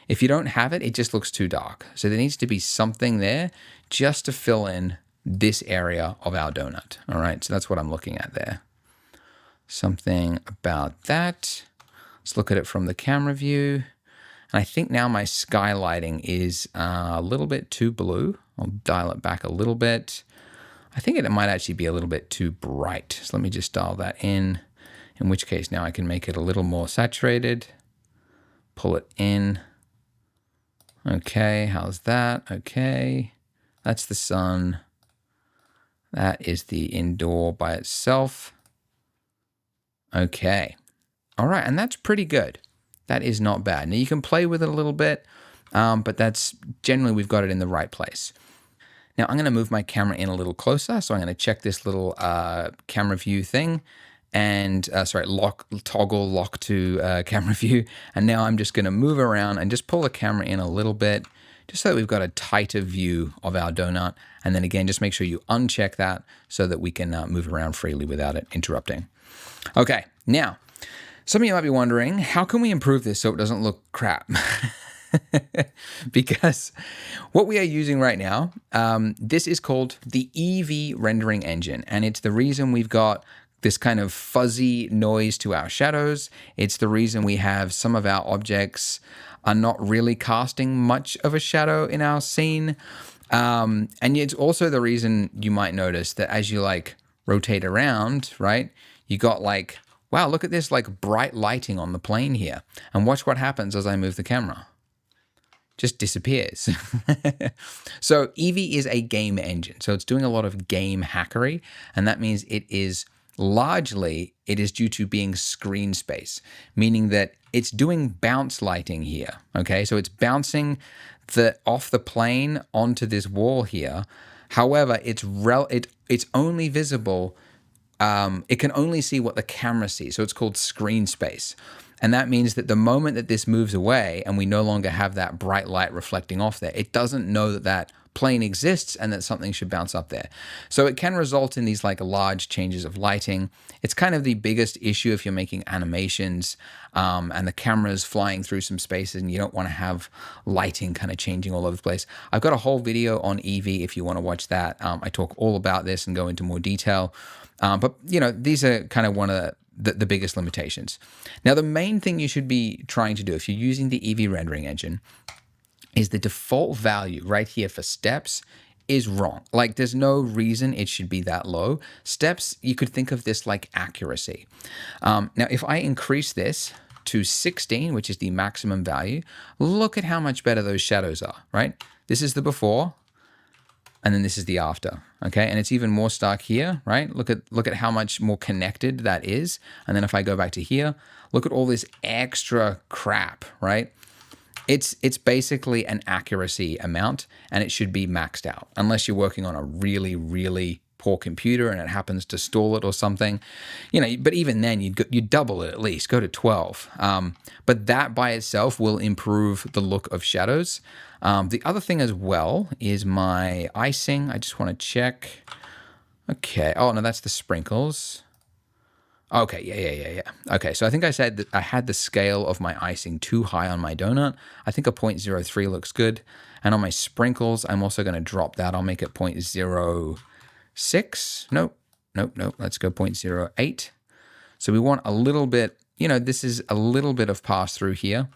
If you don't have it, it just looks too dark. So there needs to be something there just to fill in this area of our donut. All right, so that's what I'm looking at there. Something about that. Let's look at it from the camera view. And I think now my skylighting is a little bit too blue. I'll dial it back a little bit. I think it might actually be a little bit too bright. So let me just dial that in which case now I can make it a little more saturated. Pull it in. Okay, how's that? Okay, that's the sun. That is the indoor by itself. Okay. All right, and that's pretty good. That is not bad. Now you can play with it a little bit, but that's generally we've got it in the right place. Now I'm going to move my camera in a little closer. So I'm going to check this little camera view thing and toggle lock to camera view. And now I'm just going to move around and just pull the camera in a little bit just so that we've got a tighter view of our donut. And then again, just make sure you uncheck that so that we can move around freely without it interrupting. Okay, now, some of you might be wondering, how can we improve this so it doesn't look crap? Because what we are using right now, this is called the EV rendering engine. And it's the reason we've got this kind of fuzzy noise to our shadows. It's the reason we have some of our objects are not really casting much of a shadow in our scene. And it's also the reason you might notice that as you like rotate around, right, you got like, wow, look at this like bright lighting on the plane here. And watch what happens as I move the camera. Just disappears. So Eevee is a game engine. So it's doing a lot of game hackery. And that means it is due to being screen space, meaning that it's doing bounce lighting here. Okay, so it's bouncing off the plane onto this wall here. However, it's only visible. It can only see what the camera sees. So it's called screen space. And that means that the moment that this moves away and we no longer have that bright light reflecting off there, it doesn't know that that plane exists and that something should bounce up there. So it can result in these like large changes of lighting. It's kind of the biggest issue if you're making animations and the camera's flying through some spaces and you don't want to have lighting kind of changing all over the place. I've got a whole video on Eevee if you want to watch that. I talk all about this and go into more detail. But, these are kind of one of the biggest limitations. Now, the main thing you should be trying to do if you're using the Eevee rendering engine is the default value right here for steps is wrong. Like there's no reason it should be that low. Steps, you could think of this like accuracy. Now, if I increase this to 16, which is the maximum value, look at how much better those shadows are, right? This is the before. And then this is the after, okay? And it's even more stark here, right? Look at how much more connected that is. And then if I go back to here, look at all this extra crap, right? It's basically an accuracy amount and it should be maxed out unless you're working on a really, really poor computer and it happens to stall it or something, but even then you double it at least, go to 12. But that by itself will improve the look of shadows. The other thing as well is my icing. I just want to check. Okay. Oh, no, that's the sprinkles. Okay. Yeah. Okay. So I think I said that I had the scale of my icing too high on my donut. I think a 0.03 looks good. And on my sprinkles, I'm also going to drop that. I'll make it 0.06. Nope. Let's go 0.08. So we want a little bit, this is a little bit of pass through here,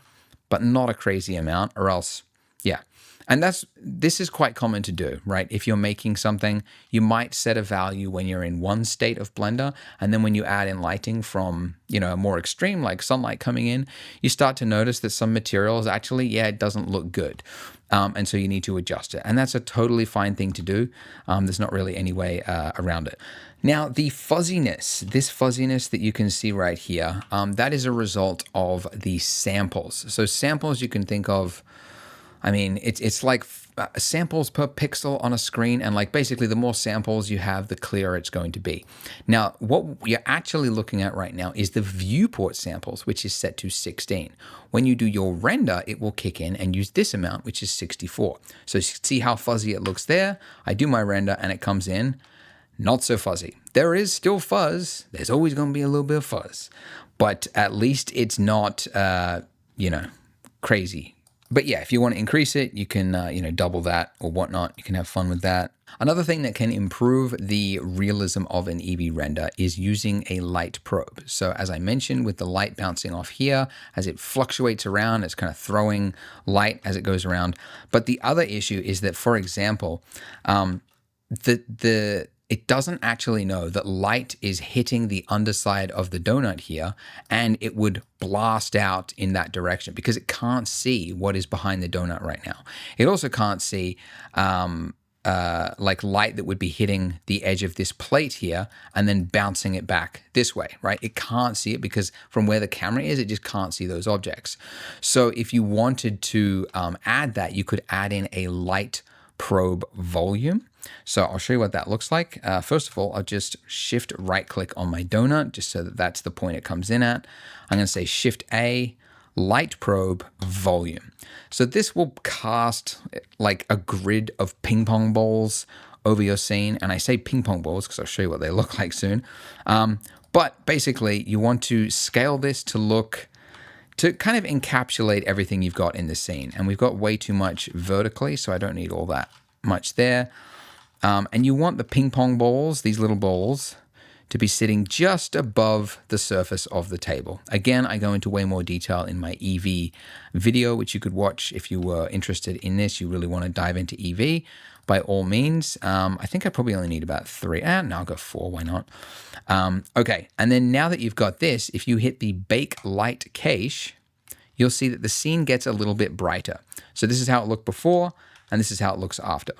but not a crazy amount or else, yeah. And this is quite common to do, right? If you're making something, you might set a value when you're in one state of Blender, and then when you add in lighting from, a more extreme, like sunlight coming in, you start to notice that some materials actually, it doesn't look good. And so you need to adjust it. And that's a totally fine thing to do. There's not really any way around it. Now, the fuzziness, this fuzziness that you can see right here, that is a result of the samples. So samples you can think of, it's like samples per pixel on a screen, and like basically the more samples you have, the clearer it's going to be. Now, what you're actually looking at right now is the viewport samples, which is set to 16. When you do your render, it will kick in and use this amount, which is 64. So see how fuzzy it looks there? I do my render and it comes in not so fuzzy. There is still fuzz. There's always going to be a little bit of fuzz, but at least it's not, crazy. But yeah, if you want to increase it, you can, double that or whatnot. You can have fun with that. Another thing that can improve the realism of an Eevee render is using a light probe. So as I mentioned, with the light bouncing off here, as it fluctuates around, it's kind of throwing light as it goes around. But the other issue is that, for example, it doesn't actually know that light is hitting the underside of the donut here, and it would blast out in that direction because it can't see what is behind the donut right now. It also can't see like light that would be hitting the edge of this plate here and then bouncing it back this way, right? It can't see it because from where the camera is, it just can't see those objects. So if you wanted to add that, you could add in a light probe volume. So I'll show you what that looks like. First of all, I'll just shift right click on my donut just so that that's the point it comes in at. I'm going to say Shift A, light probe volume. So this will cast like a grid of ping pong balls over your scene. And I say ping pong balls because I'll show you what they look like soon. But basically you want to scale this to kind of encapsulate everything you've got in the scene. And we've got way too much vertically, so I don't need all that much there. And you want the ping pong balls, these little balls, to be sitting just above the surface of the table. Again, I go into way more detail in my Eevee video, which you could watch if you were interested in this. You really want to dive into Eevee, by all means. I think I probably only need about 3. No, I'll go 4, why not? Okay, and then now that you've got this, if you hit the Bake Light cache, you'll see that the scene gets a little bit brighter. So this is how it looked before, and this is how it looks after.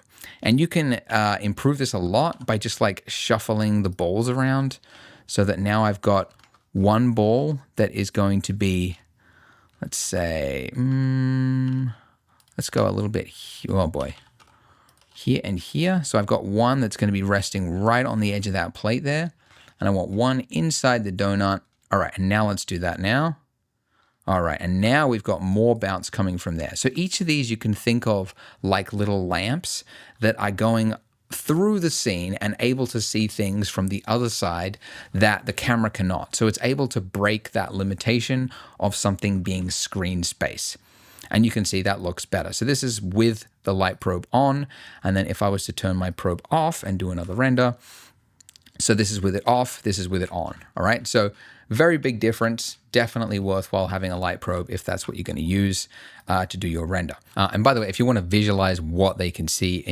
And you can improve this a lot by just like shuffling the balls around so that now I've got one ball that is going to be, let's say, let's go a little bit here. Oh boy, here and here. So I've got one that's going to be resting right on the edge of that plate there. And I want one inside the donut. All right, and now let's do that now. All right, and now we've got more bounce coming from there. So each of these you can think of like little lamps that are going through the scene and able to see things from the other side that the camera cannot. So it's able to break that limitation of something being screen space. And you can see that looks better. So this is with the light probe on, and then if I was to turn my probe off and do another render, so this is with it off, this is with it on, all right? So very big difference, definitely worthwhile having a light probe if that's what you're gonna use to do your render. And by the way, if you wanna visualize what they can see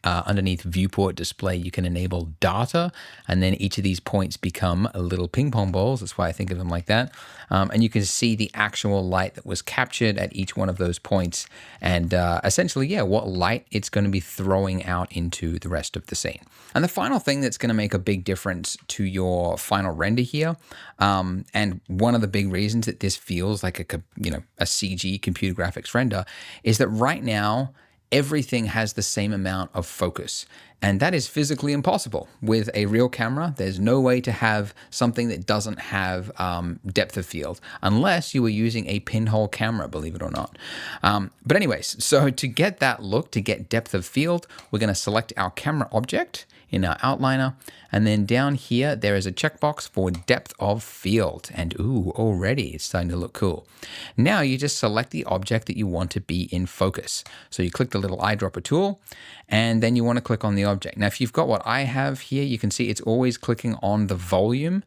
underneath viewport display, you can enable data, and then each of these points become little ping pong balls. That's why I think of them like that. And you can see the actual light that was captured at each one of those points, and essentially, what light it's gonna be throwing out into the rest of the scene. And the final thing that's gonna make a big difference to your final render here, and one of the big reasons that this feels like a CG computer graphics render is that right now everything has the same amount of focus, and that is physically impossible with a real camera. There's no way to have something that doesn't have depth of field unless you were using a pinhole camera, believe it or not. But anyways, so to get that look, to get depth of field, we're going to select our camera object in our outliner, and then down here there is a checkbox for depth of field, and ooh, already it's starting to look cool. Now you just select the object that you want to be in focus. So you click the little eyedropper tool, and then you want to click on the object. Now if you've got what I have here, you can see it's always clicking on the volume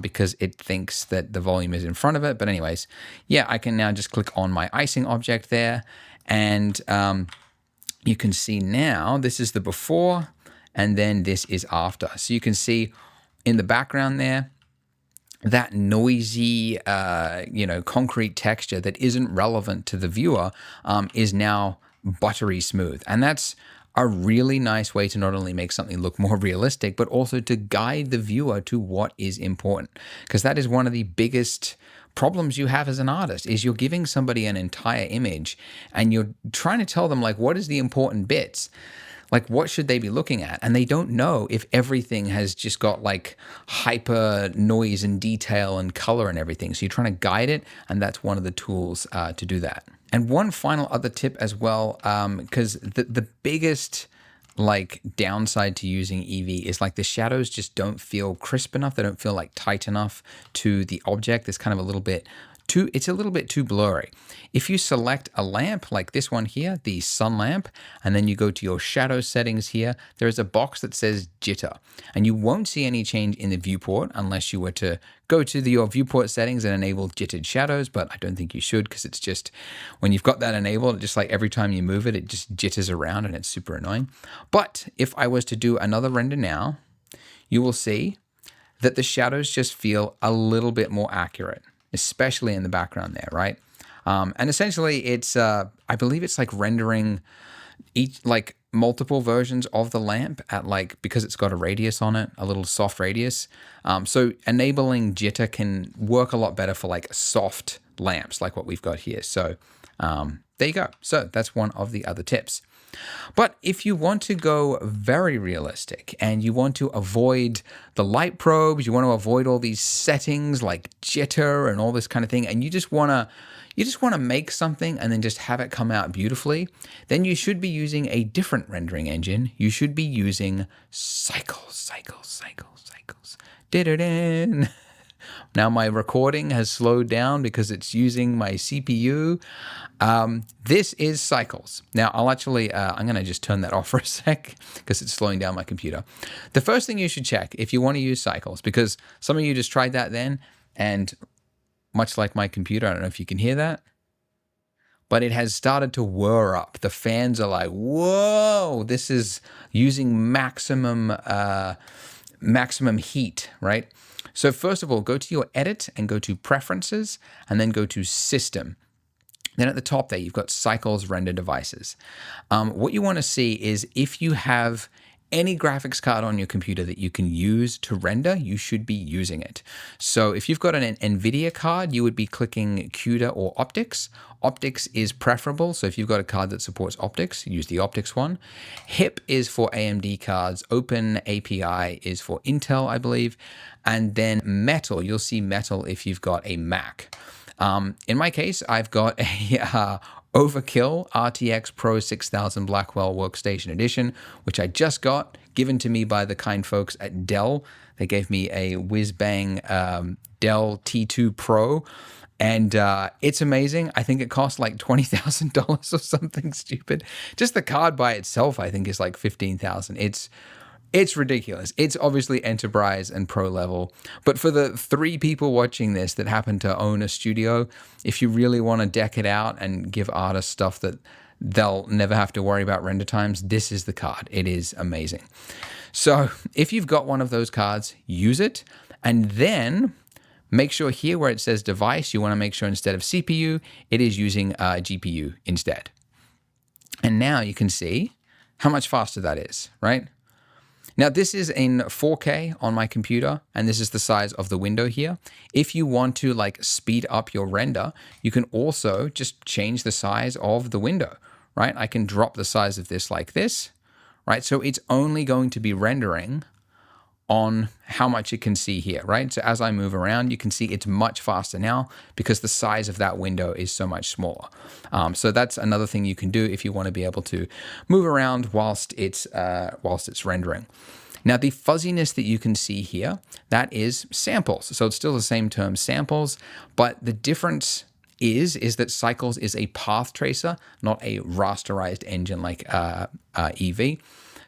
because it thinks that the volume is in front of it. But anyways, I can now just click on my icing object there, and you can see now, this is the before, and then this is after. So you can see in the background there, that noisy, concrete texture that isn't relevant to the viewer is now buttery smooth. And that's a really nice way to not only make something look more realistic, but also to guide the viewer to what is important. Because that is one of the biggest problems you have as an artist, is you're giving somebody an entire image and you're trying to tell them, like, what is the important bits? Like, what should they be looking at? And they don't know if everything has just got like hyper noise and detail and color and everything. So you're trying to guide it, and that's one of the tools to do that. And one final other tip as well, because the biggest like downside to using EV is like the shadows just don't feel crisp enough. They don't feel like tight enough to the object. It's kind of a little bit it's a little bit too blurry. If you select a lamp like this one here, the sun lamp, and then you go to your shadow settings here, there is a box that says jitter, and you won't see any change in the viewport unless you were to go to your viewport settings and enable jittered shadows, but I don't think you should, because it's just, when you've got that enabled, just like every time you move it, it just jitters around and it's super annoying. But if I was to do another render now, you will see that the shadows just feel a little bit more accurate, especially in the background there, right? And essentially it's, I believe it's like rendering each, like multiple versions of the lamp at like, because it's got a radius on it, a little soft radius. So enabling jitter can work a lot better for like soft lamps like what we've got here. So there you go. So that's one of the other tips. But if you want to go very realistic and you want to avoid the light probes, you want to avoid all these settings like jitter and all this kind of thing, and you just want to make something and then just have it come out beautifully, then you should be using a different rendering engine. You should be using Cycles. Da-da-da. Now my recording has slowed down because it's using my CPU. This is Cycles. Now I'll actually, I'm going to just turn that off for a sec because it's slowing down my computer. The first thing you should check if you want to use Cycles, because some of you just tried that then, and much like my computer, I don't know if you can hear that, but it has started to whir up. The fans are like, whoa, this is using maximum heat, right? So first of all, go to your edit and go to preferences and then go to system. Then at the top there, you've got Cycles render devices. What you want to see is if you have any graphics card on your computer that you can use to render, you should be using it. So if you've got an NVIDIA card, you would be clicking CUDA or Optics. Optics is preferable, so if you've got a card that supports Optics, use the Optics one. HIP is for AMD cards. Open API is for Intel, I believe. And then Metal, you'll see Metal if you've got a Mac. In my case, I've got a Overkill RTX Pro 6000 Blackwell Workstation Edition, which I just got, given to me by the kind folks at Dell. They gave me a whiz-bang Dell T2 Pro, and it's amazing. I think it costs like $20,000 or something stupid. Just the card by itself, I think, is like $15,000. It's ridiculous. It's obviously enterprise and pro level. But for the 3 people watching this that happen to own a studio, if you really want to deck it out and give artists stuff that they'll never have to worry about render times, this is the card. It is amazing. So if you've got one of those cards, use it. And then make sure here where it says device, you want to make sure instead of CPU, it is using GPU instead. And now you can see how much faster that is, right? Now, this is in 4K on my computer, and this is the size of the window here. If you want to like speed up your render, you can also just change the size of the window, right? I can drop the size of this like this, right? So it's only going to be rendering on how much it can see here, right? So as I move around, you can see it's much faster now because the size of that window is so much smaller. So that's another thing you can do if you want to be able to move around whilst it's rendering. Now, the fuzziness that you can see here, that is samples. So it's still the same term, samples, but the difference is that Cycles is a path tracer, not a rasterized engine like EV.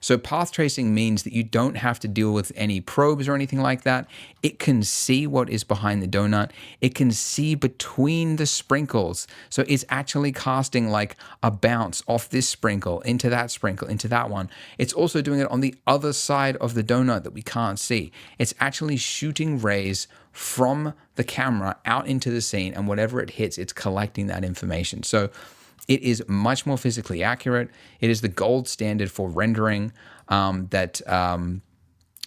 So path tracing means that you don't have to deal with any probes or anything like that. It can see what is behind the donut. It can see between the sprinkles. So it's actually casting like a bounce off this sprinkle, into that one. It's also doing it on the other side of the donut that we can't see. It's actually shooting rays from the camera out into the scene, and whatever it hits, it's collecting that information. So it is much more physically accurate. It is the gold standard for rendering that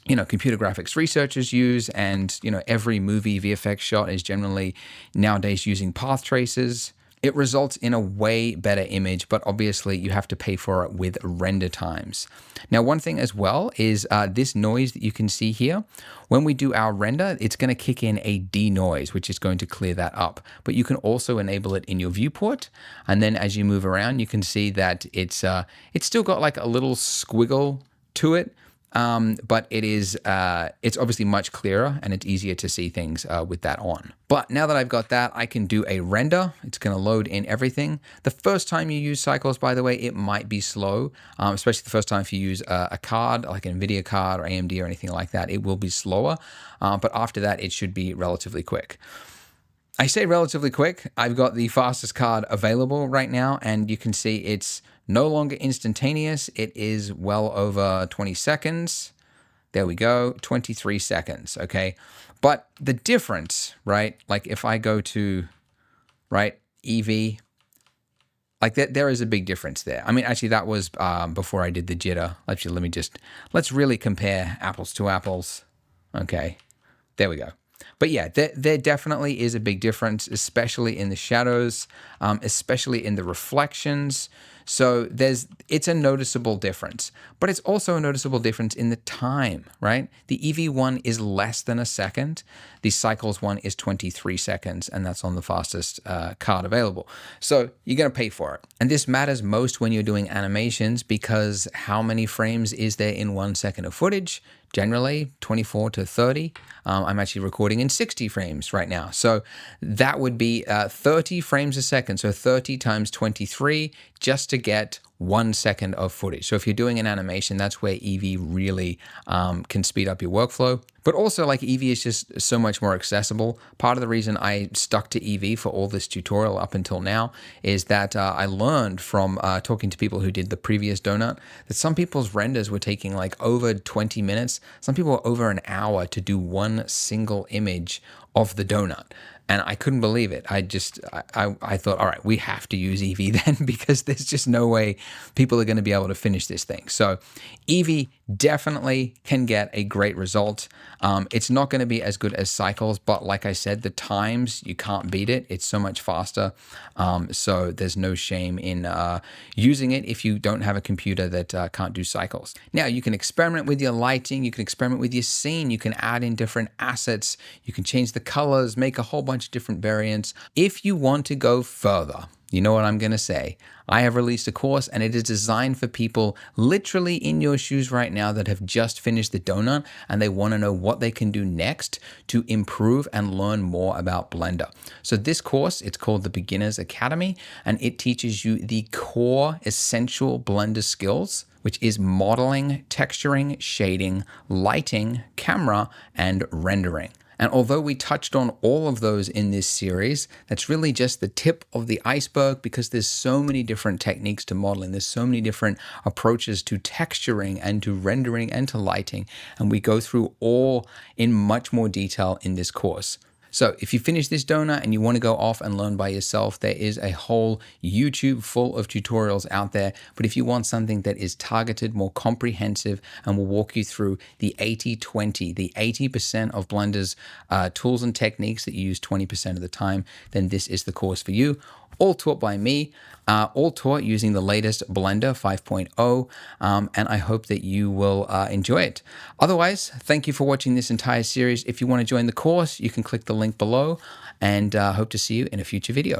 computer graphics researchers use, and every movie VFX shot is generally nowadays using path tracers. It results in a way better image, but obviously you have to pay for it with render times. Now, one thing as well is this noise that you can see here. When we do our render, it's going to kick in a denoise, which is going to clear that up. But you can also enable it in your viewport. And then as you move around, you can see that it's still got like a little squiggle to it. But it's obviously much clearer and it's easier to see things with that on. But now that I've got that, I can do a render. It's going to load in everything. The first time you use cycles, by the way, it might be slow, especially the first time if you use a card, like an NVIDIA card or AMD or anything like that, it will be slower. But after that, it should be relatively quick. I say relatively quick. I've got the fastest card available right now, and you can see it's no longer instantaneous. It is well over 20 seconds. There we go, 23 seconds, okay? But the difference, right, like if I go to, right, EV, like there is a big difference there. I mean, actually that was before I did the jitter. Actually, let's really compare apples to apples. Okay, there we go. But yeah, there definitely is a big difference, especially in the shadows, especially in the reflections. So it's a noticeable difference, but it's also a noticeable difference in the time, right? The EV one is less than a second. The Cycles one is 23 seconds, and that's on the fastest card available. So you're going to pay for it. And this matters most when you're doing animations, because how many frames is there in 1 second of footage? Generally 24 to 30. I'm actually recording in 60 frames right now. So that would be 30 frames a second. So 30 times 23 just to get 1 second of footage. So if you're doing an animation, that's where EV really can speed up your workflow. But also, like, EV is just so much more accessible. Part of the reason I stuck to EV for all this tutorial up until now is that I learned from talking to people who did the previous donut that some people's renders were taking like over 20 minutes. Some people were over an hour to do one single image of the donut. And I couldn't believe it. I thought, all right, we have to use EV then, because there's just no way people are going to be able to finish this thing. So EV definitely can get a great result. It's not going to be as good as Cycles, but like I said, the times, you can't beat it. It's so much faster. So there's no shame in using it if you don't have a computer that can't do Cycles. Now, you can experiment with your lighting. You can experiment with your scene. You can add in different assets. You can change the colors, make a whole bunch of different variants. If you want to go further, you know what I'm going to say. I have released a course, and it is designed for people literally in your shoes right now that have just finished the donut and they want to know what they can do next to improve and learn more about Blender. So this course, it's called the Beginner's Academy, and it teaches you the core essential Blender skills, which is modeling, texturing, shading, lighting, camera, and rendering. And although we touched on all of those in this series, that's really just the tip of the iceberg, because there's so many different techniques to modeling. There's so many different approaches to texturing and to rendering and to lighting. And we go through all in much more detail in this course. So if you finish this donut and you want to go off and learn by yourself, there is a whole YouTube full of tutorials out there. But if you want something that is targeted, more comprehensive, and will walk you through the 80-20, the 80% of Blender's tools and techniques that you use 20% of the time, then this is the course for you. All taught by me, all taught using the latest Blender 5.0, and I hope that you will enjoy it. Otherwise, thank you for watching this entire series. If you want to join the course, you can click the link below, and hope to see you in a future video.